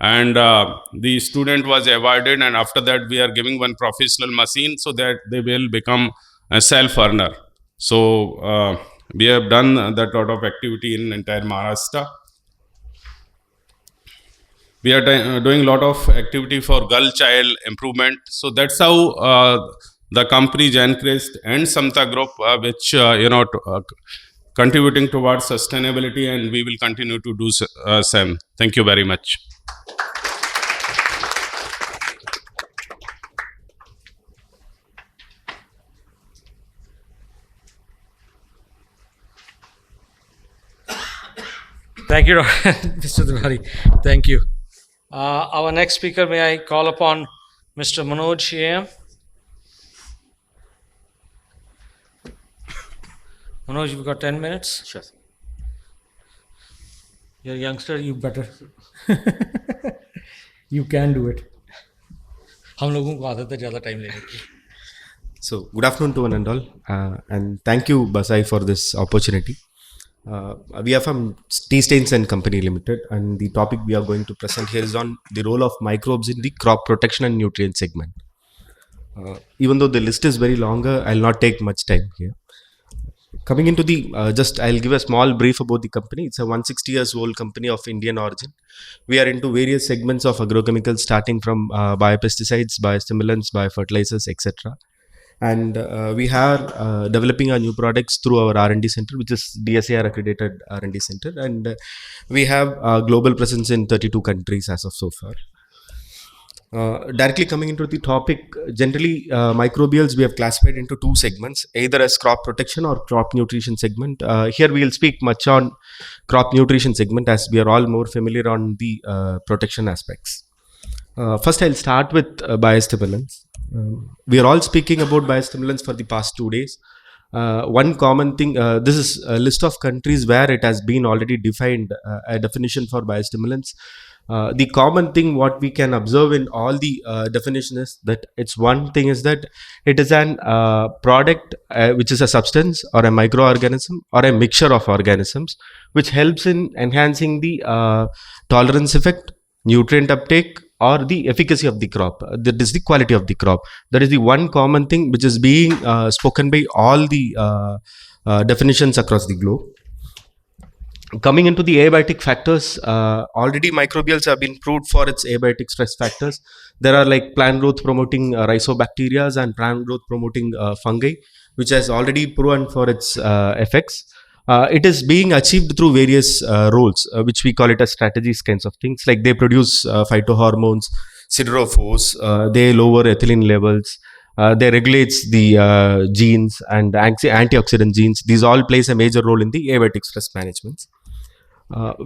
and the student was awarded, and after that we are giving one professional machine so that they will become a self-earner. So we have done that lot of activity in entire Maharashtra. We are doing a lot of activity for girl child improvement. So that's how the company Genchrist and Samta Group, which contributing towards sustainability, and we will continue to do same. Thank you very much. Thank you, Mr. Tiwari. Thank you. Our next speaker, may I call upon Mr. Manoj AM? Manoj, you've got 10 minutes. Sure. You're a youngster, you better. You can do it. हम लोगों को आदत है ज़्यादा time लेने की. So, good afternoon to one and all, and thank you, BASAI, for this opportunity. We are from Tea Stains and Company Limited, and the topic we are going to present here is on the role of microbes in the crop protection and nutrient segment. Even though the list is very longer, I'll not take much time here. Coming into the, I'll give a small brief about the company. It's a 160 years old company of Indian origin. We are into various segments of agrochemicals, starting from biopesticides, biostimulants, biofertilizers, etc. And we are developing our new products through our R&D center, which is DSAR accredited R&D center, and we have a global presence in 32 countries as of so far. Directly coming into the topic, generally microbials we have classified into two segments, either as crop protection or crop nutrition segment. Here we will speak much on crop nutrition segment, as we are all more familiar on the protection aspects. First, I'll start with biostimulants. We are all speaking about biostimulants for the past 2 days. One common thing, this is a list of countries where it has been already defined a definition for biostimulants. The common thing what we can observe in all the definition is that it's one thing is that it is an product which is a substance or a microorganism or a mixture of organisms which helps in enhancing the tolerance effect, nutrient uptake, or the efficacy of the crop. That is the quality of the crop. That is the one common thing which is being spoken by all the definitions across the globe. Coming into the abiotic factors, already microbials have been proved for its abiotic stress factors. There are like plant growth promoting rhizobacteria and plant growth promoting fungi, which has already proven for its effects. It is being achieved through various roles, which we call it as strategies kinds of things. Like they produce phytohormones, siderophores, they lower ethylene levels, they regulates the genes and antioxidant genes. These all plays a major role in the abiotic stress management.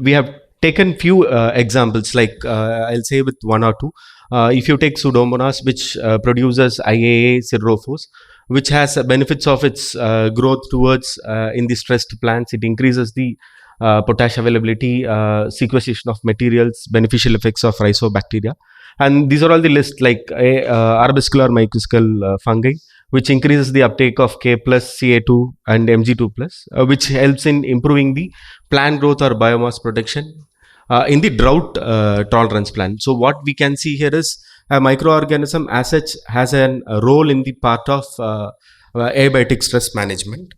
We have taken few examples, like I'll say with one or two. If you take Pseudomonas, which produces IAA siderophores, which has benefits of its growth towards in the stressed plants. It increases the potash availability, sequestration of materials, beneficial effects of rhizobacteria. And these are all the list, like arbuscular mycorrhizal fungi, which increases the uptake of K+, Ca2 and Mg2+, which helps in improving the plant growth or biomass production in the drought tolerance plant. So what we can see here is a microorganism as such has a role in the part of abiotic stress management.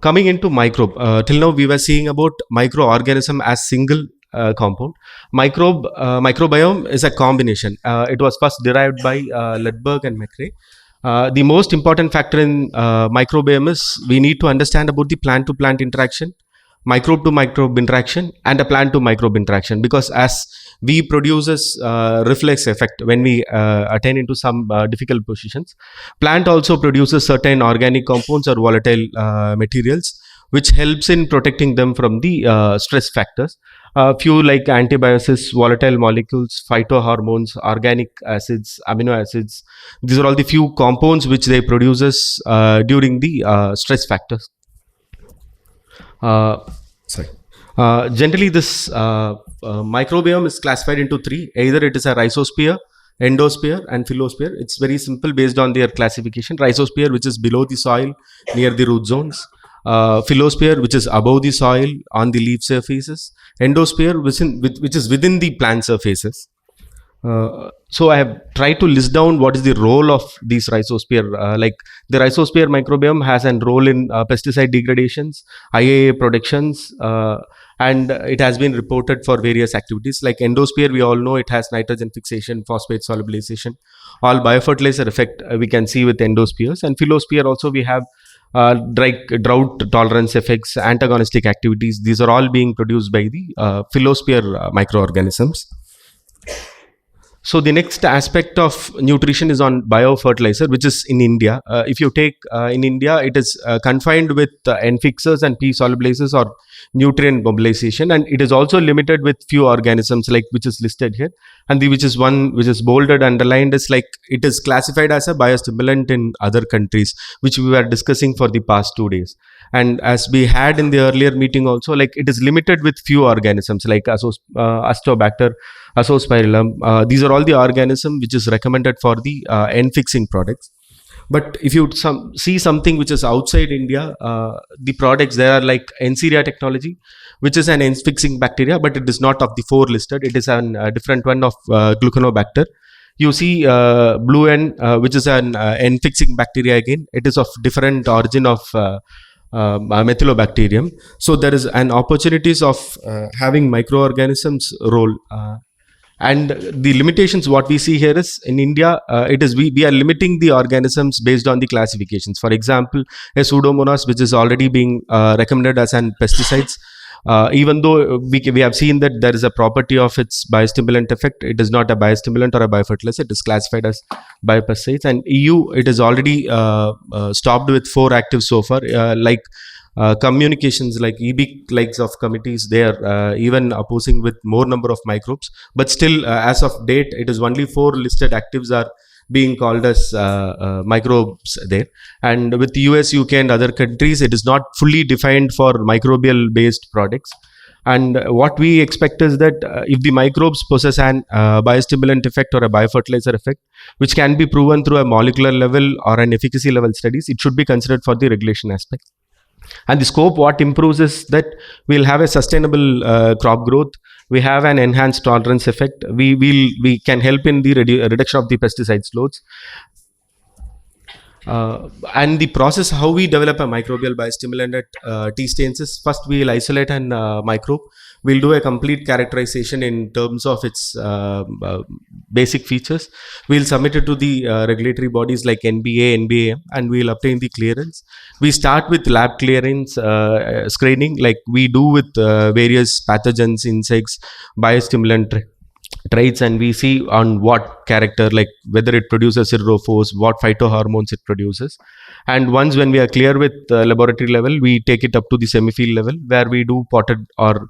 Coming into microbe, till now we were seeing about microorganism as single compound. Microbiome is a combination. It was first derived by Ledberg and McRae. The most important factor in microbiome is we need to understand about the plant to plant interaction, microbe to microbe interaction, and a plant to microbe interaction, because as we produces reflex effect when we attain into some difficult positions, plant also produces certain organic compounds or volatile materials which helps in protecting them from the stress factors. Few like antibiosis, volatile molecules, phytohormones, organic acids, amino acids. These are all the few compounds which they produces during the stress factors. Generally, this microbiome is classified into three. Either it is a rhizosphere, endosphere, and phyllosphere. It's very simple based on their classification. Rhizosphere, which is below the soil near the root zones. Phyllosphere, which is above the soil on the leaf surfaces. Endosphere, which is within the plant surfaces. So I have tried to list down what is the role of these rhizosphere. Like the rhizosphere microbiome has a role in pesticide degradations, IAA productions, and it has been reported for various activities. Like endosphere, we all know it has nitrogen fixation, phosphate solubilization, all biofertilizer effect we can see with endospheres. And phyllosphere also we have drought tolerance effects, antagonistic activities. These are all being produced by the phyllosphere microorganisms. So the next aspect of nutrition is on biofertilizer, which is in India. If you take in India, it is confined with N fixers and P solubilizers or nutrient mobilization, and it is also limited with few organisms like which is listed here, and the which is one which is bolded underlined is like it is classified as a biostimulant in other countries, which we were discussing for the past 2 days. And as we had in the earlier meeting also, like it is limited with few organisms like Astobacter, Azospirillum. These are all the organisms which is recommended for the N fixing products. But if you see something which is outside India, the products there are like Encieria technology, which is an N fixing bacteria, but it is not of the 4 listed. It is a different one of Gluconobacter. You see blue N, which is an N fixing bacteria again. It is of different origin of Methylobacterium. So there is an opportunities of having microorganisms role. And the limitations what we see here is in India, it is we are limiting the organisms based on the classifications. For example, a Pseudomonas, which is already being recommended as an pesticides, even though we have seen that there is a property of its biostimulant effect, it is not a biostimulant or a biofertilizer. It is classified as biopesticides. And EU, it is already stopped with 4 actives so far, like communications like EB likes of committees, they are even opposing with more number of microbes, but still as of date it is only 4 listed actives are being called as microbes there. And with US, UK and other countries, it is not fully defined for microbial based products. And what we expect is that if the microbes possess an biostimulant effect or a biofertilizer effect, which can be proven through a molecular level or an efficacy level studies, it should be considered for the regulation aspect. And the scope what improves is that we'll have a sustainable crop growth. We have an enhanced tolerance effect. We can help in the reduction of the pesticides loads. And the process how we develop a microbial biostimulant at tea stains is first we'll isolate an microbe. We'll do a complete characterization in terms of its basic features. We'll submit it to the regulatory bodies like NBA, NBAM, and we'll obtain the clearance. We start with lab clearance screening like we do with various pathogens, insects, biostimulant traits, and we see on what character, like whether it produces siderophores, what phytohormones it produces. And once when we are clear with laboratory level, we take it up to the semi-field level where we do potted or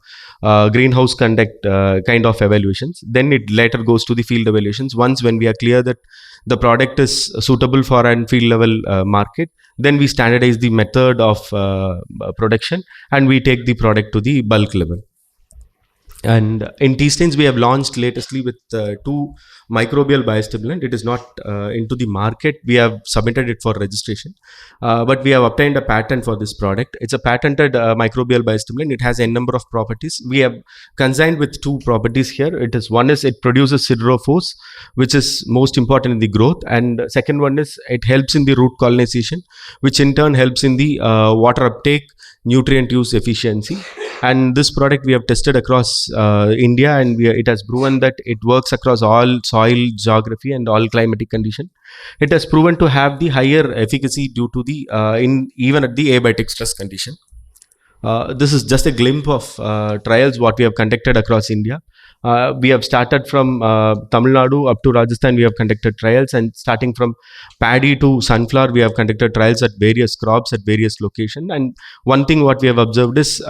greenhouse conduct kind of evaluations. Then it later goes to the field evaluations. Once when we are clear that the product is suitable for an field level market, then we standardize the method of production and we take the product to the bulk level. And in tea stains, we have launched latestly with 2 microbial biostimulant. It is not into the market. We have submitted it for registration, but we have obtained a patent for this product. It's a patented microbial biostimulant. It has a number of properties. We have consigned with 2 properties here. It is one is it produces siderophores, which is most important in the growth, and second one is it helps in the root colonization, which in turn helps in the water uptake, nutrient use efficiency. And this product we have tested across India, and it has proven that it works across all soil, geography and all climatic condition. It has proven to have the higher efficacy due to the even at the abiotic stress condition. This is just a glimpse of trials what we have conducted across India. We have started from Tamil Nadu up to Rajasthan. We have conducted trials, and starting from paddy to sunflower, we have conducted trials at various crops at various locations. And one thing what we have observed is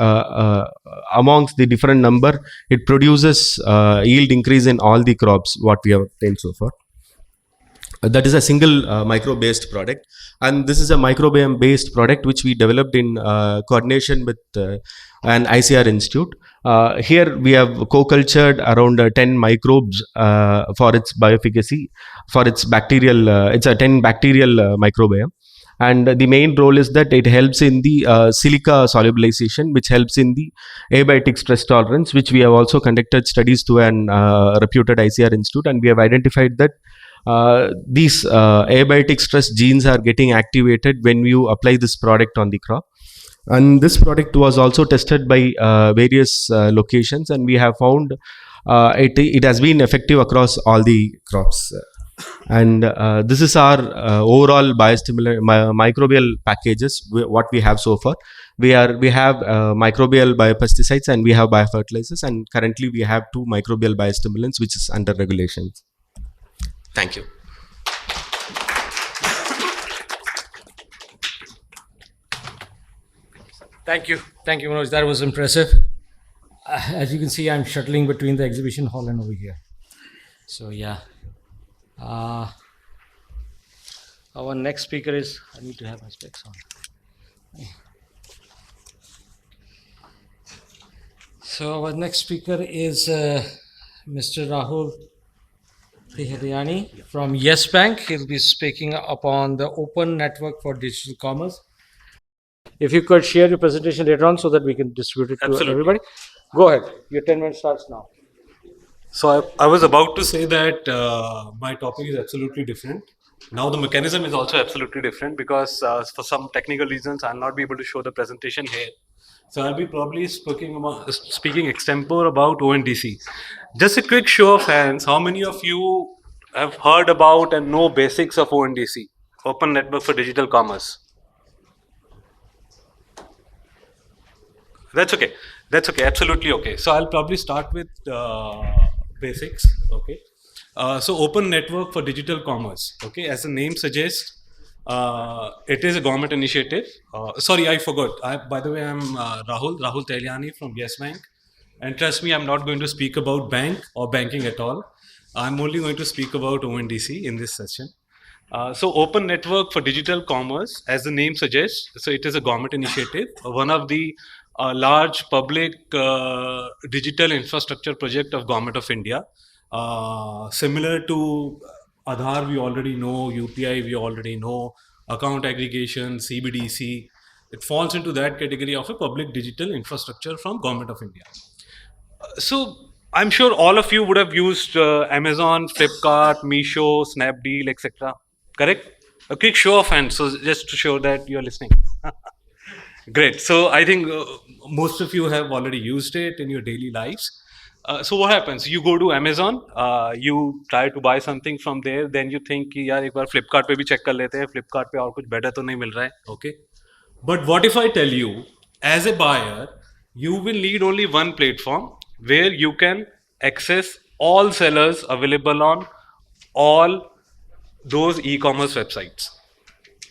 amongst the different number, it produces yield increase in all the crops what we have obtained so far. That is a single microbe based product, and this is a microbiome based product which we developed in coordination with an ICR institute. Here we have co-cultured around 10 microbes for its bioefficacy, for its bacterial, it's a 10 bacterial microbiome. And the main role is that it helps in the silica solubilization, which helps in the abiotic stress tolerance, which we have also conducted studies to an reputed ICR institute, and we have identified that these abiotic stress genes are getting activated when you apply this product on the crop. And this product was also tested by various locations, and we have found it has been effective across all the crops. And this is our overall biostimulant microbial packages what we have so far. We have microbial biopesticides and we have biofertilizers, and currently we have 2 microbial biostimulants which is under regulations. Thank you. Thank you. Thank you, Manoj. That was impressive. As you can see, I'm shuttling between the exhibition hall and over here. So, yeah. Our next speaker is, I need to have my specs on. So, our next speaker is Mr. Rahul Tehriani from Yes Bank. He'll be speaking upon the open network for digital commerce. If you could share your presentation later on so that we can distribute it to everybody. Go ahead. Your 10 minutes starts now. So I was about to say that my topic is absolutely different. Now the mechanism is also absolutely different because for some technical reasons I'll not be able to show the presentation here. So I'll be probably speaking extempore about ONDC. Just a quick show of hands, how many of you have heard about and know basics of ONDC, Open Network for Digital Commerce? That's okay. That's okay. Absolutely okay. So I'll probably start with basics. Okay. So Open Network for Digital Commerce. Okay. As the name suggests, it is a government initiative. Sorry, I forgot. By the way, I'm Rahul Tehriani from Yes Bank. And trust me, I'm not going to speak about bank or banking at all. I'm only going to speak about ONDC in this session. So Open Network for Digital Commerce, as the name suggests, so it is a government initiative, one of the large public digital infrastructure project of Government of India. Similar to Aadhaar, we already know, UPI, we already know, account aggregation, CBDC. It falls into that category of a public digital infrastructure from Government of India. So I'm sure all of you would have used Amazon, Flipkart, Meesho, Snapdeal, etc. Correct? A quick show of hands, so just to show that you're listening. Great. So I think most of you have already used it in your daily lives. So what happens? You go to Amazon, you try to buy something from there, then you think कि यार एक बार Flipkart पे भी check कर लेते हैं, Flipkart पे और कुछ better तो नहीं मिल रहा है, okay? But what if I tell you, as a buyer, you will need only one platform where you can access all sellers available on all those e-commerce websites.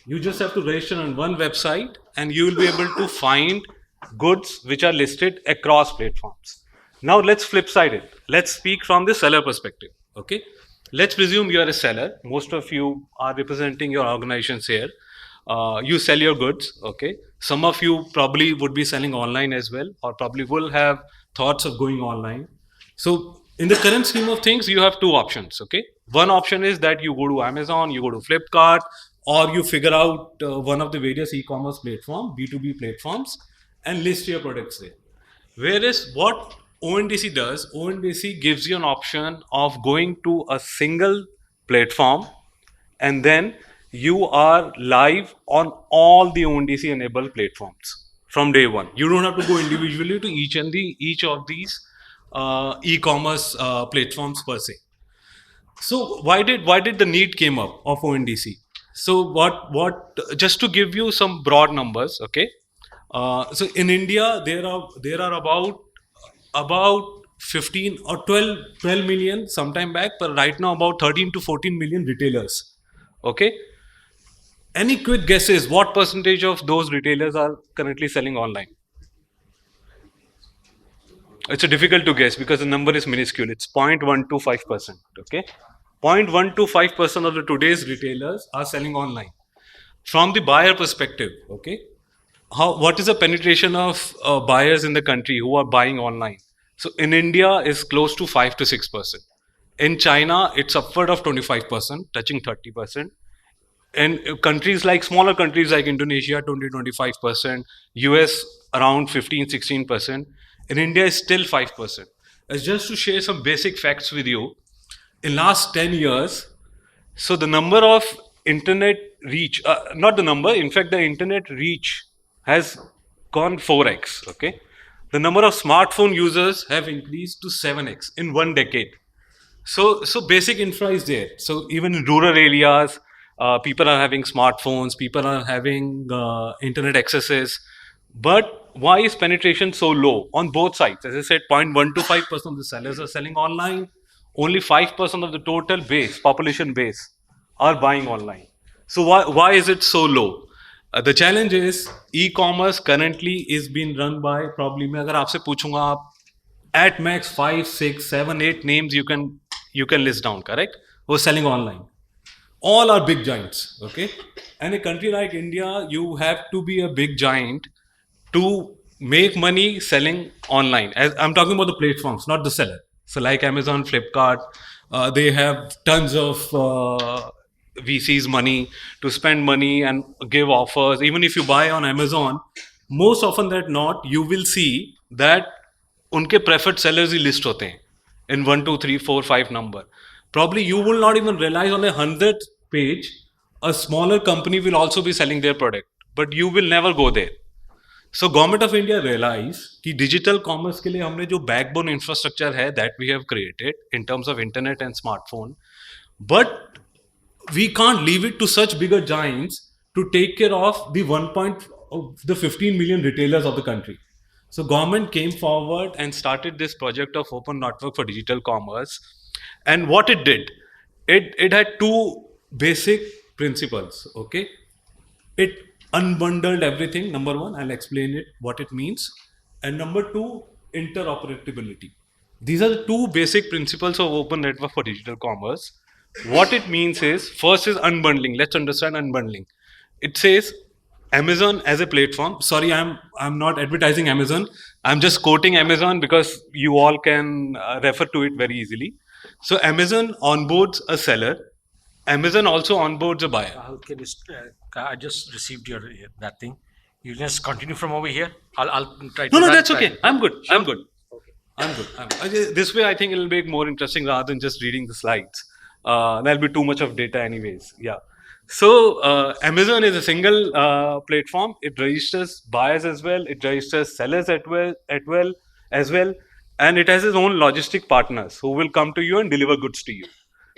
You just have to register on one website and you will be able to find goods which are listed across platforms. Now let's flip side it. Let's speak from the seller perspective. Okay. Let's presume you are a seller. Most of you are representing your organizations here. You sell your goods. Okay. Some of you probably would be selling online as well, or probably will have thoughts of going online. So in the current scheme of things, you have two options. Okay. One option is that you go to Amazon, you go to Flipkart, or you figure out one of the various e-commerce platform, B2B platforms, and list your products there. Whereas what ONDC does, ONDC gives you an option of going to a single platform and then you are live on all the ONDC enabled platforms from day one. You don't have to go individually to each of these e-commerce platforms per se. So why did the need came up of ONDC? So what just to give you some broad numbers, okay? So in India there are about 15 or 12 million sometime back, but right now about 13 to 14 million retailers. Okay. Any quick guesses what percentage of those retailers are currently selling online? It's a difficult to guess because the number is minuscule. It's 0.125%. Okay. 0.125% of the today's retailers are selling online. From the buyer perspective, okay, what is the penetration of buyers in the country who are buying online? So in India is close to 5 to 6%. In China, it's upward of 25%, touching 30%. In countries like smaller countries like Indonesia, 20-25%, US around 15-16%. In India, is still 5%. As just to share some basic facts with you, in last 10 years, so the number of internet reach, not the number, in fact, the internet reach has gone 4x. Okay, the number of smartphone users have increased to 7x in 1 decade. So basic infra is there. So even in rural areas, people are having smartphones, people are having internet accesses. But why is penetration so low on both sides? As I said, 0.125% of the sellers are selling online. only 5% of the total base, population base, are buying online. So why is it so low? The challenge is e-commerce currently is being run by probably, मैं अगर आपसे पूछूंगा आप at max 5, 6, 7, 8 names you can list down, correct? Who are selling online. All are big giants, okay? And a country like India, you have to be a big giant to make money selling online. As I'm talking about the platforms, not the seller. So like Amazon, Flipkart, they have tons of VCs money to spend money and give offers. Even if you buy on Amazon, most often that not, you will see that उनके preferred sellers ही list होते हैं in 1, 2, 3, 4, 5 number. Probably you will not even realize on a 100th page, a smaller company will also be selling their product, but you will never go there. So government of India realized कि digital commerce के लिए हमने जो backbone infrastructure है that we have created in terms of internet and smartphone, but we can't leave it to such bigger giants to take care of the 15 million retailers of the country. So government came forward and started this project of open network for digital commerce. And what it did, it had two basic principles, okay? It unbundled everything, number one, I'll explain it, what it means. And number two, interoperability. These are the two basic principles of open network for digital commerce. What it means is, first is unbundling. Let's understand unbundling. It says Amazon as a platform. Sorry, I'm not advertising Amazon. I'm just quoting Amazon because you all can refer to it very easily. So Amazon onboards a seller. Amazon also onboards a buyer. I just received your that thing. You just continue from over here. I'll try. No, that's okay. I'm good. I'm good. This way, I think it'll make more interesting rather than just reading the slides. There'll be too much of data, anyways. Yeah. So Amazon is a single platform. It registers buyers as well. It registers sellers as well, and it has its own logistic partners who will come to you and deliver goods to you.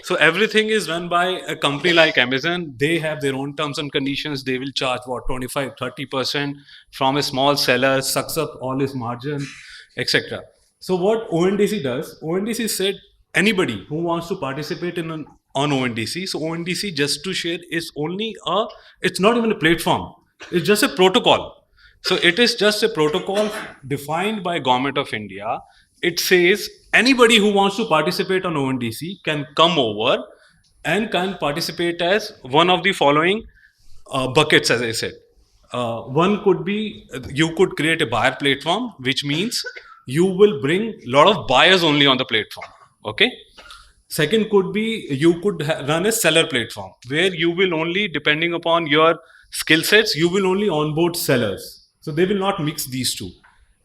So everything is run by a company like Amazon. They have their own terms and conditions. They will charge 25, 30% from a small seller, sucks up all his margin, etc. So what ONDC does, ONDC said anybody who wants to participate on ONDC, so ONDC, just to share, is only it's not even a platform. It's just a protocol. So it is just a protocol defined by Government of India. It says anybody who wants to participate on ONDC can come over and can participate as one of the following buckets, as I said. One could be, you could create a buyer platform, which means you will bring a lot of buyers only on the platform. Okay. Second could be, you could run a seller platform where you will only, depending upon your skill sets, you will only onboard sellers. So they will not mix these two.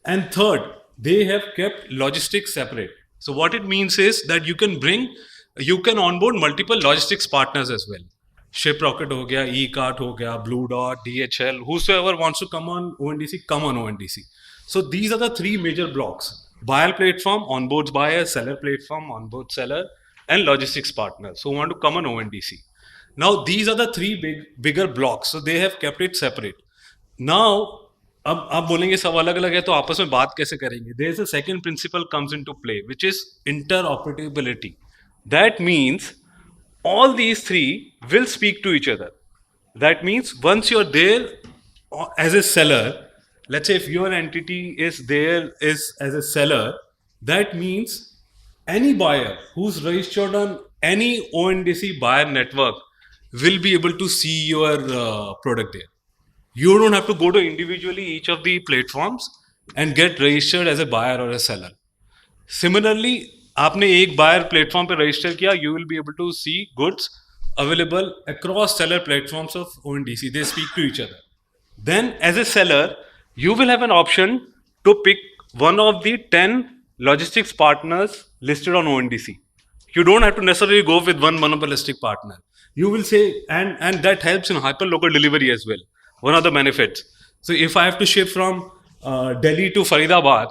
And third, they have kept logistics separate. So what it means is that you can onboard multiple logistics partners as well. Shiprocket ho gaya, eCart ho gaya, Blue Dot, DHL, whosoever wants to come on ONDC, come on ONDC. So these are the three major blocks. Buyer platform, onboards buyer, seller platform, onboard seller, and logistics partners who want to come on ONDC. Now these are the three bigger blocks. So they have kept it separate. Now, अब आप बोलेंगे सब अलग अलग है तो आपस में बात कैसे करेंगे? There is a second principle comes into play, which is interoperability. That means all these three will speak to each other. That means once you're there as a seller, let's say if your entity is there as a seller, that means any buyer who's registered on any ONDC buyer network will be able to see your product there. You don't have to go to individually each of the platforms and get registered as a buyer or a seller. Similarly, आपने एक buyer platform पे register किया, you will be able to see goods available across seller platforms of ONDC. They speak to each other. Then, as a seller, you will have an option to pick one of the 10 logistics partners listed on ONDC. You don't have to necessarily go with one monopolistic partner. You will say, and that helps in hyperlocal delivery as well. One of the benefits. So if I have to ship from Delhi to Faridabad,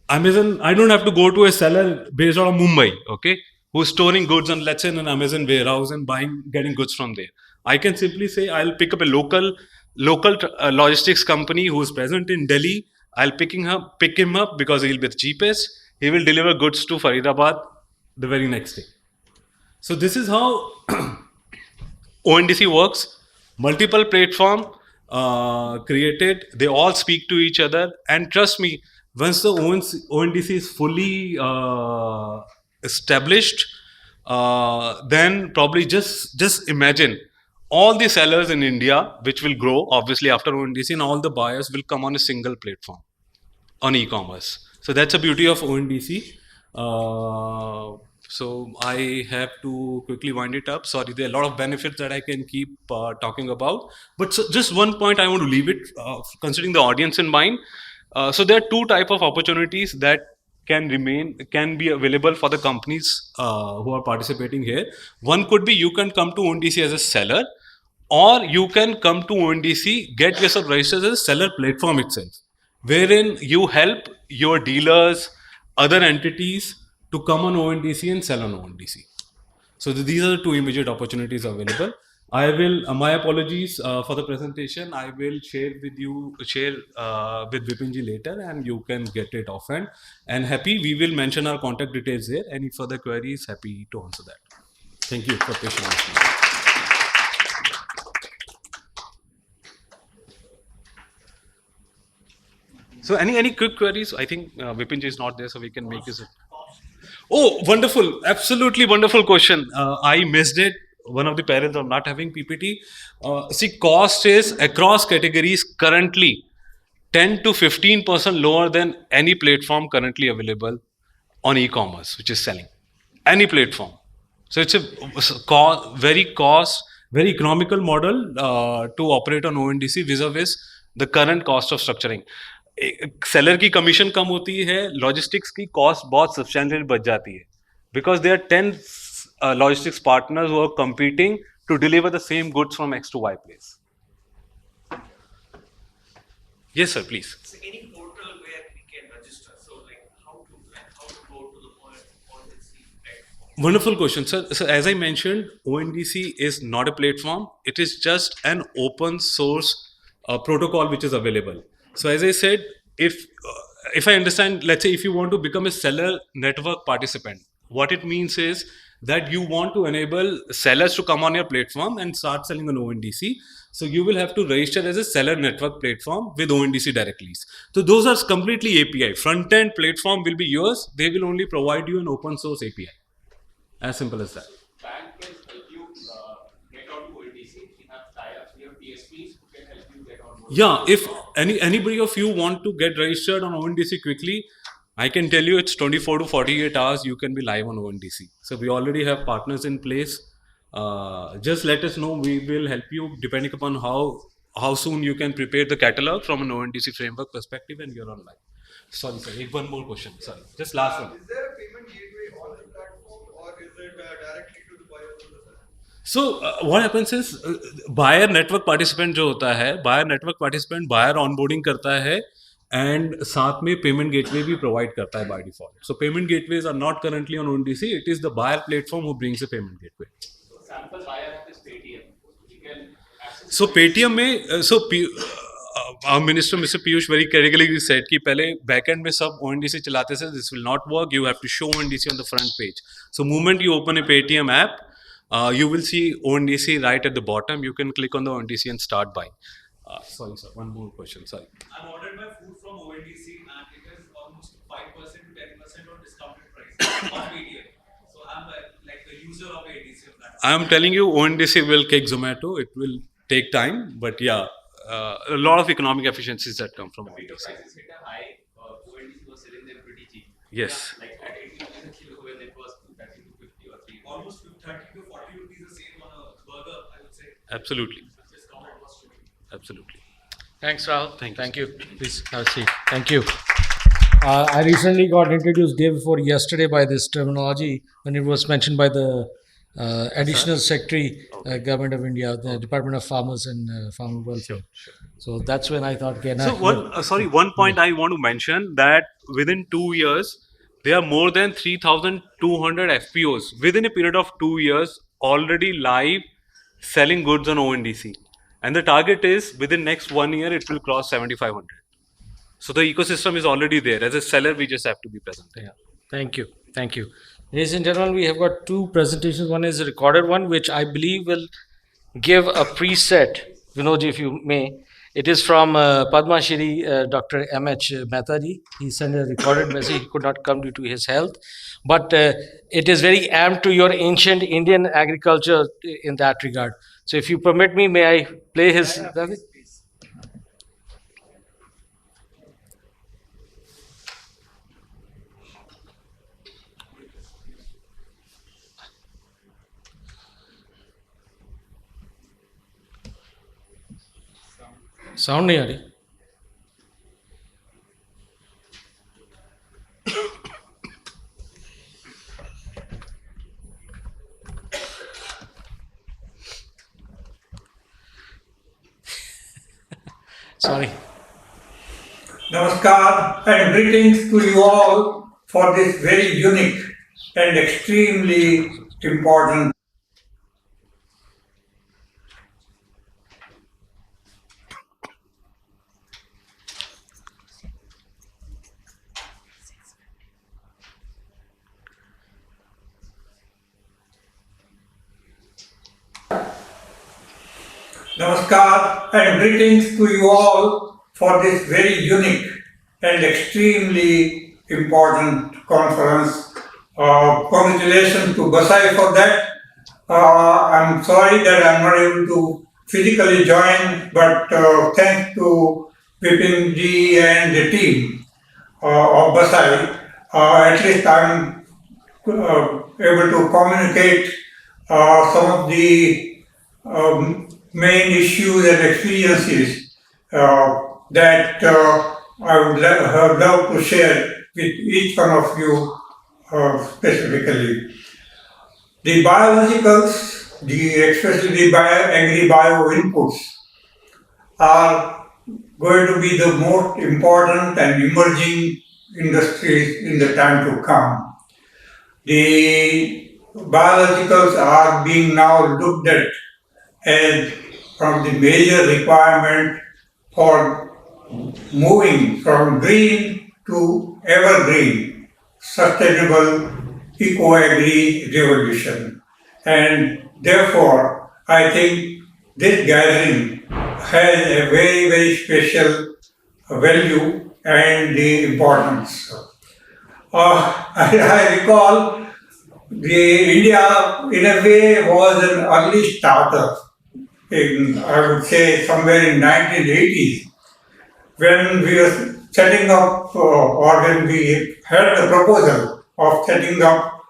Amazon, I don't have to go to a seller based out of Mumbai, okay, who's storing goods on, let's say, in an Amazon warehouse and getting goods from there. I can simply say I'll pick up a local logistics company who's present in Delhi. I'll pick him up because he'll be the cheapest. He will deliver goods to Faridabad the very next day. So this is how ONDC works. Multiple platform created. They all speak to each other. And trust me, once the ONDC is fully established, then probably just imagine all the sellers in India, which will grow obviously after ONDC, and all the buyers will come on a single platform on e-commerce. So that's the beauty of ONDC. So I have to quickly wind it up. Sorry, there are a lot of benefits that I can keep talking about. But so just one point I want to leave it, considering the audience in mind. So there are two type of opportunities that can be available for the companies who are participating here. One could be you can come to ONDC as a seller, or you can come to ONDC, get yourself registered as a seller platform itself, wherein you help your dealers, other entities to come on ONDC and sell on ONDC. So these are the two immediate opportunities available. I will, my apologies for the presentation. I will share with Vipinji later, and you can get it offhand. And happy, we will mention our contact details there. Any further queries, happy to answer that. Thank you for patiently listening. So any quick queries? I think Vipinji is not there, so we can make his. Oh, wonderful. Absolutely wonderful question. I missed it. One of the parents of not having PPT. See, cost is across categories currently 10 to 15% lower than any platform currently available on e-commerce, which is selling. Any platform. So it's a very economical model to operate on ONDC vis-a-vis the current cost of structuring. Seller की commission कम होती है, logistics की cost बहुत substantial बच जाती है, because there 10 logistics partners who are competing to deliver the same goods from X to Y place. Yes, sir, please. So any portal where we can register? So how to go to the ONDC platform? Wonderful question, sir. So as I mentioned, ONDC is not a platform. It is just an open source protocol which is available. So as I said, if I understand, let's say if you want to become a seller network participant, what it means is that you want to enable sellers to come on your platform and start selling on ONDC. So you will have to register as a seller network platform with ONDC directly. So those are completely API. Front-end platform will be yours. They will only provide you an open source API. As simple as that. Bank can help you get on ONDC. We have tie-ups, we have TSPs who can help you get on ONDC. Yeah, if anybody of you want to get registered on ONDC quickly, I can tell you it's 24 to 48 hours you can be live on ONDC. So we already have partners in place. Just let us know. We will help you depending upon how soon you can prepare the catalog from an ONDC framework perspective, and you're on live. Sorry, sir. One more question. Sorry. Just last one. Is there a payment gateway on the platform, or is it directly to the buyer? So what happens is buyer network participant जो होता है, buyer network participant buyer onboarding करता है, and साथ में payment gateway भी provide करता है by default. So payment gateways are not currently on ONDC. It is the buyer platform who brings the payment gateway. So sample buyer app is Paytm. You can access. So Paytm में our minister Mr. Piyush very categorically said कि पहले backend में सब ONDC चलाते थे. This will not work. You have to show ONDC on the front page. So moment you open a Paytm app, you will see ONDC right at the bottom. You can click on the ONDC and start buying. Sorry, sir. One more question. Sorry. I'm ordered my food from ONDC and it is almost 5% to 10% on discounted price on Paytm. So I'm like the user of ONDC. I'm telling you, ONDC will kick Zomato. It will take time, but yeah, a lot of economic efficiencies that come from ONDC. Prices hit a high. ONDC was selling them pretty cheap. Yes. Like at 80 rupees a kilo when it was 30 to 50 or 3. Almost 30 to 40 rupees a sale on a burger, I would say. Absolutely. Discounted was true. Absolutely. Thanks, Rahul. Thank you. Please have a seat. Thank you. I recently got introduced day before yesterday by this terminology when it was mentioned by the Additional Secretary, Government of India, the Department of Farmers and Farmer Welfare. Sure. So that's when I thought, So one point I want to mention that within 2 years, there are more than 3,200 FPOs within a period of 2 years already live selling goods on ONDC. And the target is within next 1 year, it will cross 7,500. So the ecosystem is already there. As a seller, we just have to be present. Yeah. Thank you. Thank you. Ladies and gentlemen, we have got two presentations. One is a recorded one, which I believe will give a preset. Vinodji, if you may. It is from Padma Shri Dr. M.H. Mehta ji. He sent a recorded message. He could not come due to his health. But it is very amped to your ancient Indian agriculture in that regard. So if you permit me, may I play his... sound नहीं आ रही Sorry. Namaskar and greetings to you all for this very unique and extremely important. Namaskar and greetings to you all for this very unique and extremely important conference. Congratulations to BASAI for that. I'm sorry that I'm not able to physically join, but thanks to Vipin ji and the team of BASAI, at least I'm able to communicate some of the main issues and experiences that I would have loved to share with each one of you specifically. The biologicals, especially the agri-bio inputs, are going to be the most important and emerging industries in the time to come. The biologicals are being now looked at as from the major requirement for moving from green to evergreen, sustainable eco-agri revolution. And therefore, I think this gathering has a very, very special value and the importance. I recall India, in a way, was an early starter. I would say somewhere in 1980s, when we were setting up, or when we had the proposal of setting up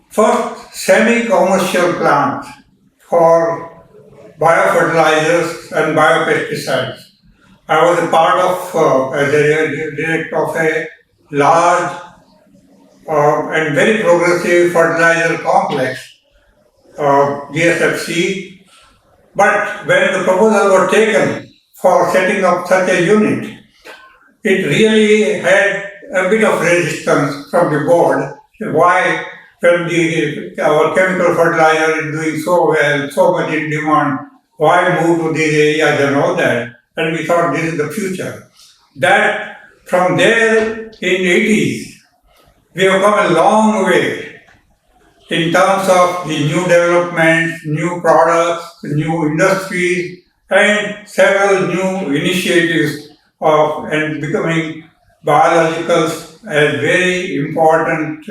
first semi-commercial plant for biofertilizers and biopesticides. I was a part of, as a director of a large and very progressive fertilizer complex, GSFC. But when the proposal was taken for setting up such a unit, it really had a bit of resistance from the board. Why, when our chemical fertilizer is doing so well, so much in demand, why move to these areas and all that? And we thought this is the future. That from there in 80s, we have come a long way in terms of the new developments, new products, new industries, and several new initiatives of and becoming biologicals as very important,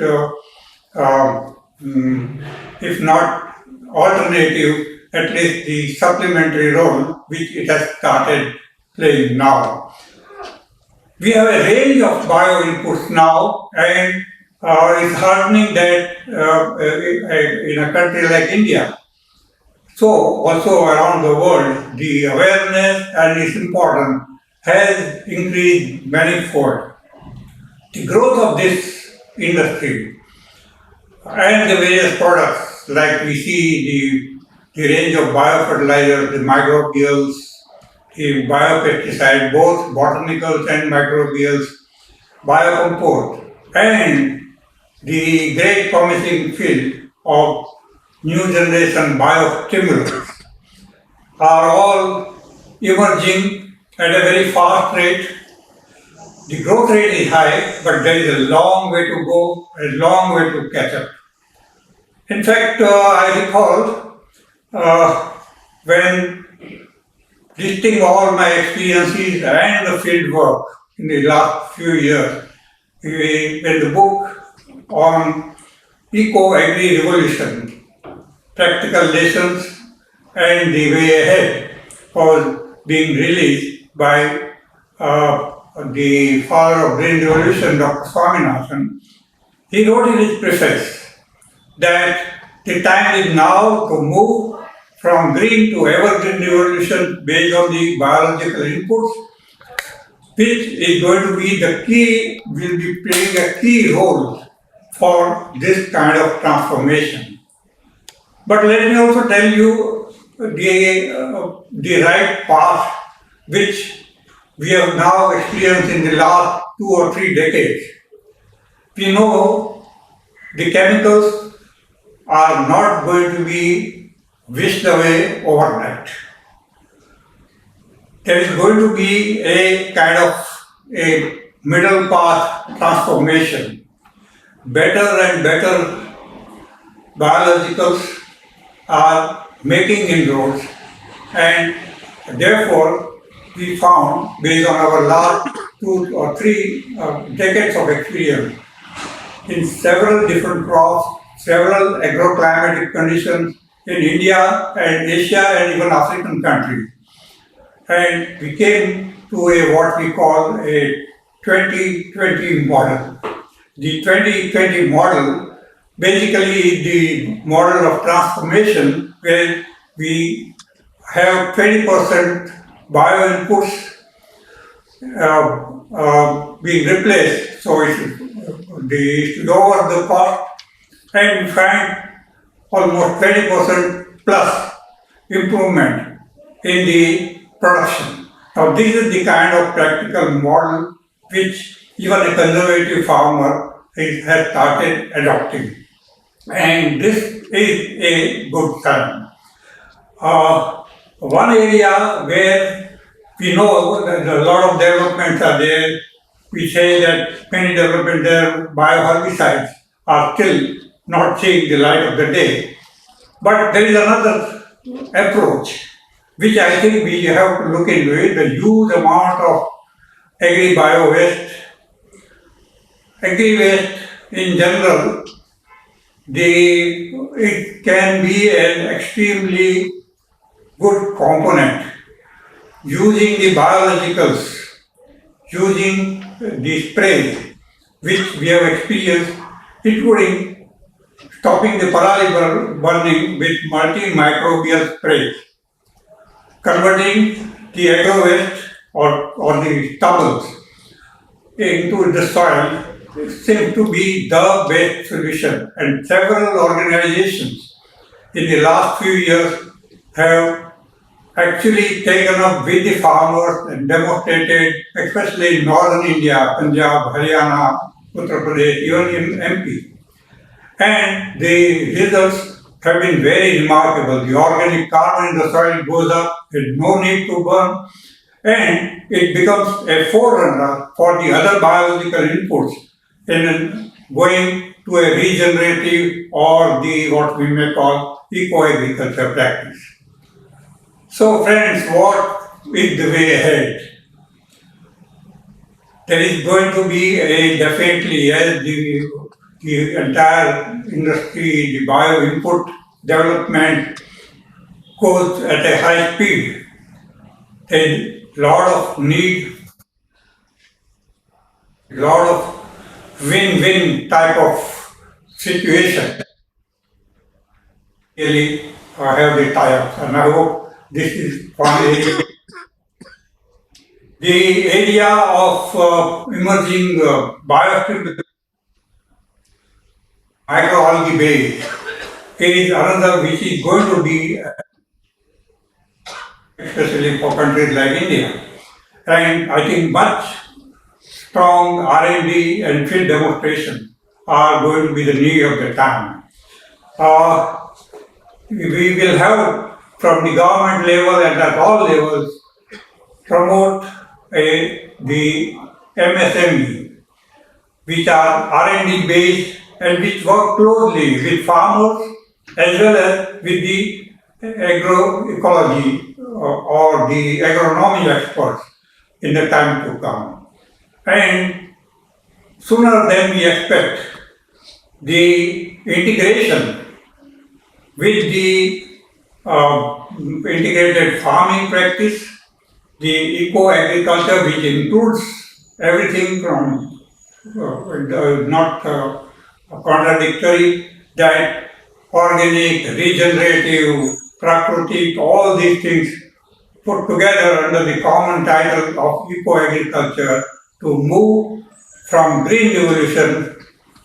if not alternative, at least the supplementary role which it has started playing now. We have a range of bio inputs now, and it's heartening that in a country like India, so also around the world, the awareness and its importance has increased manifold. The growth of this industry and the various products, like we see the range of biofertilizers, the microbials, the biopesticide, both botanicals and microbials, biocompost, and the great promising field of new generation biostimulants are all emerging at a very fast rate. The growth rate is high, but there is a long way to go, a long way to catch up. In fact, I recall when listing all my experiences and the field work in the last few years, in the book on eco-agri revolution, practical lessons and the way ahead was being released by the father of green revolution, Dr. Swaminathan. He wrote in his preface that the time is now to move from green to evergreen revolution based on the biological inputs, which is going to be the key, will be playing a key role for this kind of transformation. But let me also tell you the right path which we have now experienced in the last 2 or 3 decades. We know the chemicals are not going to be whisked away overnight. There is going to be a kind of a middle path transformation. Better and better biologicals are making inroads, and therefore we found, based on our last 2 or 3 decades of experience, in several different crops, several agroclimatic conditions in India and Asia and even African countries. And we came to a what we call a 2020 model. The 2020 model basically is the model of transformation where we have 20% bio inputs being replaced, so it should lower the cost, and we find almost 20% plus improvement in the production. Now, this is the kind of practical model which even a conservative farmer has started adopting, and this is a good sign. One area where we know that a lot of developments are there, we say that many developments there, bioherbicides are still not seeing the light of the day. But there is another approach which I think we have to look into it, the huge amount of agri-bio waste. Agri-waste in general, it can be an extremely good component using the biologicals, using the sprays which we have experienced, including stopping the parali burning with multimicrobial sprays, converting the agro waste or the stubbles into the soil seems to be the best solution. And several organizations in the last few years have actually taken up with the farmers and demonstrated, especially in northern India, Punjab, Haryana, Uttar Pradesh, even in MP. And the results have been very remarkable. The organic carbon in the soil goes up, there's no need to burn, and it becomes a forerunner for the other biological inputs in going to a regenerative or the what we may call eco-agriculture practice. So friends, what is the way ahead? There is going to be definitely, as the entire industry, the bio input development goes at a high speed. There is a lot of need, a lot of win-win type of situation. Really, I have the tie-ups, and I hope this is one area. The area of emerging biostimulants, microalgae base, is another which is going to be, especially for countries like India. And I think much strong R&D and field demonstration are going to be the need of the time. We will have from the government level and at all levels promote the MSME, which are R&D based and which work closely with farmers as well as with the agroecology or the agronomy experts in the time to come. And sooner than we expect, the integration with the integrated farming practice, the eco-agriculture, which includes everything from not contradictory, that organic, regenerative, praकृतिक, all these things put together under the common title of eco-agriculture to move from green revolution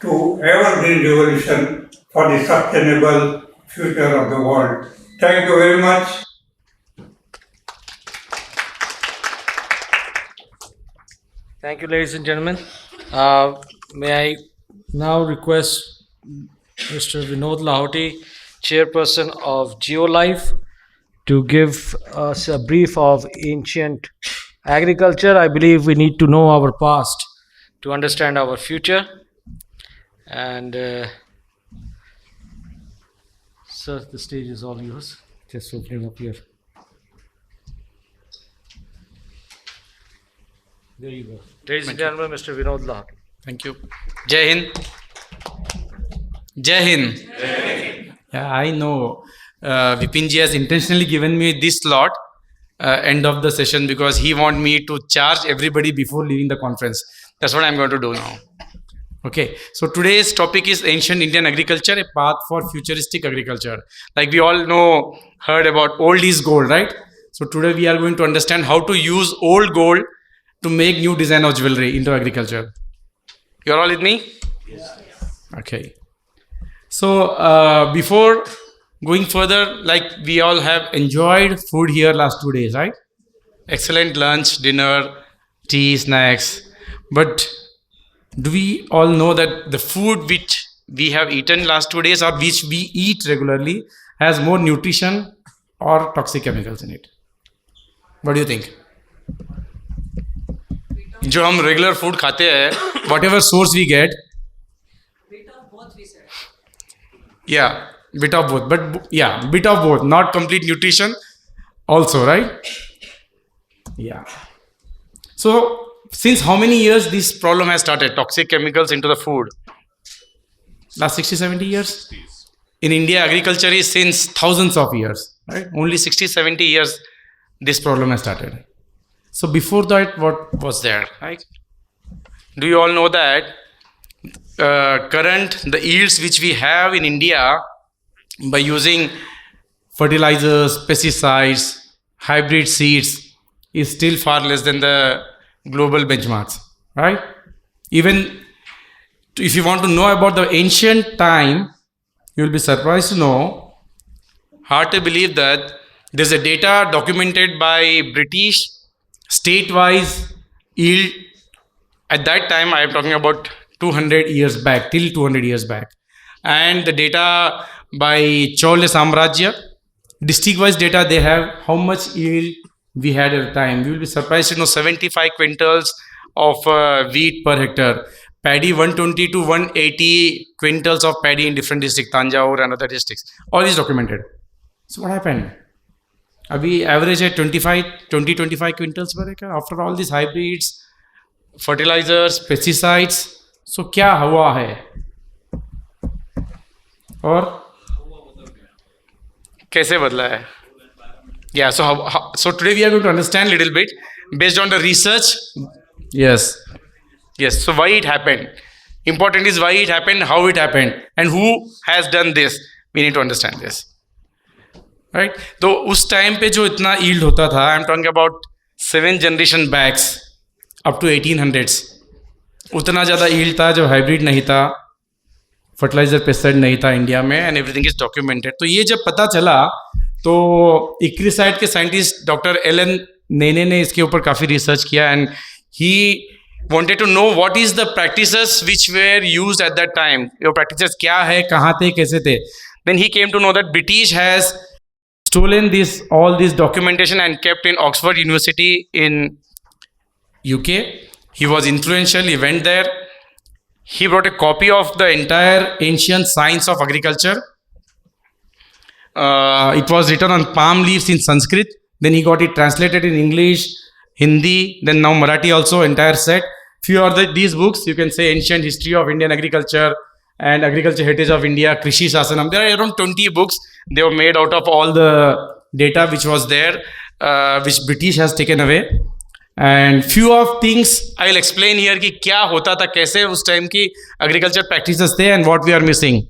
to evergreen revolution for the sustainable future of the world. Thank you very much. Thank you, ladies and gentlemen. May I now request Mr. Vinod Lahoti, chairperson of GeoLife, to give us a brief of ancient agriculture. I believe we need to know our past to understand our future. And sir, the stage is all yours. Just opening up here. There you go. Ladies and gentlemen, Mr. Vinod Lahoti. Thank you. Jai Hind. Jai Hind. Yeah, I know Vipinji has intentionally given me this slot end of the session because he want me to charge everybody before leaving the conference. That's what I'm going to do now. Okay, so today's topic is ancient Indian agriculture, a path for futuristic agriculture. Like we all know, heard about old is gold, right? So today we are going to understand how to use old gold to make new design of jewelry into agriculture. You're all with me? Yes. Okay. So before going further, like we all have enjoyed food here last 2 days, right? Excellent lunch, dinner, tea, snacks. But do we all know that the food which we have eaten last 2 days or which we eat regularly has more nutrition or toxic chemicals in it? What do you think? जो हम regular food खाते हैं, whatever source we get, yeah, bit of both, but yeah, bit of both, not complete nutrition also, right? Yeah. So since how many years this problem has started, toxic chemicals into the food? Last 60-70 years? In India, agriculture is since thousands of years, right? Only 60-70 years this problem has started. So before that, what was there, right? Do you all know that the yields which we have in India by using fertilizers, pesticides, hybrid seeds is still far less than the global benchmarks, right? Even if you want to know about the ancient time, you will be surprised to know, hard to believe that there's a data documented by British state-wise yield. At that time, I am talking about 200 years back, till 200 years back. And the data by Chola Samrajya, district-wise data, they have how much yield we had at the time. You will be surprised to know 75 quintals of wheat per hectare. Paddy 120 to 180 quintals of paddy in different districts, Tanjore and other districts. All is documented. So what happened? We average at 20-25 quintals per acre after all these hybrids, fertilizers, pesticides. So क्या हुआ है? और कैसे बदला है? Yeah, so today we are going to understand a little bit based on the research. Yes. So why it happened? Important is why it happened, how it happened, and who has done this. We need to understand this. Right? तो उस time पे जो इतना yield होता था, I'm talking about 7 generation backs up to 1800s. उतना ज़्यादा yield था जो hybrid नहीं था, fertilizer pesticide नहीं था इंडिया में, and everything is documented. तो ये जब पता चला तो इक्रिसाइड के साइंटिस्ट डॉक्टर एलन नेने ने इसके ऊपर काफ़ी रिसर्च किया and he wanted to know what is the practices which were used at that time. Your practices क्या है, कहाँ थे, कैसे थे? Then he came to know that British has stolen all this documentation and kept in Oxford University in UK, He was influential. He went there. He brought a copy of the entire ancient science of agriculture. It was written on palm leaves in Sanskrit. Then he got it translated in English, Hindi, then now Marathi also, entire set. Few are these books, you can say Ancient History of Indian Agriculture and Agriculture Heritage of India, Krishi Sasanam. There are around 20 books. They were made out of all the data which was there, which British has taken away. And few of things I will explain here कि क्या होता था, कैसे उस time की agriculture practices थे and what we are missing.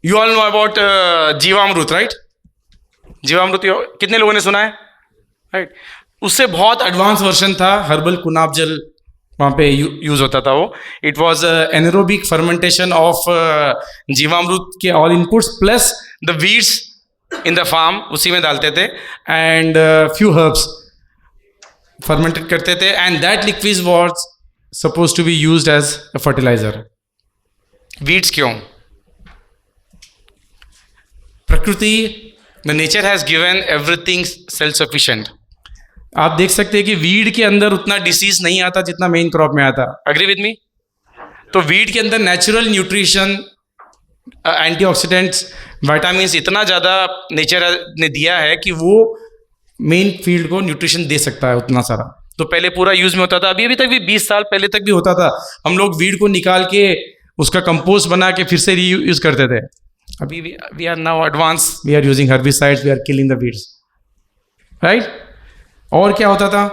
You all know about Jeevamrut, right? जीवामृत कितने लोगों ने सुना है? Right? उससे बहुत एडवांस वर्जन था, हर्बल कुनाब जल वहाँ पे यूज होता था वो. It was anaerobic fermentation of jeevamrut के all inputs plus the weeds in the farm, उसी में डालते थे एंड फ्यू हर्ब्स फर्मेंटेड करते थे and that liquid was suppose to be used as a fertiliser. Weeds क्यों? प्रकृति, the nature has given everything self sufficient. आप देख सकते हैं कि वीड के अंदर उतना डिसीज नहीं आता जितना मेन क्रॉप में आता. Agree with me? तो वीड के अंदर नेचुरल न्यूट्रिशन, एंटीऑक्सीडेंट्स, विटामिन्स इतना ज़्यादा नेचर ने दिया है कि वो मेन फील्ड को न्यूट्रिशन दे सकता है उतना सारा. तो पहले पूरा यूज में होता था, अभी तक भी 20 साल पहले तक भी होता था. हम लोग वीड को निकाल के उसका कंपोस्ट बना के फिर से रीयूज करते थे. अभी we are now advance, we are using herbicides, we are killing the weeds, right. और क्या होता था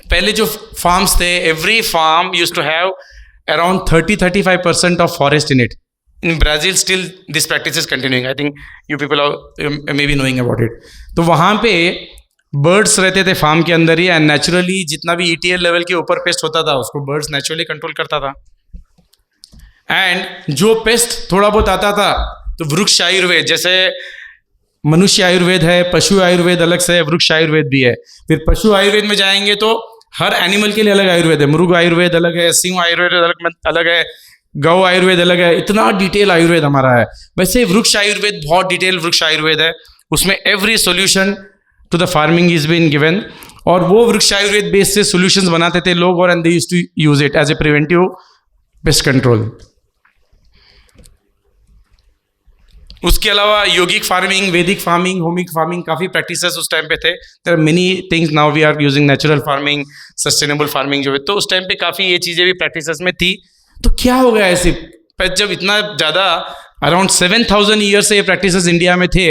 पहले जो फार्म्स थे, every farm used to have around 30-35% of forest in it. In Brazil still this practice is continuing. I think you people may be knowing about it. तो वहाँ पे बर्ड्स रहते थे फार्म के अंदर ही एंड नेचुरली जितना भी ETL लेवल के ऊपर पेस्ट होता था उसको बर्ड्स नेचुरली कंट्रोल करता था. एंड जो पेस्ट थोड़ा बहुत आता था तो वृक्ष आयुर्वेद, जैसे मनुष्य आयुर्वेद है, पशु आयुर्वेद अलग से है, वृक्ष आयुर्वेद भी है. फिर पशु आयुर्वेद में जाएंगे तो हर एनिमल के लिए अलग आयुर्वेद है. मृग आयुर्वेद अलग है, सिंह आयुर्वेद अलग है, गौ आयुर्वेद अलग है. इतना डिटेल आयुर्वेद हमारा है. वैसे वृक्ष आयुर्वेद बहुत डिटेल वृक्ष आयुर्वेद है, उसमें every solution to the farming is been given. और वो वृक्ष आयुर्वेद बेस से सोल्यूशंस बनाते थे लोग और and they used to use it as a preventive pest control. उसके अलावा योगिक फार्मिंग, वैदिक फार्मिंग, होमिक फार्मिंग, काफ़ी प्रैक्टिसेस उस टाइम पे थे. There are many things now we are using natural farming, sustainable farming जो है. तो उस टाइम पे काफ़ी ये चीज़ें भी प्रैक्टिसेस में थी. तो क्या हो गया ऐसे जब इतना ज़्यादा अराउंड 7000 ईयर्स से ये प्रैक्टिसेस इंडिया में थे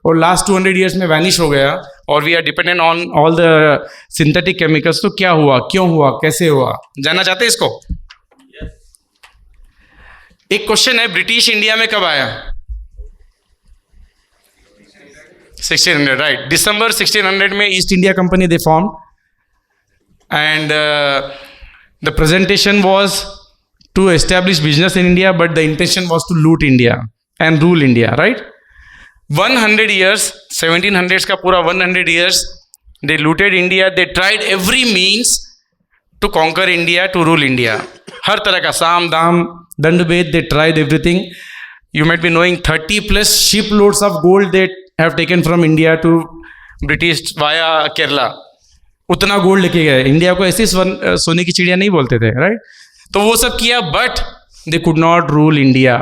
और लास्ट 200 ईयर्स में वैनिश हो गया और we are dependent on all the synthetic chemicals. तो क्या हुआ, क्यों हुआ, कैसे हुआ, जानना चाहते हैं इसको? एक क्वेश्चन है, ब्रिटिश इंडिया में कब आया? 1600, राइट. दिसंबर 1600 में East India company they form and the presentation was to establish business in India but the intention was to loot India and rule India, right. 100 years, 1700s का पूरा 100 years they looted India. They tried every means to conquer India, to rule India. हर तरह का साम दाम दंड भेद, they tried everything. You might be knowing 30+ shiploads of gold they have taken from India to British via Kerala. उतना gold लेके गए. India को ऐसी सोने की चिड़िया नहीं बोलते थे, राइट. तो वो सब किया but they could not rule India.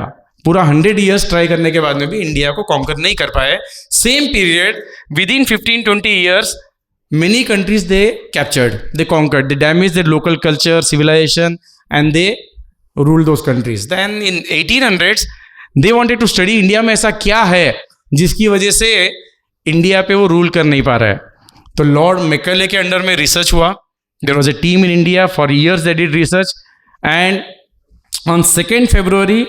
पूरा 100 years ट्राई करने के बाद में भी इंडिया को कॉन्कर नहीं कर पाए. Same period with in 15-20 years many countries they captured, they conquered, they damaged their local culture, civilization and they ruled those countries. Then in 1800s they wanted to study India में ऐसा क्या है जिसकी वजह से इंडिया पे वो rule कर नहीं पा रहा है. तो लॉर्ड मैकेले के अंडर में रिसर्च हुआ. There was a team in India for years they did research and on 2nd February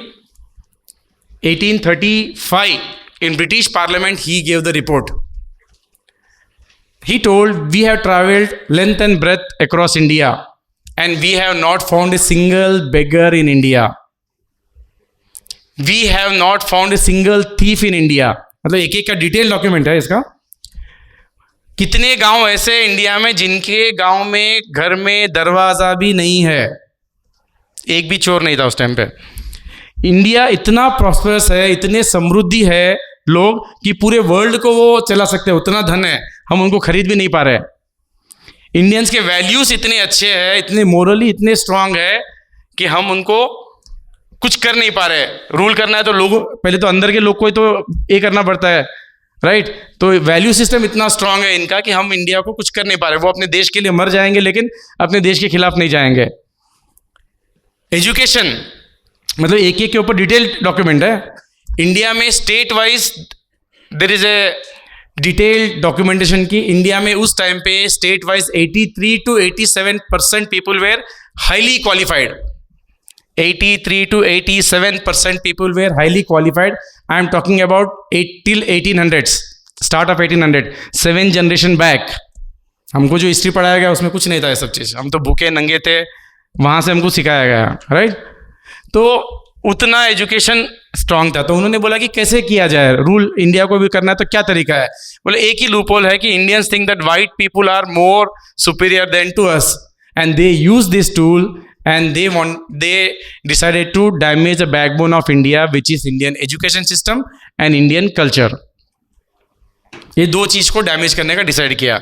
1835 in British Parliament he gave the report. He told, we have traveled length and breadth across India and we have not found a single beggar in India. We have not found a single thief in India. मतलब एक एक का detail document है इसका. कितने गांव ऐसे India में जिनके गांव में घर में दरवाजा भी नहीं है, एक भी चोर नहीं था उस टाइम पे. इंडिया इतना प्रॉस्परस है, इतने समृद्धि है लोग कि पूरे वर्ल्ड को वो चला सकते हैं, उतना धन है, हम उनको खरीद भी नहीं पा रहे. इंडियंस के वैल्यूज इतने अच्छे हैं, इतने मोरली इतने स्ट्रांग है कि हम उनको कुछ कर नहीं पा रहे। रूल करना है तो लोगों, पहले तो अंदर के लोग को ही तो ये करना पड़ता है, राइट? तो वैल्यू सिस्टम इतना स्ट्रांग है इनका कि हम इंडिया को कुछ कर नहीं पा रहे। वो अपने देश के लिए मर जाएंगे लेकिन अपने देश के खिलाफ नहीं जाएंगे। एजुकेशन मतलब एक एक के ऊपर डिटेल डॉक्यूमेंट है। इंडिया में state wise there is a detailed documentation की। इंडिया में उस टाइम पे state wise 83 to 87% people were highly qualified. 83 to 87% people were highly qualified. I am talking about till 1800s, start of 1800, 7 generation back. हमको जो history पढ़ाया गया उसमें कुछ नहीं था ये सब चीज़। हम तो भूखे नंगे थे, वहाँ से हमको सिखाया गया, राइट? तो उतना एजुकेशन स्ट्रांग था। तो उन्होंने बोला कि कैसे किया जाए, रूल इंडिया को भी करना है तो क्या तरीका है? बोले एक ही लूप होल है कि Indians think that white people are more superior than to us and they use this tool and they decided to damage the backbone of India, which is Indian education system and Indian culture. ये दो चीज को damage करने का decide किया।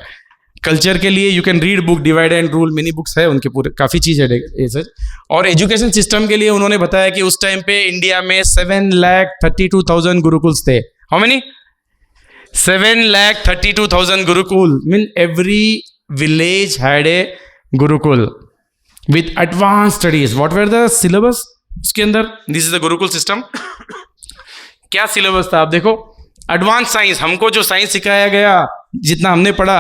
Culture के लिए you can read book divide and rule, mini books है उनके पूरे, काफी चीज है ये सर। और एजुकेशन सिस्टम के लिए उन्होंने बताया कि उस टाइम पे इंडिया में 7,32,000 गुरुकुल्स थे। How many? 7,32,000 Gurukul, mean every village had a Gurukul with advanced studies. What were the syllabus उसके अंदर? This is the Gurukul system. क्या सिलेबस था आप देखो। एडवांस साइंस, हमको जो साइंस सिखाया गया जितना हमने पढ़ा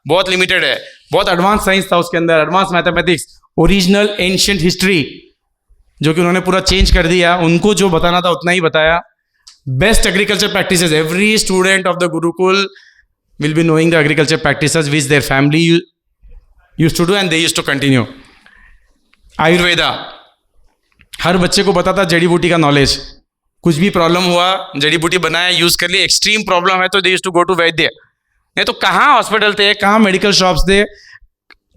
बहुत लिमिटेड है। बहुत एडवांस साइंस था उसके अंदर, advance mathematics, original ancient history जो कि उन्होंने पूरा चेंज कर दिया। उनको जो बताना था उतना ही बताया। Best agriculture practices, every student of the gurukul will be knowing the agriculture practices which their family used to do and they used to continue. Ayurveda, हर बच्चे को पता था जड़ी बूटी का नॉलेज। कुछ भी प्रॉब्लम हुआ जड़ी बूटी बनाया, यूज कर लिया। एक्सट्रीम प्रॉब्लम है तो they used to go to vaidya. नहीं तो कहाँ हॉस्पिटल थे, कहाँ मेडिकल शॉप्स थे?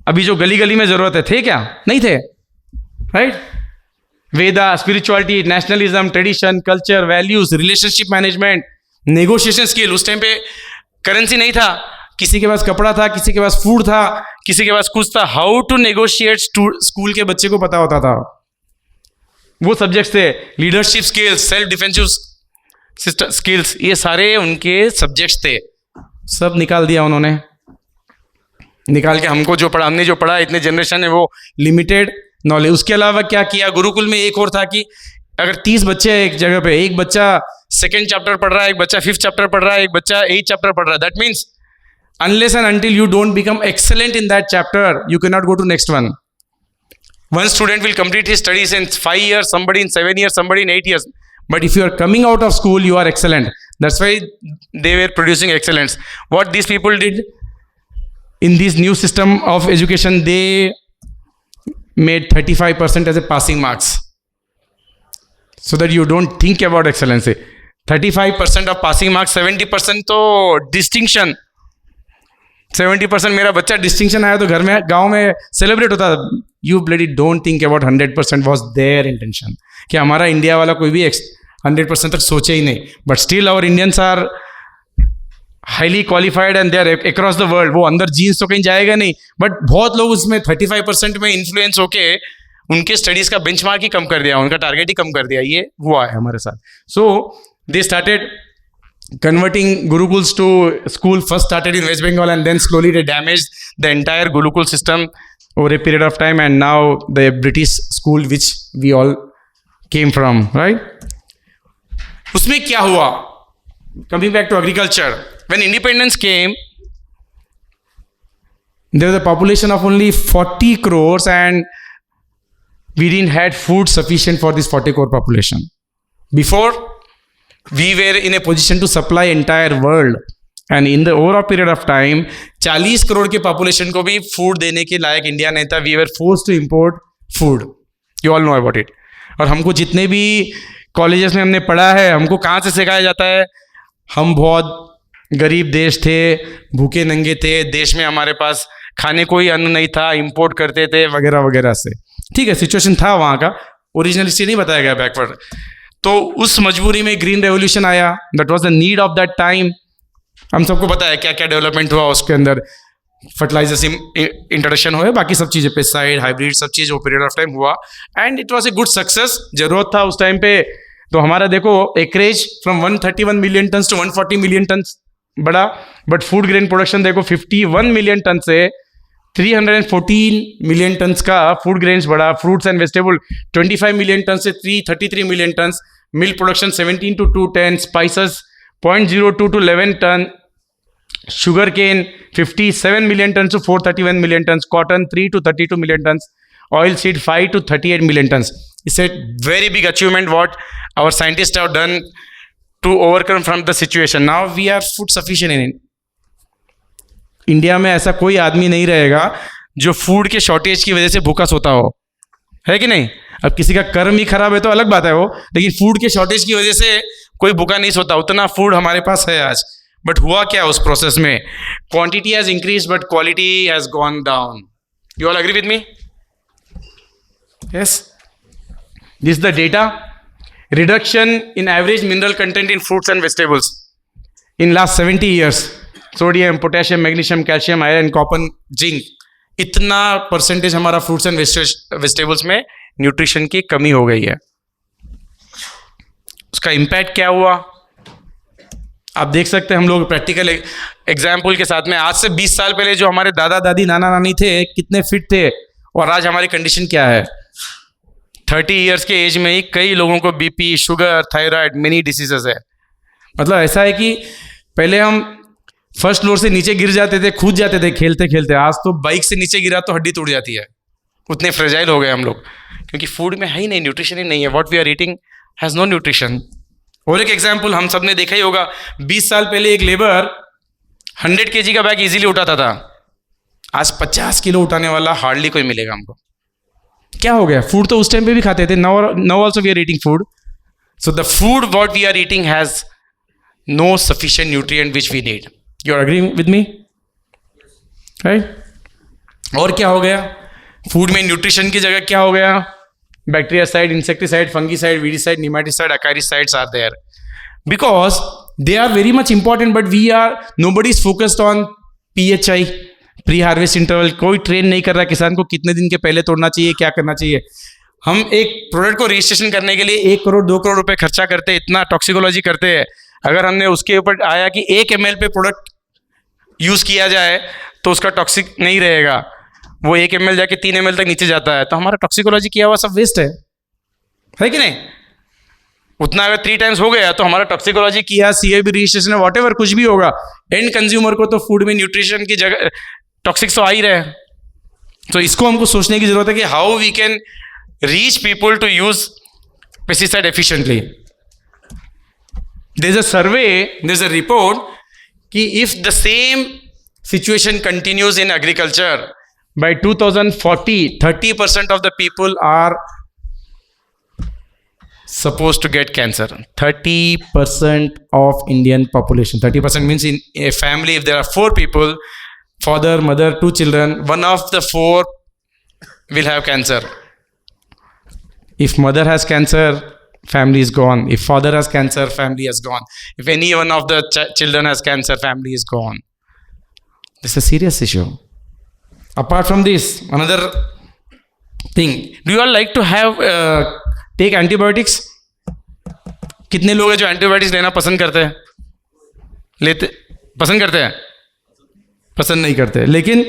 अभी जो गली गली में जरूरत है, थे क्या? नहीं थे, right? Veda, spirituality, nationalism, tradition, culture, values, relationship management, negotiation skill. उस टाइम पे करेंसी नहीं था, किसी के पास कपड़ा था, किसी के पास फूड था, किसी के पास कुछ था। हाउ टू नेगोशिएट स्कूल के बच्चे को पता होता था। वो सब्जेक्ट्स थे। Leadership skills, self defensive skills, ये सारे उनके सब्जेक्ट्स थे। सब निकाल दिया उन्होंने। निकाल के हमको जो पढ़ा, हमने जो पढ़ा, इतने जनरेशन है वो लिमिटेड नॉलेज। उसके अलावा क्या किया गुरुकुल में? एक और था कि अगर 30 बच्चे हैं एक जगह पे, एक बच्चा 2nd चैप्टर पढ़ रहा है, एक बच्चा 5th चैप्टर पढ़ रहा है, एक बच्चा 8th चैप्टर पढ़ रहा है, that means unless and until you don't become excellent in that chapter, you cannot go to next one. One student will complete his studies in 5 years, somebody in 7 years, somebody in 8 years. But if you are coming out of school, you are excellent. That's why they were producing excellence. What these people did in this new system of education, they made 35% as a passing marks, so that you don't think about excellency. 35% of passing marks, 70% तो distinction. 70% मेरा बच्चा distinction आया तो घर में, गांव में celebrate होता। You bloody don't think about 100% was there intention, कि हमारा इंडिया वाला कोई भी 100% तक सोचे ही नहीं। But still our Indians are highly qualified and they are across the world. वो अंदर जीन्स तो कहीं जाएगा नहीं, बट बहुत लोग उसमें 35% में इन्फ्लुएंस होके उनके स्टडीज का बेंचमार्क ही कम कर दिया, उनका टारगेट ही कम कर दिया। ये हुआ है हमारे साथ। So they started converting gurukuls to school. First started in West Bengal and then slowly they damaged the entire gurukul system over a period of time, and now the British school which we all came from, right? उसमें क्या हुआ? Coming back to agriculture, when independence came, there was a population of only 40 crores and we didn't had food sufficient for this 40 crore population. Before, we were in a position to supply entire world, and in the overall period of time 40 crore के population को भी food देने के लायक India नहीं था। We were forced to import food, you all know about it. और हमको जितने भी कॉलेजेस में हमने पढ़ा है, हमको कहाँ से सिखाया जाता है? हम बहुत गरीब देश थे, भूखे नंगे थे, देश में हमारे पास खाने कोई अन्न नहीं था, इंपोर्ट करते थे वगैरह वगैरह से। ठीक है, सिचुएशन था वहाँ का, ओरिजिनल हिस्ट्री नहीं बताया गया बैकवर्ड। तो उस मजबूरी में ग्रीन रेवोल्यूशन आया, that was the need of that time. हम सबको पता है क्या क्या डेवलपमेंट हुआ उसके अंदर। फर्टिलाइजर्स इंट्रोडक्शन हुए, बाकी सब चीज़ें पेस्टिसाइड हाइब्रिड सब चीज़ वो पीरियड ऑफ टाइम हुआ and it was a good success. जरूरत था उस टाइम पे. तो हमारा देखो acreage from 131 million tonne to 140 million tonne बढ़ा, बट फूड ग्रेन प्रोडक्शन देखो 51 मिलियन टन से 314 मिलियन टन का फूड ग्रेन्स बढ़ा. Fruits and vegetable 25 million tonne से 333 million tonne. Milk production 17 to 210, spices 0.02 to 11 tonne, sugar cane 57 million tons to 431 million tons, cotton 3 to 32 million tons, oil seed 5 to 38 million tons. It's a very big achievement what our scientists have done to overcome from the situation. Now we are food sufficient in India में. ऐसा कोई आदमी नहीं रहेगा जो food के shortage की वजह से भूखा सोता हो, है कि नहीं? अब किसी का कर्म ही खराब है तो अलग बात है वो, लेकिन फूड के शॉर्टेज की वजह से कोई भूखा नहीं सोता. उतना फूड हमारे पास है आज. बट हुआ क्या उस प्रोसेस में? Quantity has increase but quality has gone down. You all agree with me? Yes. This the data. Reduction in average mineral content in fruits and vegetables in last 70 years. Sodium, potassium, magnesium, calcium, iron, copper, zinc, इतना percentage हमारा fruits and vegetables में nutrition की कमी हो गई है. उसका impact क्या हुआ आप देख सकते हैं. हम लोग प्रैक्टिकल एग्जाम्पल के साथ में, आज से 20 साल पहले जो हमारे दादा दादी नाना नानी थे कितने फिट थे, और आज हमारी कंडीशन क्या है. 30 years के एज में ही कई लोगों को BP, sugar, thyroid, many diseases है. मतलब ऐसा है कि पहले हम फर्स्ट फ्लोर से नीचे गिर जाते थे, कूद जाते थे खेलते खेलते. आज तो बाइक से नीचे गिरा तो हड्डी टूट जाती है. उतने फ्रेजाइल हो गए हम लोग, क्योंकि फूड में है ही नहीं, न्यूट्रिशन ही नहीं है. What we are eating has no nutrition. और एक एग्जाम्पल हम सब ने देखा ही होगा, 20 साल पहले एक लेबर 100 kg का बैग इजीली उठाता था. आज 50 किलो उठाने वाला हार्डली कोई मिलेगा हमको. क्या हो गया? फूड तो उस टाइम पे भी खाते थे. Now also we are eating food. So the food what we are eating has no sufficient nutrient which we need. You are agreeing with me? Right. और क्या हो गया? फूड में न्यूट्रिशन की जगह क्या हो गया? Bactericide, insecticide, fungicide, weedicide, nematicide, acaricides are there because they are very much important. But nobody is focused on PHI, pre-harvest interval. कोई ट्रेन नहीं कर रहा किसान को कितने दिन के पहले तोड़ना चाहिए, क्या करना चाहिए. हम एक प्रोडक्ट को रजिस्ट्रेशन करने के लिए 1 करोड़ 2 करोड़ रुपए खर्चा करते हैं, इतना टॉक्सिकोलॉजी करते हैं. अगर हमने उसके ऊपर आया कि 1 ml पे प्रोडक्ट यूज किया जाए तो उसका टॉक्सिक नहीं रहेगा, वो 1 ml जाके 3 ml तक नीचे जाता है, तो हमारा टॉक्सिकोलॉजी किया हुआ सब वेस्ट है कि नहीं? उतना अगर 3 times हो गया तो हमारा टॉक्सिकोलॉजी किया, CAB रजिस्ट्रेशन, वॉटेवर कुछ भी होगा, एंड कंज्यूमर को तो फूड में न्यूट्रिशन की जगह टॉक्सिक्स तो आ ही रहे. तो इसको हमको सोचने की जरूरत है कि how we can reach people to use pesticide efficiently. There is a survey, there is a report कि if the same situation continues in agriculture, by 2040, 30% of the people are supposed to get cancer. 30% of Indian population. 30% means in a family, if there are 4 people, father, mother, 2 children, one of the 4 will have cancer. If mother has cancer, family is gone. If father has cancer, family is gone. If any one of the children has cancer, family is gone. This is a serious issue. Apart from this, another thing, do you all like to have take antibiotics? कितने लोग हैं जो antibiotics लेना पसंद करते हैं? लेते पसंद करते हैं? पसंद नहीं करते, लेकिन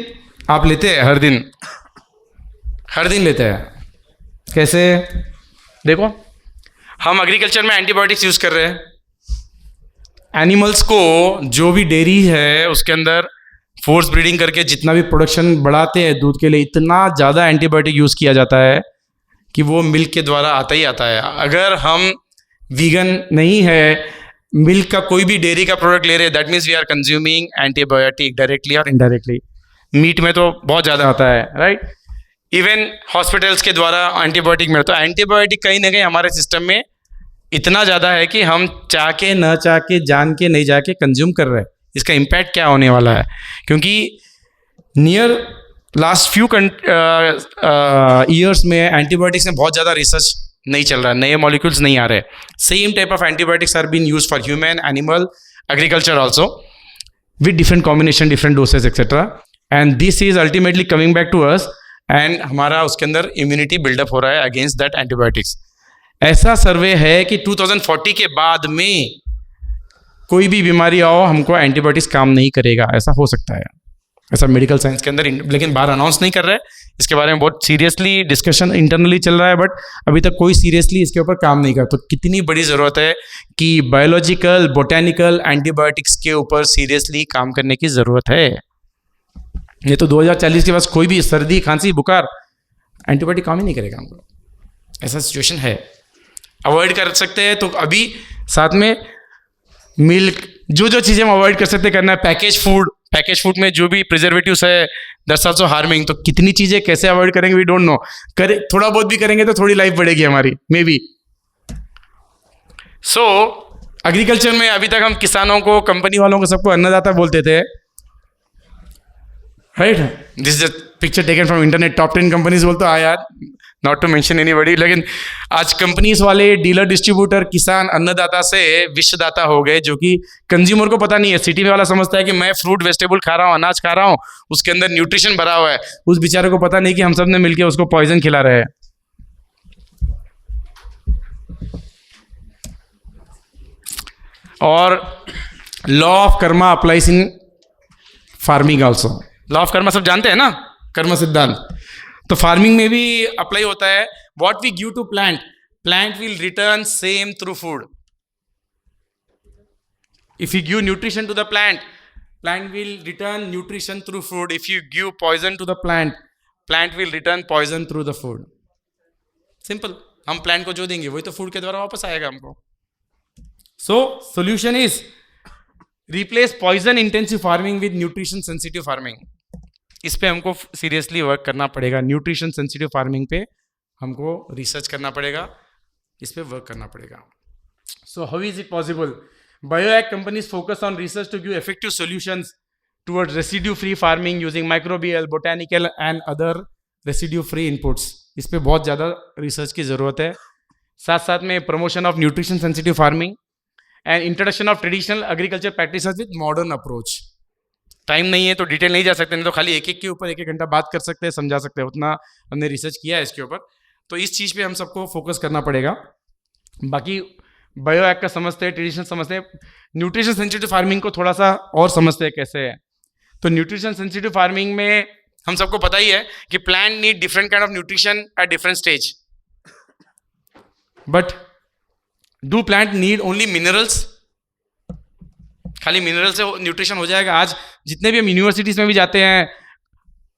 आप लेते हैं हर दिन लेते हैं. कैसे? देखो, हम एग्रीकल्चर में एंटीबायोटिक्स यूज कर रहे हैं. एनिमल्स को, जो भी डेयरी है उसके अंदर फोर्स ब्रीडिंग करके जितना भी प्रोडक्शन बढ़ाते हैं दूध के लिए, इतना ज़्यादा एंटीबायोटिक यूज़ किया जाता है कि वो मिल्क के द्वारा आता ही आता है. अगर हम वीगन नहीं है, मिल्क का कोई भी डेयरी का प्रोडक्ट ले रहे हैं, that means we are consuming antibiotic directly और इनडायरेक्टली. मीट में तो बहुत ज़्यादा आता है, राइट. इवन हॉस्पिटल्स के द्वारा एंटीबायोटिक में, तो एंटीबायोटिक कहीं ना कहीं हमारे सिस्टम में इतना ज़्यादा है कि हम चाह के न चाह के, जान के नहीं जाके कंज्यूम कर रहे हैं. इसका इम्पैक्ट क्या होने वाला है? क्योंकि नियर लास्ट फ्यू ईयर्स में एंटीबायोटिक्स में बहुत ज़्यादा रिसर्च नहीं चल रहा है, नए मॉलिक्यूल्स नहीं आ रहे. Same type of antibiotics are been use for human, animal, agriculture also, with different combination, different dosage etcetera. And this is ultimately coming back to us, and हमारा उसके अंदर इम्यूनिटी बिल्डअप हो रहा है अगेंस्ट दैट एंटीबायोटिक्स। ऐसा सर्वे है कि 2040 के बाद में कोई भी बीमारी आओ हमको एंटीबायोटिक्स काम नहीं करेगा, ऐसा हो सकता है, ऐसा मेडिकल साइंस के अंदर, लेकिन बाहर अनाउंस नहीं कर रहा है। इसके बारे में बहुत सीरियसली डिस्कशन इंटरनली चल रहा है, बट अभी तक कोई सीरियसली इसके ऊपर काम नहीं कर। तो कितनी बड़ी ज़रूरत है कि बायोलॉजिकल बोटेनिकल एंटीबायोटिक्स के ऊपर सीरियसली काम करने की ज़रूरत है। ये तो 2040 के पास कोई भी सर्दी खांसी बुखार एंटीबायोटिक काम ही नहीं करेगा हमको, ऐसा सिचुएशन है। अवॉइड कर सकते हैं तो अभी साथ में मिल्क, जो जो चीज़ें हम अवॉइड कर सकते करना है। पैकेज फूड में जो भी प्रिजर्वेटिव्स है दैट्स आल्सो हार्मिंग। तो कितनी चीज़ें कैसे अवॉइड करेंगे वी डोंट नो, करे थोड़ा बहुत भी करेंगे तो थोड़ी लाइफ बढ़ेगी हमारी मे बी। सो एग्रीकल्चर में अभी तक हम किसानों को, कंपनी वालों को, सबको अन्नदाता बोलते थे, right. This is picture taken from internet, top 10 companies बोलते आ यार, नॉट टू मेंशन एनीबॉडी, लेकिन आज कंपनीज वाले, डीलर, डिस्ट्रीब्यूटर, किसान अन्नदाता से विश्वदाता हो गए, जो कि कंज्यूमर को पता नहीं है। सिटी में वाला समझता है कि मैं फ्रूट वेजिटेबल खा रहा हूँ, अनाज खा रहा हूँ, उसके अंदर न्यूट्रिशन भरा हुआ है, उस बेचारे को पता नहीं कि हम सब ने मिलकर उसको पॉइजन खिला रहे हैं। और law of Karma applies in farming also. Law of Karma सब जानते हैं ना, कर्म सिद्धांत, तो फार्मिंग में भी अप्लाई होता है। What we give to plant, plant will return same through food. If you give nutrition to the plant, plant will return nutrition through food. If you give poison to the plant, plant will return poison through the food. Simple, हम plant को जो देंगे वही तो food के द्वारा वापस आएगा हमको। So solution is replace poison intensive farming with nutrition sensitive farming. इस पे हमको सीरियसली वर्क करना पड़ेगा। न्यूट्रिशन सेंसिटिव फार्मिंग पे हमको रिसर्च करना पड़ेगा, इस पे वर्क करना पड़ेगा। So how is it possible? Bioag companies focus on research to give effective solutions towards residue free farming using microbial, botanical and other residue free inputs. इस पे बहुत ज़्यादा रिसर्च की ज़रूरत है। साथ साथ में promotion of nutrition sensitive farming and introduction of traditional agriculture practices with modern approach. Time नहीं है तो डिटेल नहीं जा सकते, नहीं तो खाली एक एक के ऊपर एक एक घंटा बात कर सकते हैं, समझा सकते हैं, उतना हमने रिसर्च किया है इसके ऊपर। तो इस चीज़ पे हम सबको फोकस करना पड़ेगा। बाकी बायो एक्ट का समझते हैं, ट्रेडिशनल समझते हैं, न्यूट्रिशन सेंसिटिव फार्मिंग को थोड़ा सा और समझते हैं कैसे है। तो न्यूट्रिशन सेंसिटिव फार्मिंग में हम सबको पता ही है कि plant need different kind of nutrition at different stage, but do plant need only minerals? खाली मिनरल से न्यूट्रिशन हो जाएगा? आज जितने भी हम यूनिवर्सिटीज में भी जाते हैं,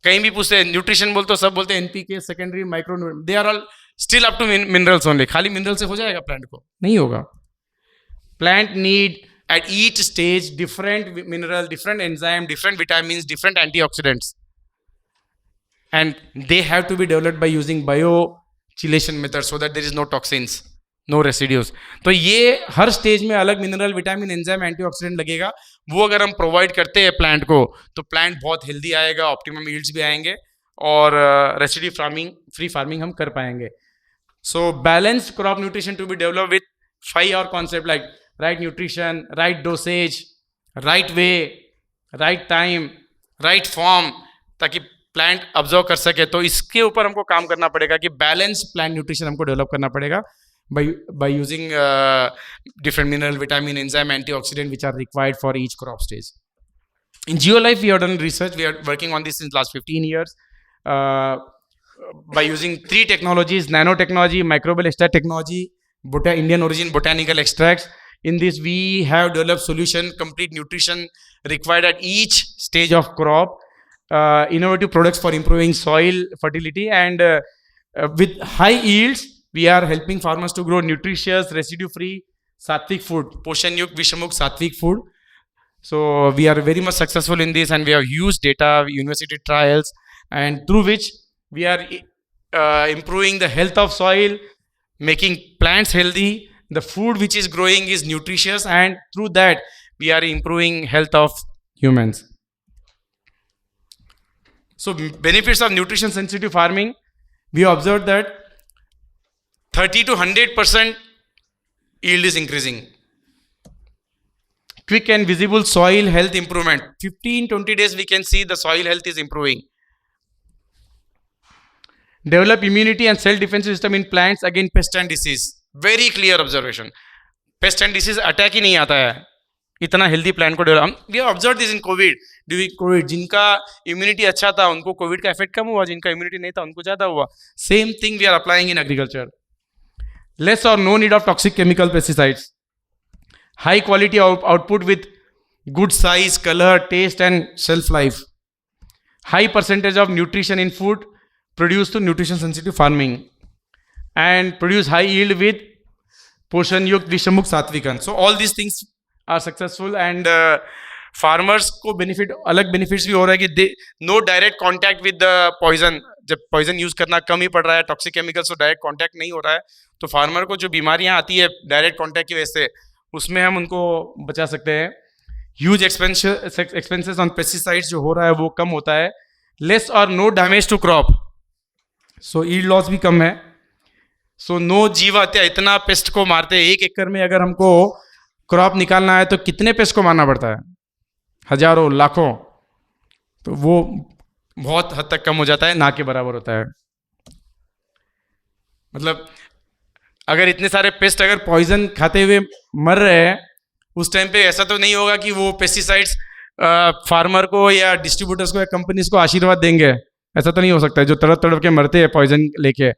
कहीं भी पूछते हैं न्यूट्रिशन बोलते, सब बोलते हैं NPK, secondary, micro, they are all still up to minerals only. खाली मिनरल से हो जाएगा प्लांट को? नहीं होगा। Plant need at each stage different mineral, different enzyme, different vitamins, different antioxidants, and they have to be developed by using biochelation method so that there is no toxins, no residues. तो ये हर stage में अलग mineral, vitamin, enzyme, antioxidant लगेगा। वो अगर हम provide करते हैं प्लांट को तो प्लांट बहुत हेल्दी आएगा, ऑप्टिमम यील्ड्स भी आएंगे और रेसिड्यू फार्मिंग, फ्री फार्मिंग हम कर पाएंगे। So balanced crop nutrition to be develop with 5 R concept like right nutrition, right dosage, right way, right time, right form, ताकि प्लांट ऑब्जर्व कर सके। तो इसके ऊपर हमको काम करना पड़ेगा कि बैलेंस प्लांट न्यूट्रिशन हमको डेवलप करना पड़ेगा by using different mineral, vitamin, enzyme, antioxidant which are required for each crop stage. In GeoLife, we have done research. We are working on this since last 15 years by using 3 technologies: nanotechnology, microbial extract technology, Indian origin botanical extracts. In this, we have developed solution, complete nutrition required at each stage of crop, innovative products for improving soil fertility, and with high yields, we are helping farmers to grow nutritious, residue-free, sattvic food, Poshan Yuk, Vishamukh, sattvic food. So we are very much successful in this, and we have huge data, university trials, and through which we are improving the health of soil, making plants healthy. The food which is growing is nutritious, and through that we are improving health of humans. So benefits of nutrition sensitive farming, we observed that 30 to 100% yield is increasing. quick and visible soil health improvement. 15-20 days we can see the soil health is improving. Develop immunity and self-defense system in plants against pest and disease. Very clear observation. Pest and disease attack ही नहीं आता है इतना healthy plant को develop. We observe this in Covid. During Covid जिनका immunity अच्छा था उनको Covid का इफेक्ट कम हुआ, जिनका इम्यूनिटी नहीं था उनको ज्यादा हुआ. Same thing we are applying in agriculture. Less or no need of toxic chemical pesticides. High quality output with good size, color, taste and shelf life. High percentage of nutrition in food produced through nutrition sensitive farming. And produce high yield with Poshan Yukt Vishamukh Satvikan. So all these things are successful and farmers को benefit अलग benefits भी हो रहा है कि no direct contact with the poison. जब poison use करना कम ही पड़ रहा है, toxic chemicals तो direct contact नहीं हो रहा है, तो farmer को जो बीमारियां आती है direct contact की वजह से उसमें हम उनको बचा सकते हैं. Huge expenses on pesticides जो हो रहा है वो कम होता है. Less or no damage to crop. So yield loss भी कम है. So no जीव हत्या. इतना पेस्ट को मारते हैं 1 एकड़ में. अगर हमको क्रॉप निकालना है तो कितने पेस्ट को मारना पड़ता है? हजारों, लाखों. तो वो बहुत हद तक कम हो जाता है, ना के बराबर होता है. मतलब अगर इतने सारे पेस्ट अगर पॉइजन खाते हुए मर रहे हैं उस टाइम पे ऐसा तो नहीं होगा कि वो पेस्टिसाइड्स फार्मर को या डिस्ट्रीब्यूटर्स को या कंपनीज को आशीर्वाद देंगे. ऐसा तो नहीं हो सकता है जो तड़प तड़प के मरते हैं पॉइजन लेके.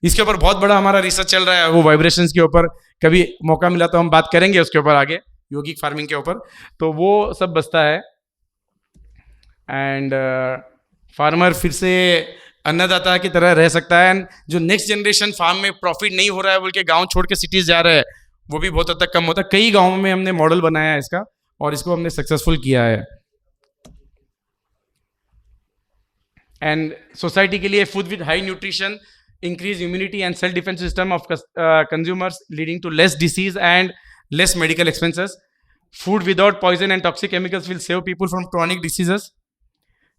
इसके ऊपर बहुत बड़ा हमारा रिसर्च चल रहा है, वो वाइब्रेशंस के ऊपर. कभी मौका मिला तो हम बात करेंगे उसके ऊपर आगे, यौगिक फार्मिंग के ऊपर. तो वो सब बचता है. एंड फार्मर फिर से अन्नदाता की तरह रह सकता है. एंड जो नेक्स्ट जनरेशन फार्म में प्रॉफिट नहीं हो रहा है बोल के गाँव छोड़ के सिटीज जा रहे हैं वो भी बहुत हद तक कम होता है. कई गाँवों में हमने मॉडल बनाया है इसका और इसको हमने सक्सेसफुल किया है. एंड सोसाइटी के लिए food with high nutrition, increase immunity and self-defense system of consumers leading to less disease and less medical expenses. Food without poison and toxic chemicals will save people from chronic diseases.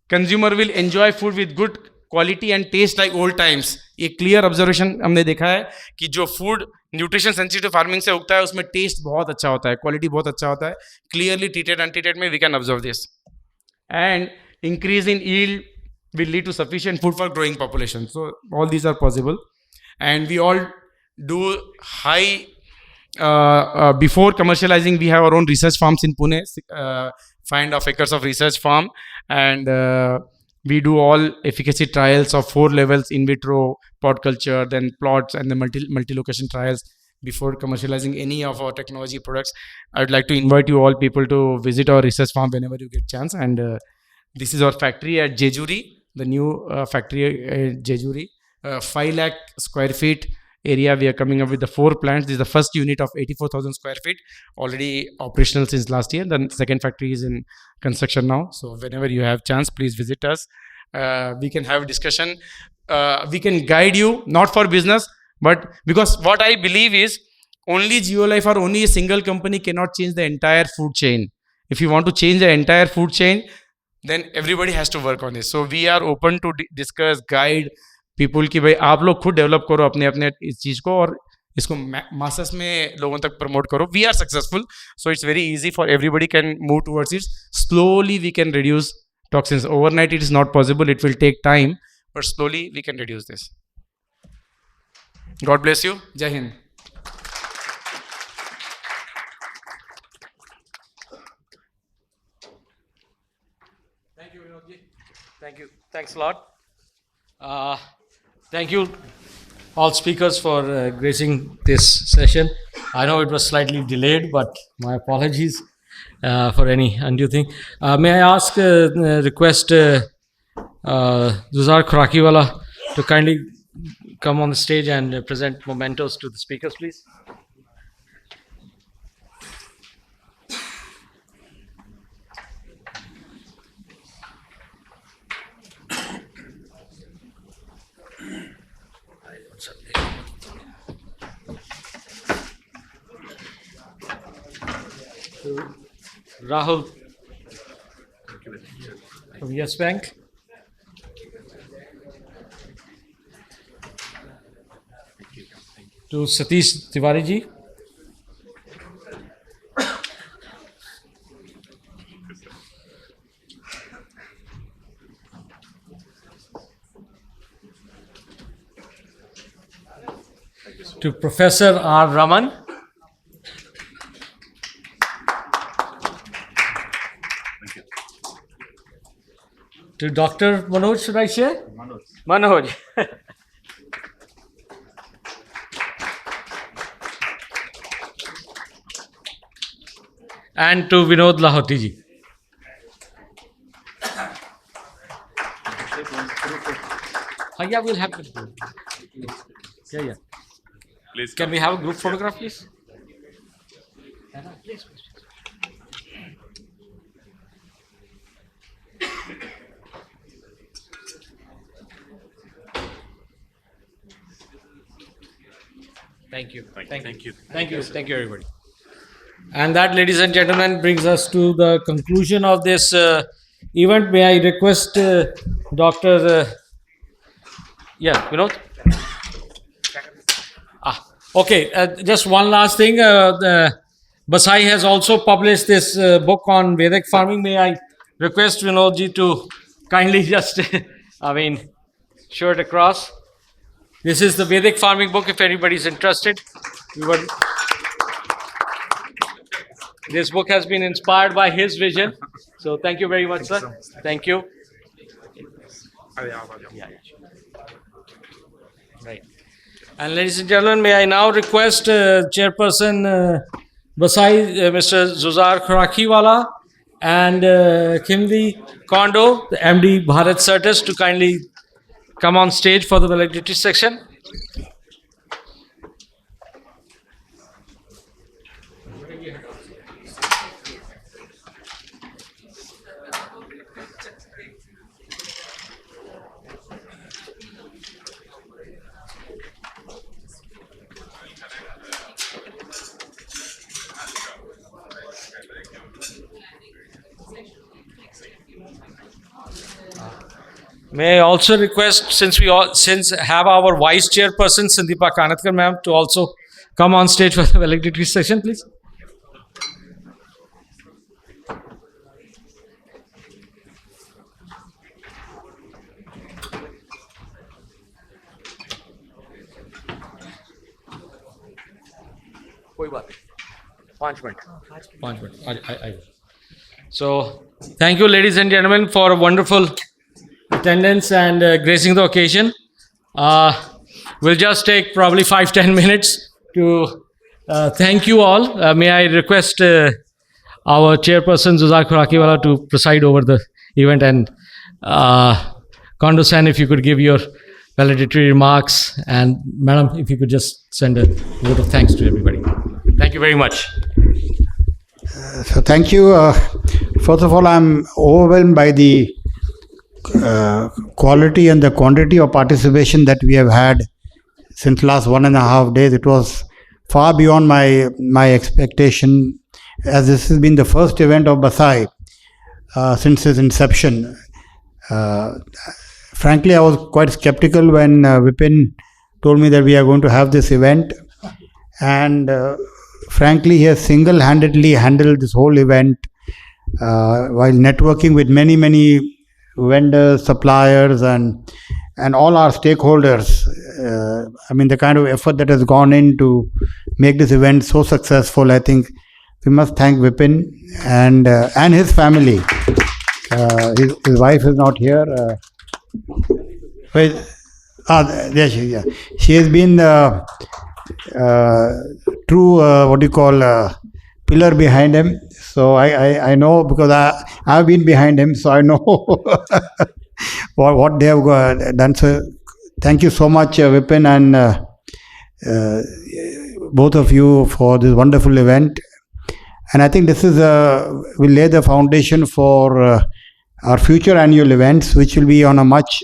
Consumer will enjoy food with good quality and taste like old times. ये clear observation हमने देखा है कि जो food nutrition sensitive farming से उगता है उसमें taste बहुत अच्छा होता है, quality बहुत अच्छा होता है. Clearly treated, untreated में we can observe this. And increase in yield will lead to sufficient food for growing population. So all these are possible, and we all do high. Before commercializing, we have our own research farms in Pune, 5.5 acres of research farm, and we do all efficacy trials of 4 levels: in vitro, pod culture, then plots, and the multi-location trials before commercializing any of our technology products. I would like to invite you all people to visit our research farm whenever you get chance. And this is our factory at Jejuri. The new factory at Jejuri, 5 lakh square feet area. We are coming up with the 4 plants. This is the first unit of 84,000 square feet, already operational since last year. The second factory is in construction now. So whenever you have chance, please visit us. We can have a discussion. We can guide you, not for business, but because what I believe is only Geolife or only a single company cannot change the entire food chain. If you want to change the entire food chain, then everybody has to work on this. So we are open to discuss, guide people कि भाई आप लोग खुद develop करो अपने अपने इस चीज़ को और इसको मासेस में लोगों तक प्रमोट करो. We are successful, so it's very easy for everybody can move towards it. Slowly we can reduce toxins. Overnight it is not possible. It will take time, but slowly we can reduce this. God bless you. Jai Hind. Thank you. Thanks a lot. Thank you, all speakers, for gracing this session. I know it was slightly delayed, but my apologies for any undue thing. May I ask, request Zuzar Khurakiwala to kindly come on the stage and present mementos to the speakers, please. Rahul from Yes Bank. To Satish Tiwari ji. to Professor R. Raman. To Dr. Manoj, should I share? Manoj. And to Vinod Lahoti ji. Yeah, we'll have it. Yeah. Please. Can we have a group photograph, please? Please. Thank you. Thank you, everybody. And that, ladies and gentlemen, brings us to the conclusion of this event. May I request Dr. Vinod? Okay, just one last thing. The BASAI has also published this book on Vedic farming. May I request Vinodji to kindly just, show it across. This is the Vedic farming book, if anybody is interested. This book has been inspired by his vision. So thank you very much, sir. Thank you. Right. And ladies and gentlemen, may I now request Chairperson BASAI, Mr. Zuzar Khurakiwala, and Kimli Kondo, the MD Bharat Certis, to kindly come on stage for the validity section. May I also request, since have our Vice Chairperson Sandeepa Kanatkar ma'am to also come on stage for the validity session, please. પાંચ minute. So, thank you, ladies and gentlemen, for a wonderful attendance and gracing the occasion. We'll just take probably 5-10 minutes to thank you all. May I request our chairperson Zuzar Khurakiwala to preside over the event, and Kondo-san, if you could give your valedictory remarks, and madam, if you could just send a vote of thanks to everybody. Thank you very much. So thank you. First of all, I'm overwhelmed by the quality and the quantity of participation that we have had since last 1.5 days. It was far beyond my expectation, as this has been the first event of BASAI since its inception. Frankly, I was quite skeptical when Vipin told me that we are going to have this event, and frankly, he has single-handedly handled this whole event while networking with many vendors, suppliers, and all our stakeholders. The kind of effort that has gone in to make this event so successful, I think we must thank Vipin and his family. His wife is not here. There she is. She has been true, pillar behind him. So I know, because I've been behind him, so I know what they have done. So thank you so much, Vipin, and both of you for this wonderful event. And I think this is will lay the foundation for our future annual events, which will be on a much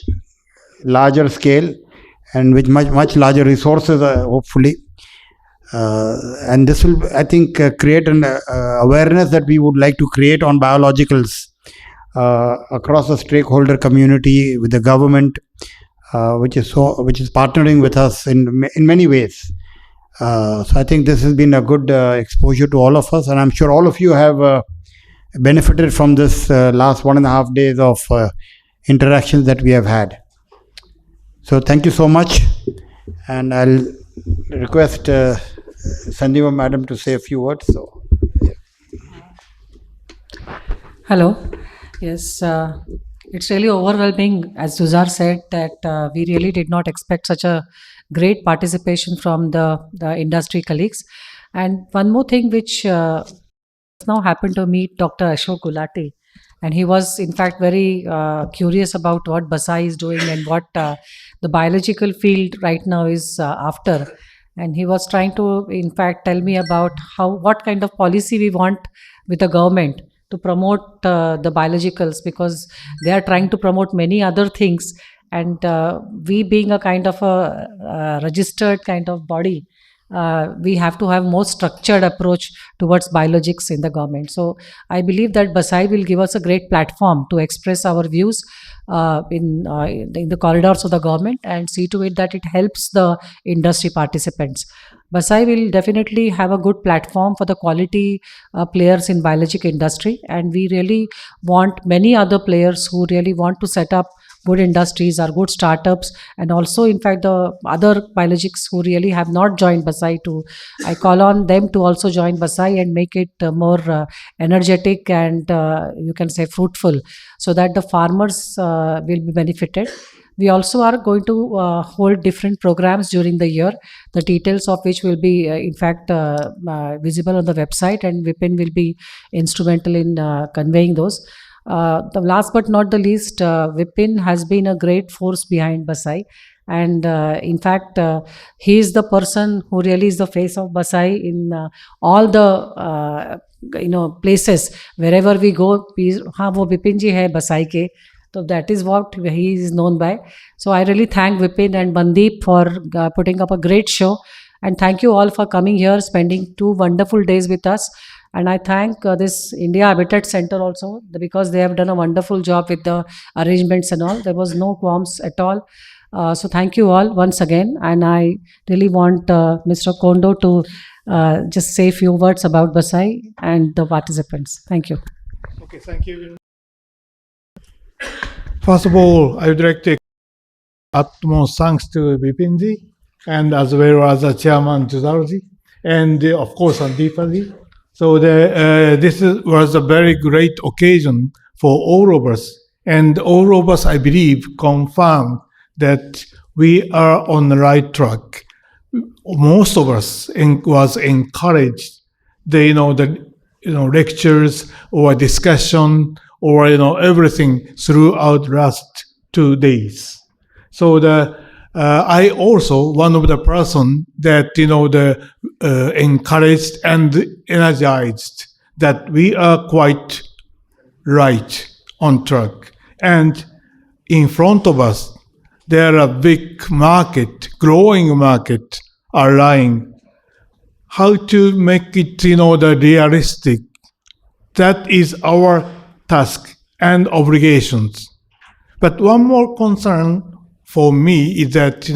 larger scale and with much larger resources, hopefully. And this will, I think, create an awareness that we would like to create on biologicals across the stakeholder community, with the government, which is partnering with us in many ways. So I think this has been a good exposure to all of us, and I'm sure all of you have benefited from this last 1.5 days of interactions that we have had. So thank you so much, and I'll request Sanjeeva Madam to say a few words. So, Hello. Yes, it's really overwhelming, as Suzar said, that we really did not expect such a great participation from the industry colleagues. And one more thing which now happened to meet Dr. Ashok Gulati. And he was, in fact, very curious about what BASAI is doing and what the biological field right now is after. And he was trying to, in fact, tell me about what kind of policy we want with the government to promote the biologicals, because they are trying to promote many other things. And we being a kind of a registered kind of body, we have to have more structured approach towards biologics in the government. So I believe that BASAI will give us a great platform to express our views in the corridors of the government, and see to it that it helps the industry participants. BASAI will definitely have a good platform for the quality players in biologic industry, and we really want many other players who really want to set up good industries or good startups, and also in fact the other biologics who really have not joined BASAI to, I call on them to also join BASAI and make it more energetic and you can say fruitful, so that the farmers will be benefited. We also are going to hold different programs during the year, the details of which will be in fact visible on the website, and Vipin will be instrumental in conveying those. The last but not the least, Vipin has been a great force behind BASAI, and in fact he is the person who really is the face of BASAI in all the places wherever we go. हाँ वो विपिन जी है BASAI के, so that is what he is known by. So I really thank Vipin and Bandeep for putting up a great show, and thank you all for coming here, spending 2 wonderful days with us. And I thank this India Habitat Center also, because they have done a wonderful job with the arrangements and all. There was no qualms at all. So thank you all once again. And I really want Mr. Kondo to just say a few words about BASAI and the participants. Thank you. Okay, thank you. First of all, I would like to utmost thanks to Bipinji, and as well as the chairman Juzarji, and of course Andipaji. So this was a very great occasion for all of us, and all of us, I believe, confirmed that we are on the right track. Most of us was encouraged. The lectures or discussion or everything throughout last 2 days. So I also one of the person that encouraged and energized that we are quite right on track, and in front of us there are big market, growing market are lying. How to make it the realistic, that is our task and obligations. But one more concern for me is that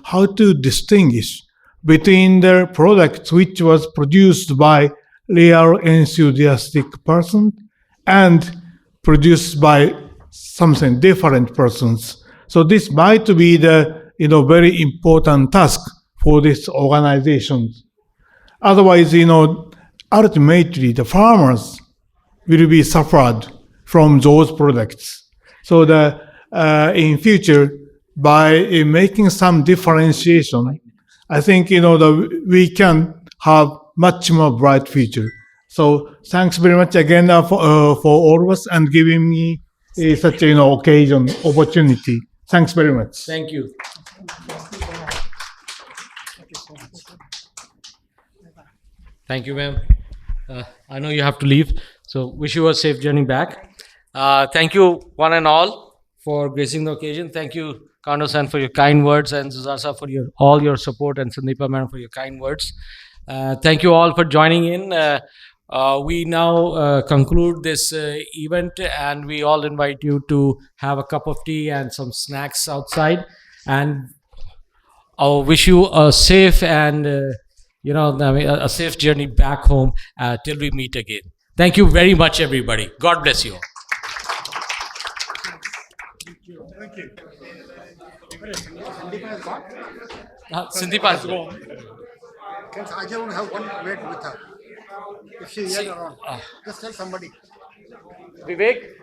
how to distinguish between the product which was produced by real enthusiastic person and produced by something different persons. So this might be the very important task for this organization. Otherwise, ultimately the farmers will be suffered from those products. So in future, by making some differentiation, I think we can have much more bright future. So thanks very much again for all of us and giving me such occasion, opportunity. Thanks very much. Thank you. Thank you, ma'am. I know you have to leave, so wish you a safe journey back. Thank you, one and all, for gracing the occasion. Thank you, Kando-san, for your kind words, and Suzasa for all your support, and Sandeepa ma'am for your kind words. Thank you all for joining in. We now conclude this event, and we all invite you to have a cup of tea and some snacks outside. And I'll wish you a safe and a safe journey back home till we meet again. Thank you very much, everybody. God bless you all. Thank you. Sandeepa has gone. Can Ajay have one word with her? If she is See, around, just tell somebody. Vivek,